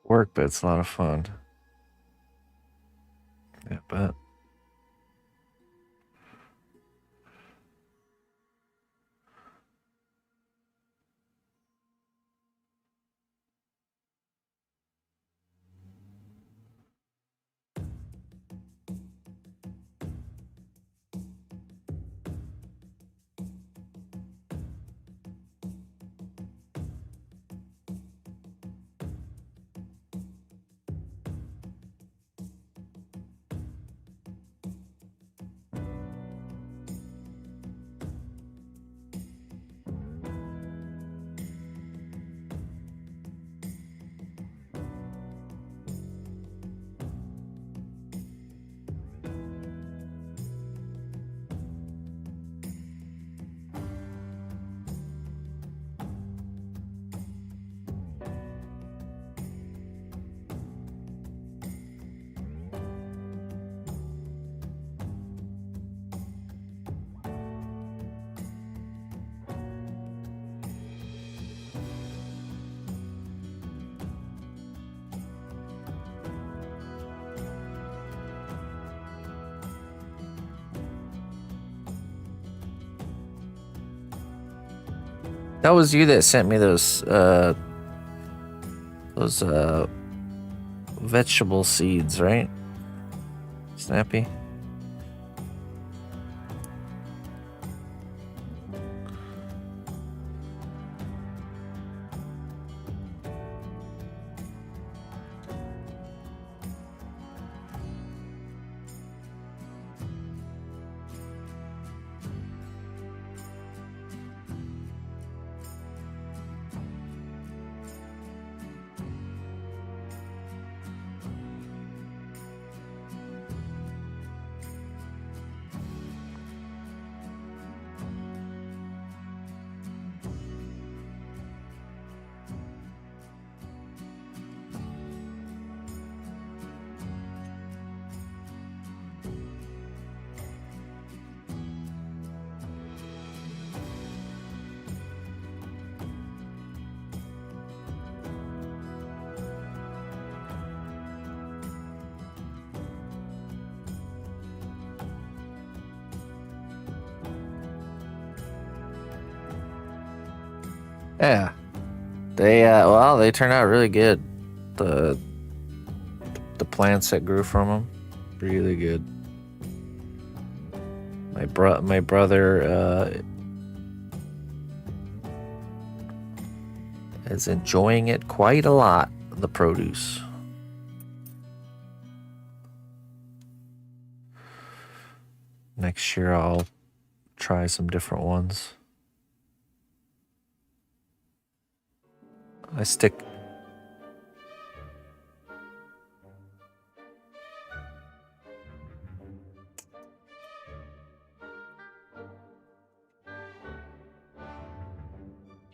Work, but it's a lot of fun. Yeah, but that was you that sent me those vegetable seeds, right? Snappy. Yeah, they turned out really good. The plants that grew from them, really good. My brother is enjoying it quite a lot. The produce. Next year I'll try some different ones. I stick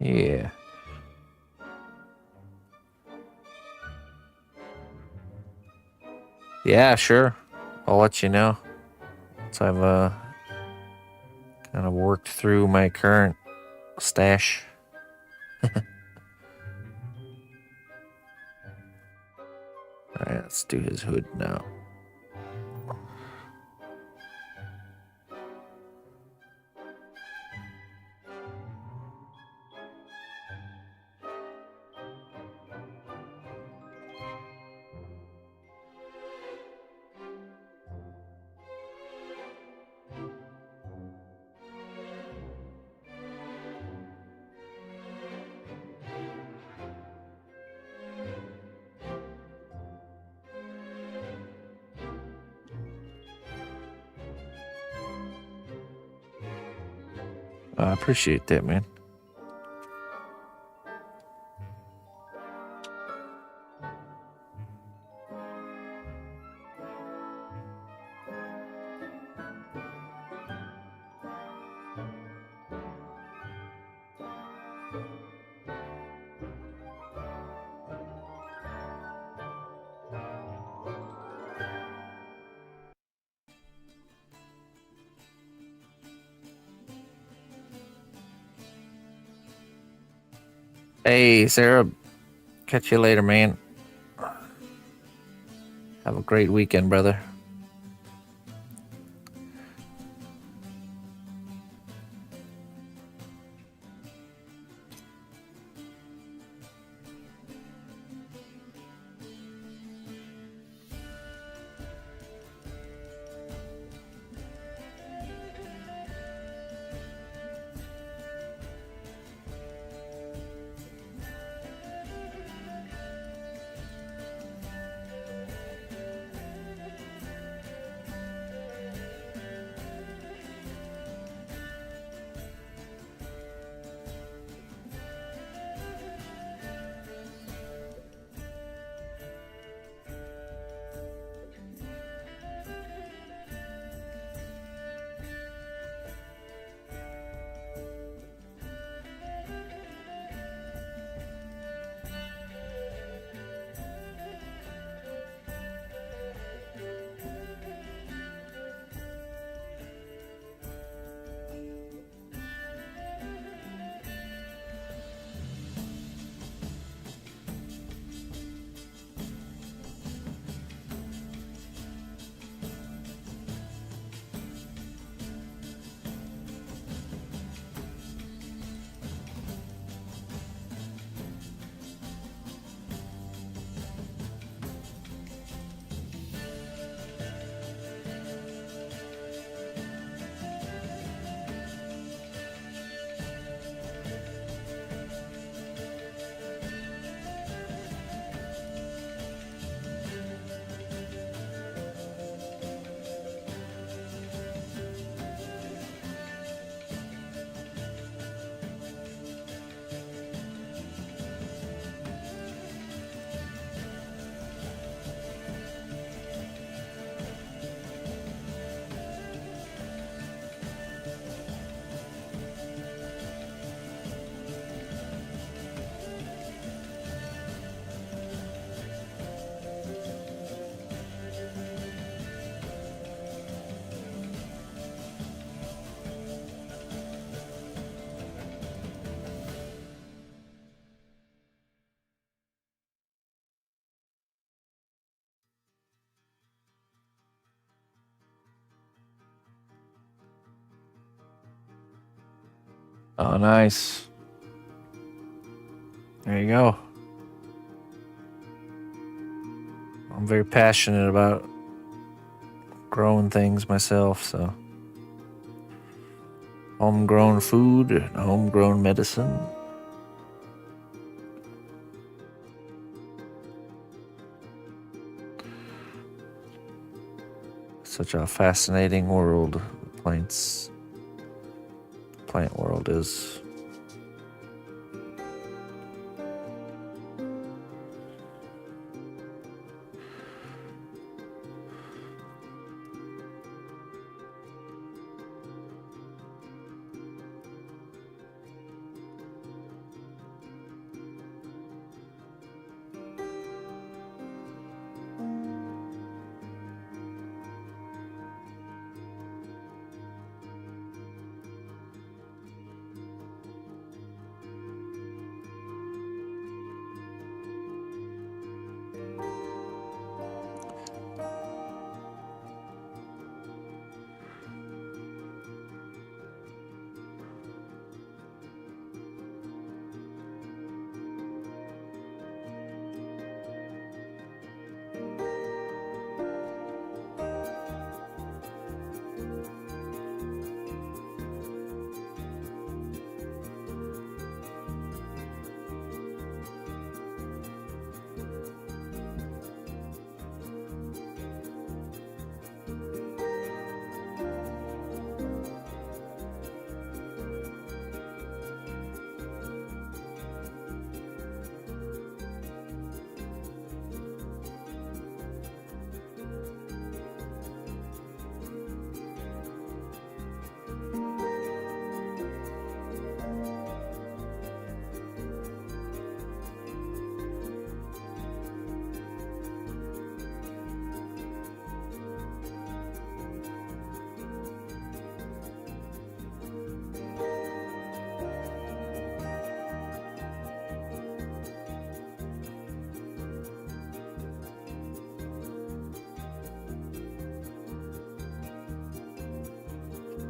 Yeah. Yeah, sure. I'll let you know. Once I've kind of worked through my current stash. Alright, let's do his hood now. I appreciate that, man. Hey, Sarah. Catch you later, man. Have a great weekend, brother. Oh, nice. There you go. I'm very passionate about growing things myself, so homegrown food and homegrown medicine. Such a fascinating world, the plant world is.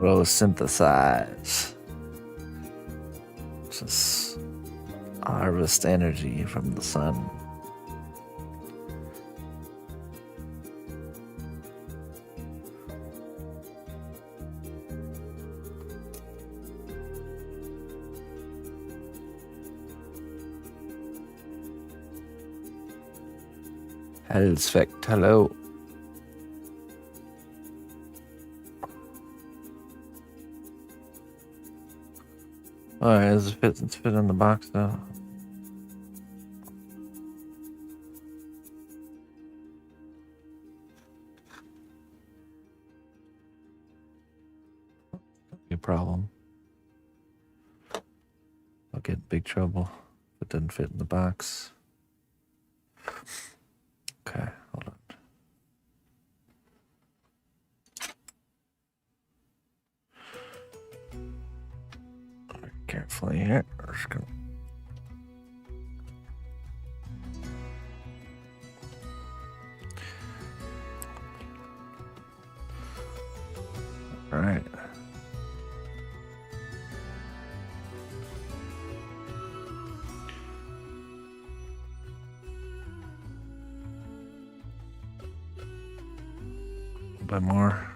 Photosynthesize. Just harvest energy from the sun. Hellsvect, hello. Alright, let's fit in the box though. Be a problem. I'll get in big trouble if it doesn't fit in the box. Okay, hold on. Carefully here. We're just gonna... All right. A bit more.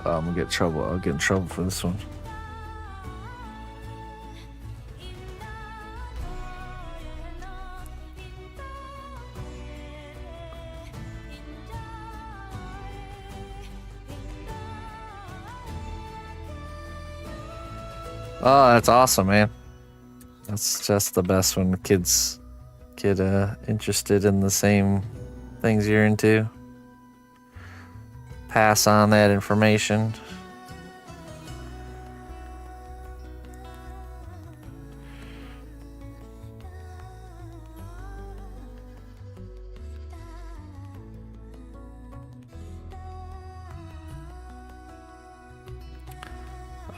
I'm gonna get in trouble. I'll get in trouble for this one. Oh, that's awesome, man. That's just the best when kids get interested in the same things you're into. Pass on that information.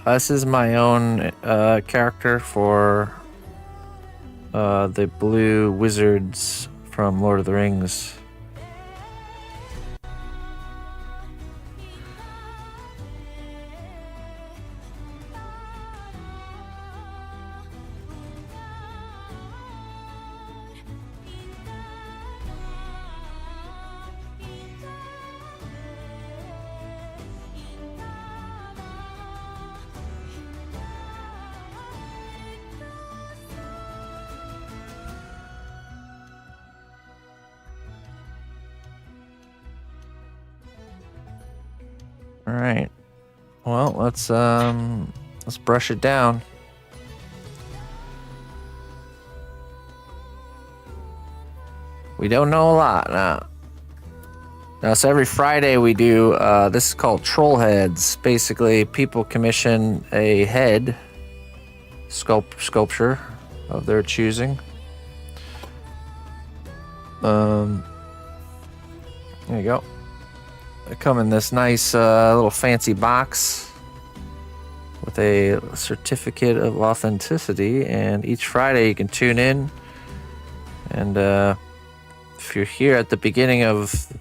This is my own character for the blue wizards from Lord of the Rings. All right. Well, let's brush it down. We don't know a lot now. So every Friday we do this is called Troll Heads. Basically, people commission a head sculpture of their choosing. There you go. They come in this nice little fancy box with a certificate of authenticity, and each Friday you can tune in, and if you're here at the beginning of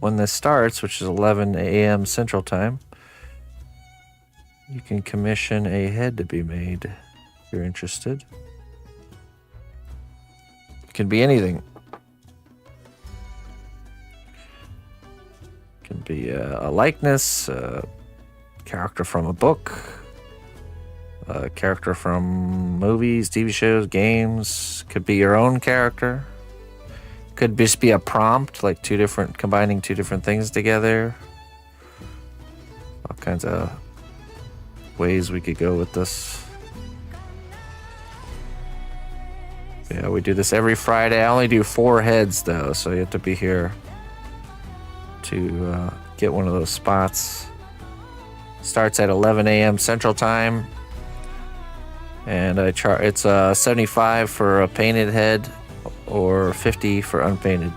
when this starts, which is 11 a.m. Central Time, you can commission a head to be made if you're interested. It can be anything. Can be a likeness, a character from a book, a character from movies, TV shows, games. Could be your own character. Could just be a prompt, like combining two different things together. All kinds of ways we could go with this. Yeah, we do this every Friday. I only do 4 heads though, so you have to be here to get one of those spots. Starts at 11 a.m. Central Time, and I charge. It's $75 for a painted head, or 50 for unpainted.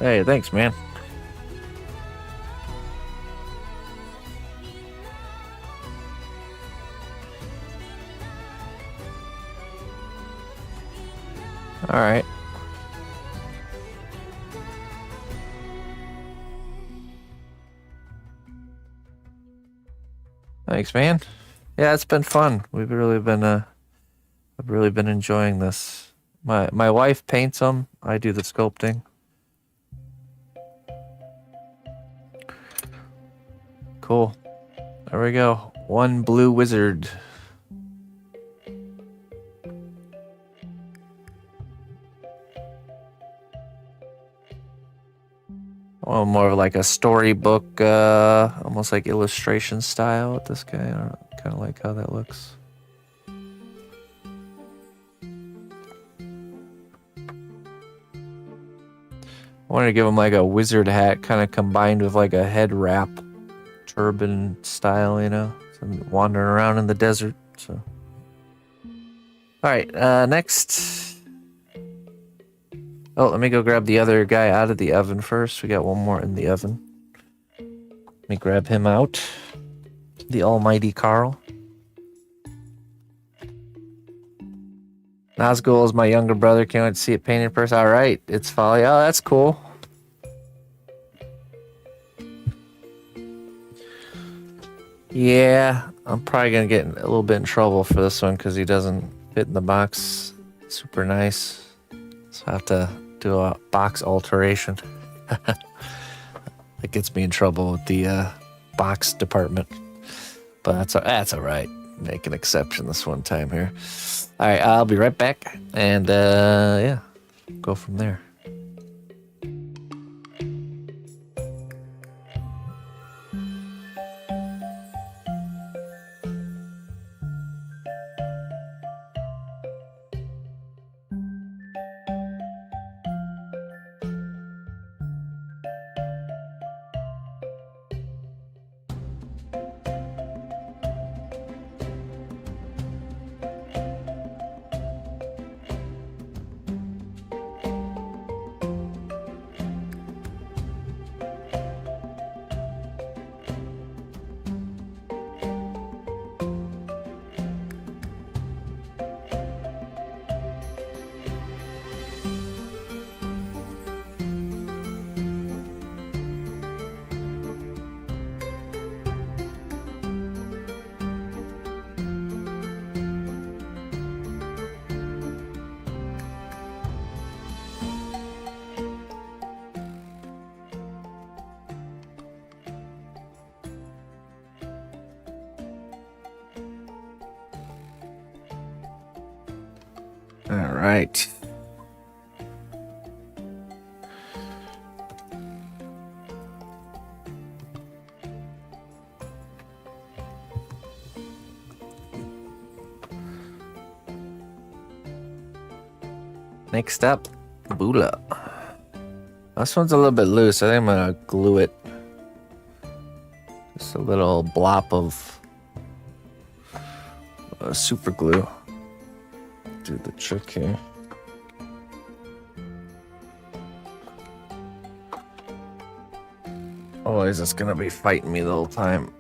Hey, thanks, man. All right. Thanks, man. Yeah, it's been fun. I've really been enjoying this. My wife paints them. I do the sculpting. Cool. There we go. One blue wizard. Oh, more of like a storybook, almost like illustration style with this guy. I don't know, kind of like how that looks. I wanted to give him like a wizard hat, kind of combined with like a head wrap, turban style, you know, so wandering around in the desert. So, all right, next. Oh, let me go grab the other guy out of the oven first. We got one more in the oven. Let me grab him out. The almighty Carl. Nazgul is my younger brother. Can't wait to see it painted in person. All right, it's Folly. Oh, that's cool. Yeah, I'm probably going to get a little bit in trouble for this one because he doesn't fit in the box super nice. So I have to do a box alteration. That gets me in trouble with the box department. But that's all right. Make an exception this one time here. All right, I'll be right back. And yeah, go from there. All right. Next up, Bula. This one's a little bit loose. I think I'm gonna glue it. Just a little blop of super glue. Do the trick here. Otherwise, it's gonna be fighting me the whole time.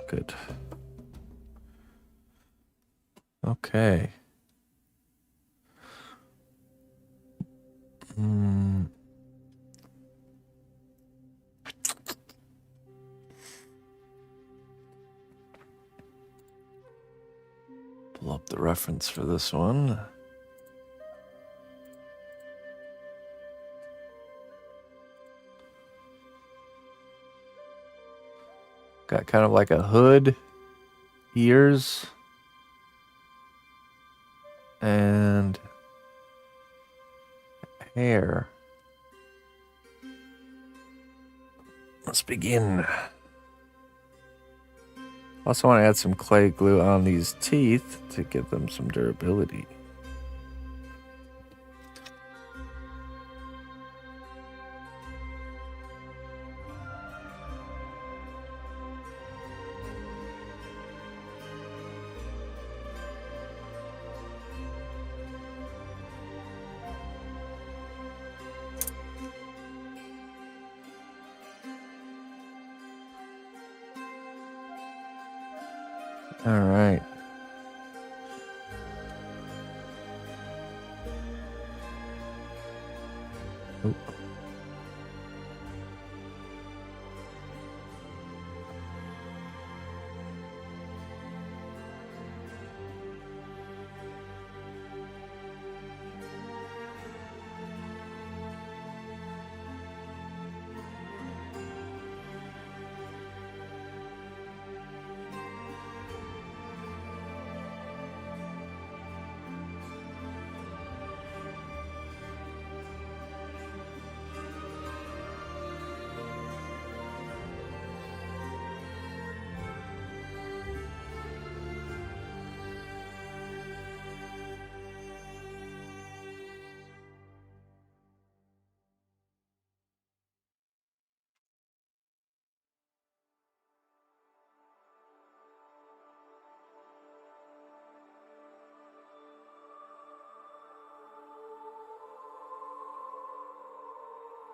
Good. Okay. Pull up the reference for this one. Got kind of like a hood, ears, and hair. Let's begin. Also want to add some clay glue on these teeth to give them some durability. All right. Oop.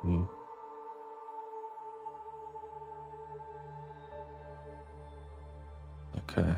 Mm. Okay.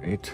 Right.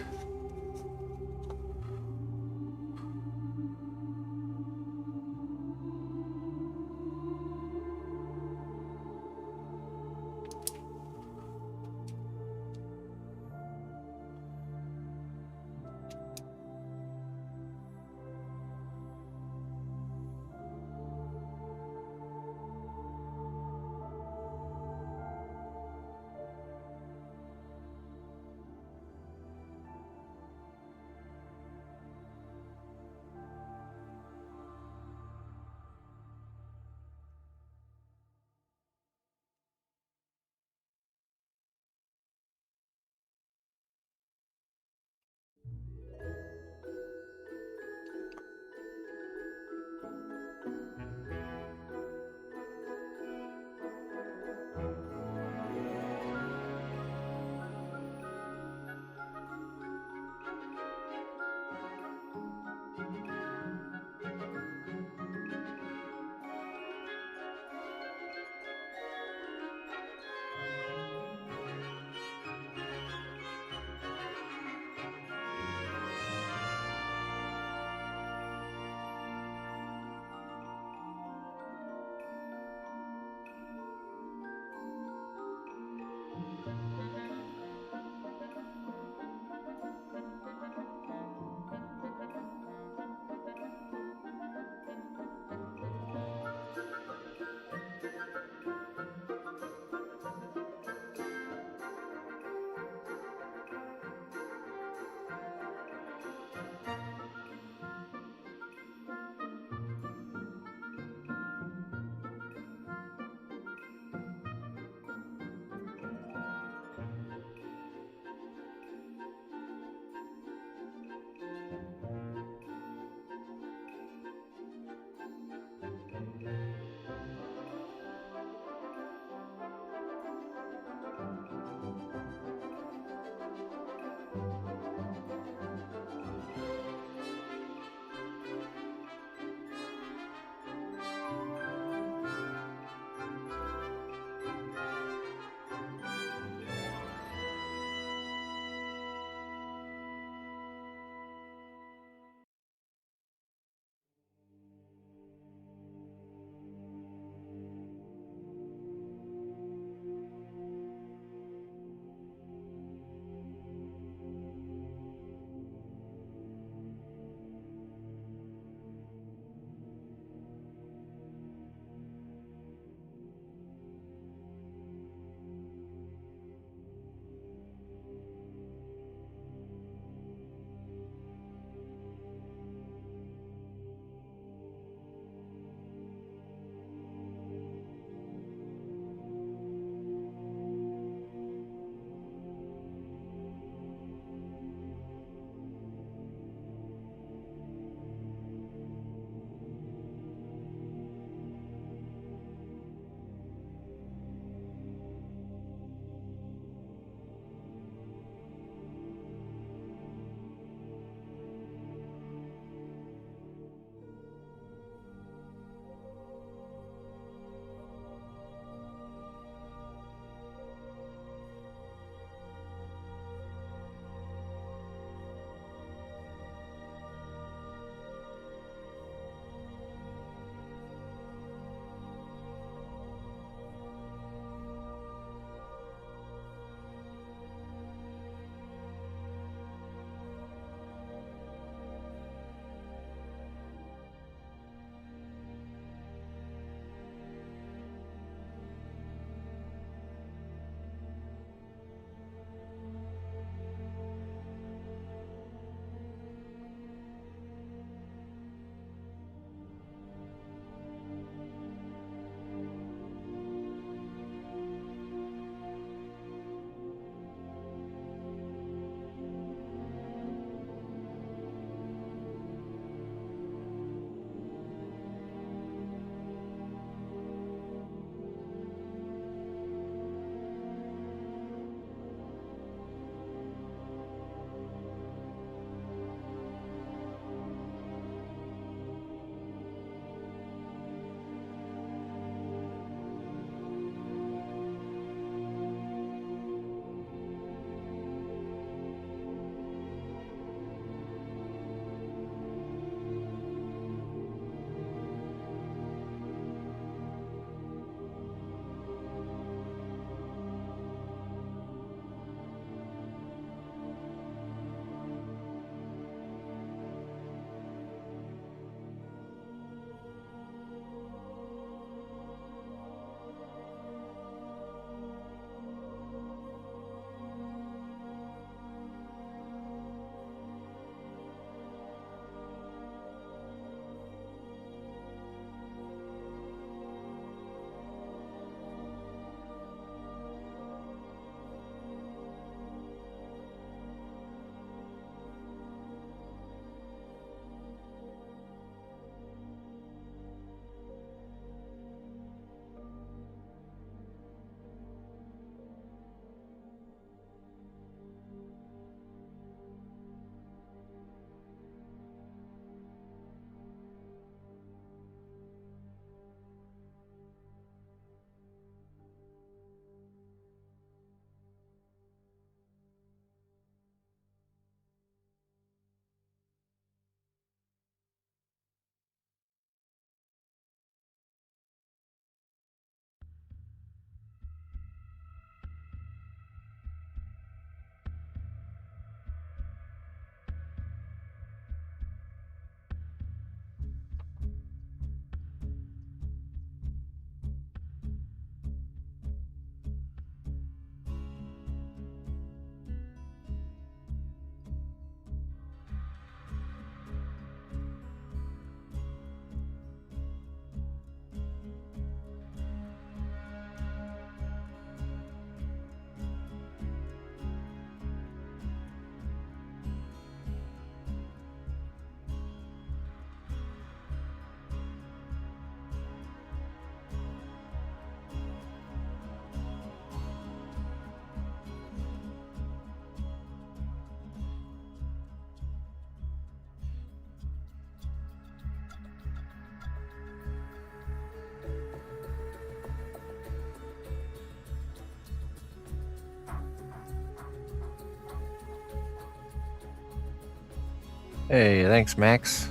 Hey, thanks, Max.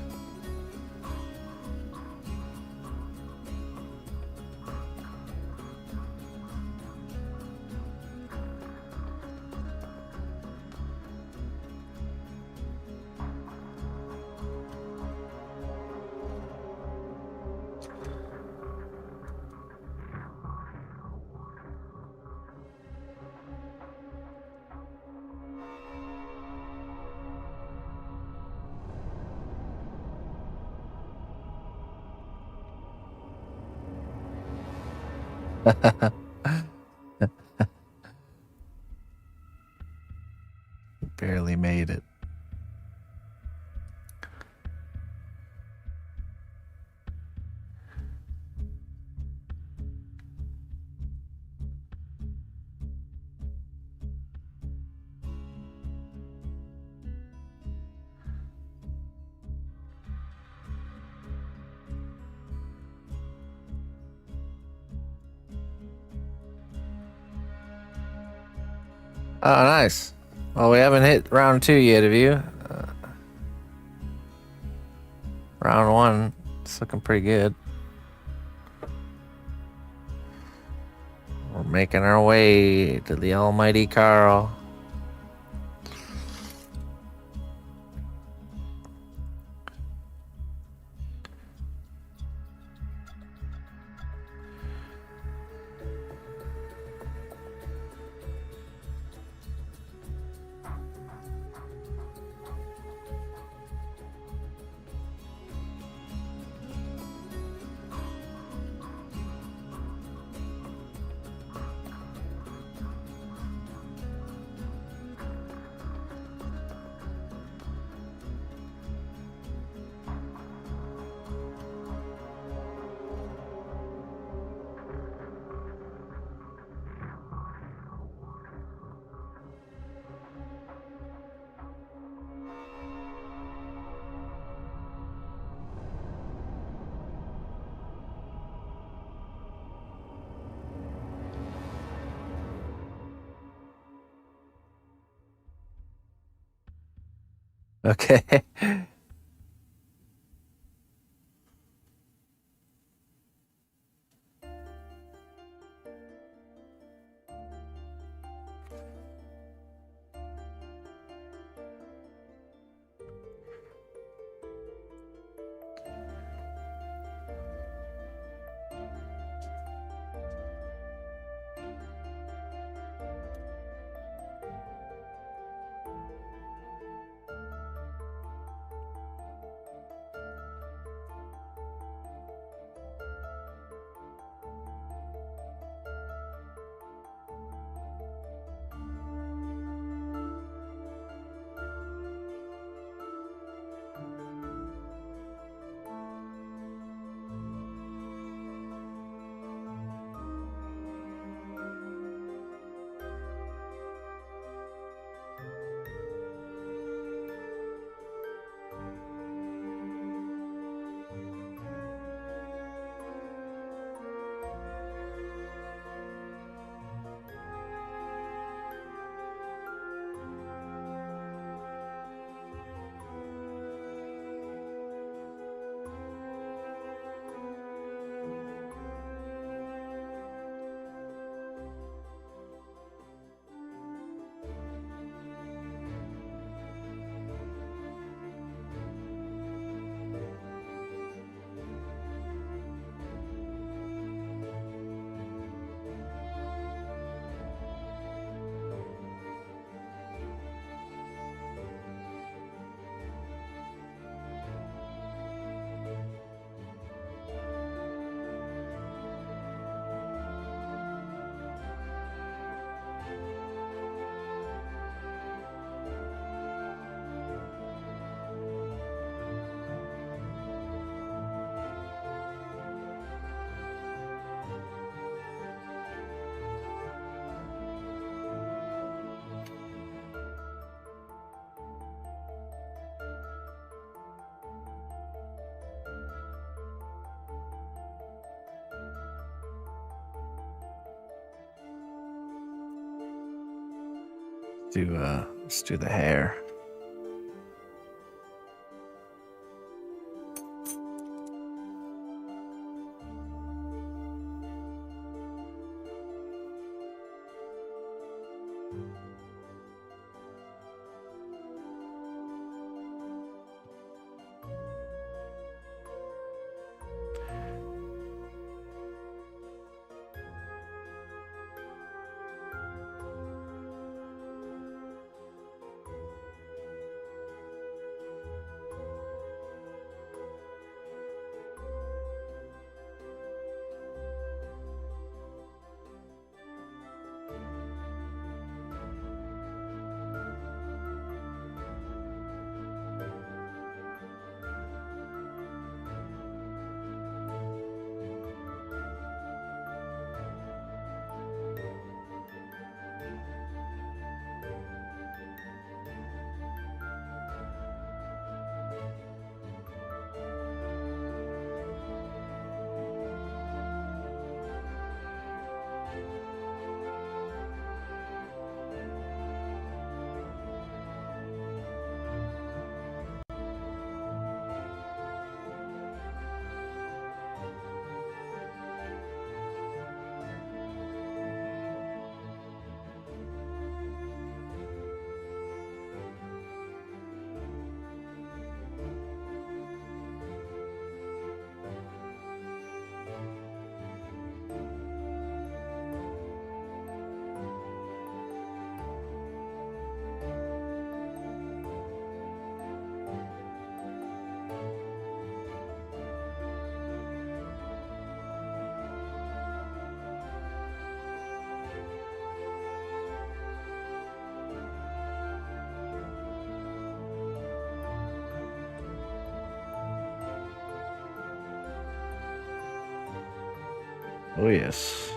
Barely made it. Oh, nice. Well, we haven't hit round 2 yet, have you? Round 1, it's looking pretty good. We're making our way to the almighty Carl. Okay. Let's do the hair. Oh, yes.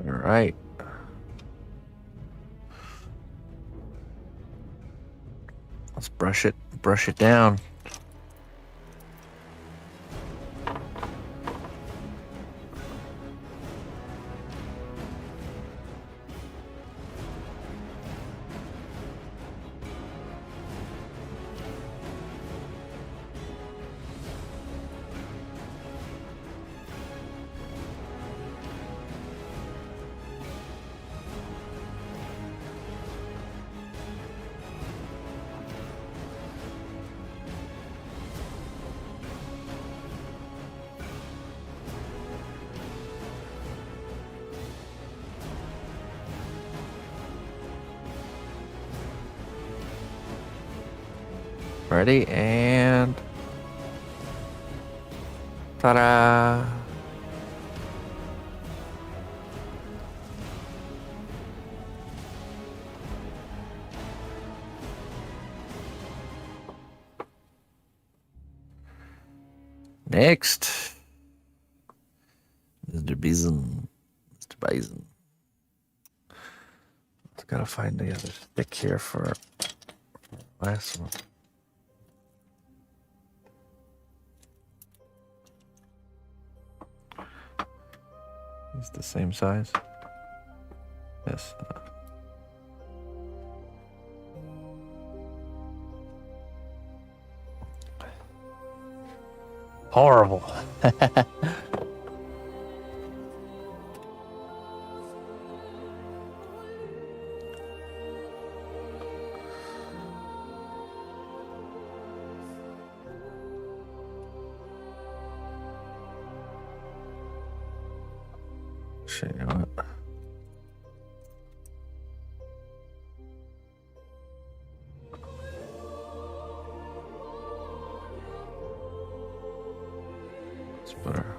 All right. Let's brush it down. Ready, and ta-da! Next, Mr. Bison. Mr. Bison. Just gotta find the other stick here for last one. It's the same size. Yes. Horrible. Actually, you know what? It's better.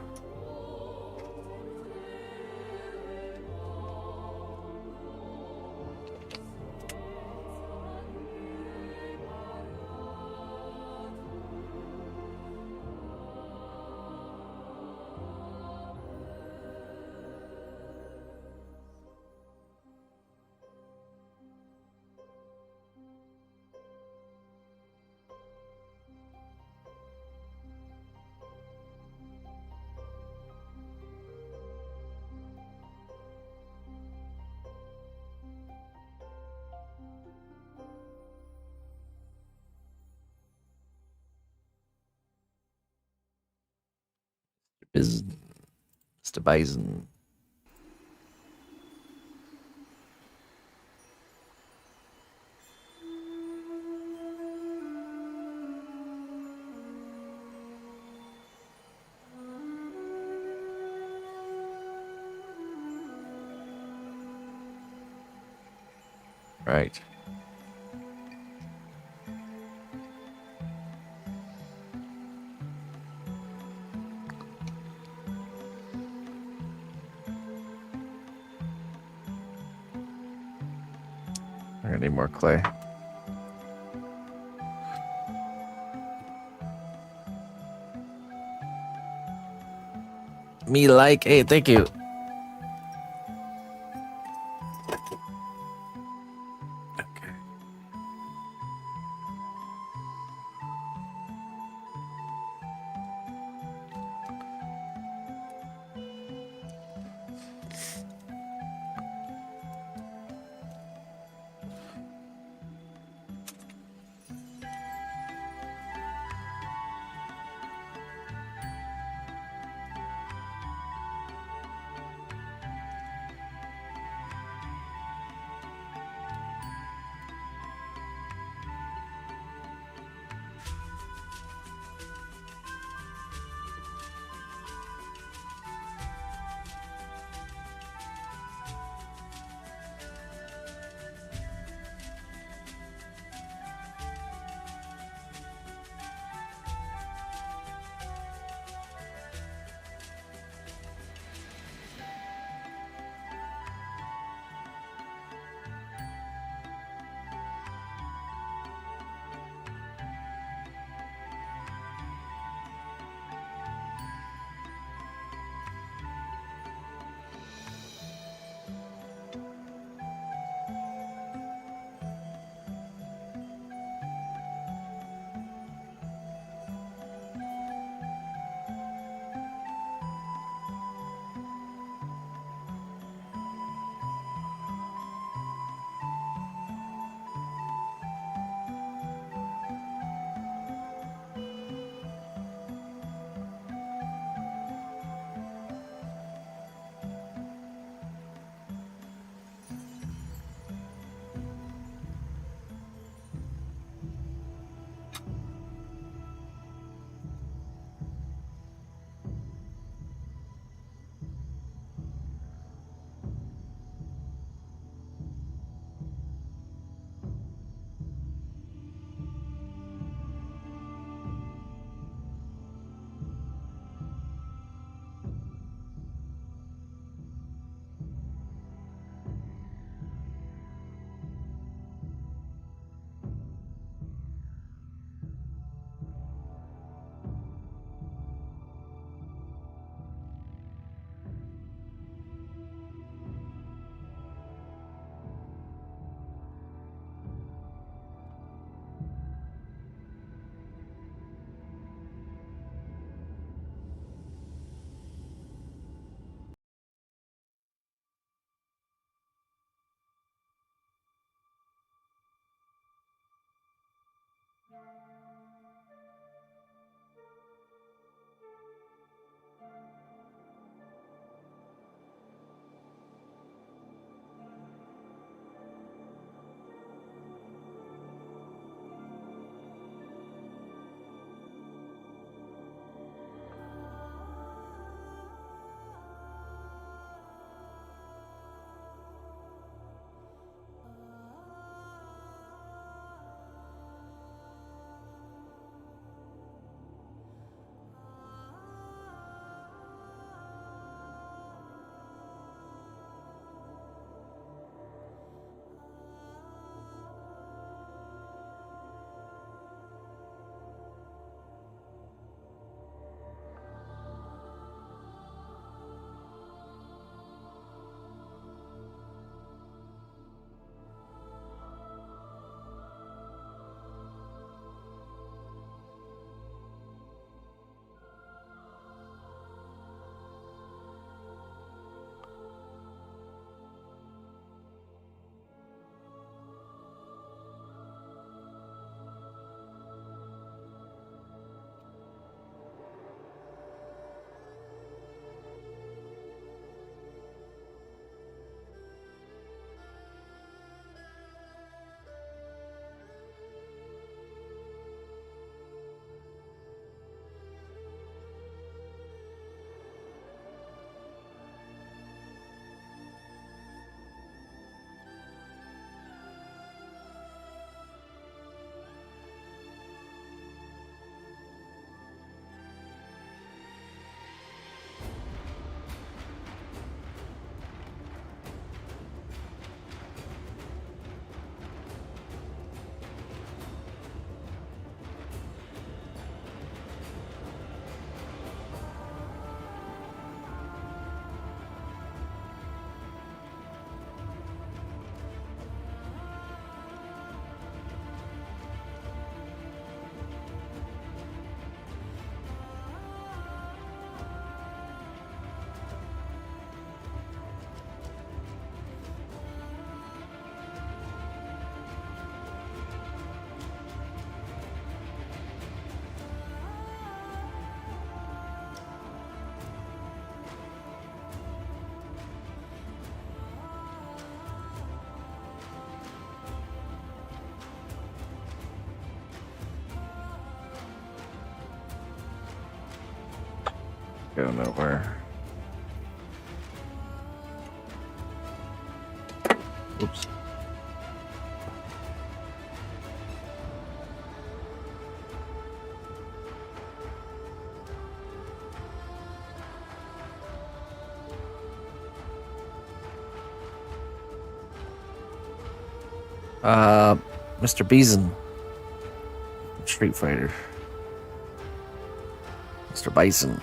Mr. Bison. Right. I'm gonna need more clay. Me like, hey, thank you. Okay. Go nowhere. Oops. Mr. Bison. Street Fighter. Mr. Bison.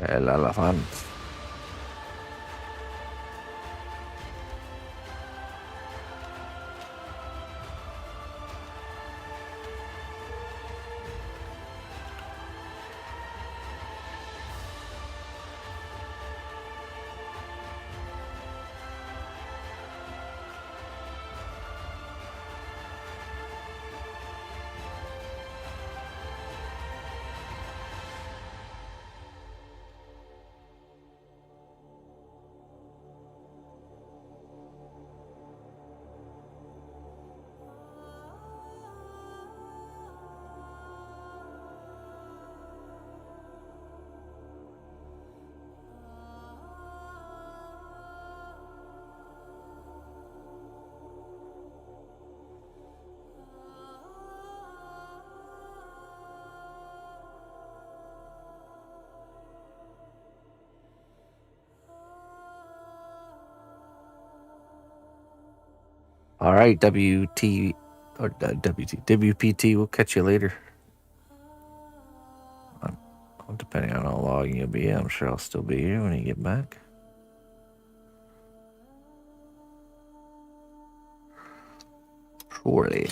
El elefante. All right, WT or WPT. We'll catch you later. Depending on how long you'll be, I'm sure I'll still be here when you get back. Surely.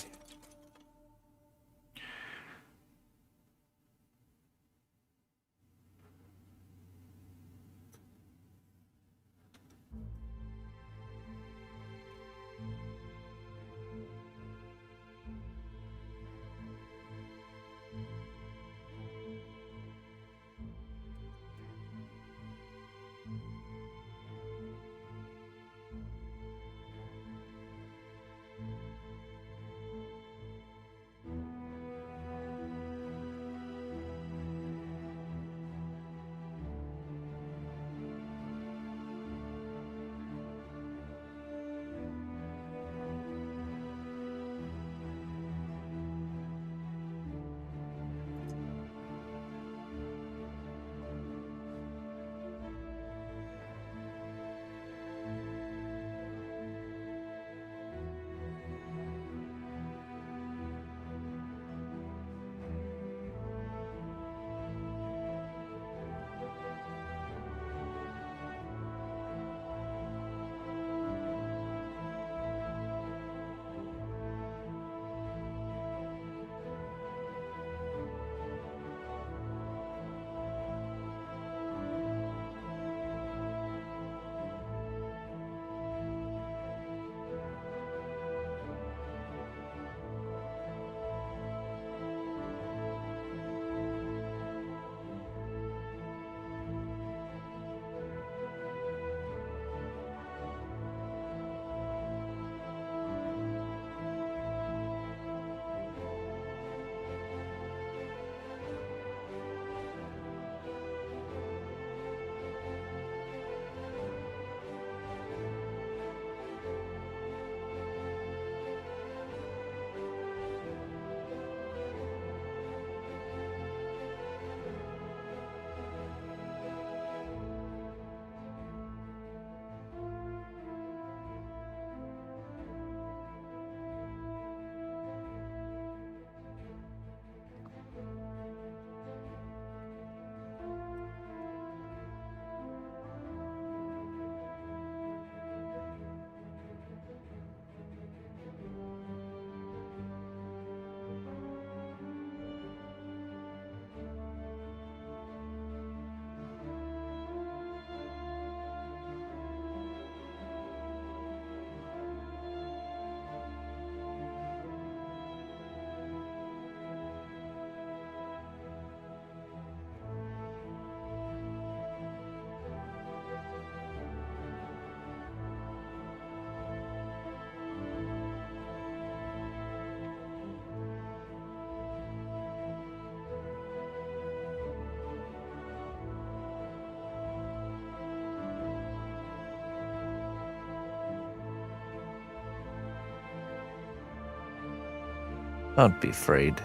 Don't be afraid.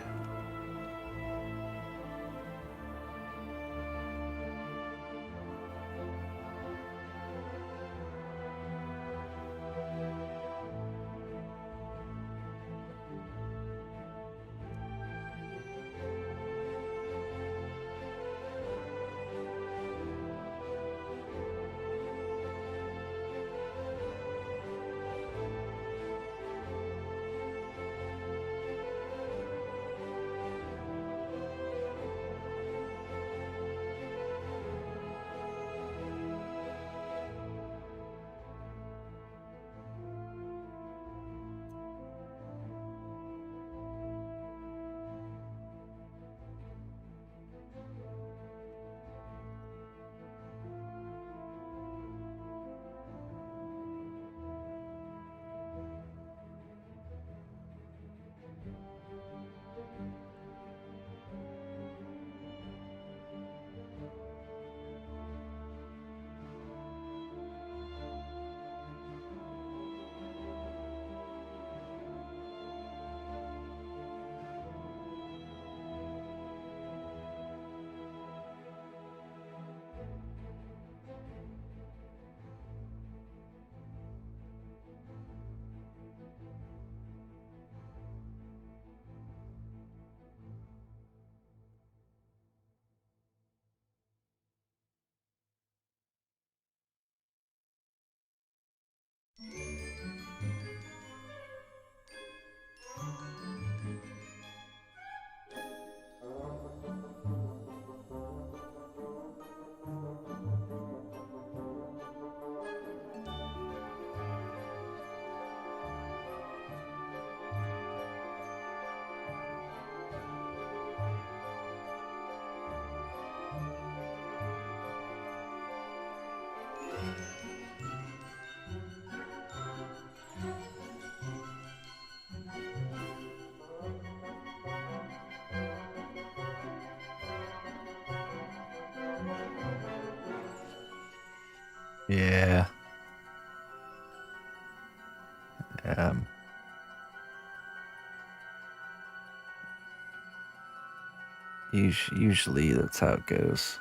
Yeah. Um, usually that's how it goes.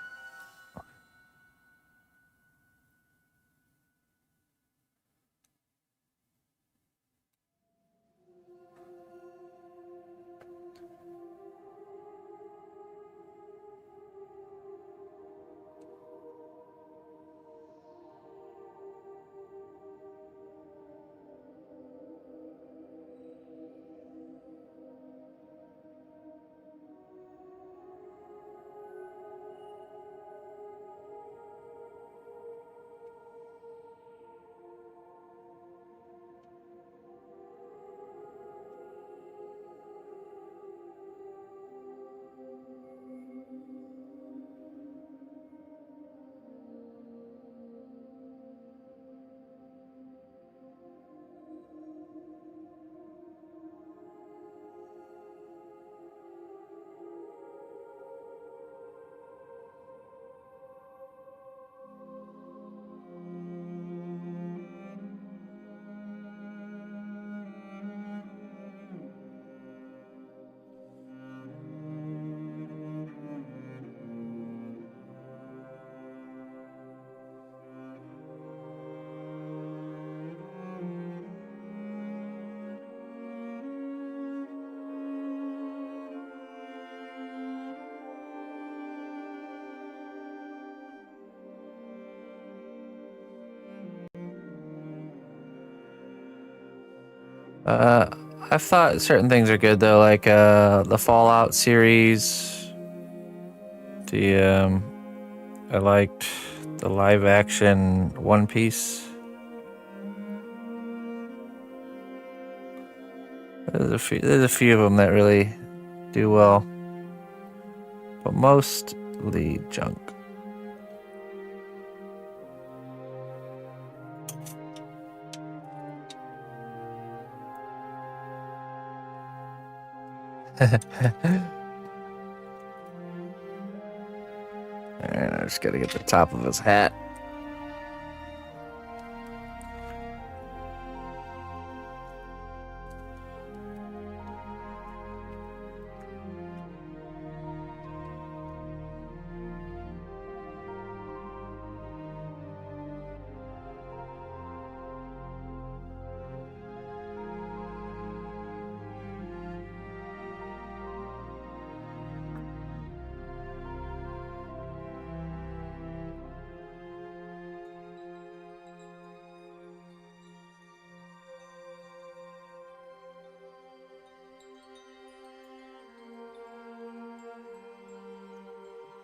I thought certain things are good though, like the Fallout series. I liked the live action One Piece. There's a few of them that really do well, but mostly junk. Alright, I just gotta get the top of his hat.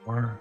Or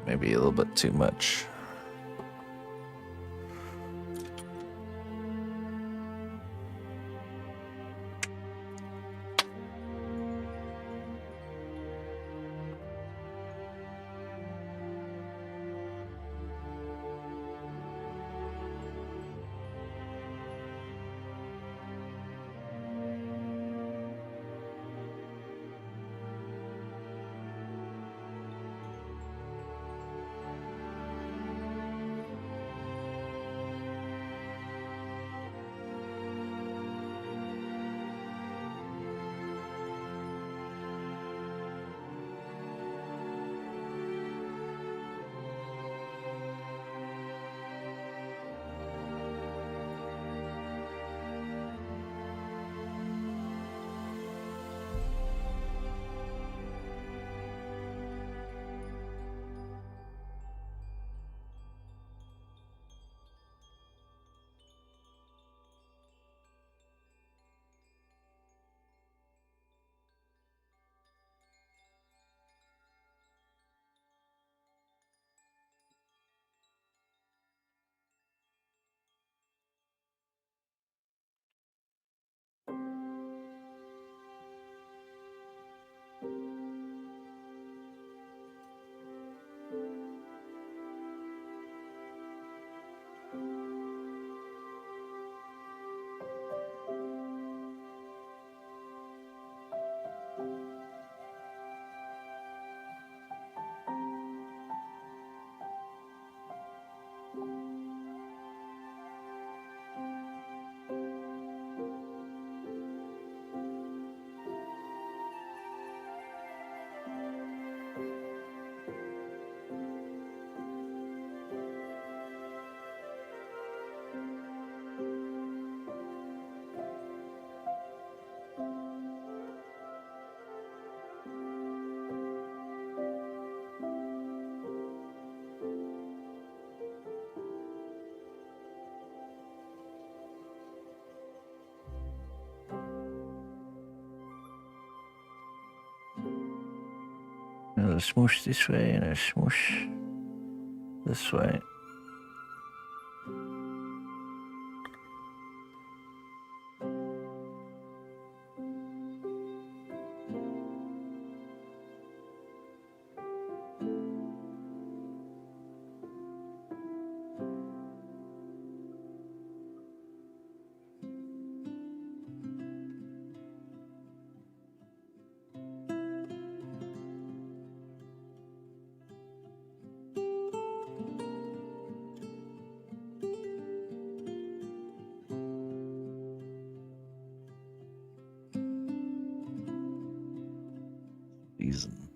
maybe a little bit too much. And a smoosh this way and a smoosh this way. Season.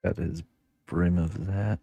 Got his brim of that.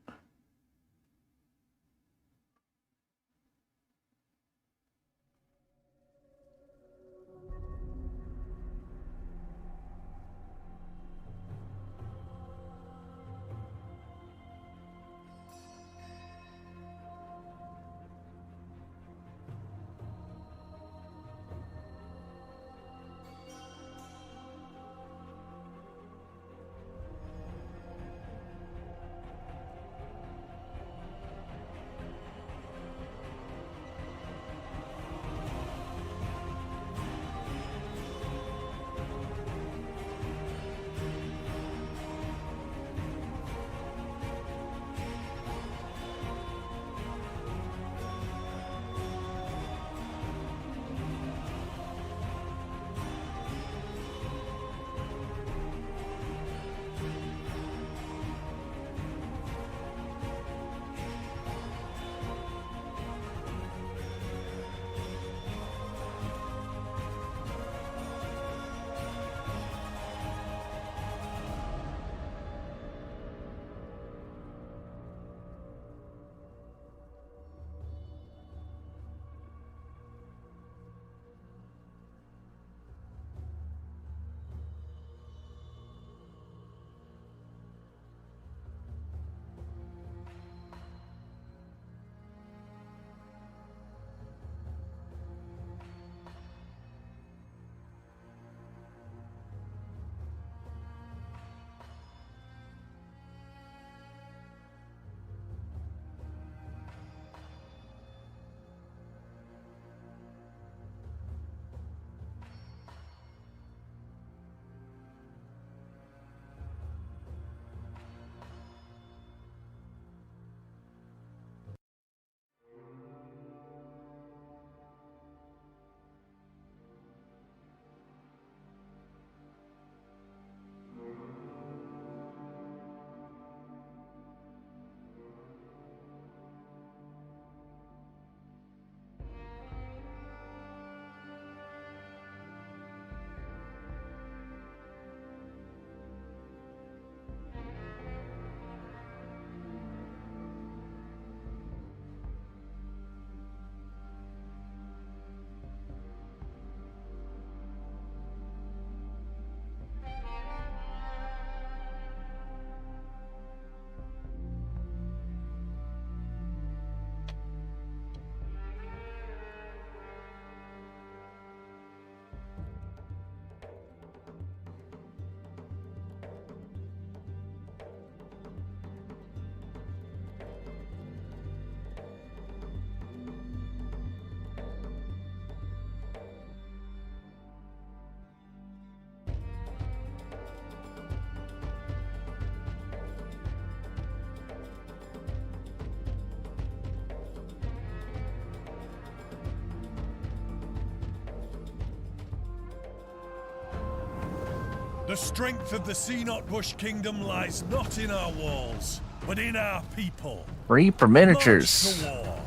The strength of the cnotbusch kingdom lies not in our walls, but in our people. Reaper miniatures. March to war.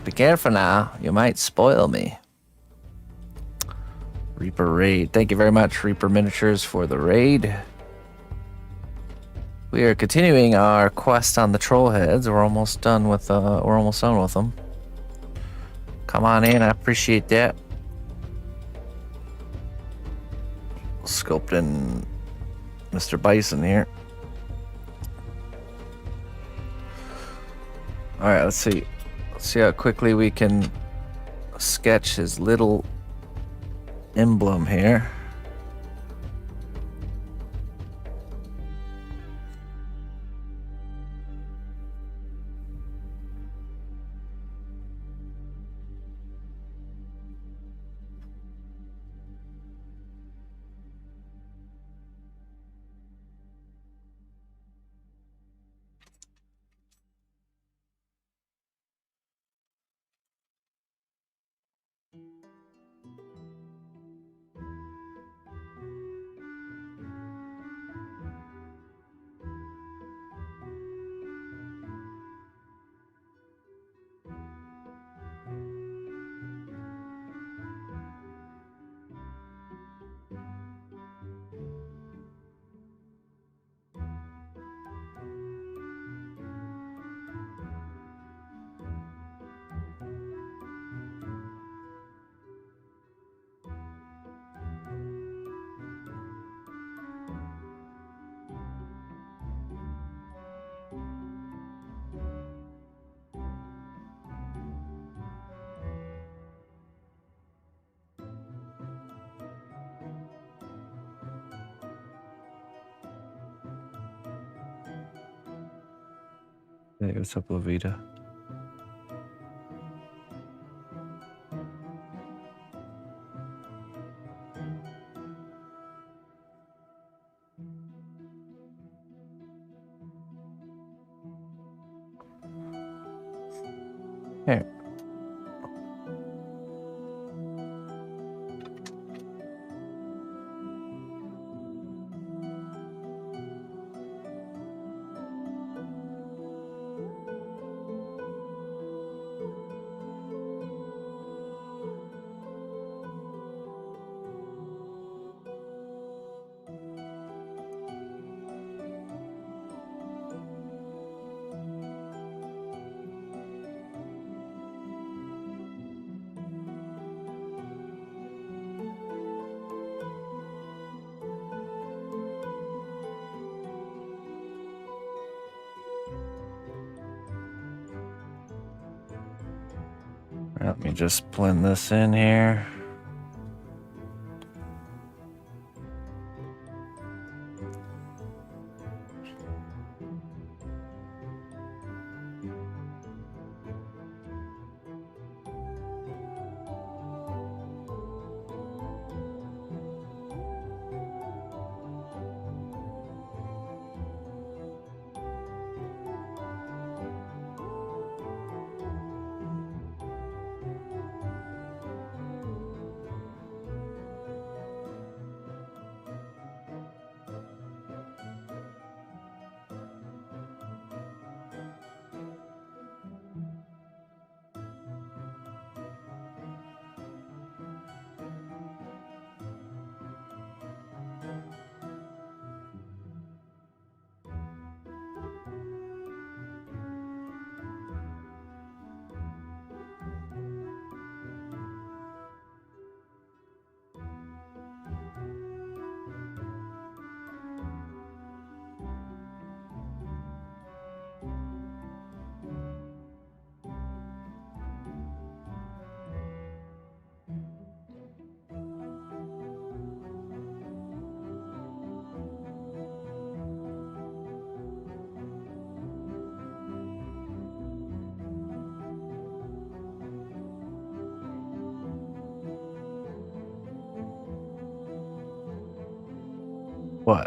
Be careful now. You might spoil me. Reaper raid. Thank you very much, Reaper miniatures, for the raid. We are continuing our quest on the troll heads. We're almost done with them. Come on in. I appreciate that. Sculpting Mr. Bison here. All right, let's see. Let's see how quickly we can sketch his little emblem here. Hey, what's up, Lavita? Here. Let me just blend this in here.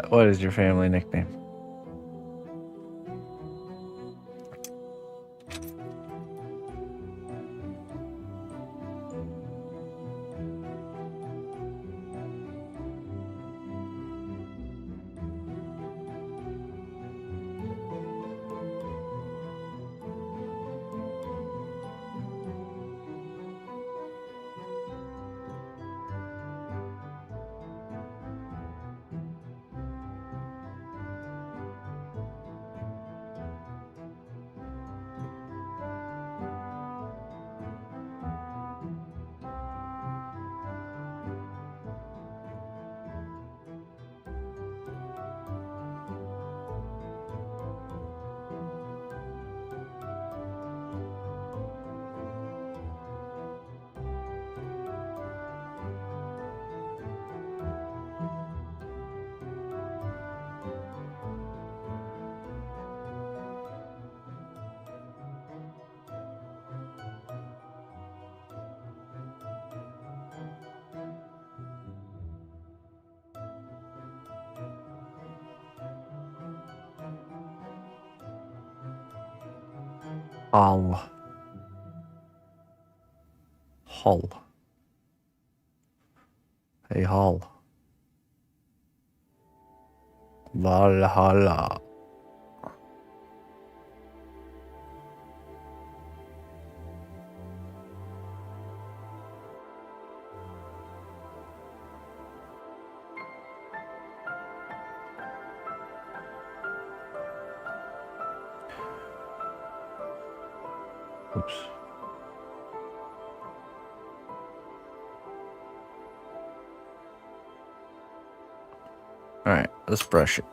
What is your family nickname? Hull. Hey, Hull. Valhalla. Oops. All right, let's brush it.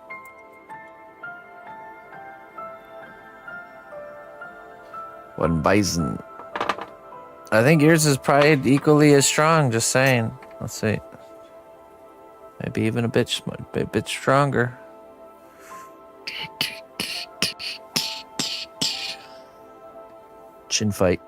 One bison. I think yours is probably equally as strong, just saying. Let's see. Maybe even a bit stronger. Chin fight.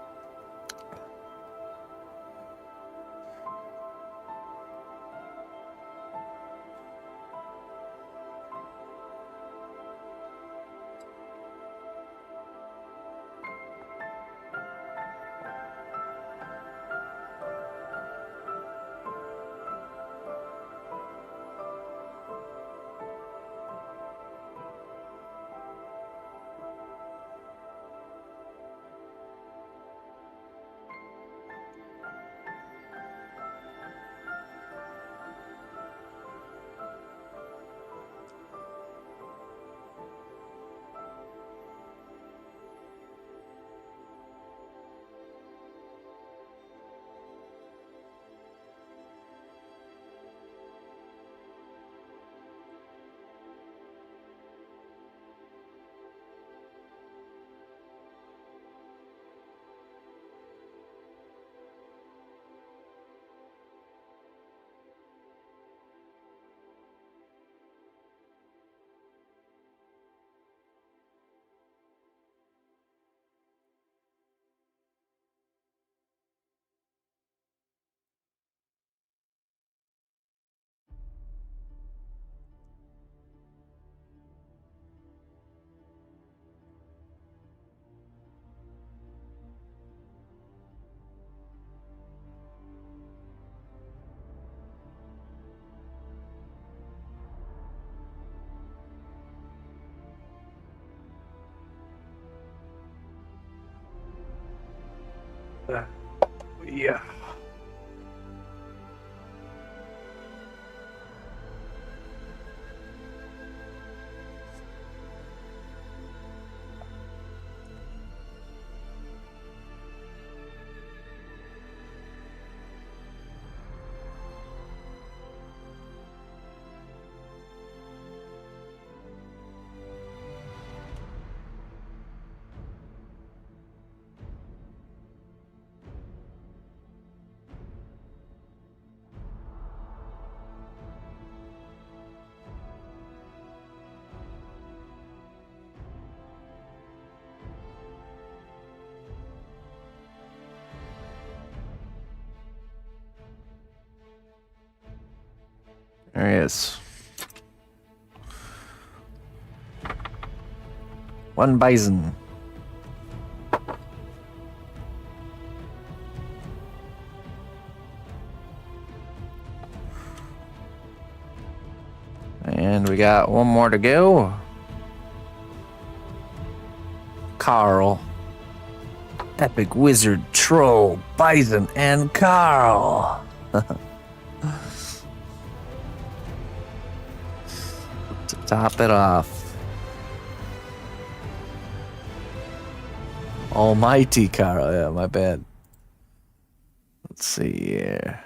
Yeah. There he is. One bison. And we got one more to go. Carl. Epic wizard, troll, bison, and Carl. To top it off. Almighty Carl. Yeah, my bad. Let's see here.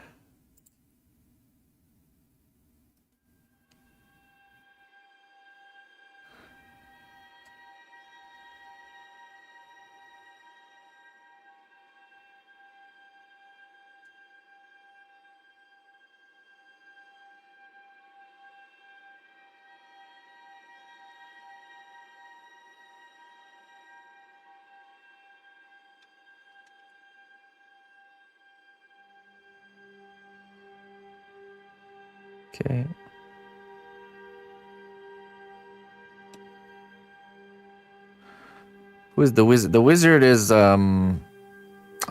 Okay. Who is the wizard? The wizard is a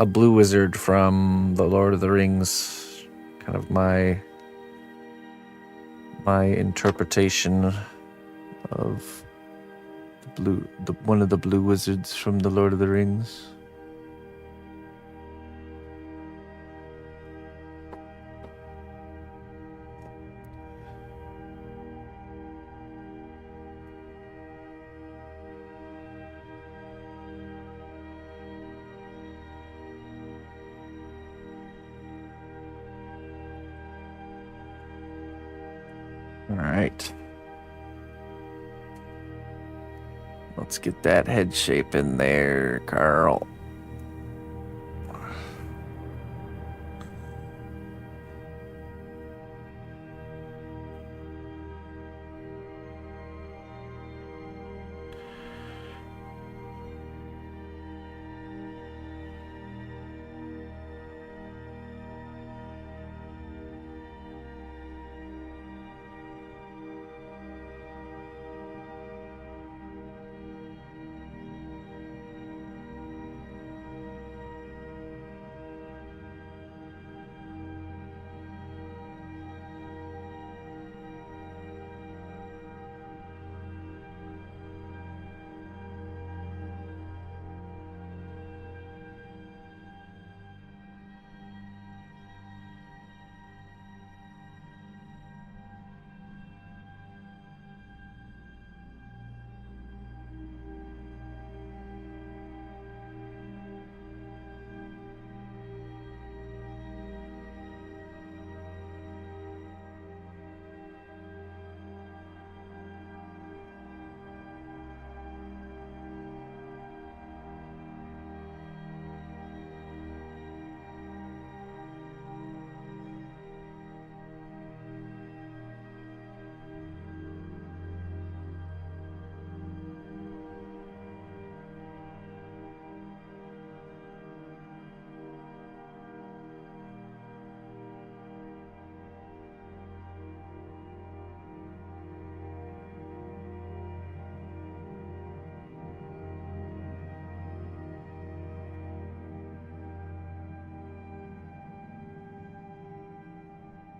blue wizard from the Lord of the Rings. Kind of my interpretation of one of the blue wizards from the Lord of the Rings. All right. Let's get that head shape in there, Carl.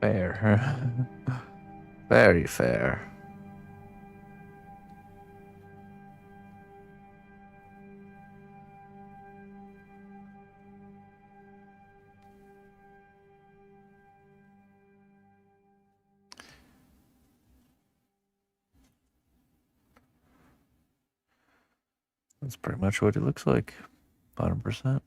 Fair. Very fair. That's pretty much what it looks like. 100%.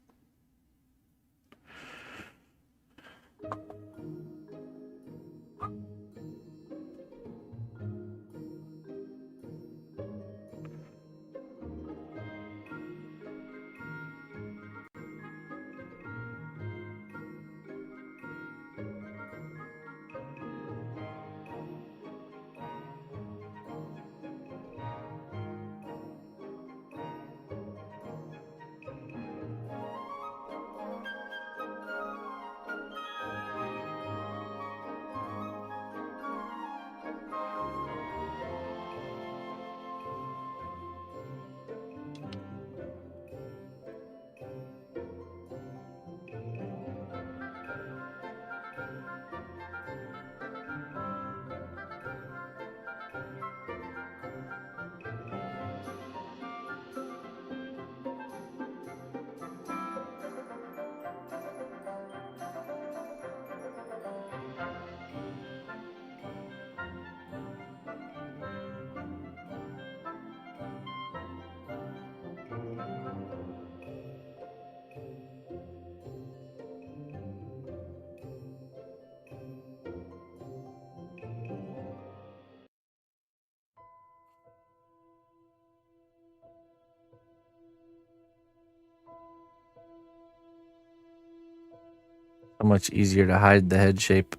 So much easier to hide the head shape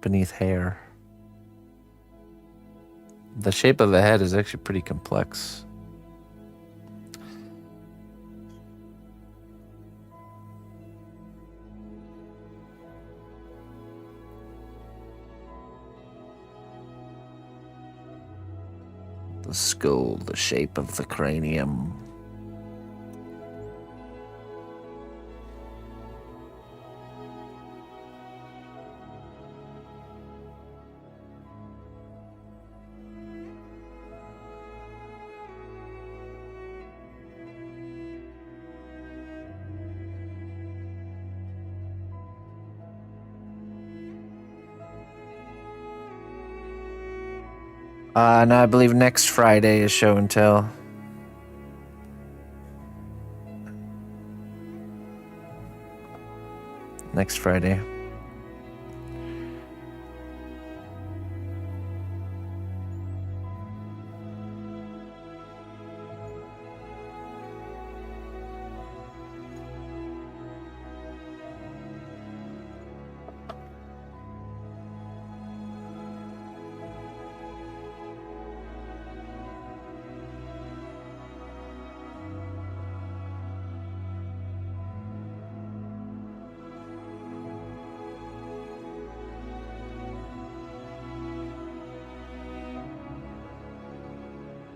beneath hair. The shape of the head is actually pretty complex. The skull, the shape of the cranium. And I believe next Friday is show and tell. Next Friday.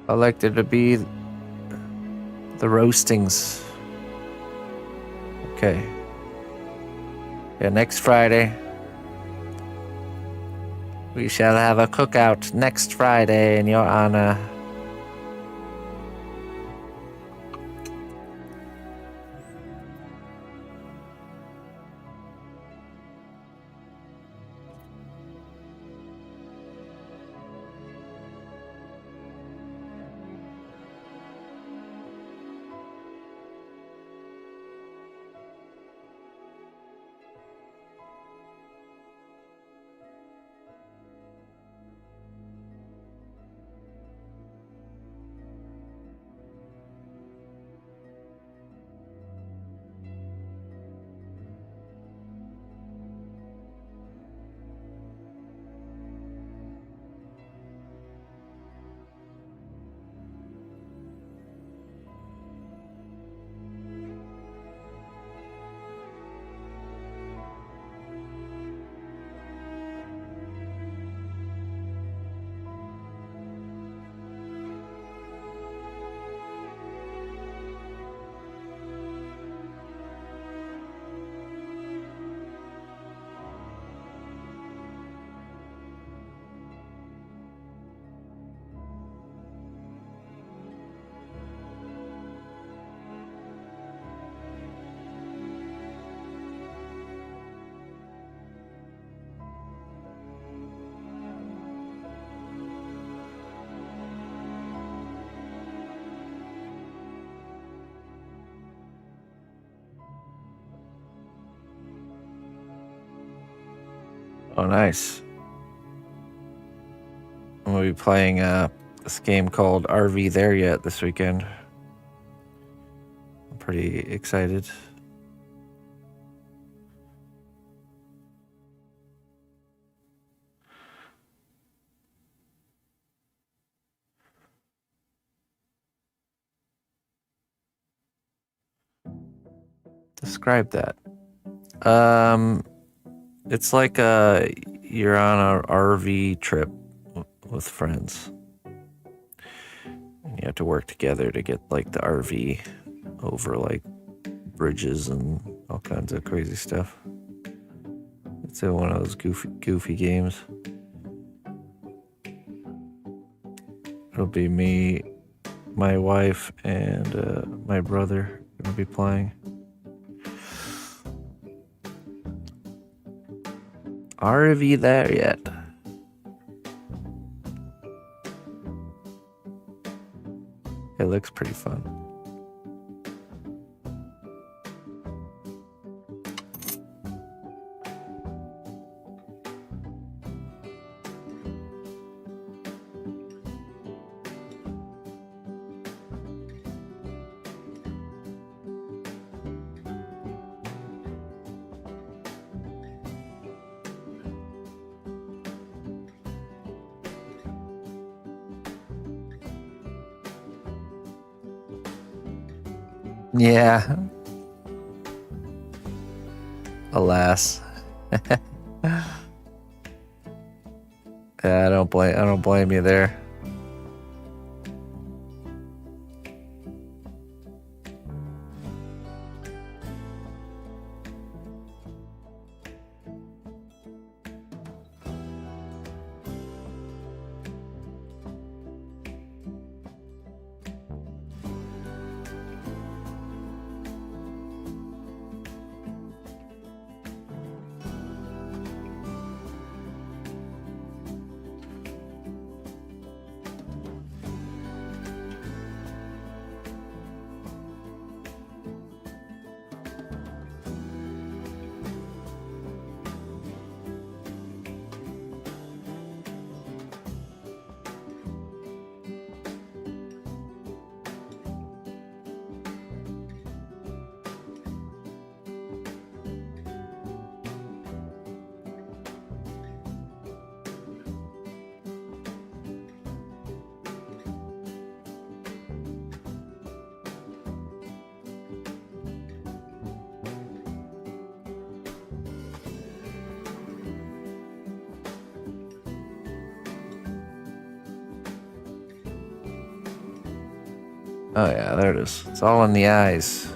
I like there to be the roastings. Okay. Yeah, next Friday. We shall have a cookout next Friday in your honor. Oh, nice. I'm gonna be playing this game called RV There Yet this weekend. I'm pretty excited. Describe that. It's like you're on an RV trip with friends. And you have to work together to get like the RV over like bridges and all kinds of crazy stuff. It's one of those goofy games. It'll be me, my wife, and my brother gonna be playing. RV There Yet? It looks pretty fun. Yeah. Alas. Yeah, I don't blame you there. Oh yeah, there it is. It's all in the eyes.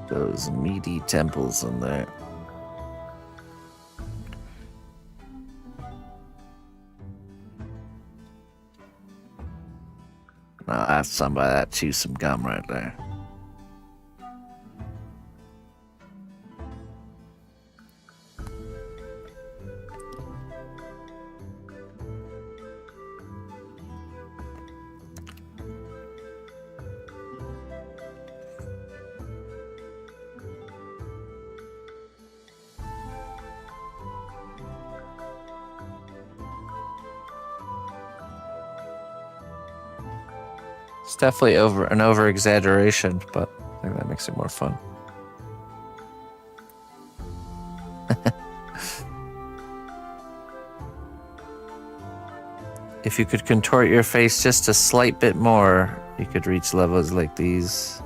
Those meaty temples in there. Now that's somebody that chews some gum right there. It's definitely an over exaggeration, but I think that makes it more fun. If you could contort your face just a slight bit more, you could reach levels like these.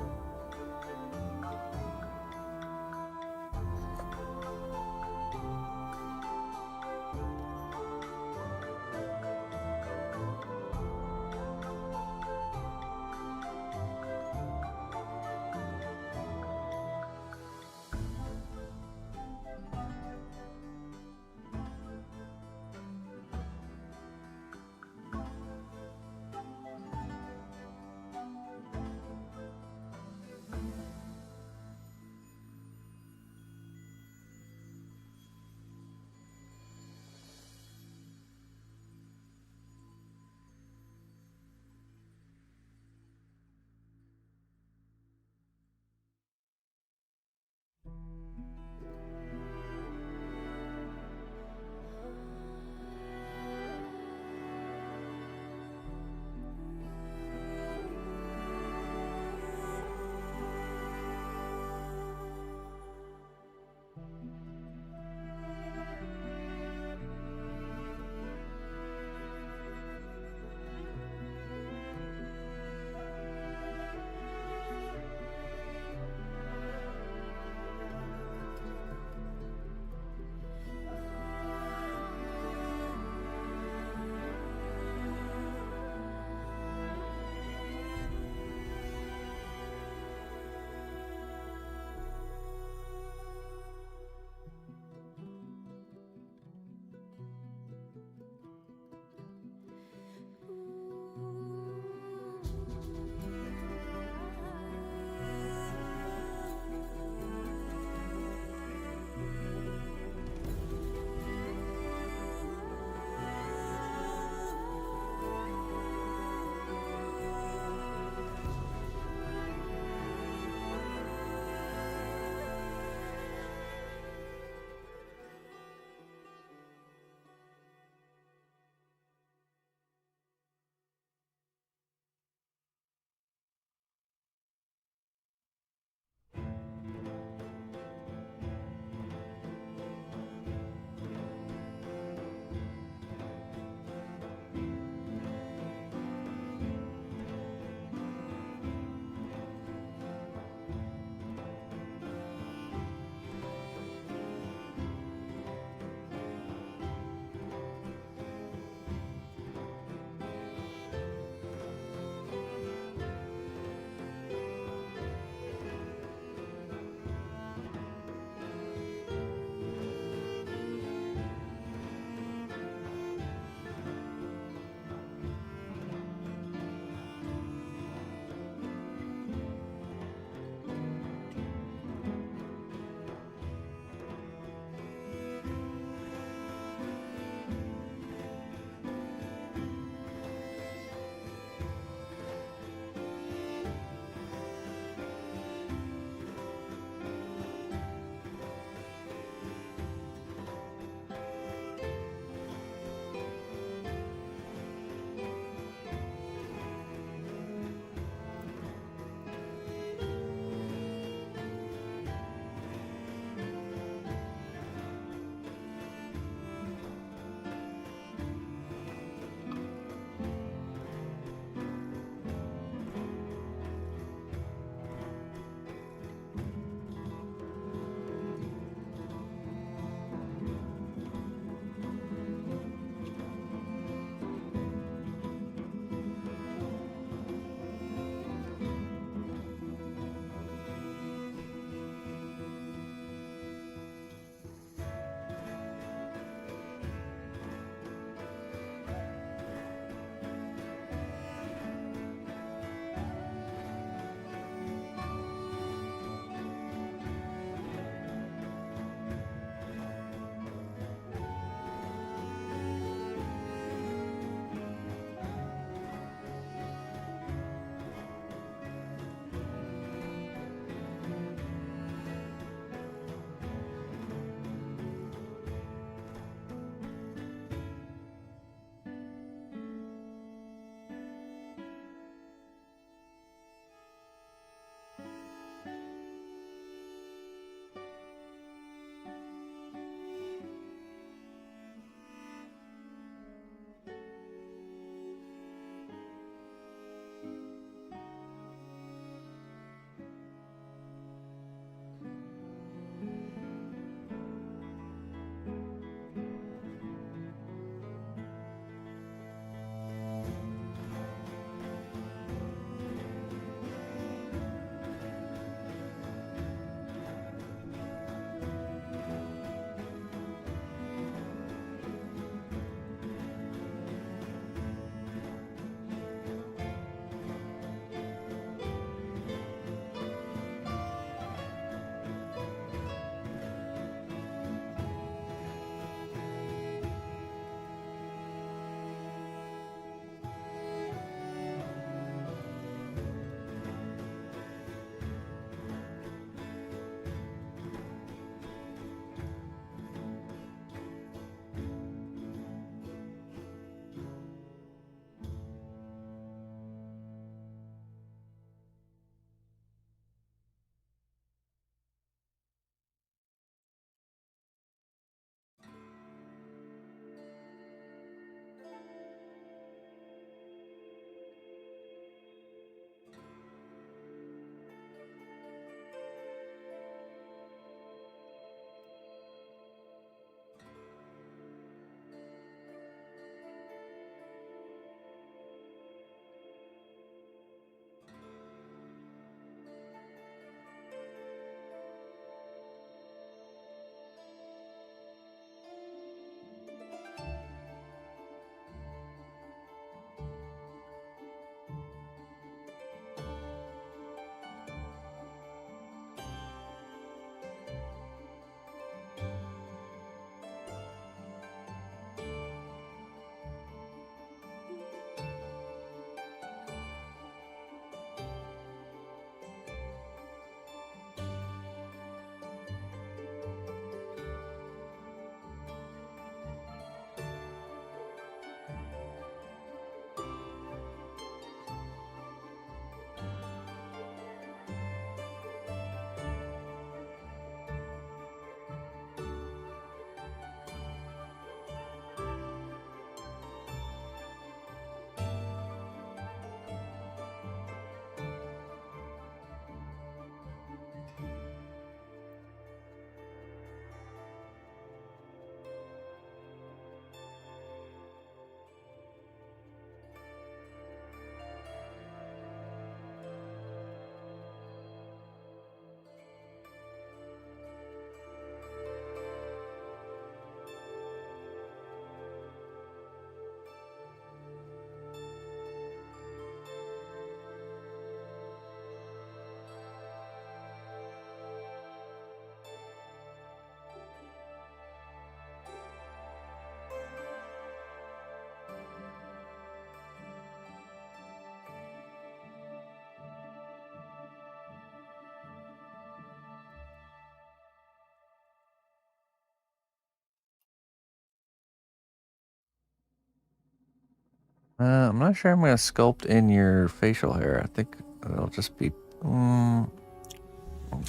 I'm not sure I'm gonna sculpt in your facial hair. I think it'll just be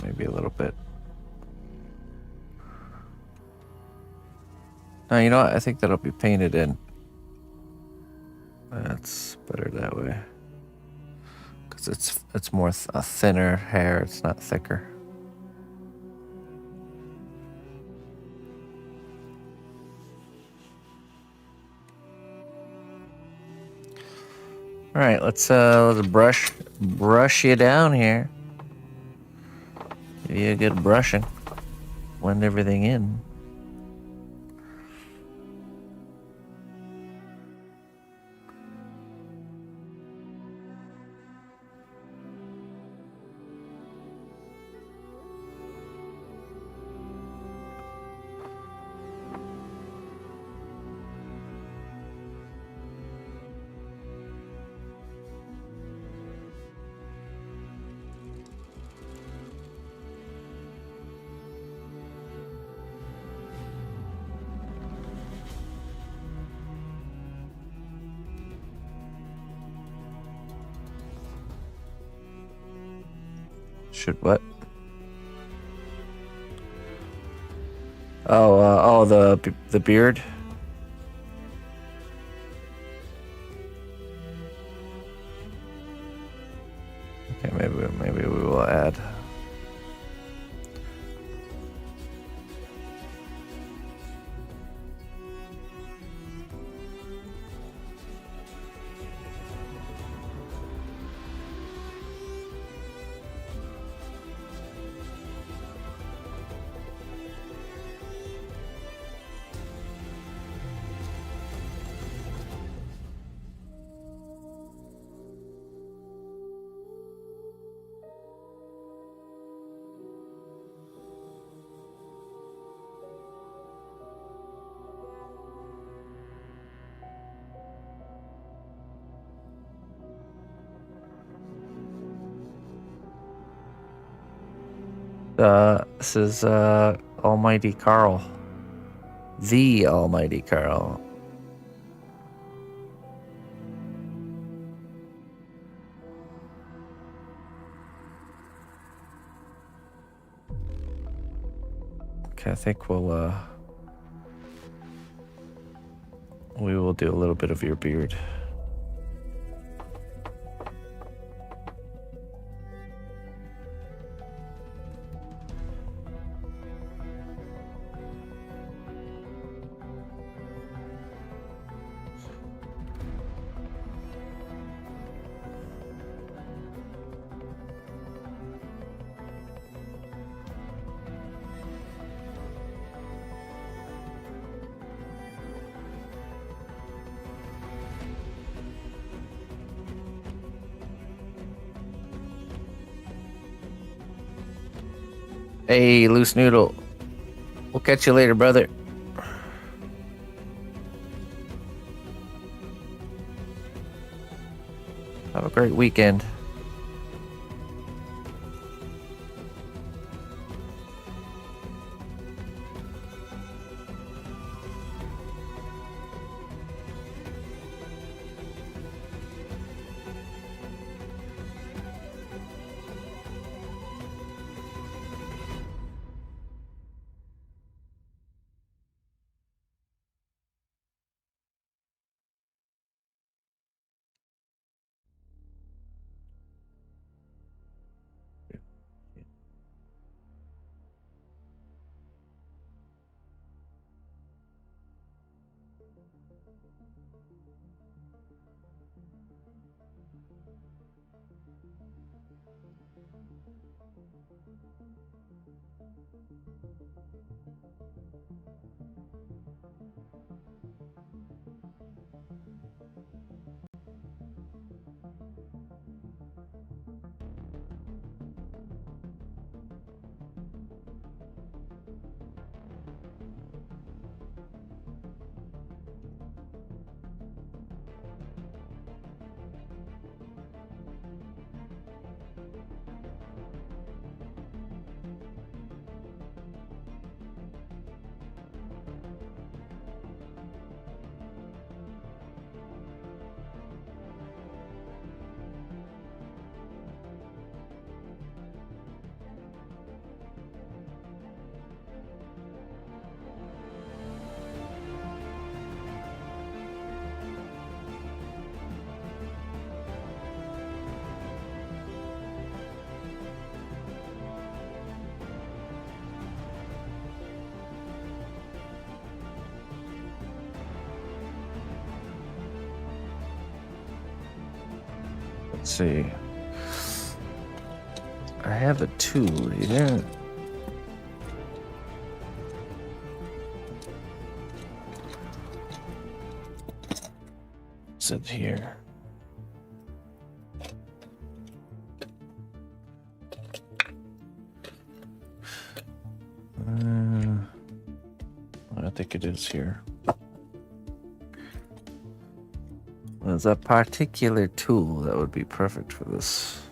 maybe a little bit. No, you know what? I think that'll be painted in. That's better that way. Cause it's more a thinner hair. It's not thicker. All right, let's brush you down here. Give you a good brushing. Blend everything in. Should what? Oh, the beard. Okay, maybe we will add. This is Almighty Carl. The Almighty Carl. Okay, I think we will do a little bit of your beard. Hey, Loose Noodle. We'll catch you later, brother. Have a great weekend. Let's see. I have a tool here. What's it here? I think it is here. There's a particular tool that would be perfect for this.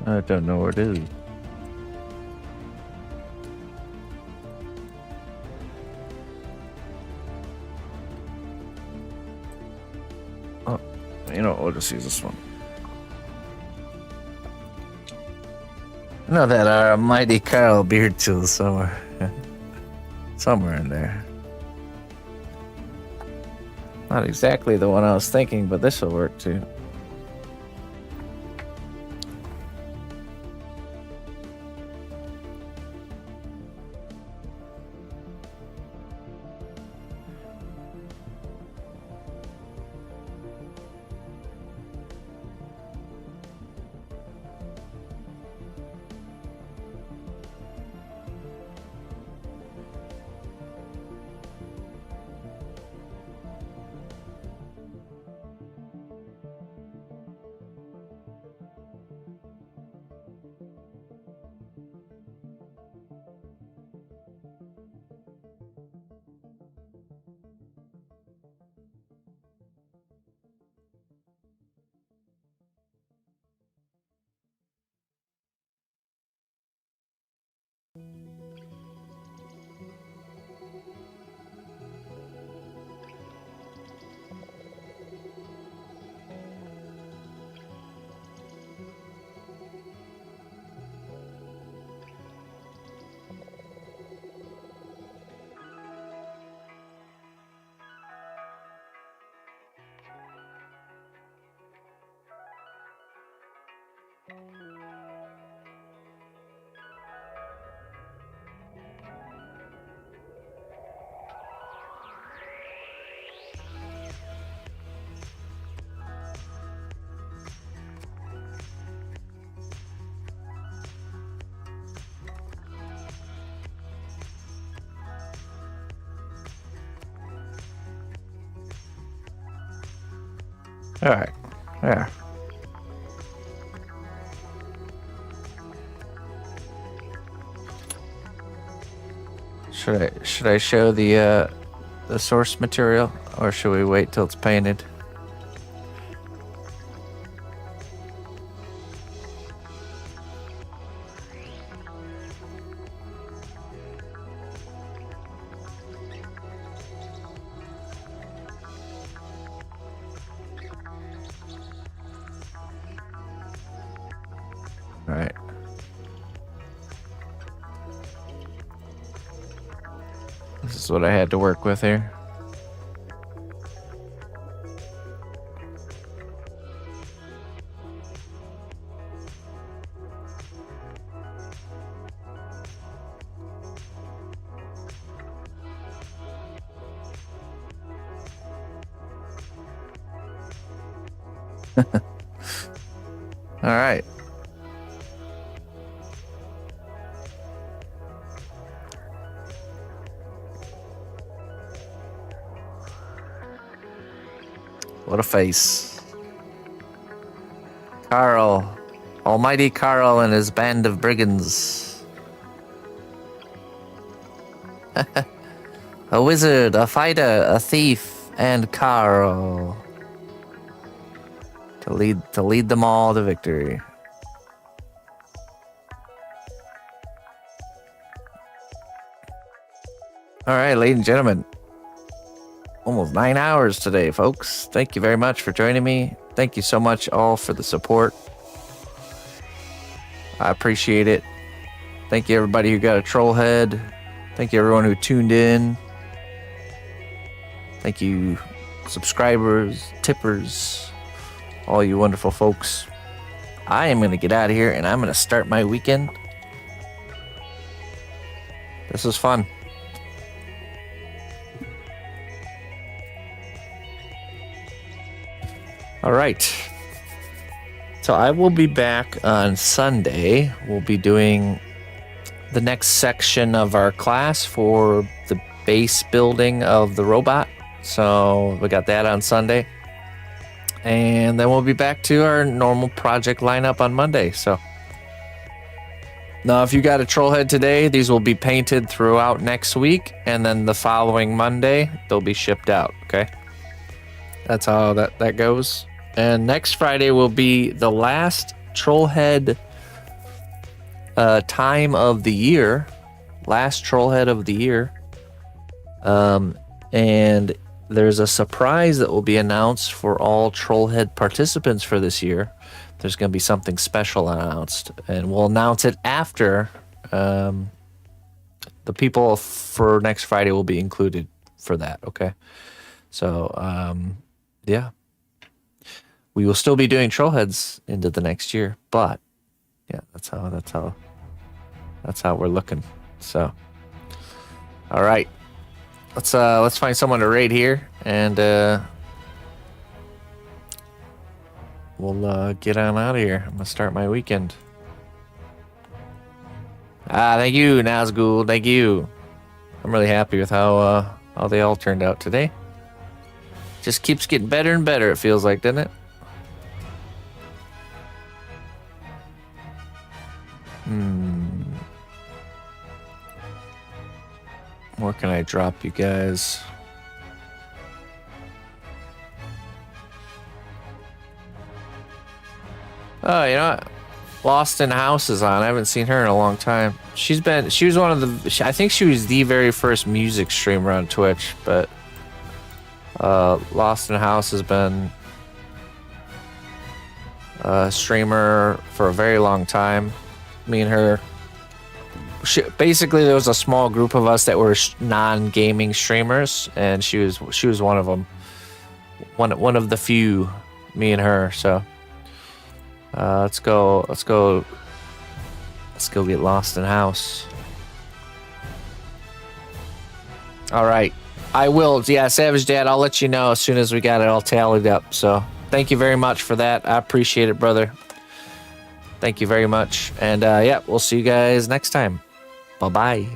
I don't know where it is. Oh, you know, we'll just use this one. I know that our mighty Carl beard tool somewhere. Somewhere in there. Not exactly the one I was thinking, but this will work too. All right, there. Should I show the source material, or should we wait till it's painted? All right. This is what I had to work with here. All right. What a face. Carl. Almighty Carl and his band of brigands. A wizard, a fighter, a thief, and Carl. To lead them all to victory. All right, ladies and gentlemen. Almost 9 hours today, folks. Thank you very much for joining me. Thank you so much all for the support. I appreciate it. Thank you everybody who got a troll head. Thank you everyone who tuned in. Thank you subscribers, tippers, all you wonderful folks. I am going to get out of here and I'm going to start my weekend. This was fun. All right. So I will be back on Sunday. We'll be doing the next section of our class for the base building of the robot. So we got that on Sunday. And then we'll be back to our normal project lineup on Monday. So now if you got a troll head today, these will be painted throughout next week. And then the following Monday, they'll be shipped out. Okay. That's how that goes. And next Friday will be the last troll head time of the year. Last troll head of the year. And there's a surprise that will be announced for all Trollhead participants for this year. There's going to be something special announced, and we'll announce it after the people for next Friday will be included for that. Okay, so yeah, we will still be doing Trollheads into the next year, but yeah, that's how we're looking. So, all right. Let's find someone to raid here, and we'll get on out of here. I'm gonna start my weekend. Thank you, Nazgul. Thank you. I'm really happy with how they all turned out today. Just keeps getting better and better. It feels like, doesn't it? Where can I drop you guys? Oh, you know what? Lost in House is on. I haven't seen her in a long time. She was one of the, I think she was the very first music streamer on Twitch, but Lost in House has been a streamer for a very long time. Me and her, basically there was a small group of us that were non-gaming streamers, and she was one of them, one of the few, me and her. So let's go get Lost in House. All right, I will. Yeah, Savage Dad, I'll let you know as soon as we got it all tallied up. So thank you very much for that. I appreciate it, brother. Thank you very much. And yeah, we'll see you guys next time. Bye-bye.